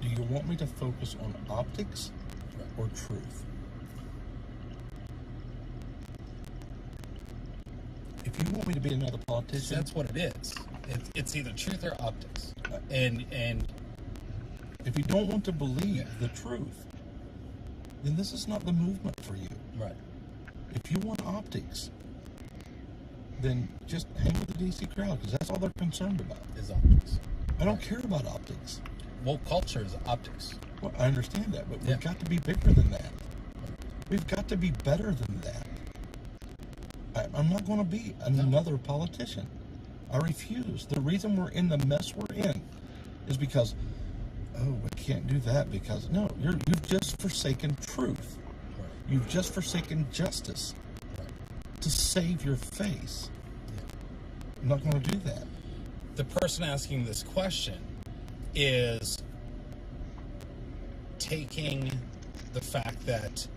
Do you want me to focus on optics or truth? If you want me to be another politician, That's what it is. It's either truth or optics. And if you don't want to believe the truth, then this is not the movement for you. Right. If you want optics, then just hang with the DC crowd, because that's all they're concerned about. Is optics. I don't care about optics. Well, culture is optics. Well, I understand that, but we've got to be bigger than that. We've got to be better than that. I'm not going to be another politician. I refuse. The reason we're in the mess we're in is because, we can't do that because, no, you've just forsaken truth. You've just forsaken justice to save your face. I'm not going to do that. The person asking this question is taking the fact that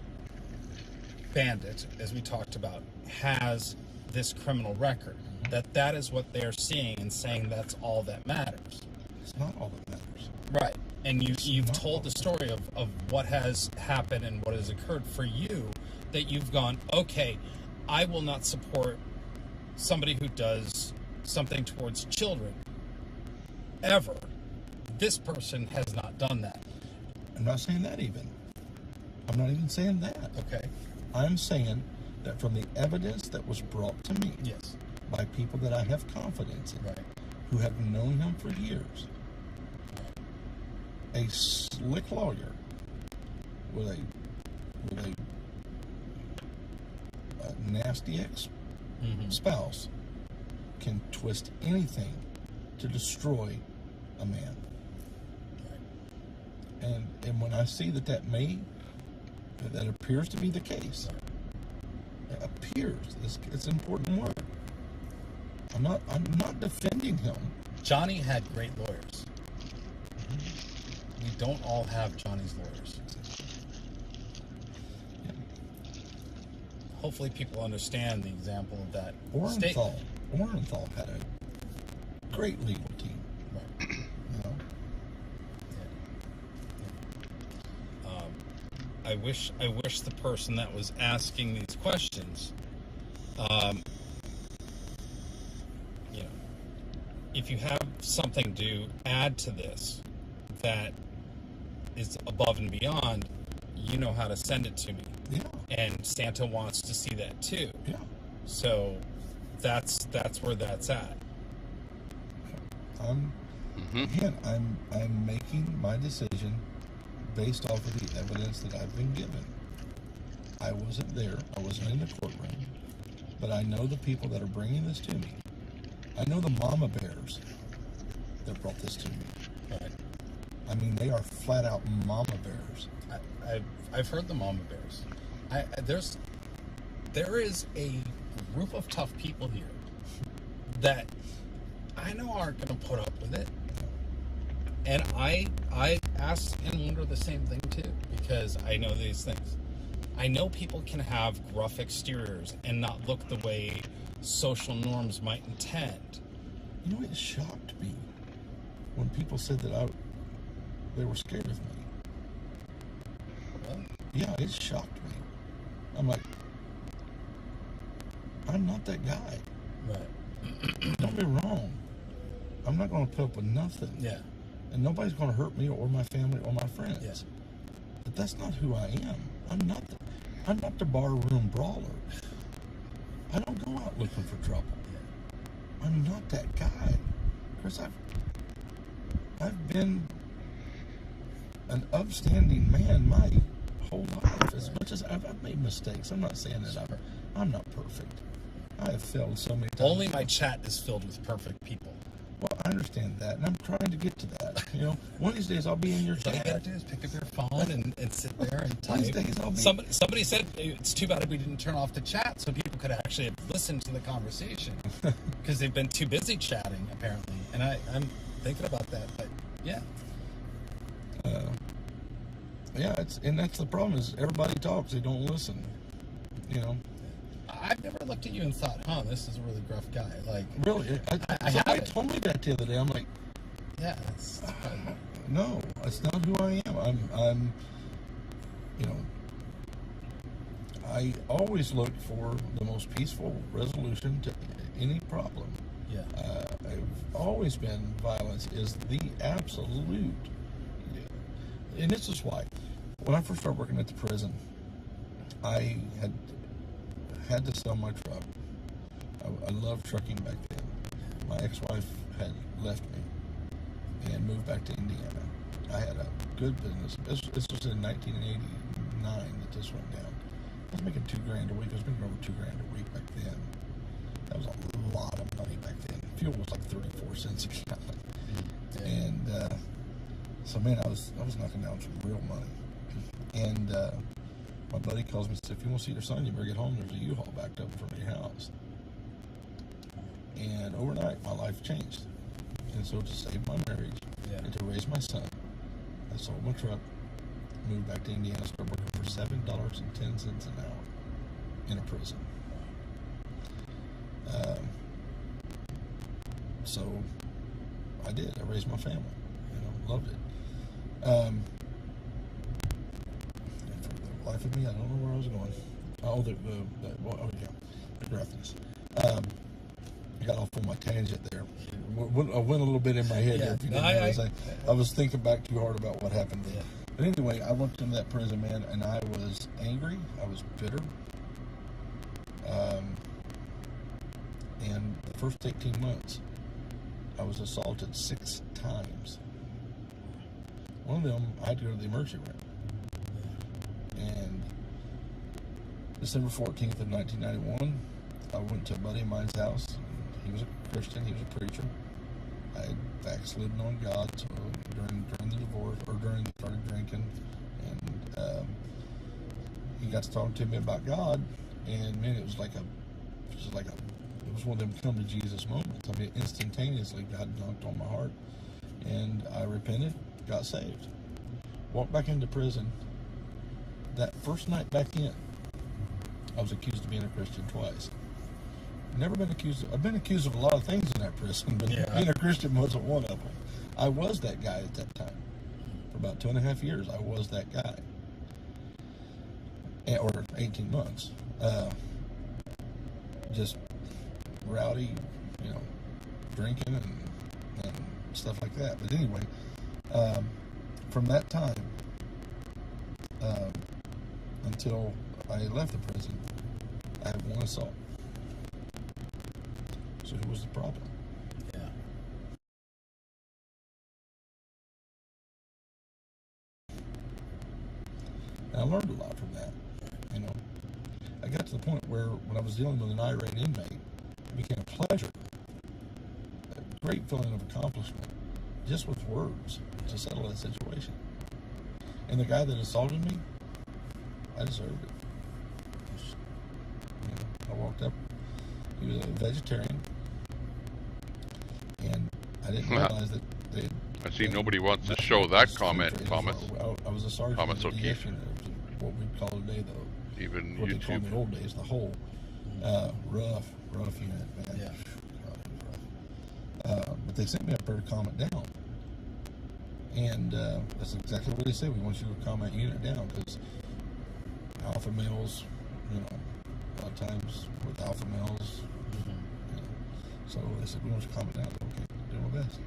Bandit, as we talked about, has this criminal record. That is what they're seeing and saying that's all that matters. It's not all that matters. Right. And you've told the story of what has happened and what has occurred for you, that you've gone, okay, I will not support somebody who does something towards children ever. This person has not done that. I'm not saying that even. I'm not even saying that. Okay. I'm saying that from the evidence that was brought to me by people that I have confidence in, who have known him for years, a slick lawyer with a nasty ex-spouse can twist anything to destroy a man. And when I see that appears to be the case. It appears. It's an important word. I'm not defending him. Johnny had great lawyers. We don't all have Johnny's lawyers. Hopefully people understand the example of that statement. Orenthal had a great legal team. Right. You know? I wish the person that was asking these questions, if you have something to add to this that is above and beyond, you know how to send it to me. Yeah. And Santa wants to see that too. Yeah. So that's where that's at. Again, I'm making my decision based off of the evidence that I've been given. I wasn't there. I wasn't in the courtroom. But I know the people that are bringing this to me. I know the mama bears that brought this to me. Right. I mean, they are flat out mama bears. I've heard the mama bears. There is a group of tough people here that I know aren't going to put up with it. And I ask and wonder the same thing too, because I know these things. I know people can have gruff exteriors and not look the way social norms might intend. You know, it shocked me when people said that they were scared of me. Well, yeah, it shocked me. I'm like, I'm not that guy. Right. Don't be wrong. I'm not going to put up with nothing. Yeah. And nobody's going to hurt me or my family or my friends. Yeah. But that's not who I am. I'm not the barroom brawler. I don't go out looking for trouble. Yeah. I'm not that guy. Chris, I've been an upstanding man my whole life. As much as I've made mistakes. I'm not saying that I'm not perfect. I have failed so many times. Only my chat is filled with perfect people. Well, I understand that, and I'm trying to get to that. You know, one of these days I'll be in your chat. All you gotta do is pick up your phone and sit there and type. One of these days I'll be... Somebody said it's too bad we didn't turn off the chat so people could actually have listened to the conversation because they've been too busy chatting apparently. And I'm thinking about that, but yeah. Yeah, and that's the problem is everybody talks, they don't listen. You know. I've never looked at you and thought, this is a really gruff guy. Like, really? Somebody told me that the other day. I'm like, yeah, no, that's not who I am. I'm, you know, I always look for the most peaceful resolution to any problem. Yeah. I've always been violence is the absolute, and this is why. When I first started working at the prison, I had to sell my truck. I loved trucking back then. My ex-wife had left me and moved back to Indiana. I had a good business. This was in 1989 that this went down. I was making $2,000 a week. I was making over $2,000 a week back then. That was a lot of money back then. Fuel was like 34 cents a gallon. And so man, I was knocking down some real money. And my buddy calls me and says, if you want to see your son, you better get home. There's a U-Haul backed up in front of your house. And overnight, my life changed. And so to save my marriage and to raise my son, I sold my truck, moved back to Indiana, started working for $7.10 an hour in a prison. So I did. I raised my family. Loved it. Life of me, I don't know where I was going. Oh, the graphics. I got off on my tangent there. I went a little bit in my head there. If you didn't notice. I was thinking back too hard about what happened there. But anyway, I looked into that prison, man, and I was angry. I was bitter. And the first 18 months, I was assaulted 6 times. One of them, I had to go to the emergency room. And December 14th of 1991, I went to a buddy of mine's house. He was a Christian. He was a preacher. I had backslidden on God during the divorce, or during I started drinking. And he got to talk to me about God. And man, it was one of them come to Jesus moments. I mean, instantaneously, God knocked on my heart. And I repented, got saved. Walked back into prison. That first night back in, I was accused of being a Christian twice. Never been accused I've been accused of a lot of things in that prison, but being a Christian wasn't one of them. I was that guy at that time. For about 2.5 years, I was that guy. Or 18 months. Just rowdy, drinking and stuff like that. But anyway, from that time until I left the prison, I had 1 assault. So who was the problem? And I learned a lot from that. You know, I got to the point where when I was dealing with an irate inmate, it became a pleasure, a great feeling of accomplishment, just with words, to settle that situation. And the guy that assaulted me, I deserved it. You know, I walked up, he was a vegetarian, and I didn't realize that they. I see nobody wants to show that comment, Thomas. I was a sergeant. Thomas O'Keefe. What we call today, though. Even what YouTube. They called in the old days, the whole rough unit, man. Yeah. But they sent me up there to calm it down, and that's exactly what they said. We want you to calm that unit down because alpha males, you know, a lot of times with alpha males, you know, so they said we want you to calm it down. Okay, do my best.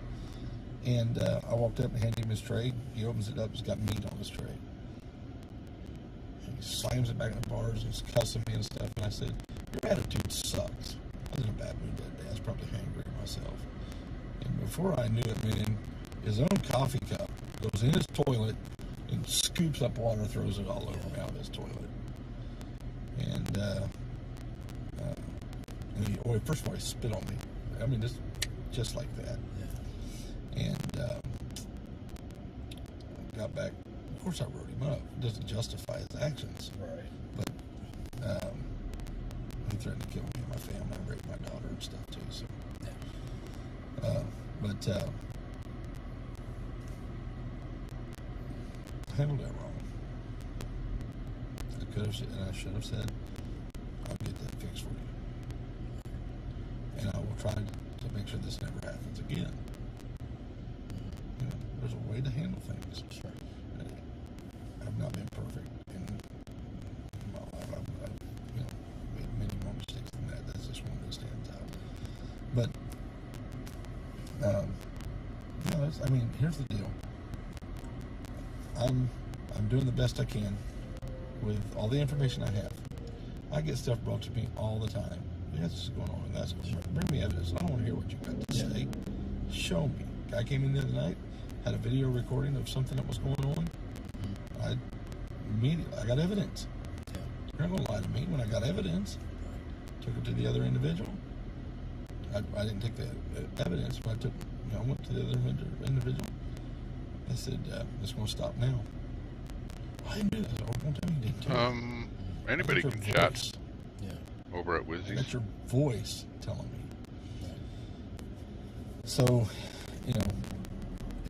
And I walked up and handed him his tray. He opens it up. It's got meat on his tray. He slams it back in the bars and he's cussing me and stuff. And I said, your attitude sucks. I was in a bad mood that day. I was probably hangry myself. And before I knew it, man, his own coffee cup goes in his toilet and scoops up water and throws it all over me out of his toilet. And, first of all, he spit on me. I mean, just like that. And got back. Of course, I wrote him up. It doesn't justify his actions. Right. But he threatened to kill me and my family, and rape my daughter and stuff too. So, I handled that wrong. I could have said, and I should have said, "I'll get that fixed for you," and I will try to make sure this never happens again. You know, there's a way to handle things. Sure. I've not been perfect in my life. I've you know, made many more mistakes than that. That's just one that stands out. But, you know, I mean, here's the deal. I'm doing the best I can with all the information I have. I get stuff brought to me all the time. Yeah, this is going on and that's going on. Bring me evidence. I don't want to hear what you got to say. Show me. Guy came in the other night, had a video recording of something that was going on. I got evidence. You're not going to lie to me. When I got evidence, took it to the other individual. I didn't take the evidence, but I went to the other individual. I said, it's going to stop now. I didn't do that. I won't tell you you didn't do it. Anybody can chat over at Wizzy's. That's your voice telling me. So, you know,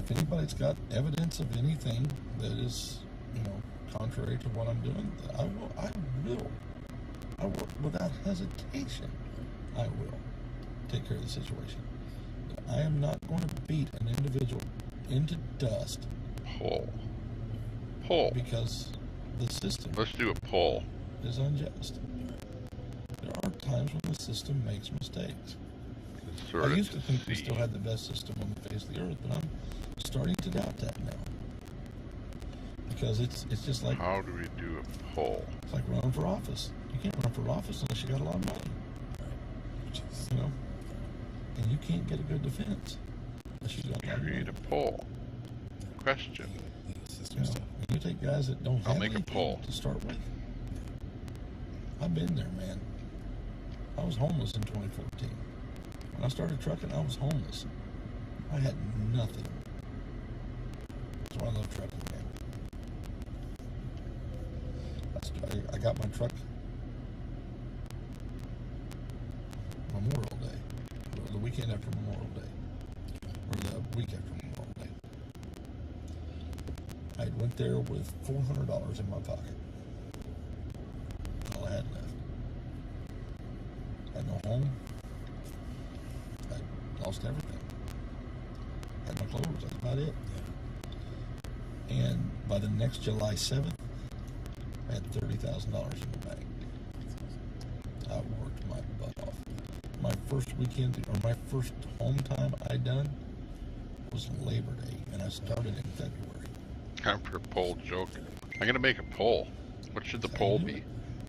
if anybody's got evidence of anything that is, you know, contrary to what I'm doing, I will, without hesitation, I will take care of the situation. I am not going to beat an individual into dust. Poll. Because the system. Let's do a poll. Is unjust. There are times when the system makes mistakes. I used to think we still had the best system on the face of the earth, but I'm starting to doubt that now. Because it's just like... How do we do a poll? It's like running for office. You can't run for office unless you got a lot of money. You know? And you can't get a good defense unless you got a lot of money. Create a poll. Question. You know, you take guys that don't have make a poll to start with. I've been there, man. I was homeless in 2014. When I started trucking, I was homeless. I had nothing. That's why I love trucking, man. I got my truck Memorial Day, the weekend after Memorial Day, or the week after Memorial Day. I went there with $400 in my pocket. All I had left. I had no home. I lost everything. I had my clothes. That's about it. And by the next July 7th, I had $30,000 in the bank. I worked my butt off. My first weekend, or my first home time I done was Labor Day, and I started in February. Time for a poll joke. I'm going to make a poll. What should the poll be?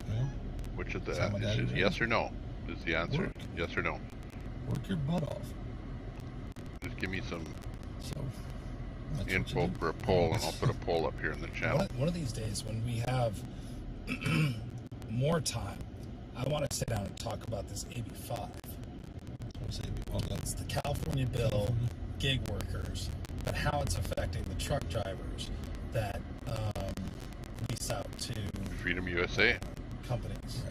Yeah. What should the is it yes or no? Is the answer yes or no? Work your butt off. Just give me some. So, info for a poll, and I'll put a poll up here in the channel. One of these days, when we have more time, I want to sit down and talk about this AB5. It's the California bill, gig workers, but how it's affecting the truck drivers that lease out to Freedom USA companies.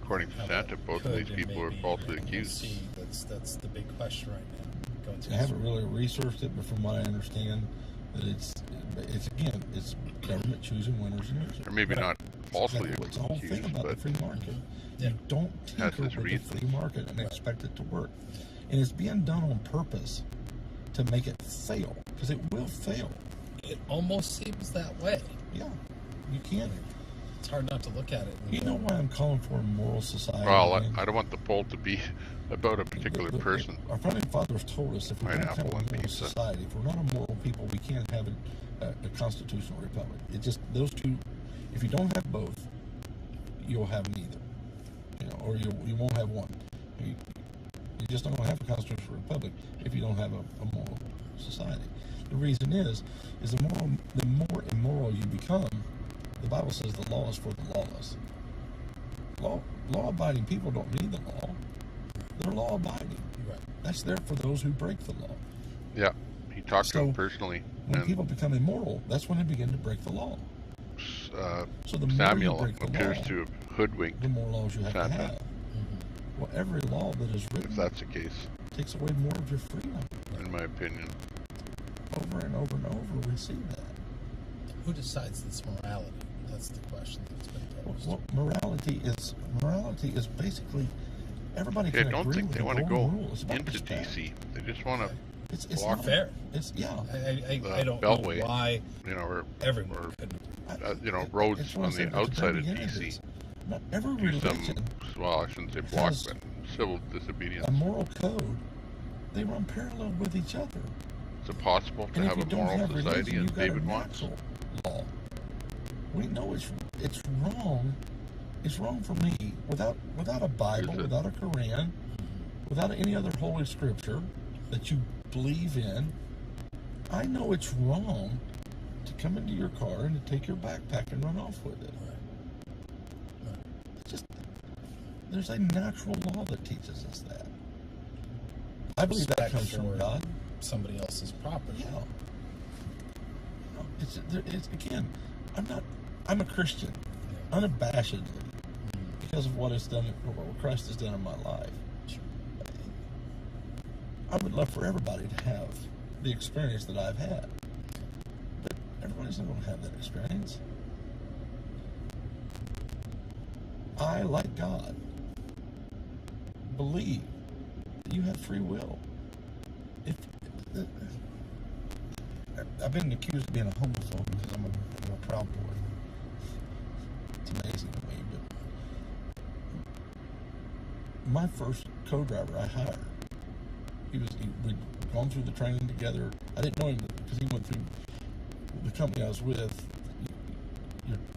According to Santa, both of these people were falsely accused. That's the big question right now. I haven't really researched it, but from what I understand, that it's government choosing winners and losers. Or maybe not falsely It's the whole thing about the free market. You don't tinker with the free market and expect it to work. And it's being done on purpose to make it fail, because it will fail. It almost seems that way. Yeah, you can't. It's hard not to look at it. You know why I'm calling for a moral society? Well, I don't want the poll to be about a particular person. Our founding fathers told us if we don't have a moral society, if we're not a moral people, we can't have a constitutional republic. It just, those two, if you don't have both, you'll have neither. You know, or you won't have one. You just don't have a constitutional republic if you don't have a moral society. The reason is the more immoral you become, the Bible says the law is for the lawless. Law-abiding people don't need the law. They're law-abiding. Right. That's there for those who break the law. Yeah, he talked to him personally. When people become immoral, that's when they begin to break the law. So the more Samuel you break the appears law, to have hoodwinked the more laws you have to Santa. have. Well, every law that is written, If that's the case, takes away more of your freedom. in my opinion. Over and over and over, we see that. Who decides this morality? That's the question that's been posed. Well, morality is basically everybody I can don't agree think with they the want to golden go rule. It's about into respect. DC. They just want to It's block not fair. It's I don't Beltway, know why or everyone roads on the outside of DC. Not every Do religion well, I shouldn't say block, has but civil disobedience. a moral code. They run parallel with each other. Is it possible to And if have you a don't moral have society religion, as you've got David a wants? natural law. We know it's wrong. It's wrong for me without a Bible, without a Quran, without any other holy scripture that you believe in. I know it's wrong to come into your car and to take your backpack and run off with it. It's just, there's a natural law that teaches us that. I believe that comes from God. Somebody else's property. Yeah. It's again, I'm a Christian, unabashedly, because of what Christ has done in my life. I would love for everybody to have the experience that I've had, but everybody's not going to have that experience. I, like God, believe that you have free will. I've been accused of being a homophobe because I'm a proud boy. It's amazing to me, but my first co-driver I hired, we'd gone through the training together. I didn't know him because he went through the company I was with.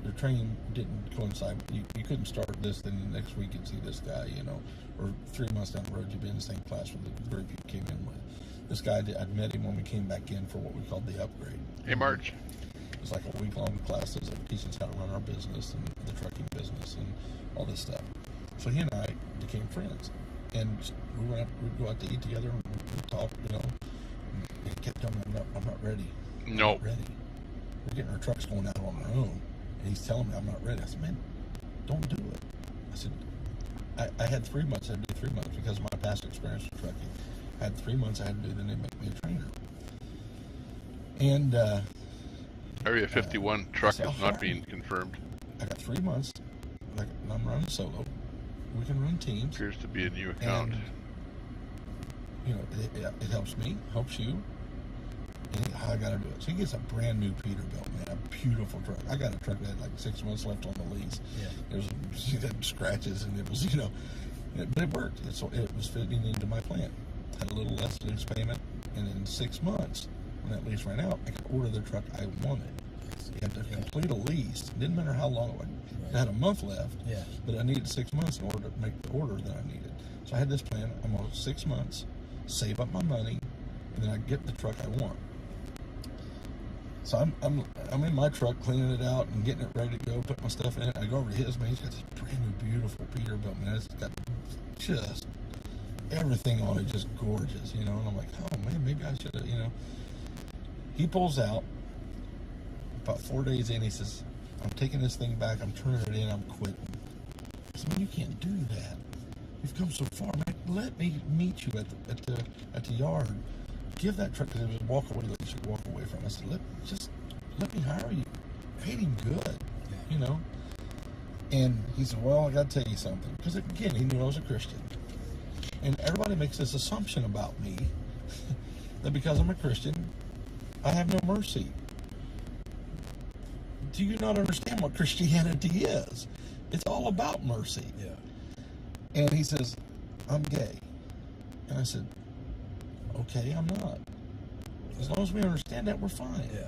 Your training didn't coincide. You couldn't start this, then the next week you'd see this guy, or 3 months down the road you'd be in the same class with the group you came in with. This guy, I'd met him when we came back in for what we called the upgrade. Hey, March. It was like a week-long classes that teach us how to run our business and the trucking business and all this stuff. So he and I became friends, and we'd go out to eat together and we'd talk, And he kept telling me, I'm not ready. I'm No. not ready. We're getting our trucks going out on our own, and he's telling me I'm not ready. I said, man, don't do it. I said, I had 3 months. I had to do 3 months because of my past experience with trucking. I had 3 months I had to do, then they make me a trainer. And Area 51 truck is not being confirmed. I got 3 months. I'm running solo. We can run teams. Appears to be a new account. And, it helps me, helps you. And I got to do it. So he gets a brand new Peterbilt, man, a beautiful truck. I got a truck that had like 6 months left on the lease. Yeah. It had scratches, and it was, but it worked. It was fitting into my plan. Had a little less lease payment, and in 6 months, when that lease ran out, I could order the truck I wanted. You had to complete a lease. It didn't matter how long it was. I had a month left, but I needed 6 months in order to make the order that I needed. So I had this plan. I'm on 6 months, save up my money, and then I get the truck I want. So I'm in my truck cleaning it out and getting it ready to go, put my stuff in it. I go over to his, man, he's got this brand new, beautiful Peterbilt, man. It's got just everything on it, just gorgeous, you know. And I'm like, oh man, maybe I should have, you know. He pulls out about 4 days in. He says, I'm taking this thing back. I'm turning it in. I'm quitting. I said, man, you can't do that. You've come so far, man. Let me meet you at the yard. Give that truck, because it was a walk away that you should walk away from. I said, let me hire you. Paid him good, you know. And he said, well, I got to tell you something, because again, he knew I was a Christian. And everybody makes this assumption about me that because I'm a Christian, I have no mercy. Do you not understand what Christianity is? It's all about mercy. Yeah. And he says, I'm gay. And I said, okay, I'm not. As long as we understand that, we're fine. Yeah.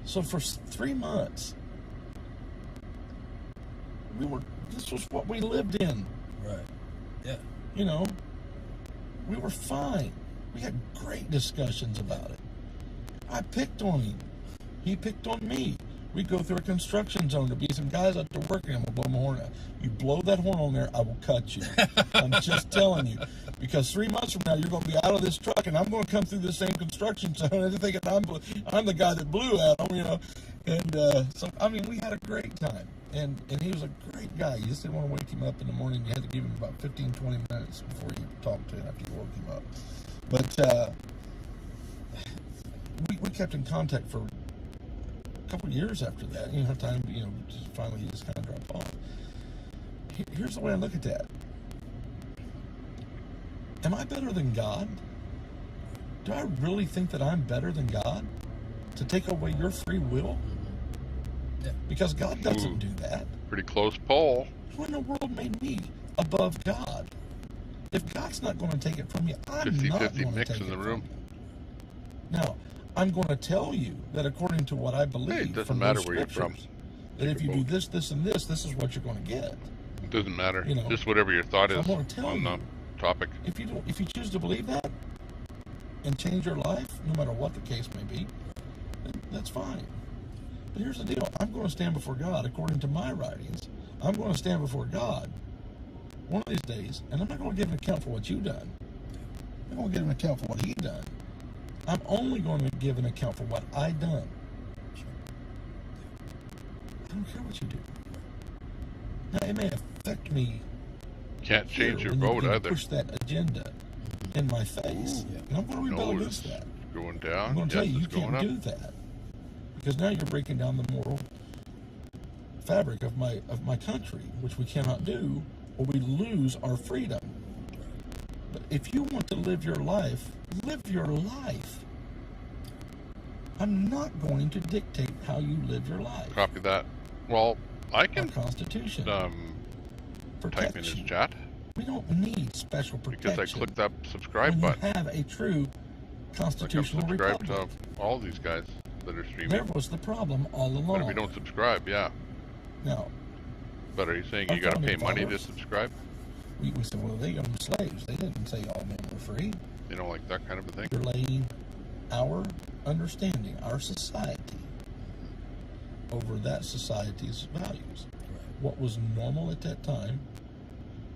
So for 3 months, this was what we lived in. Right. Yeah. You know, we were fine. We had great discussions about it. I picked on him. He picked on me. We'd go through a construction zone. There'd be some guys out there working, and we'll blow my horn out. You blow that horn on there, I will cut you. I'm just telling you. Because 3 months from now, you're going to be out of this truck, and I'm going to come through the same construction zone and thinking I'm the guy that blew at them, you know. And so, I mean, we had a great time. And he was a great guy. You just didn't want to wake him up in the morning. You had to give him about 15, 20 minutes before you talked to him after you woke him up. But we kept in contact for a couple of years after that. You know, time, you know, just finally he just kind of dropped off. Here's the way I look at that. Am I better than God? Do I really think that I'm better than God to take away your free will? Yeah. Because God doesn't do that. Pretty close poll. Who in the world made me above God? If God's not going to take it from you, I'm 50-50 not going to mix take in the it room. from you. Now, I'm going to tell you that according to what I believe, Hey, it doesn't from matter those where you're from. scriptures, that if you do this, this, and this is what you're going to get. It doesn't matter. You know, just whatever your thought so is I'm going to tell on you, the topic. If you choose to believe that and change your life, no matter what the case may be, then that's fine. But here's the deal. I'm going to stand before God according to my writings. I'm going to stand before God one of these days, and I'm not going to give an account for what you've done. I'm going to give an account for what He done. I'm only going to give an account for what I done. I don't care what you do. Now, it may affect me. Can't change your when vote you either. push that agenda in my face. And I'm going to rebel against that. Going down. I'm going to tell you, you it's going can't up. do that. Because now you're breaking down the moral fabric of my country, which we cannot do, or we lose our freedom. But if you want to live your life, live your life. I'm not going to dictate how you live your life. Copy that. Well, I can Our Constitution type in his chat. We don't need special protection. Because I clicked that subscribe when button. you have a true constitutional like I'm subscribed republic. to all these guys that are streaming. There was the problem all along. But if you don't subscribe, yeah. No. But are you saying Our you got to pay founding money to fathers- subscribe? We said, well, they owned slaves. They didn't say all men were free. You know, like that kind of a thing? You're laying our understanding, our society, over that society's values. What was normal at that time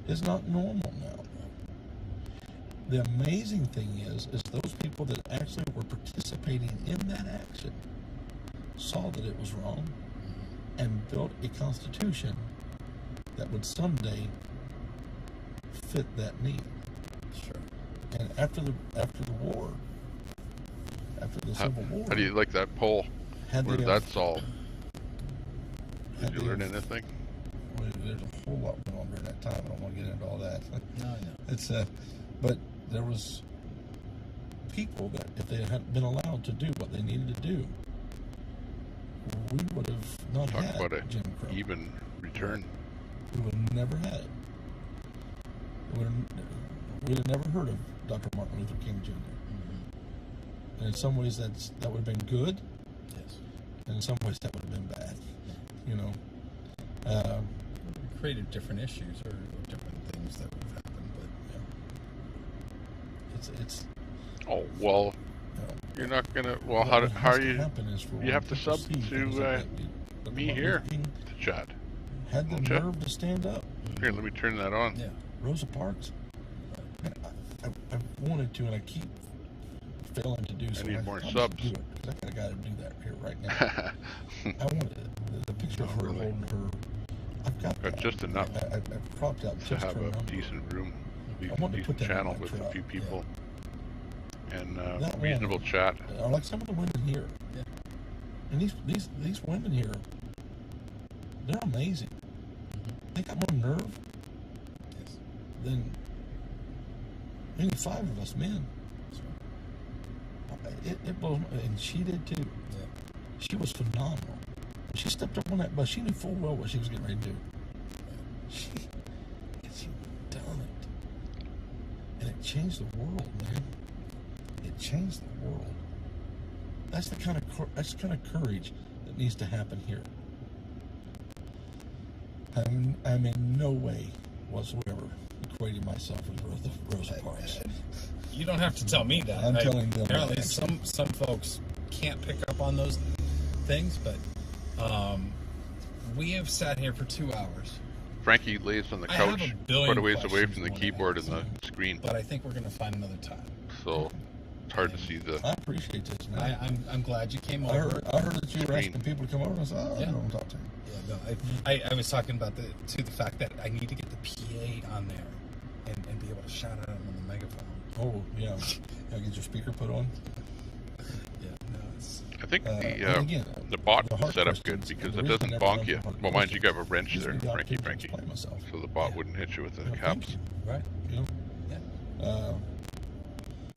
is not normal now. The amazing thing is those people that actually were participating in that action saw that it was wrong and built a constitution that would someday fit that need. Sure. And after the war, after the Civil War, How do you like that poll? Had Where they did that have- solve? had Did you they learn have- anything? Well, there's a whole lot going on during that time. I don't want to get into all that. No, I know. It's but there was people that if they had been allowed to do what they needed to do, we would have not Talk had about a Jim Crow. even return. We would have never had it. We'd have never heard of Dr. Martin Luther King Jr. And in some ways that would have been good. Yes. And in some ways that would have been bad. You know. We created different issues or different things that would have happened, but it's Oh well, You're not gonna. Well, how are you? You have to sub to me here to chat. Had the nerve to stand up. Here, let me turn that on. Yeah, Rosa Parks. I wanted to, and I keep failing to do so. I need more subs. Do it, I got to do that here right now. I wanted the picture of her holding her. I've got just enough I propped out to have a decent room, decent channel with a few people, and reasonable chat. Or like some of the women here. Yeah. And these women here, they're amazing. They got more nerve than any 5 of us men. It blows my, and she did too. Yeah. She was phenomenal. She stepped up on that bus. She knew full well what she was getting ready to do. She done it. And it changed the world, man. It changed the world. That's the kind of courage that needs to happen here. I'm in no way whatsoever equating myself with Rosa Parks. You don't have to tell me that. I'm telling them. Apparently, some folks can't pick up on those things, but we have sat here for 2 hours. Frankie lays on the couch, quite a ways away from the keyboard and the screen. But I think we're going to find another time. So it's hard to see the. I appreciate this, man. I'm glad you came over. I heard that you were asking people to come over, and I said, I don't want to talk to you. Yeah, no, I was talking about the fact that I need to get the PA on there and be able to shout at him on the megaphone. Oh yeah, get your speaker put on. Yeah, no, it's. I think the bot is set up good because it doesn't bonk you. Well, mind you, got a wrench there, Frankie. So the bot wouldn't hit you with the caps. Right. You know. Yeah.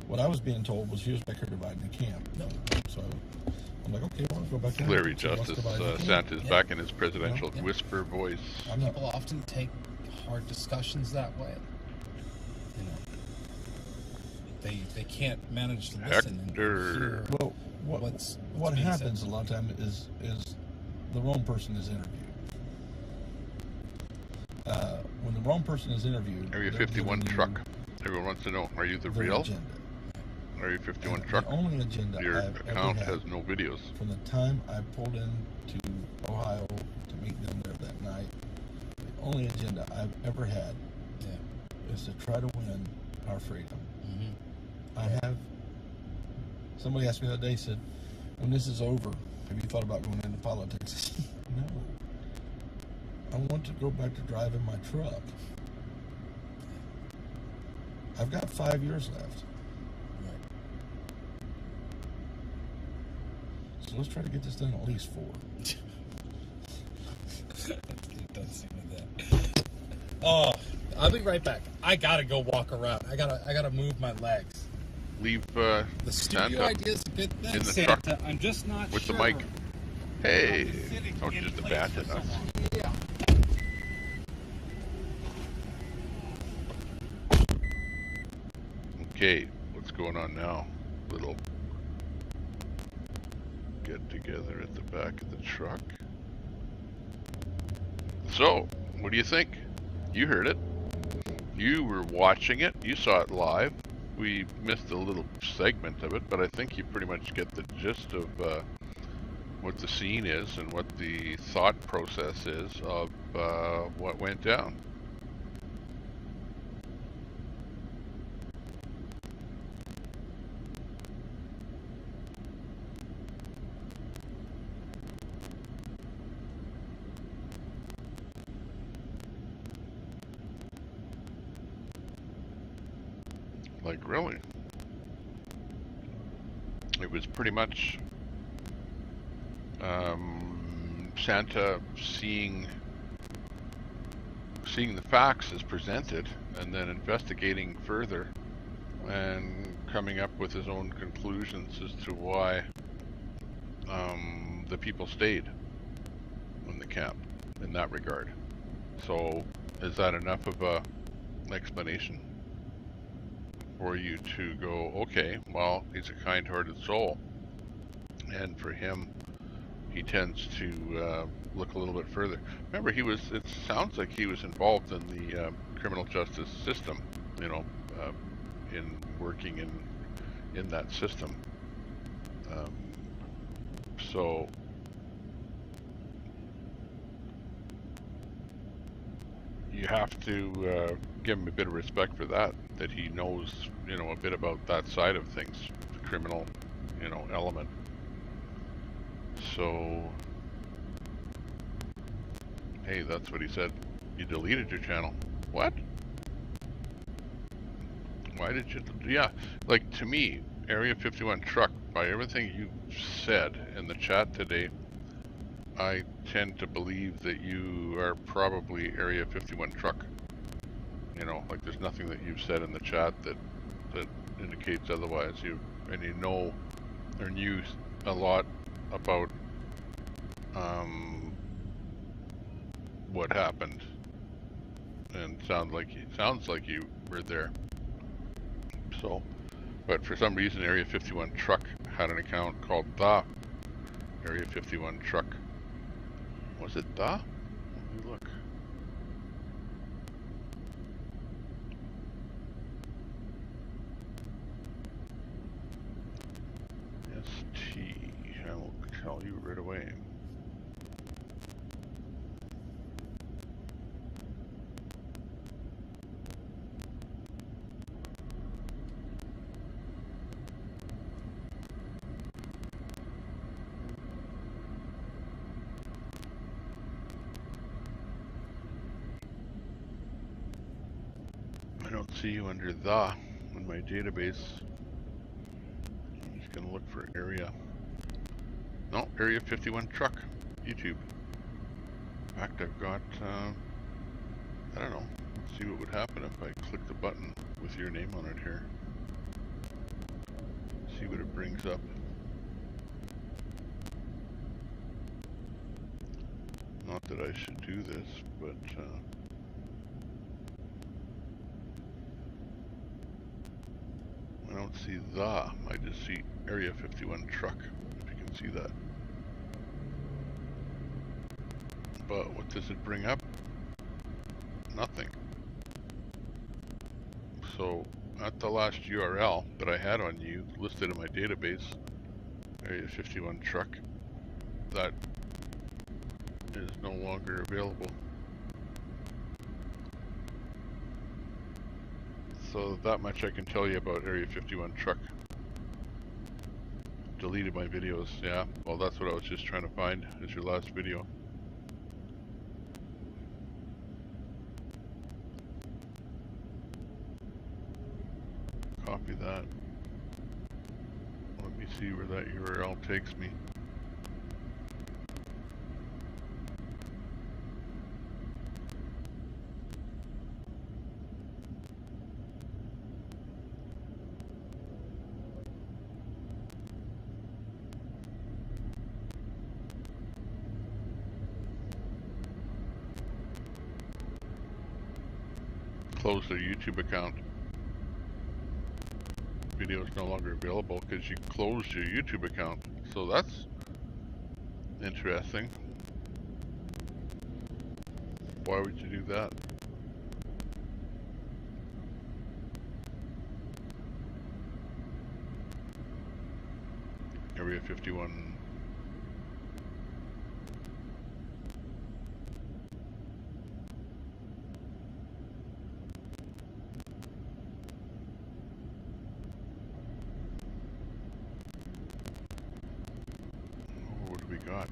What I was being told was she was back here dividing the camp. No. So I'm like, okay, well, I'll go back there. Larry Justice Santa's back in his presidential whisper voice. People often take hard discussions that way. You know, they can't manage to listen and hear. Well, what happens a lot of times is the wrong person is interviewed. When the wrong person is interviewed, Area 51 truck. Everyone wants to know: are you the real? Agenda. Area 51 truck. The only agenda Your I've account ever had has no videos. From the time I pulled into Ohio to meet them there that night, the only agenda I've ever had is to try to win our freedom. I have. Somebody asked me that day, said, when this is over, have you thought about going into politics? I said, no. I want to go back to driving my truck. I've got 5 years left. So let's try to get this done at least 4. Oh, I'll be right back. I gotta go walk around. I gotta move my legs. Leave the studio Santa idea is a good thing. in the Santa, truck I'm just not with sure. the mic. Hey, don't use the bat at us. Yeah. Okay, what's going on now? Little get together at the back of the truck. So, what do you think? You heard it. You were watching it. You saw it live. We missed a little segment of it, but I think you pretty much get the gist of what the scene is and what the thought process is of what went down. Like, really? It was pretty much Santa seeing the facts as presented and then investigating further and coming up with his own conclusions as to why the people stayed in the camp in that regard. So is that enough of a explanation for you to go, okay, well, he's a kind-hearted soul, and for him, he tends to look a little bit further. Remember, it sounds like he was involved in the criminal justice system, you know, in working in that system. So you have to give him a bit of respect for that he knows, you know, a bit about that side of things, the criminal, you know, element. So, hey, that's what he said. You deleted your channel. What? Why did you? Yeah, like, to me, Area 51 truck, by everything you said in the chat today, I tend to believe that you are probably Area 51 truck. You know, like, there's nothing that you've said in the chat that indicates otherwise. You know or knew a lot about what happened, and sounds like you were there. So, but for some reason, Area 51 truck had an account called the Area 51 truck. Was it the? Let me look. ST. I will tell you right away. I don't see you under the in my database. I'm just gonna look for area. No, Area 51 truck, YouTube. In fact, I've got, I don't know, let's see what would happen if I click the button with your name on it here. See what it brings up. Not that I should do this, but, I don't see the, I just see Area 51 truck, if you can see that. But what does it bring up? Nothing. So at the last URL that I had on you listed in my database, Area 51 truck, that is no longer available. So that much I can tell you about Area 51 truck. Deleted my videos, yeah. Well, that's what I was just trying to find, is your last video. Copy that. Let me see where that URL takes me. Close their YouTube account. Video is no longer available because you closed your YouTube account. So that's interesting. Why would you do that? Area 51. What do we got?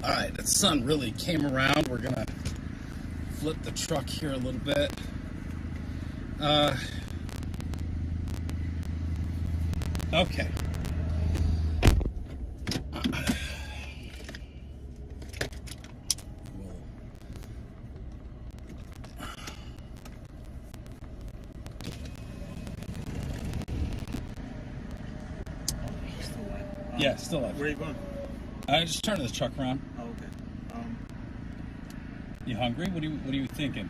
Alright, the sun really came around. We're gonna flip the truck here a little bit. Okay. Yeah, still up. Where are you going? I just turning this truck around. Oh, okay. You hungry? What are you thinking?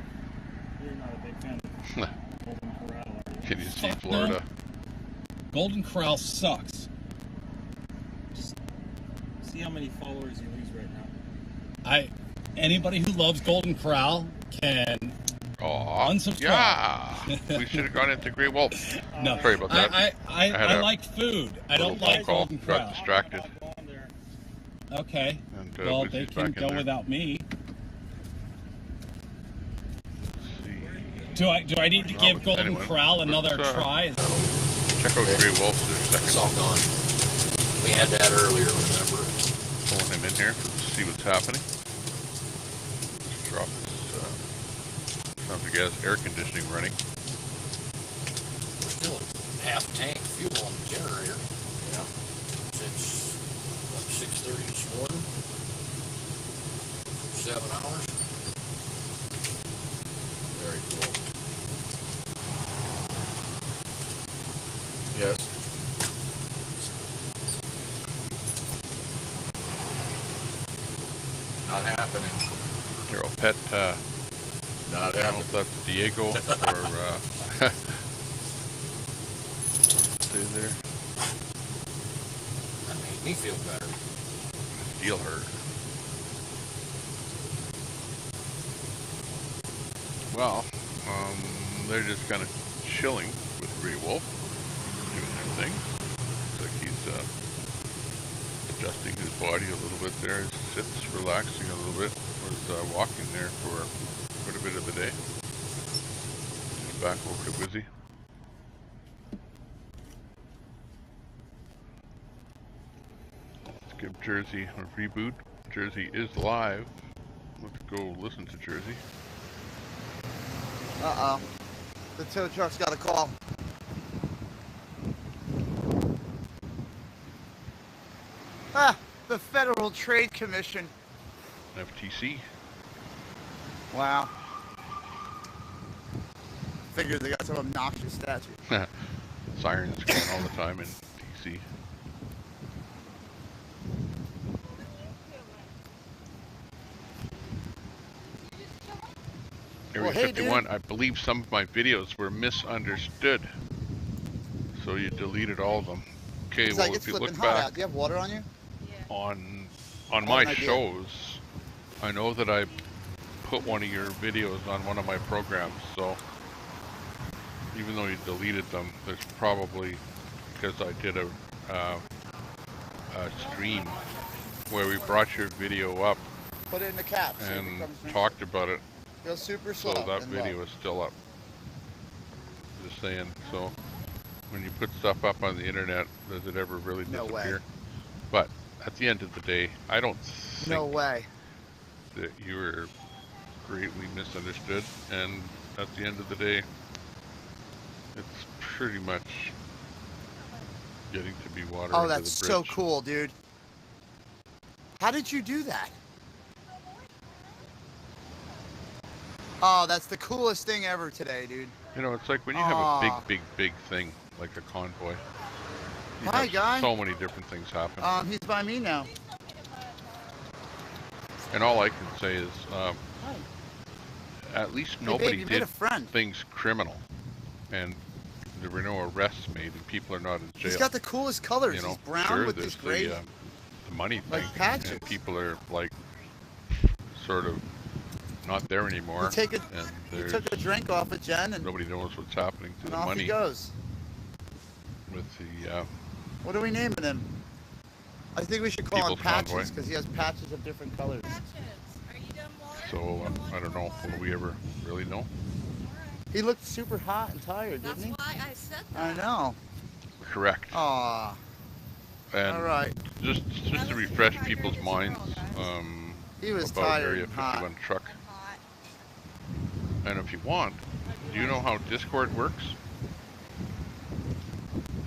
You're not a big fan of Golden Corral, are you? Can you see Fuck Florida? no. Golden Corral sucks. See how many followers you lose right now. Anybody who loves Golden Corral can unsubscribe. Yeah, we should have gone into Grey Wolf. No, sorry about that. I like food. I don't like Golden Corral. Got distracted. Okay. And, well, Lucy's they can back in go there. without me. Do I need to give Golden Anyway, Corral another let's, try? Check out Grey Wolf. There's It's all gone. We had that earlier, remember? pulling him in here to see what's happening. Let's drop this. Don't forget his air conditioning running. We're still at half tank fuel on the generator. Yeah. Since 6:30 this morning. 7 hours. Very cool. Yes. Not happening. Here, I'll pet. Not I don't know happening. if that's Diego or. Stay there. That made me feel better. Feel hurt. Well, they're just kind of chilling with Grey Wolf, doing their thing. Looks like he's adjusting his body a little bit there. He sits, relaxing a little bit. Was walking there for quite a bit of the day. He's back over to Wizzy. Let's give Jersey a reboot. Jersey is live. Let's go listen to Jersey. Uh-oh. The tow truck's got a call. Ah, the Federal Trade Commission. FTC. Wow. Figured they got some obnoxious statue. Sirens going all the time in DC. Area Well, hey, 51, dude. I believe some of my videos were misunderstood. So you deleted all of them. Okay, It's well like it's if you flipping look hot back out. Do you have water on you? on I have my an idea. shows, I know that I put one of your videos on one of my programs, so even though you deleted them, there's probably, because I did a stream where we brought your video up Put it in the cap. See if it and comes from- talked about it. Go super slow. So that and video low. is still up. Just saying. So when you put stuff up on the internet, does it ever really No way. disappear? But at the end of the day, I don't think No way. that you were greatly misunderstood. And at the end of the day, it's pretty much getting to be water Oh, under that's the so bridge. cool, dude. How did you do that? Oh, that's the coolest thing ever today, dude. You know, it's like when you have a big thing, like a convoy. You Hi, have guy. so many different things happen. He's by me now. And all I can say is, at least Hey, nobody babe, you made did a friend. things criminal, and there were no arrests made, and people are not in jail. He's got the coolest colors. You know, He's brown sure, with there's this gray. the money like thing, patches. and people are like sort of not there anymore. You take a, and you there's took a drink off of Jen, and nobody knows what's happening to the off money he goes. with the What are we naming him? I think we should call him People's Convoy. Patches because he has patches of different colors. So I don't know. Will we ever really know? He looked super hot and tired, didn't he? That's why I said I know. Correct. Aw. And All right. just to refresh people's minds, He was about tired Area and hot. 51 truck. And if you want, do you know how Discord works?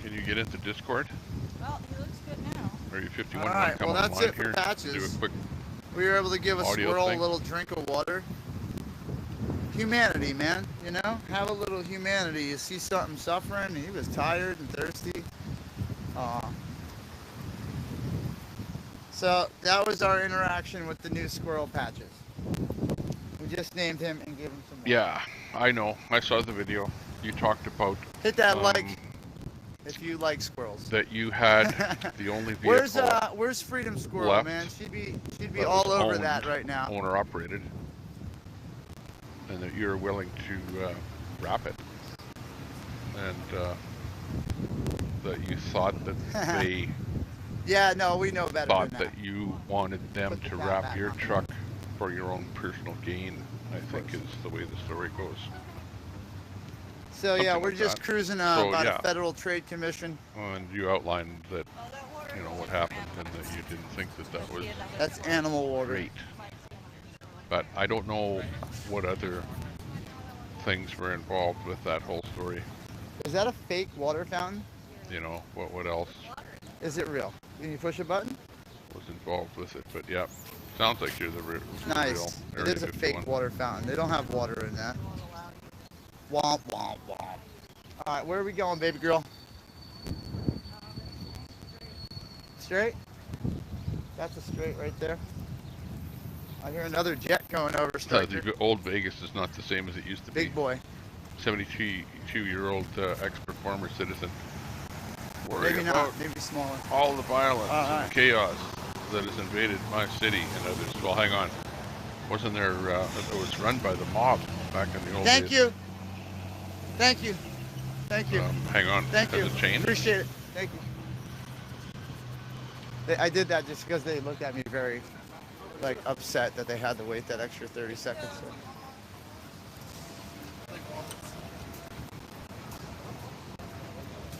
Can you get into Discord? Well, he looks good now. Are you 51 All want right, to come well, that's online it for here? patches. Do a quick We were able to give a audio squirrel thing? a little drink of water. Humanity, man, you know? Have a little humanity. You see something suffering, he was tired and thirsty. So that was our interaction with the new squirrel Patches. We just named him and gave him some water. Yeah, I know. I saw the video. You talked about Hit that like if you like squirrels. that you had the only vehicle Where's Freedom Squirrel, left man? She'd be that all was over owned, that right now. owner operated, and that you're willing to wrap it, and that you thought that they Yeah, no, we know better thought than that. that you wanted them to wrap your truck for your own personal gain, I think is the way the story goes. So yeah, Something we're like just that. cruising So, about yeah. a Federal Trade Commission. And you outlined that, you know, what happened and that you didn't think that that was That's animal water. great. But I don't know what other things were involved with that whole story. Is that a fake water fountain? You know, what else Is it real? Can you push a button? was involved with it. But yeah, sounds like you're the real Nice. It Area is a 51. fake water fountain. They don't have water in that. Womp, womp, womp. All right, where are we going, baby girl? Straight? That's a straight right there. I hear another jet going over straight. The old Vegas is not the same as it used to be. Big boy. 72-year-old ex-performer citizen. Worried Maybe about not. Maybe smaller. all the violence All and right. chaos that has invaded my city and others. Well, hang on. Wasn't there, it was run by the mob back in the old days. Thank you. Thank you. Thank you. Hang on. Thank Has you. it changed? Appreciate it. Thank you. I did that just because they looked at me very, like, upset that they had to wait that extra 30 seconds.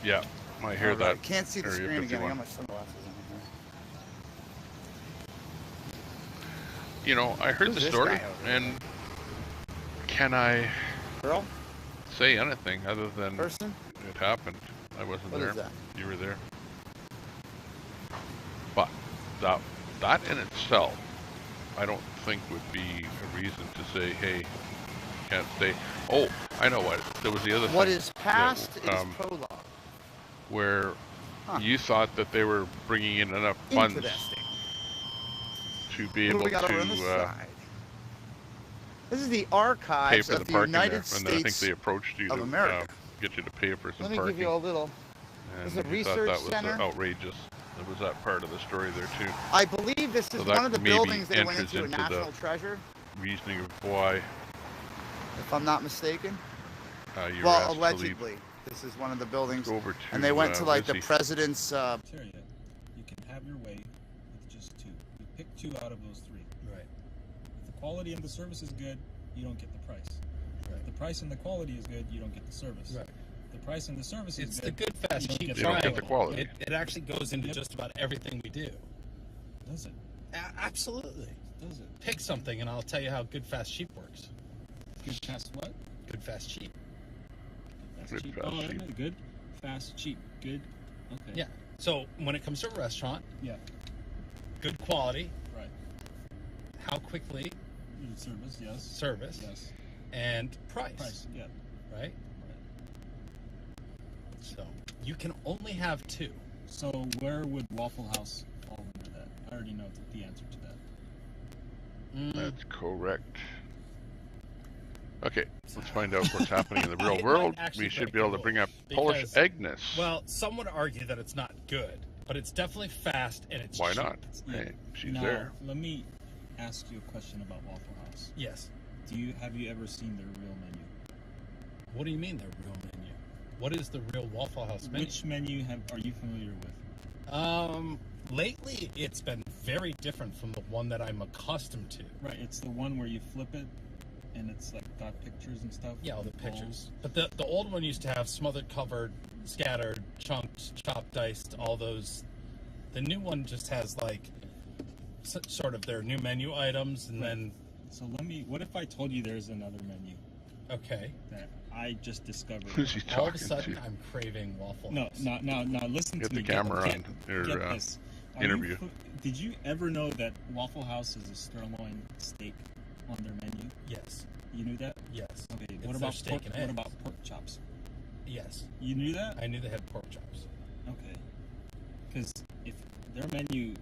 Yeah, I hear All that. right. Can't see the Area screen again. I 51. got my sunglasses on here. You know, I heard Who's the this story, guy over and can I Girl? say anything other than Person? it happened? I wasn't What there. is that? You were there. But that in itself, I don't think would be a reason to say, hey, you can't stay. Oh, I know what. There was the other thing. What is past that, is prologue. Where you thought that they were bringing in enough funds Interesting. to be What do able we got over on this to side? This is the pay archives for the of the parking there. United And then I think States they approached you of to America. get you to pay for some Let me parking. give you a little. And This is a you thought research that was center. outrageous. There was that part of the story there too. I believe this is So that one of the maybe buildings they went enters into a into national the treasure, reasoning of why if I'm not mistaken. you were Well, asked to leave. allegedly, this is one of the buildings. Over to, And they went to like the Lizzie. president's. You can have your way with just two. You pick two out of those three. Right. If the quality and the service is good, you don't get the price. Right. If the price and the quality is good, you don't get the service. Right. If the price and the service It's is the good. good, fast, you don't cheap get They don't get the quality. It actually goes into just about everything we do. Does it? Absolutely. Does it? Pick something and I'll tell you how good, fast, cheap works. Good, fast, what? Good, fast, cheap. Fast, cheap. fast, Oh, cheap. okay. Good, fast, cheap. Good. Okay. Yeah. So when it comes to a restaurant, Yeah. good quality, Right. how quickly, Service, yes. service, Yes. and price. Price, yeah. Right? So you can only have two. So where would Waffle House fall under that? I already know the answer to that. That's correct. Okay, let's find out what's happening in the real It world. might actually We should break be able the to bring up rules, Polish because- Agnes. Well, some would argue that it's not good, but it's definitely fast and it's Why cheap. not? Hey, she's now, there. let me ask you a question about Waffle House. Yes. Have you ever seen their real menu? What do you mean their real menu? What is the real Waffle House menu? Which menu are you familiar with? Lately it's been very different from the one that I'm accustomed to. Right, it's the one where you flip it and it's like got pictures and stuff. Yeah, all the with pictures. bowls. But the old one used to have smothered, covered, scattered, chunked, chopped, diced, all those. The new one just has like sort of their new menu items, and then. So what if I told you there's another menu? Okay. That I just discovered. Who's he All of a talking sudden, to? I'm craving Waffle No, House. no, listen Get to the me. camera on your Get this. Are interview. Did you ever know that Waffle House is a sirloin steak on their menu? Yes. You knew that? Yes. Okay. It's What their about steak pork? and What eggs. about pork chops? Yes. You knew that? I knew they had pork chops. Okay. Because if their menu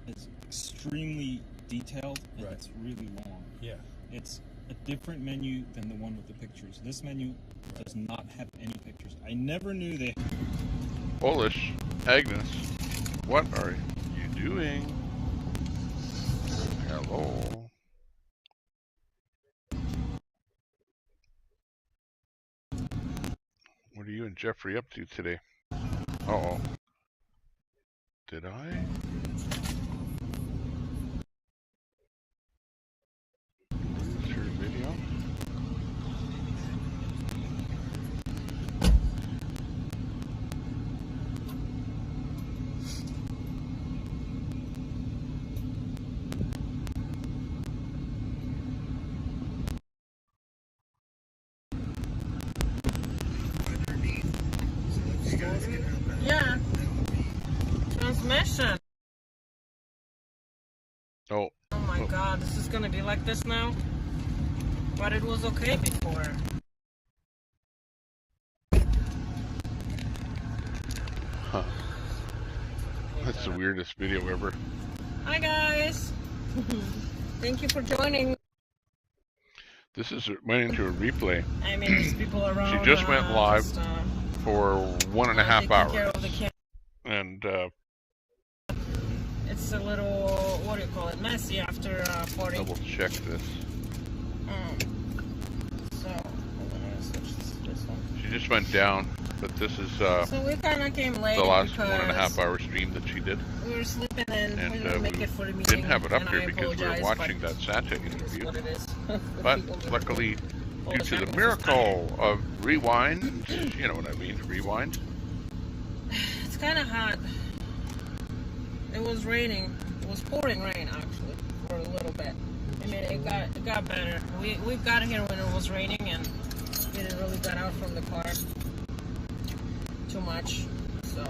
is extremely detailed and Right. it's really long. Yeah. It's a different menu than the one with the pictures. This menu does not have any pictures. I never knew they. Polish, Agnes, what are you doing? Hello. What are you and Jeffrey up to today? Uh-oh. Did I? Lose your video? Yeah. Transmission. Oh. Oh my god, this is gonna be like this now? But it was okay before. Huh. That's the weirdest video ever. Hi guys. Thank you for joining. This went into a replay. I mean, there's people around. She just went live just, for 1.5 taking care hours. of the kids. And It's a little, what do you call it, messy after 40. double check this. So, hold on, I'm gonna switch this one. She just went down, but this is So we kind of came late the last because 1.5 hour stream that she did. we were sleeping and we And didn't make it for the meeting. didn't have it up and here I because we were apologize, watching but that Santa it is interview. what it is. But luckily, due to the miracle of rewind, you know what I mean, rewind. It's kind of hot. It was raining. It was pouring rain actually for a little bit. I mean, it got better. We got here when it was raining and didn't really get out from the car too much. So.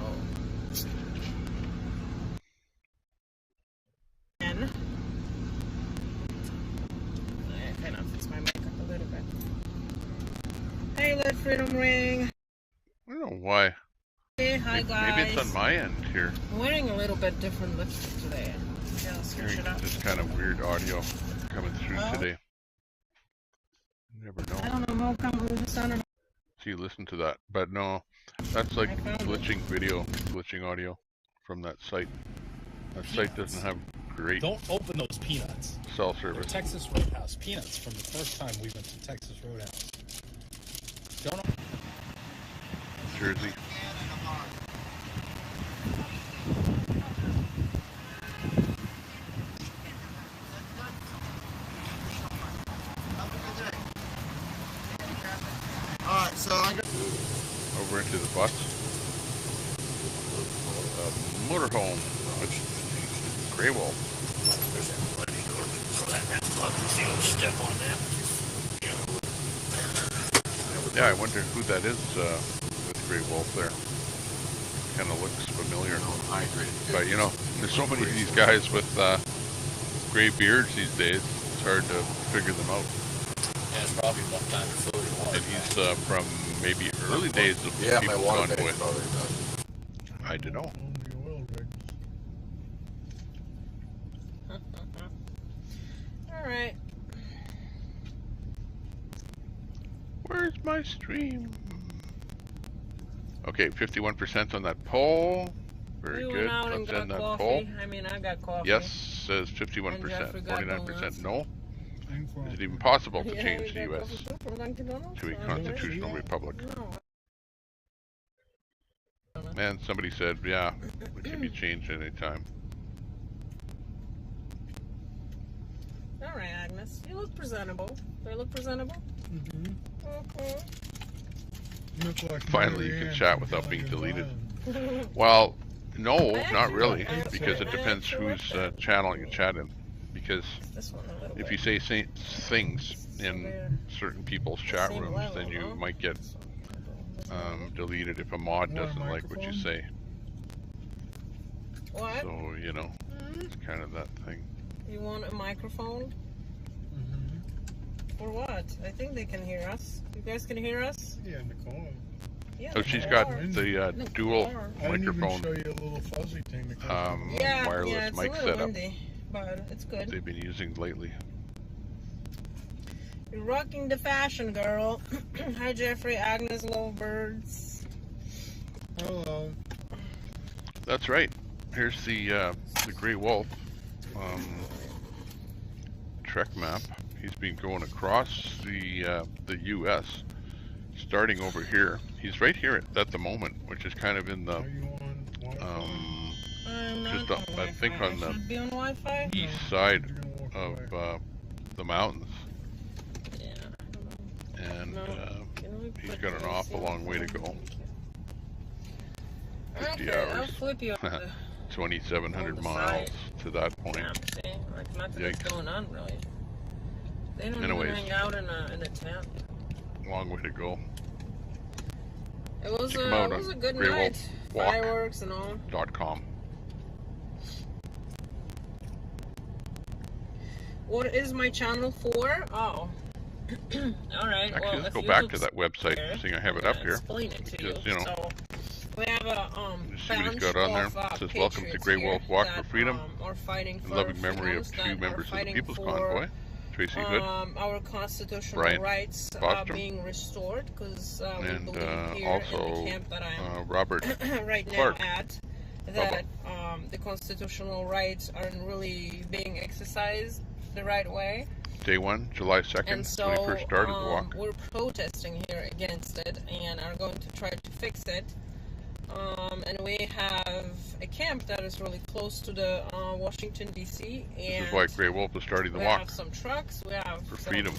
And I kind of fix my makeup a little bit. Hey, Lit Freedom Ring. I don't know why. Hey, hi guys. Maybe it's on my end here. I'm wearing a little bit different lipstick today. Yeah, I'll switch Hearing it up. this kind of weird audio coming through today. You never know. I don't know how come it was sounding. See, listen to that. But no, that's like glitching video, glitching audio from that site. That site doesn't have great Don't open those peanuts. cell They're service. Texas Roadhouse peanuts from the first time we went to Texas Roadhouse. Don't. Jersey. Alright, so I got Over into the bus. Motorhome with Grey Wolf. Yeah, I wonder who that is with Grey Wolf there. Kind of looks familiar. But you know, there's so many of these guys with gray beards these days. It's hard to figure them out. Yeah, it's probably one time of food and water. And he's from maybe early days of Yeah, my people water Convoy. bag's probably done. I don't know. Alright. Where's my stream? Okay, 51% on that poll. Very We good. went out and Let's got end that coffee. poll. I mean, I got coffee. Yes, says And 51%. Jeffrey got 49% donuts. no. Is it even possible to Yeah, change you the got U.S. coffee too from Dunkin' Donuts? to a constitutional republic? No. And somebody said, yeah, it can be changed at any time. Alright, Agnes. You look presentable. Do I look presentable? Okay. Finally, you can chat without being deleted. Well, No, not really, because it depends whose channel you chat in. Because if you say things in certain people's chat rooms, then you might get deleted if a mod doesn't like what you say. What? So, you know, it's kind of that thing. You want a microphone? For what? I think they can hear us. You guys can hear us? Yeah, Nicole. Yeah, So she's got the dual microphone show you a little fuzzy thing. wireless mic it's a little setup windy, but it's good. they've been using lately. You're rocking the fashion, girl. Hi, Jeffrey, Agnes, Lovebirds. Hello. That's right. Here's the Grey Wolf trek map. He's been going across the U.S. starting over here. He's right here at the moment, which is kind of in the just I think on the east side of the mountains. And he's got an awful long way to go. 50 Okay, I'll hours. flip you on 2,700 miles to that point. See, like nothing's Yikes. going on really. They don't Anyways. even hang out in a tent. Long way to go. It was Check 'em out a on good night. Fireworks and all. greywolfwalk.com. What is my channel for? Oh. Alright, Actually, well, let's if go you back look to that website, there, seeing I have it I'll up here. explain it to Because, you. you know, So, we have a see what he's got on there. It says, welcome to patriots Grey here Wolf Walk that, for Freedom. are fighting In for loving memory of freedoms, two that are members of the fighting People's for, Convoy, Tracy Hood, our constitutional Brian rights Bostrom, being restored, because we and believe here also in the camp that I'm Robert right now Clark. at, that the constitutional rights aren't really being exercised the right way. Day 1, July 2nd, And so, when he first started the walk. we're protesting here against it and are going to try to fix it. And we have a camp that is really close to the Washington, D.C. And This is why Grey Wolf is starting the we walk. have some trucks, we have For some freedom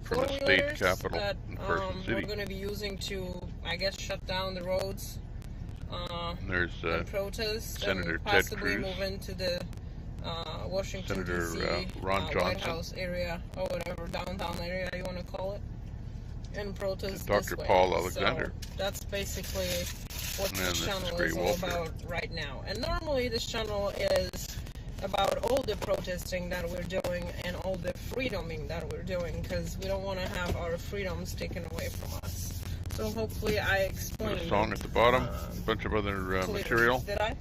from the state four-wheelers capital that in Carson we're City. going to be using to, I guess, shut down the roads. And there's and protest Senator and Ted possibly Cruz, move into the Washington, Senator D.C. Ron White Johnson, House area, or whatever downtown area you want to call it, and protest Dr. this way. Paul Alexander. So that's basically what And this this channel is Grey is all Wolf here. about right now. And normally this channel is about all the protesting that we're doing and all the freedoming that we're doing, because we don't want to have our freedoms taken away from us. So hopefully I explained There's a song it, at the bottom, a bunch of other clearly. material. Did I?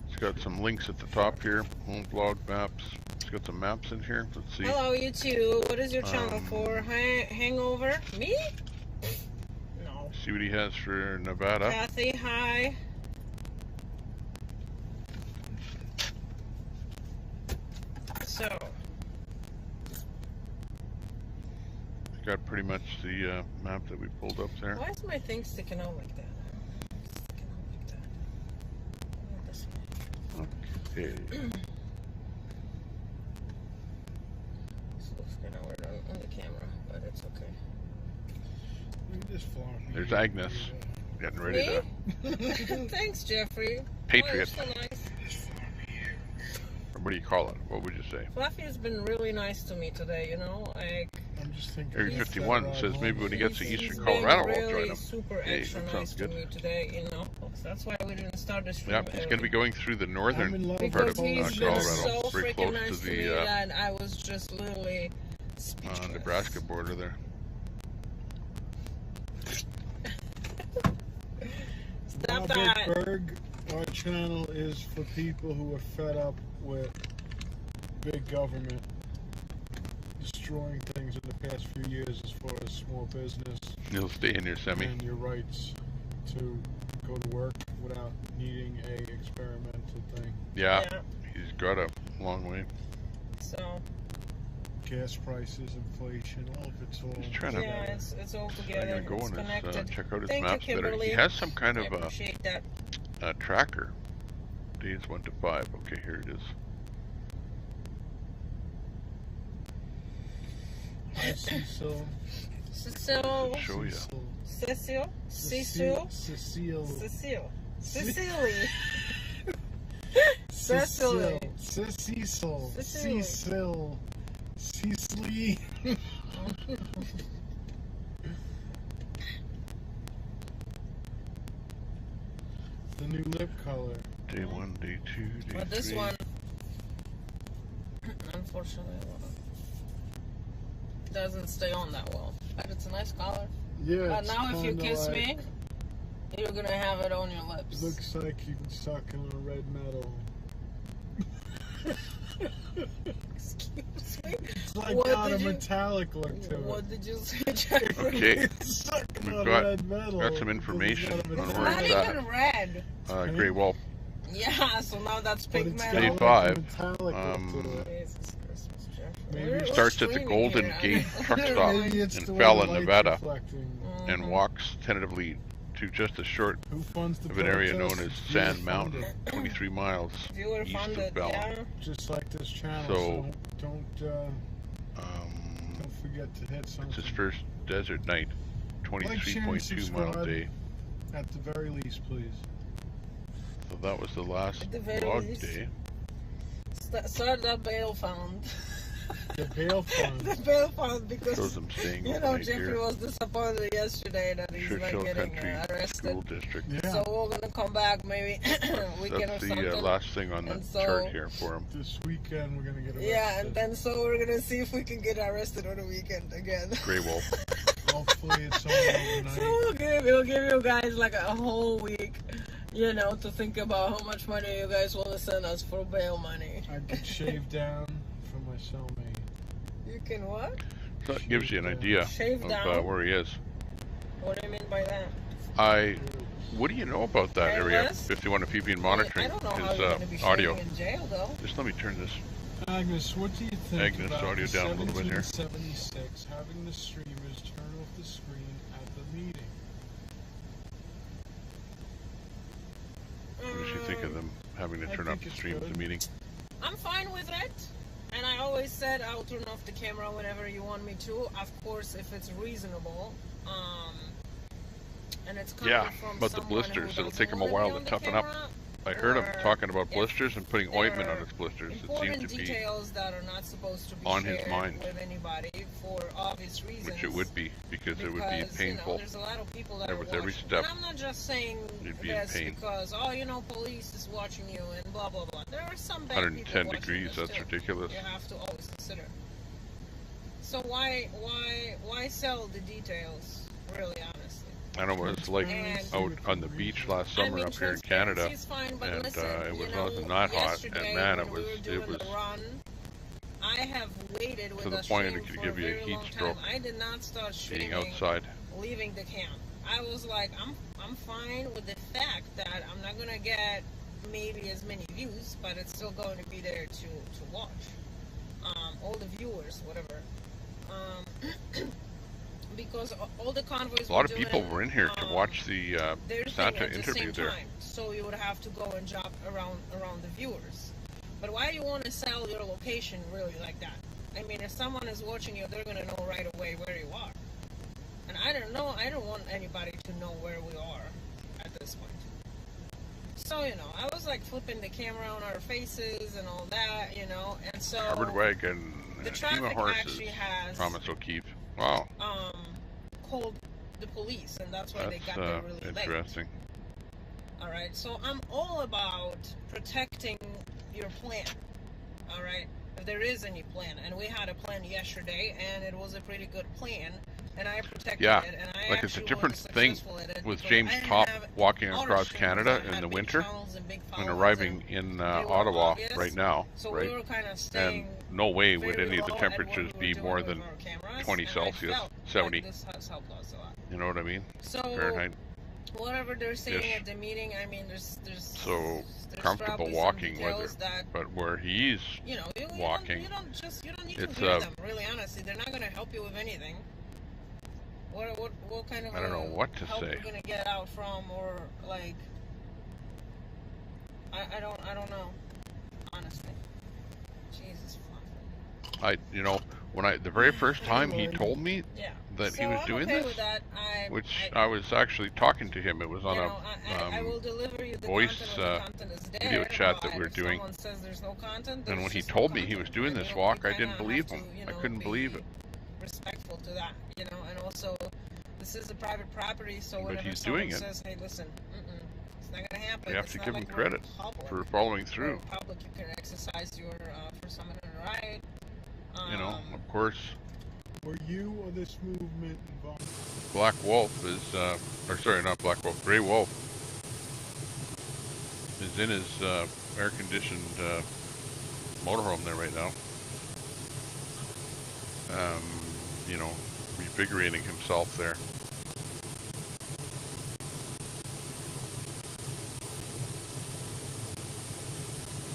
It's got some links at the top here, home blog maps. It's got some maps in here. Let's see. Hello, you two. What is your channel for? Hangover? Me? No. See what he has for Nevada. Kathy, hi. So. It's got pretty much the map that we pulled up there. Why is my thing sticking out like that? Okay. This looks kind of weird on the camera, but it's okay. There's Agnes getting ready to. Me? Thanks, Jeffrey. Patriot. Oh, you're so nice. Or what do you call it? What would you say? Fluffy has been really nice to me today, you know? Like, I'm just thinking. Area 51 says maybe when he gets to he's Eastern been Colorado, really we'll join him. super Hey, extra that nice sounds to good. me today, you know? That's why we didn't start the stream Yep, he's going to be going through the northern part because of he's been Colorado, so very freaking close nice to to me the that I was just literally Nebraska border there. Stop that. Berg, our channel is for people who are fed up with big government destroying things in the past few years as far as small business. You'll stay in your semi. And your rights to go to work without needing a experimental thing. Yeah, he's got a long way. So. Gas prices, inflation, all of it's all. He's trying to. Yeah, it's all together. I'm going to go It's and connected. check out his Thank maps you, better. Kimberly. He has some kind I of appreciate that. a tracker. Days 1 to 5. Okay, here it is. Hi, Cecil. Cecil. Show you. Cecil. Cecil. Cecile. Cecil. Cecily. Cecily. Cecil. Cecily. Cecil. Cecily. The new lip color. Day 1, day 2, day But this 3. one, unfortunately, doesn't stay on that well. But it's a nice color. Yeah. But it's now if you kinda kiss like, me, you're gonna have it on your lips. Looks like you've been sucking on red metal. Excuse me? It's like What got a did you- metallic look to it. What did you say, Jeffrey? Okay, Sucking we've on got red metal. some information It's on It's where not it's at. even red. Grey Wolf. Yeah, so now that's But it's pigment. got Day like a 5. metallic look to it. Jesus Christmas, Jeffrey. Maybe We're it Starts at the streaming Golden here. Gate truck stop Maybe it's in the way Fallon, the light's Nevada, reflecting. and walks tentatively to just a short Who funds the of an area known protest? as Viewer Sand Mountain, funded. 23 miles Viewer east funded, of Fallon. yeah. Just like this channel. So, Don't forget to hit something. It's his first desert night, Like, share, and 23.2 mile subscribe. day. At the very least, please. So that was the last At the very vlog least. day. Start that bail fund. The bail fund. The bail fund, because Shows them staying you know overnight Jeffrey here. was disappointed yesterday that he's not Churchill getting Country arrested. School District. Yeah. So we're gonna come back maybe weekend That's or the something. last thing on the And so- chart here for him. This weekend we're gonna get arrested. Yeah, and then so we're gonna see if we can get arrested on the weekend again. Grey Wolf. Hopefully it's all overnight. So we'll give you guys like a whole week, you know, to think about how much money you guys want to send us for bail money. I could shave down from my cellmate. You can what? So that gives you an idea Shave of down? where he is. What do you mean by that? What do you know about that area? Agnes? If you want to be monitoring I don't know how his you're gonna be audio. shaving in jail though. Just let me turn this. Agnes, what do you think Agnes, about audio the down a little bit here. 1776 having the streamers turn off the screen at the meeting? What did you think of them having to I turn off think the it's stream at the good. meeting? I'm fine with it. And I always said I'll turn off the camera whenever you want me to. Of course, if it's reasonable. And it's coming Yeah, from but the someone who blisters, it'll doesn't take him a live while on to the toughen up. camera, I heard him or talking about if blisters and putting ointment on his blisters. It important seemed to be details that are not supposed to be on his shared mind. with anybody for obvious reasons. Which it would be, because it would be Because, painful. You know, there's a lot of people that are with every watching. step. And I'm not just saying You'd be in this pain. because, oh, you know, police is watching you and blah, blah, blah. There are some bad 110 people watching degrees, this that's too. ridiculous. You have to always consider. So why sell the details, really, honestly? I don't know what it's like And- out on the beach last I summer mean, up here in Canada, transparency is fine, but and listen, it you was know, nothing that hot, yesterday and man, when it we was were doing the run, I have waited with to the a point stream it could for give you a very heat long time. stroke I did not start being streaming outside. leaving the camp. I was like, I'm fine with the fact that I'm not gonna get maybe as many views, but it's still going to be there to watch. All the viewers, whatever. Because all the convoys. A lot of people were in here to watch the their thing Santa at the interview same there. time, so you would have to go and jump around the viewers. But why do you want to sell your location really like that? I mean, if someone is watching you, they're gonna know right away where you are. And I don't know. I don't want anybody to know where we are at this point. So you know, I was like flipping the camera on our faces and all that, you know, and so Covered wagon, the a team of traffic horses. actually has Thomas O'Keefe. Wow, called the police, and that's why they that's got there really late. interesting. All right, so I'm all about protecting your plan. All right, if there is any plan, and we had a plan yesterday, and it was a pretty good plan, and I protected Yeah, it, and I like it's a actually different was thing successful at it with because James I didn't Top have walking auto across streams Canada that in had the big winter channels and big and followers, arriving in they were Ottawa obvious. right now, So right? we were kind of And staying no way would very any of the low at what temperatures we were be doing more with than our cameras, 20 and I Celsius, felt 70. Like this has helped us a lot. You know what I mean? So Fahrenheit. whatever they're saying Ish. at the meeting, I mean, there's So comfortable probably some walking with details it, that, but where he's you know, you walking, don't need it's to hear them. Really, honestly, they're not going to help you with anything. What kind of I don't know what to help say. you're going to get out from, or like, I don't know, honestly. Jesus. you know, When the very first time he told me that he was I'm doing okay this, with that. I was actually talking to him. It was on I will deliver you the voice content is there, video chat that we were if doing. someone says there's no content, And when there's he just no told me he content. was doing this walk, I didn't believe him. I couldn't believe it. Respectful to that, you know, and also this is a private property, so But whenever he's someone doing it. says, hey, listen, it's not gonna happen. You have It's to not give like him we're credit public. for following We're through. public, you can exercise your First Amendment right. You know, of course. Were you or this movement involved? Black Wolf is, or sorry, not Black Wolf, Grey Wolf is in his air-conditioned motorhome there right now. You know, revigorating himself there.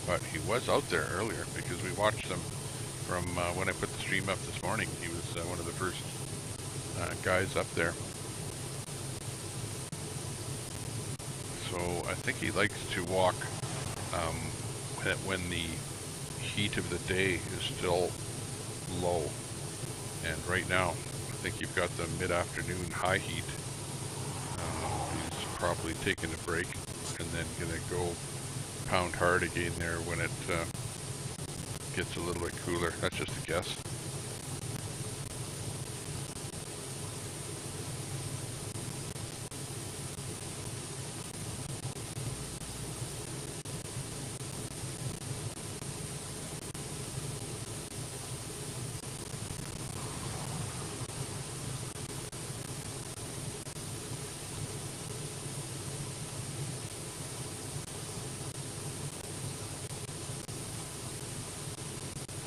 But he was out there earlier because we watched him from when I put the stream up this morning. He was one of the first guys up there. So I think he likes to walk when the heat of the day is still low. And right now, I think you've got the mid-afternoon high heat. He's probably taking a break and then gonna go pound hard again there when it gets a little bit cooler. That's just a guess.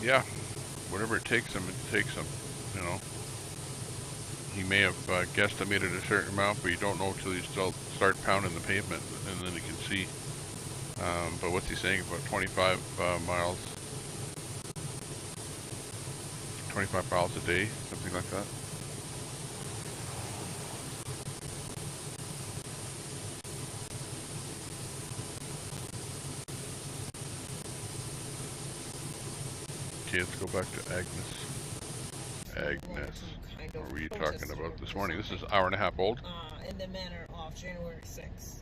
Yeah, whatever it takes him, you know. He may have guesstimated a certain amount, but you don't know until you start pounding the pavement, and then you can see. But what's he saying, about 25 miles? 25 miles a day, something like that? Okay, let's go back to Agnes. Agnes, what were you talking about this morning? This is an hour and a half old. In the manner of January 6th.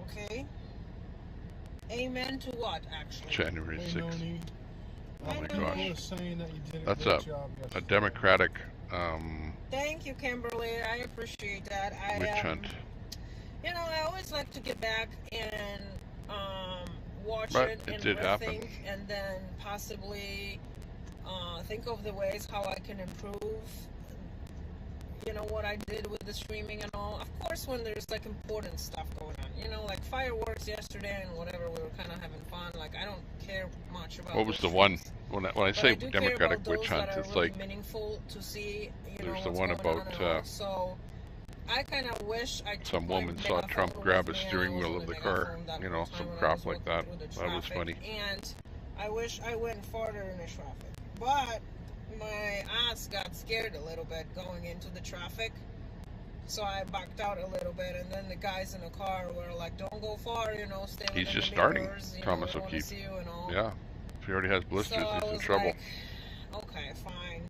Okay. Amen to what, actually? January 6th. Oh my gosh. Saying that you did That's great job a Democratic Thank you, Kimberly. I appreciate that. witch hunt. You know, I always like to get back and watch But it it and did happen. rethink, and then possibly think of the ways how I can improve. You know, what I did with the streaming and all. Of course, when there's like important stuff going on, you know, like fireworks yesterday and whatever, we were kind of having fun. Like, I don't care much about. What was the one? When I say Democratic witch hunt, it's really like meaningful to see. You know, there's the what's one going about on and all. So I kind of wish I took some my woman saw megaphone Trump with grab a me, and I steering was wheel on of the the car, megaphone that you know, whole some time when I crap was like walking that. through the That was traffic. funny. And I wish I went farther in the traffic, but my ass got scared a little bit going into the traffic, so I backed out a little bit, and then the guys in the car were like, don't go far, you know, stay within He's just the starting. mirrors, you Thomas know, will we don't keep. wanna see you and all. Yeah, if he already has blisters, So I he's in was trouble. like, okay, fine.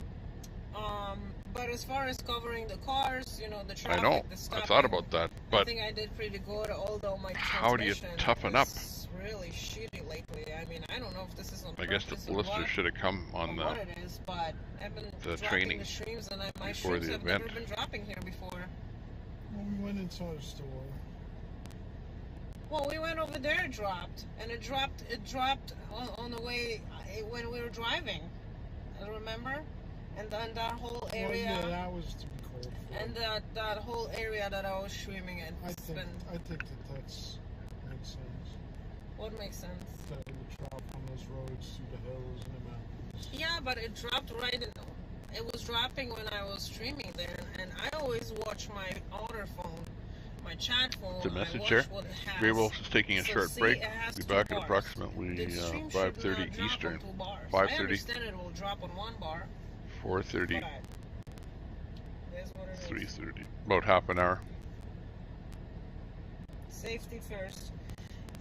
But as far as covering the cars, you know, the traffic, I know. the I stopping, thought about that, I but think I did pretty good, although my how do you transmission toughen up? is really shitty lately. I mean, I don't know if this is on I guess the purpose or blisters what, should have come on or what it is, but I've been the dropping training the streams, and my before streams the have event. never been dropping here before. Well, we went inside a store. Well, we went over there, it dropped, and it dropped on the way when we were driving. Remember? And then that whole area. Well, yeah, that was to be called for. And that whole area that I was streaming in. I think that makes sense. What makes sense? That it would drop on those roads through the hills and the mountains. Yeah, but it dropped right in. It was dropping when I was streaming there, and I always watch my other phone, my chat phone. The message I here. watch what it has. Grey Wolf is taking a So short see, break. it has Be two back at bars. approximately The stream should 5:30 not drop Eastern. on two bars. I 5:30. understand it will drop on one bar. 4:30. But it is what it is. 3:30. About half an hour. Safety first.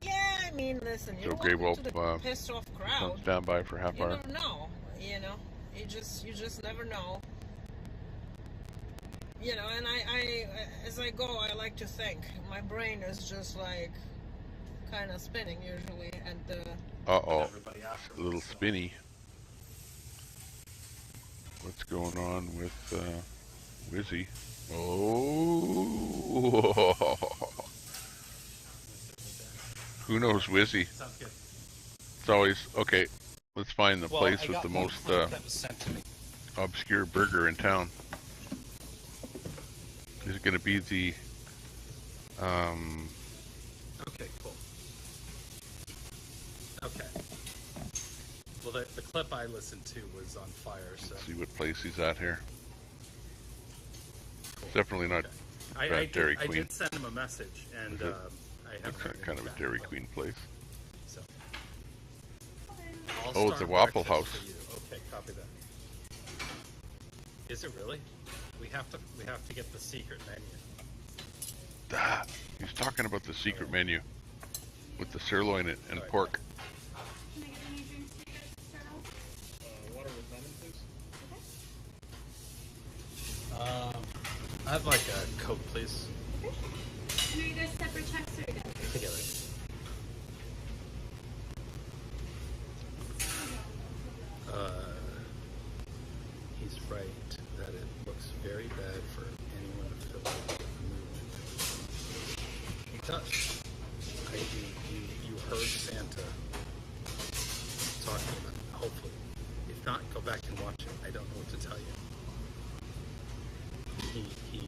Yeah, I mean, listen, So you're Grey walking Wolf to the pissed off crowd. stand by for half You hour. never know. You know, you just never know. You know, and I as I go, I like to think. My brain is just like kind of spinning usually, and uh-oh, a little spinny. What's going on with Wizzy? Oh, who knows Wizzy? Sounds good. It's always okay. Let's find the place I with got the one most clip that was sent to me. obscure burger in town. Is it going to be the Okay, cool. Okay. Well, the clip I listened to was on fire, so... Let's see what place he's at here. It's definitely not Dairy Queen. I did send him a message, and I haven't heard kind of a Dairy Queen place. So. Oh, it's a Waffle House. For you. Okay, copy that. Is it really? We have to get the secret menu. Ah, he's talking about the secret menu with the sirloin and pork. Water with lemon, please. I'd like a Coke, please. Okay. And are you guys separate checks or together? Together. He's right that it looks very bad for anyone affiliated with the movement. It does. You heard Santa talking about it, hopefully. If not, go back and watch it. I don't know what to tell you. He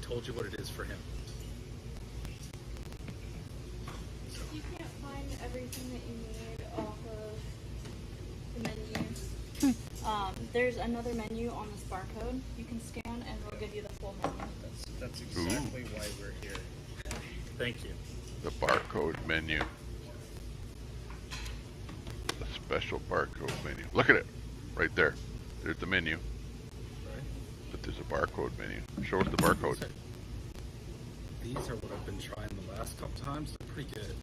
told you what it is for him. You can't find everything that you need off of the menu. There's another menu on this barcode you can scan, and it'll give you the full menu. That's exactly why we're here. Thank you. The barcode menu. The special barcode menu. Look at it. Right there. There's the menu. But there's a barcode menu. Show us the barcode. These are what I've been trying the last couple times. They're pretty good.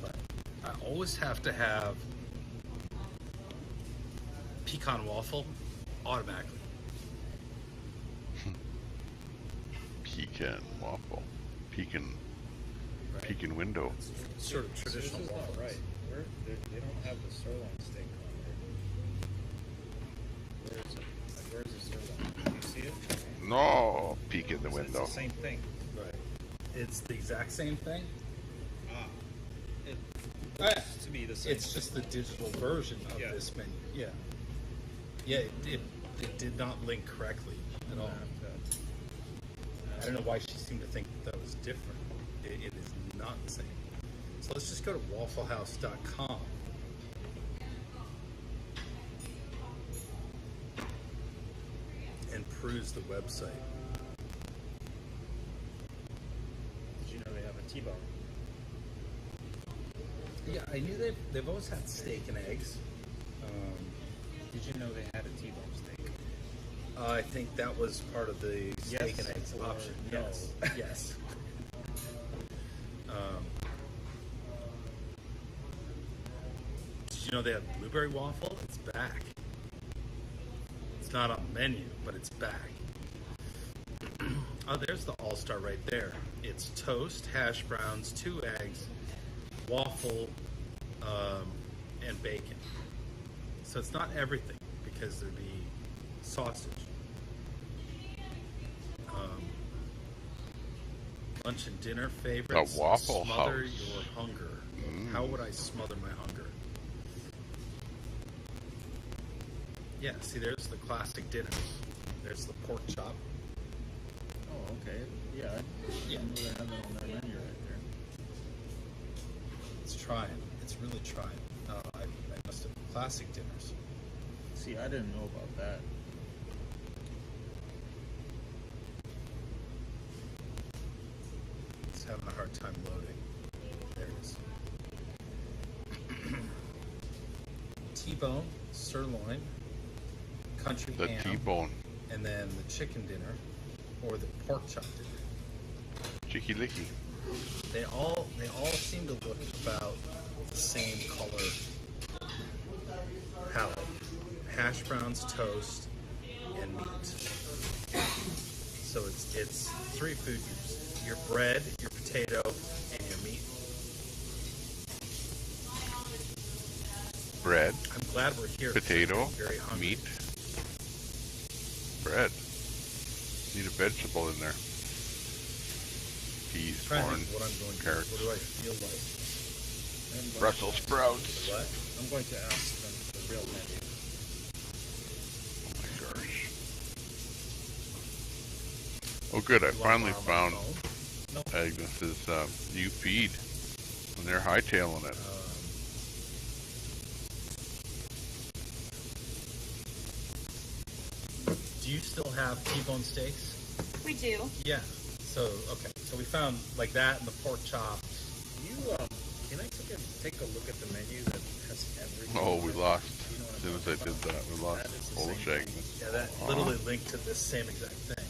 But I always have to have pecan waffle automatically. Pecan waffle. Pecan window. Sort of traditional This is waffle. not right. They don't have the sirloin steak on there. Where's the sirloin? Do you see it? No, peek in the window. It's the same thing. Right. It's the exact same thing. It looks to be the same. It's just the digital version of this menu. Yeah. Yeah, it did not link correctly at all. I don't know why she seemed to think that was different. It is not the same. So let's just go to wafflehouse.com. And peruse the website. Did you know they have a T-bone? Yeah, I knew they've always had steak and eggs. Did you know they had a T-bone steak? I think that was part of the steak and eggs or option. no? Yes. Yes. Did you know they have blueberry waffle? It's back. It's not on the menu, but it's back. Oh, there's the all-star right there. It's toast, hash browns, 2 eggs, waffle, and bacon. So it's not everything, because there'd be sausage. Lunch and dinner favorites. A Waffle Smother House. your hunger. How would I smother my hunger? Yeah, see, there's the classic dinners. There's the pork chop. Oh, okay. Yeah. Yeah. I know they have that on their menu right there. It's trying. It's really trying. I must have classic dinners. See, I didn't know about that. It's having a hard time loading. There it is. T-bone, sirloin, country The ham, T-bone. and then the chicken dinner, or the pork chop dinner. Chicky licky. They all seem to look about the same color palette. Hash browns, toast, and meat. So it's 3 food groups: your bread, your potato, and your meat. Bread. I'm glad we're here. Potato. Very hungry. Meat. Bread. Need a vegetable in there. Peas, corn, What I'm going to, carrots. what do I feel like? Brussels sprouts. What? I'm going to ask them the real menu. Oh my gosh. Oh good, I finally found Agnes's new feed. And they're hightailing it. Do you still have T-bone steaks? We do. Yeah. So, okay. So we found like that and the pork chops. Can I take a look at the menu that has everything? Oh, we lost. As soon as I did that, we lost Polish Agnes. Yeah, that literally linked to this same exact thing.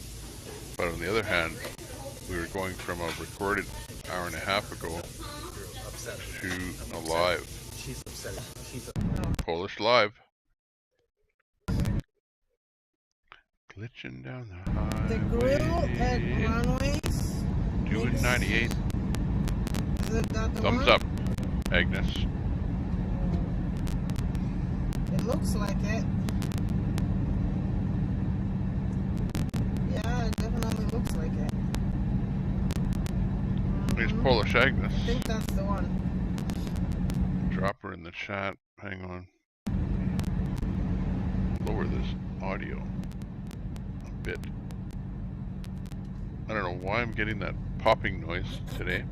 But on the other hand, we were going from a recorded hour and a half ago to a live. She's upset. She's Polish live. Glitching down the highway. The grill at Runways. Doing 98. Is it that the Thumbs one? up, Agnes. It looks like it. Yeah, it definitely looks like it. Here's Polish Agnes. I think that's the one. Drop her in the chat. Hang on. Lower this audio a bit. I don't know why I'm getting that popping noise today.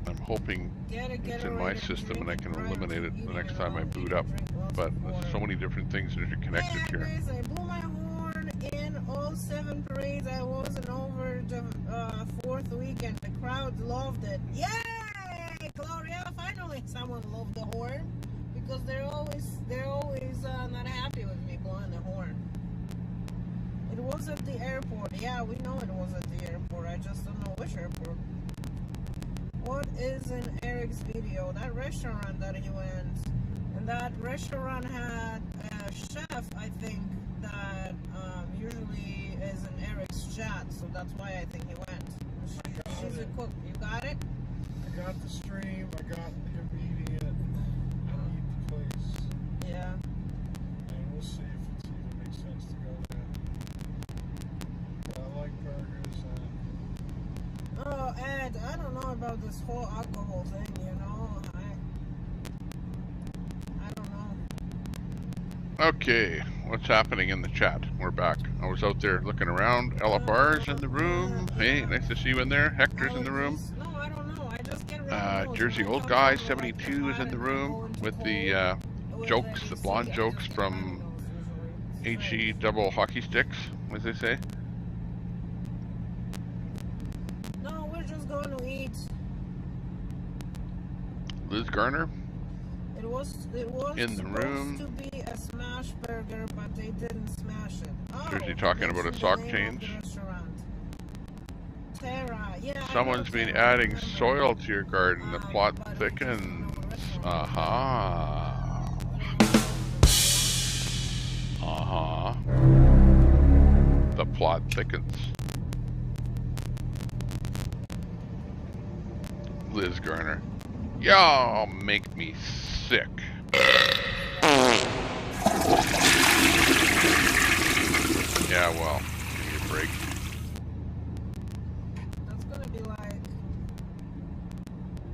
I'm hoping it's in my system and I can eliminate it the next time I boot up. But there's so many different things that are connected here. I blew my horn in all 7 parades. I wasn't over the 4th weekend. The crowd loved it. Yay! Gloria, finally someone loved the horn. Because they're always not happy with me blowing the horn. It was at the airport. Yeah, we know it was at the airport. I just don't know which airport. What is in Eric's video? That restaurant that he went. And that restaurant had a chef, I think, that usually is in Eric's chat. So that's why I think he went. She's a cook. You got it? I got the stream. I got him eating it. I eat the place. Yeah. And we'll see if it even makes sense to go there. But I like burgers and... Oh, Ed, I don't know about this whole alcohol thing, you know? I don't know. Okay, what's happening in the chat? We're back. I was out there looking around. Ella Barr's in the room. Hey, nice to see you in there. Hector's in the room. No, I don't know. I just get around Jersey Old Guy 72 is in the room with the jokes, the blonde jokes from HE double hockey sticks, as they say. No, we're just going to eat. Liz Garner It was in the room. supposed to be a smash burger, but they didn't smash it. Oh, Jersey talking about a sock change. Tara, yeah. Someone's been adding soil to your garden. The plot thickens. Aha. The plot thickens. Liz Garner. Y'all make me sick. Yeah, well, give me a break. That's gonna be like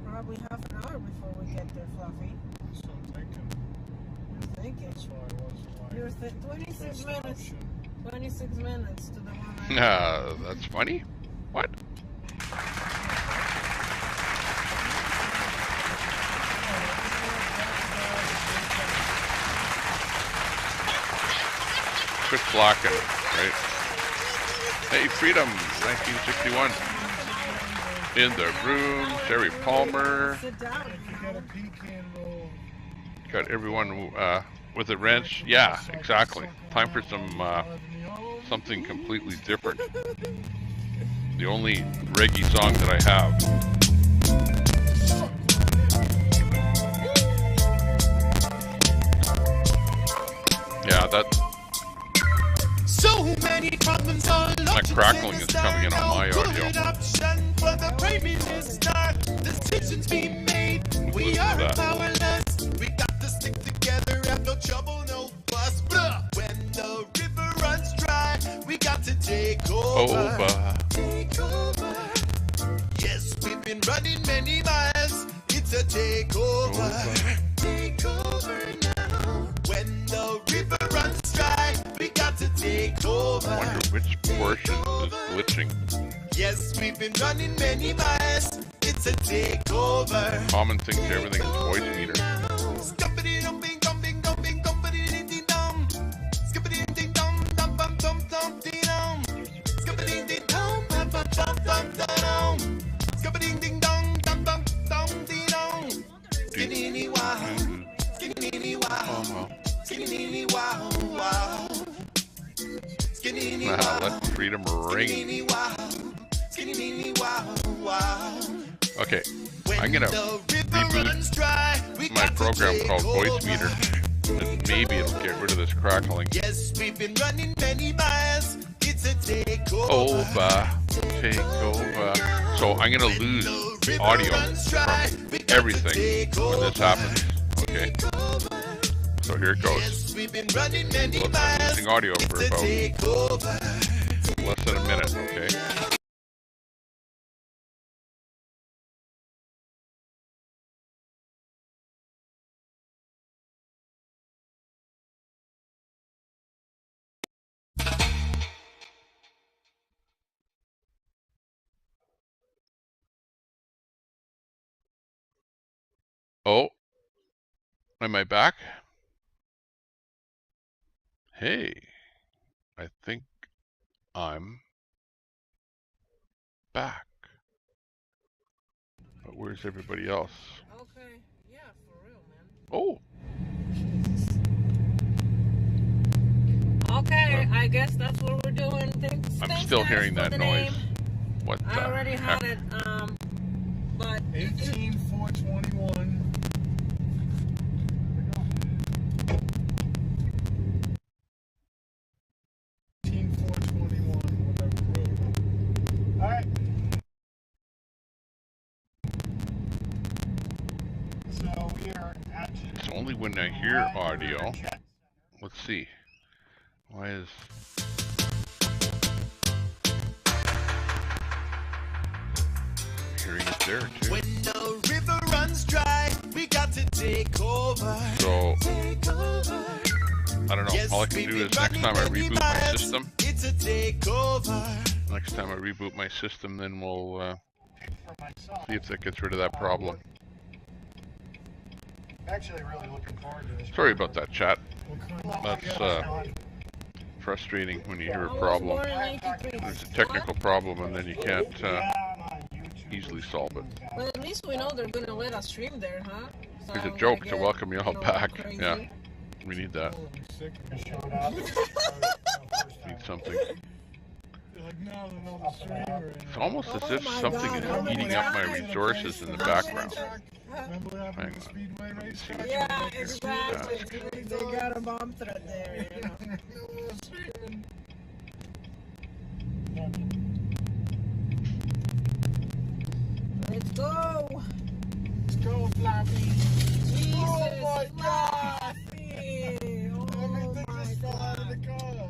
probably half an hour before we get there, Fluffy. So I'm thinking. You're thinking. That's why I wasn't like... You're 26 minutes. 26 minutes to the one I... That's funny. What? Quit blocking, right? Hey, Freedom, 1961. In the room, Sherry Palmer. Got everyone with a wrench. Yeah, exactly. Time for some something completely different. The only reggae song that I have that So many problems all that crackling is coming in on my audio. for the Prime Minister. Decisions be made. We are powerless. We got to stick together. Have no trouble, no fuss. Blah. When the river runs dry, we got to take over. Take over. Yes, we've been running many miles. It's a takeover. Take over now. When the river runs dry, we got to take over. I wonder which portion is glitching. Yes, we've been running many miles. It's a takeover. Common thing to everything is voice meter. Let freedom ring. Okay, I'm gonna reboot my program called Voice Meter, and maybe it'll get rid of this crackling. Yes, we've been running many miles. It's a takeover. Take over. So I'm gonna lose audio from everything when this happens. Okay. So here it goes. Looks like I'm losing audio for about less than a minute. Okay. Oh, am I back? Hey, I think I'm back. But where's everybody else? Okay, yeah, for real, man. Oh. Okay, I guess that's what we're doing. I'm still hearing that noise. What the I already had it, but 18421. 18421, whatever road. All right. So we are actually. It's only when I hear audio. Let's see. Why is... hearing it there too. When the river runs dry, we got to take over. So, Take over. I don't know. Yes, All I can do is next time I reboot my system. It's a takeover. Next time I reboot my system, then we'll see if that gets rid of that problem. Actually, really looking forward to this. Sorry about that, chat. That's frustrating when you hear a problem. There's a technical problem and then you can't easily solve it. well, at least we know they're gonna let us stream there, huh? So It's a I'm joke gonna to get, welcome you all back. crazy. Yeah, we need that. Need something. It's almost as if something is eating up my resources in the background. Hang on. Yeah, exactly. They got a bomb threat there, you know. Let's go. Let's go, Flappy. Jesus, Oh my God! Flappy. Oh Everything my just fell out of the God. car.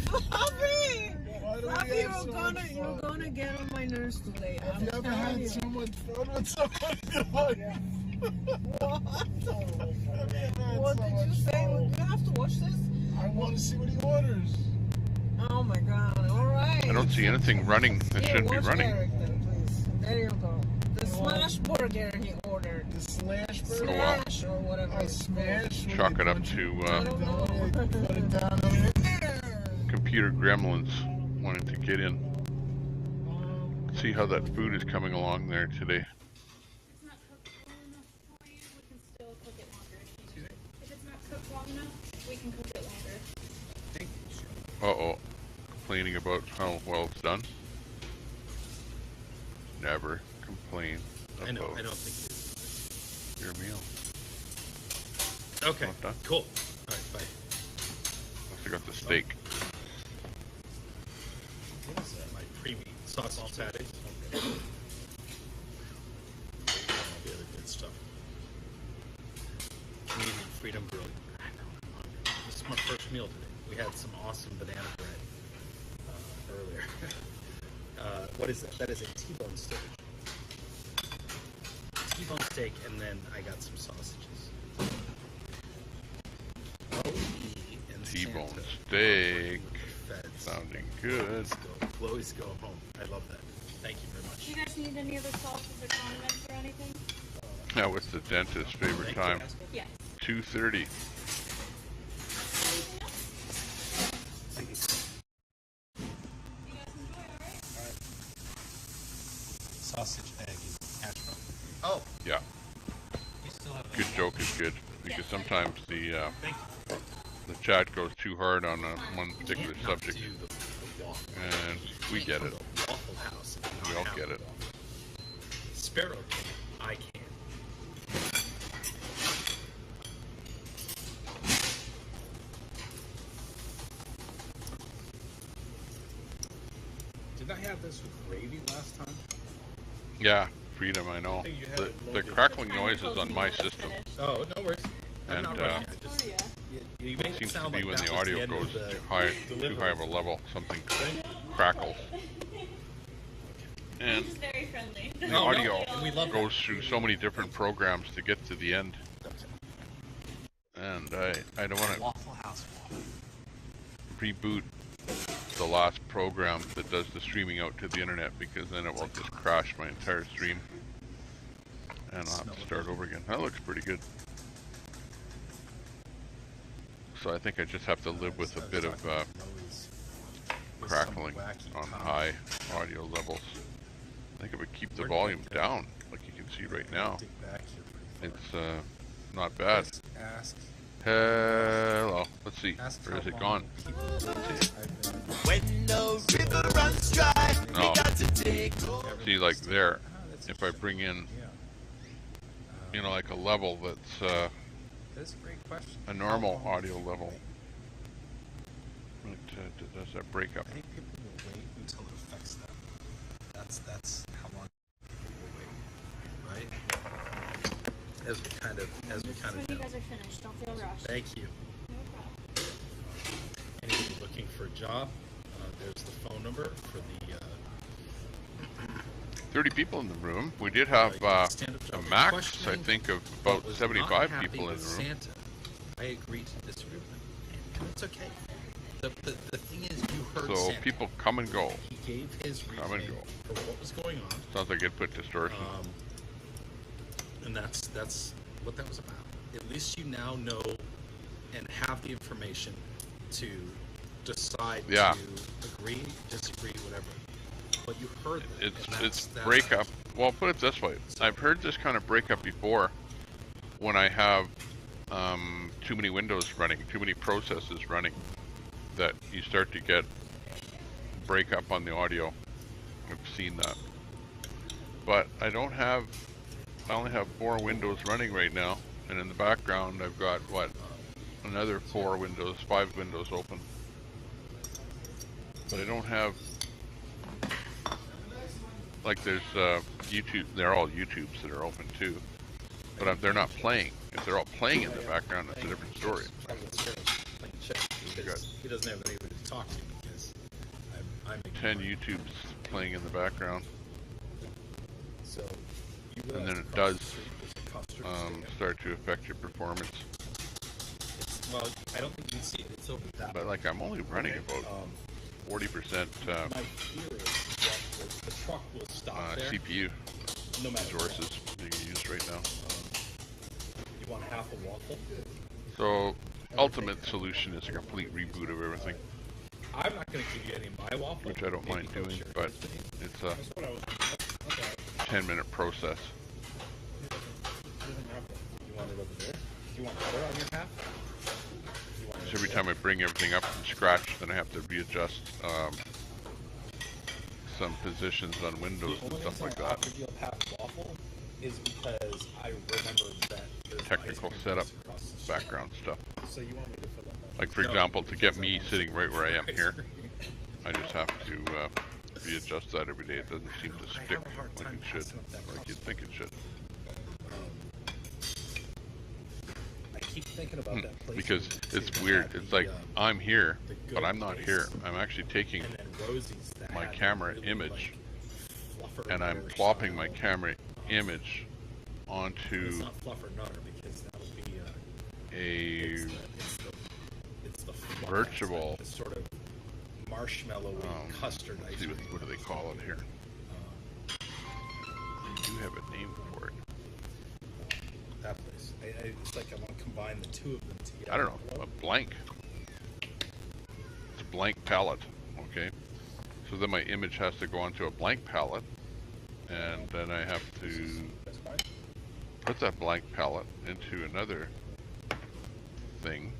Fluffy! Why do we Fluffy, have so much you're fun? gonna get on my nerves today. Have you ever had so much fun with someone in your life? What? What did you say? You have to watch this? I want to see what he orders. Oh my God! All right. I don't see anything running that Here, shouldn't be watch running. Derek then, please. There you go. The smash burger he ordered. The slash burger? Smash or whatever. A smash? Chalk it up to Put it down on it. computer gremlins wanting to get in. See how that food is coming along there today. Uh-oh. Complaining about how well it's done? Never complain about I don't think your meal. Okay, Not done. cool. All right, bye. I got the steak. What is that? My pre-meat sausage patties. Okay. All the other good stuff. Canadian Freedom Grill. I know. This is my first meal today. We had some awesome banana bread earlier. What is that? That is a T-bone steak. T-bone steak, and then I got some sausages. T-bone steak. Sounding good. Chloe's go home. I love that. Thank you very much. Do you guys need any other sauces or condiments or anything? Now, what's the dentist's favorite time? Yes. 2:30. Sausage, egg, and hash brown. Oh. Yeah. You still have Good joke is good because sometimes the chat goes too hard on one particular subject, and we get it. Waffle House. We all get it. Sparrow can. I can. Did I have this with gravy last time? Yeah, freedom. I know. The crackling noise is on my system. Oh, no worries. And You make it seems to sound be like when that the was audio end goes of the too high of a level, something crackles. And He's very friendly. the audio goes through so many different programs to get to the end. And I don't want to Waffle House. reboot the last program that does the streaming out to the internet, because then it will just crash my entire stream. And I'll have to start over again. That looks pretty good. So I think I just have to live with a bit of crackling on high audio levels. I think it would keep the volume down, like you can see right now. It's not bad. Hello. Let's see. Or is it gone? When the river runs dry, No. we got to take over. See, like there, if I bring in, you know, like a level that's That's a great question. a normal audio level, does that break up? I think people will wait until it affects them. That's how long people will wait, right? As we kind of When know. you guys are finished, don't feel rushed. Thank you. No problem. Anyone looking for a job? There's the phone number for the 30 people in the room. We did have a max, I think, of about 75 people in the room. Santa. I agree to disagree with him, and it's okay. The thing is, you heard So Santa. people come and go. He gave his Come and reasoning go. for what was going on. Sounds like it put distortion. And that's what that was about. At least you now know and have the information to decide Yeah. to agree, disagree, whatever. But you heard that. It's breakup. Well, put it this way. I've heard this kind of breakup before when I have too many windows running, too many processes running, that you start to get breakup on the audio. I've seen that. But I only have 4 windows running right now, and in the background I've got, another 4 windows, 5 windows open. But I don't have, like, there's YouTube, they're all YouTubes that are open too, but they're not playing. If they're all playing in the background, that's a different story. He doesn't have anybody to talk to because I'm 10 YouTubes playing in the background. So and then it does start to affect your performance. Well, I don't think you can see it. It's over that. But like, I'm only running about 40% My fear is that the truck will stop there. CPU No matter resources being used right now. You want half a waffle? So, ultimate solution is a complete reboot of everything, I'm not going to give you any of my waffle. which I don't mind doing, but it's a 10-minute process. You want it over there? Do you want butter on your half? So every time I bring everything up from scratch, then I have to readjust some positions on windows and stuff like that. The only reason I offered you a half waffle is because I remember that there's Technical ice cream setup. across the background stuff. So you want me to fill up that? Like for example, to get me sitting right where I am here, I just have to readjust that every day. It doesn't seem to stick like it should, like you'd think it should. I keep thinking about that place. Because it's weird. It's like I'm here, but I'm not here. I'm actually taking my camera image and I'm plopping my camera image onto It's not fluff or nutter because that would be it's the virtual the sort of marshmallowy custard ice cream. What do they call it here? They do have a name for it. That place. It's like I want to combine the two of them together. I don't know. A blank. It's a blank palette. Okay. So then my image has to go onto a blank palette, and then I have to put that blank palette into another thing,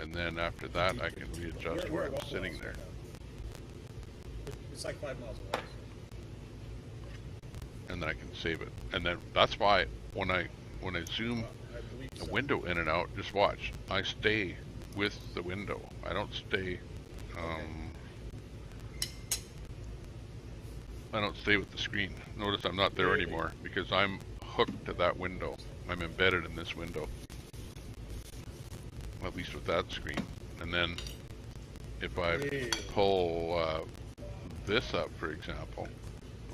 and then after that I can readjust where I'm sitting there. It's like 5 miles away. And then I can save it. And then that's why when I zoom the window in and out, just watch. I stay with the window. I don't stay. I don't stay with the screen. Notice I'm not there anymore because I'm hooked to that window. I'm embedded in this window. At least with that screen. And then if I pull this up, for example,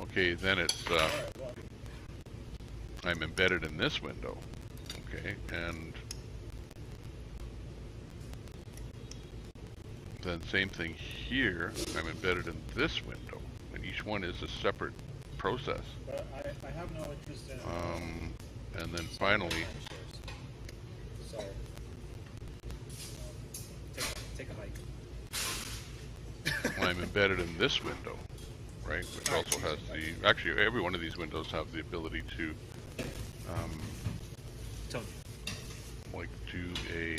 okay, then it's I'm embedded in this window. Okay, and then same thing here. I'm embedded in this window, and each one is a separate process. But I have no interest in. And then finally, So take a hike. I'm embedded in this window, right? Which also has the. Actually, every one of these windows have the ability to. Like do a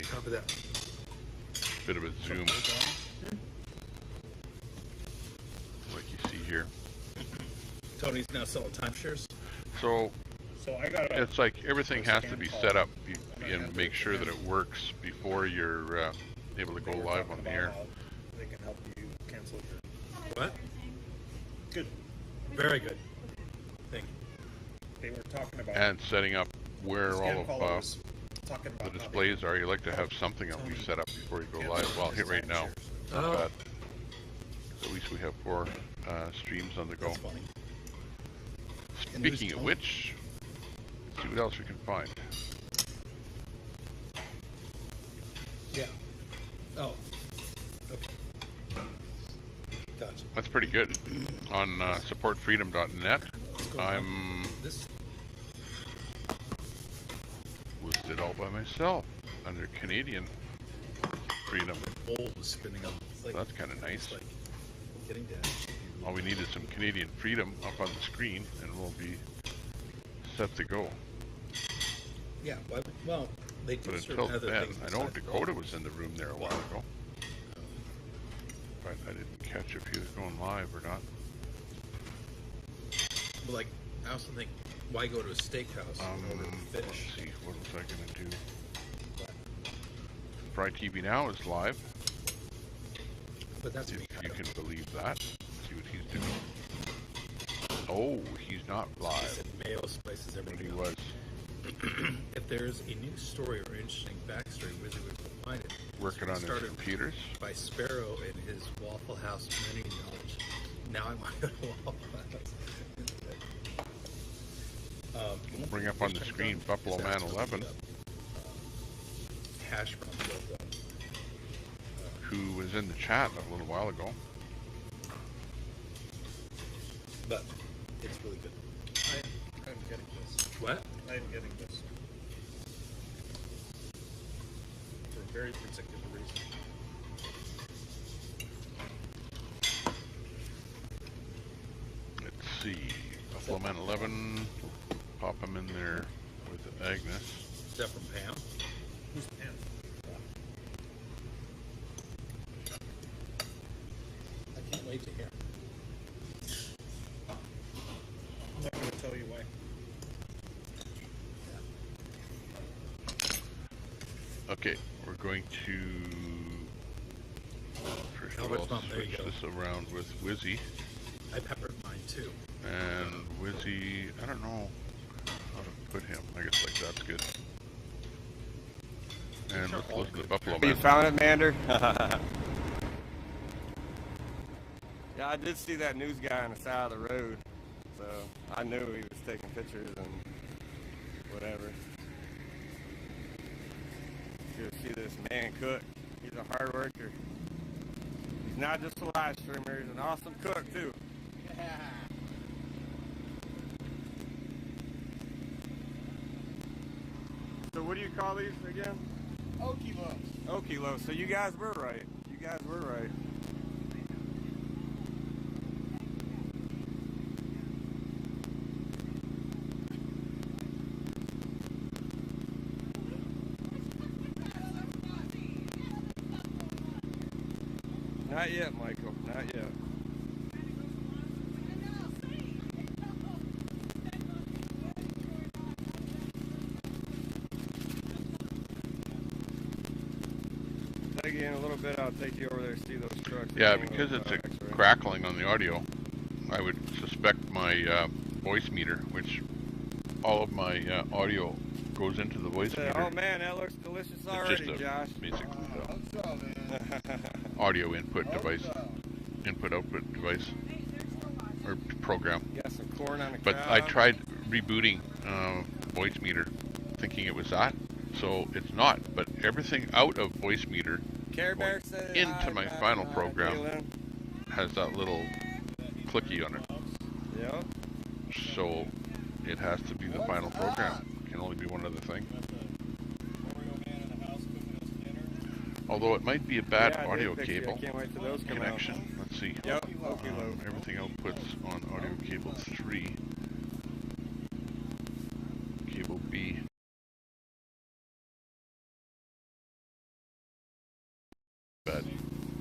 bit of a zoom, like you see here. Tony's now selling timeshares. So I got. It's like everything has to be set up and make sure that it works before you're able to go live on the air. They can help you cancel your. What? Good. Very good. Thank you. They were talking about. And setting up where Scan all of followers talking the about displays are. You like to have something at least set up before you go live. Well, here right now, but at least we have 4 streams on the go. Speaking of which, let's see what else we can find. Yeah. Oh. Okay. Gotcha. That's pretty good. On supportfreedom.net, I'm listed all by myself under Canadian freedom. Bowl was spinning up. So that's kind of nice. Like getting down. All we need is some Canadian freedom up on the screen, and we'll be set to go. Yeah. Well, they do but certain until other then, things. I know Dakota was in the room there a while ago, but I didn't catch if he was going live or not. But like, I also think, why go to a steakhouse in order to fish? Let's see, what was I going to do? Fry TV Now is live. But that's if you can believe that. See what he's doing. Oh, he's not live. Mayo spices everything. He was. If there's a new story or interesting backstory, where they would find it. Working on his computers. By Sparrow and his Waffle House menu knowledge. Now I want to go to Waffle House. We'll bring up on the screen Buffalo Man 11. Hash browns. Who was in the chat a little while ago. But it's really good. I'm getting this. What? I'm getting this. For a very particular reason. Let's see. Buffalo Man 11. Pop him in there with Agnes. Is that from Pam? Who's Pam? I can't wait to hear. I'm not going to tell you why. Okay, we're going to first of all switch this around with Wizzy. I peppered mine too. And Wizzy, I don't know how to put him. I guess like that's good. And let's listen to Buffalo Man. You found it, Mander? Yeah, I did see that news guy on the side of the road, so I knew he was taking pictures and whatever. You see this man cook. He's a hard worker. He's not just a live streamer, he's an awesome cook too. Yeah. So what do you call these again? Okilos. Okilos. So you guys were right. You guys were right. Not yet, Michael. Not yet. In a little bit, I'll take you over there to see those trucks. Yeah, because it's crackling on the audio, I would suspect my voice meter, which all of my audio goes into the voice meter. Oh man, that looks delicious already, just Josh. Basically, audio input device, input-output device, or program. Got some corn on the But crowd. I tried rebooting voice meter, thinking it was that. So it's not, but everything out of voice meter into my final program has that little clicky on it. Yep. So it has to be the final program. It can only be one other thing. Although it might be a bad audio cable connection. Let's see. Yep. Everything outputs on audio cable 3. Cable B.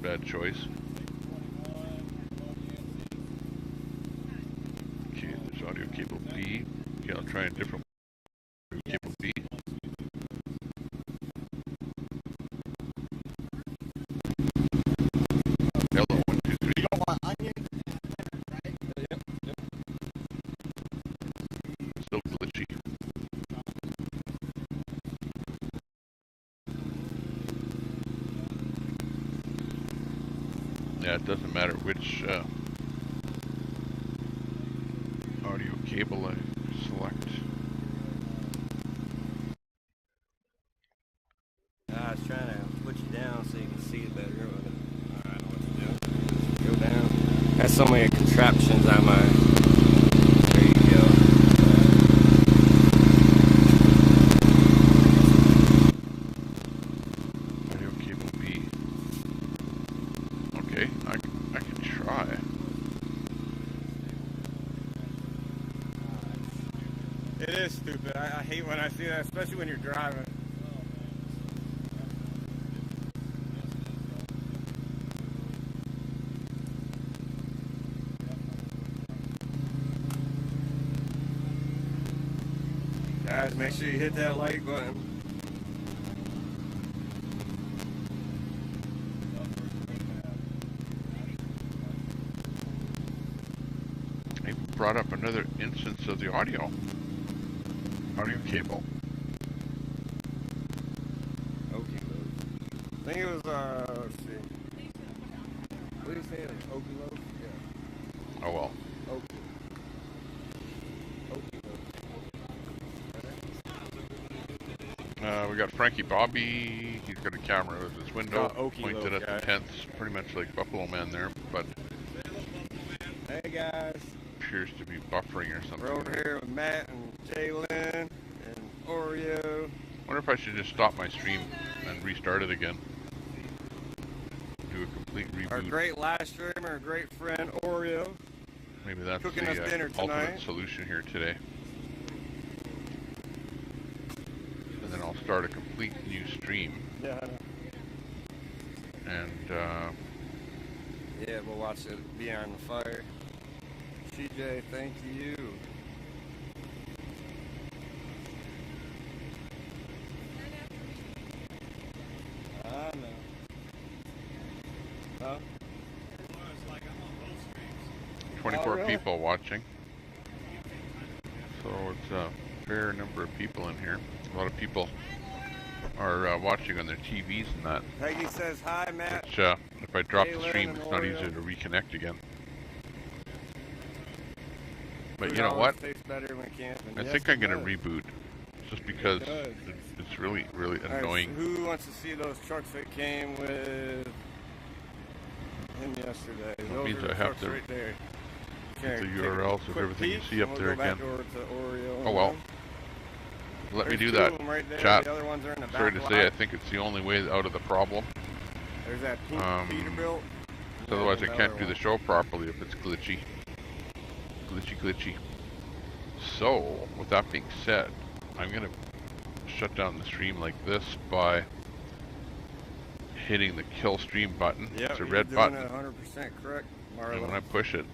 Bad choice. Okay, there's audio cable B. Okay, I'll try a different one. Cable B. Hello, 1, 2, 3. Still glitchy. Yeah, it doesn't matter which audio cable I select. I was trying to put you down so you can see it better. I know what to do. Go down. Got so many contraptions on my. There you go. Audio cable B. Okay, I can try. It is stupid. I hate when I see that, especially when you're driving. Guys, make sure you hit that like button. I brought up another instance of the audio cable. Okay. I think it was, let's see. What do you say? Okilo? Yeah. Oh well. We got Frankie Bobby. He's got a camera at his window, pointed at the tents, pretty much like Buffalo Man there, but hey guys. Appears to be buffering or something. We're over here with Matt and Jalen and Oreo. Wonder if I should just stop my stream and restart it again. Do a complete reboot. Our great live streamer, our great friend Oreo. Maybe that's cooking us dinner the ultimate tonight. solution here today. And then I'll start a complete new stream. Yeah. And yeah, we'll watch it Beyond the Fire. CJ, thank you. 24 really? people watching. So it's a fair number of people in here. A lot of people are watching on their TVs and that. Peggy says hi, Matt. Which, if I drop the Taylor stream, and it's not Oreo. easy to reconnect again. But Food you know always what? tastes better when camping. I Yes, think it I'm gonna does. reboot, just because does. it's really, really All right, annoying. so who wants to see those trucks that came with him yesterday? That Those means are the I have trucks to right there. Get the take a URLs of quick everything you peek, see and up we'll there go back again. over to Oreo. Oh well. Let me There's do two that. of 'em right there. Chat. The other ones are in the Sorry back to say, I lot. think it's the only way out of the problem. There's that pink Peterbilt. Otherwise, I and can't another do the one. show properly if it's glitchy. Glitchy. So, with that being said, I'm gonna shut down the stream like this by hitting the kill stream button. Yeah, It's a you're red doing button. it 100% correct, And when Marlon. I push it,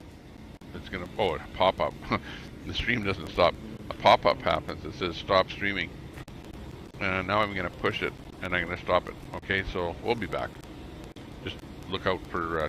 it's gonna, oh, a pop-up. The stream doesn't stop. A pop-up happens. It says stop streaming. And now I'm gonna push it, and I'm gonna stop it. Okay, so we'll be back. Just look out for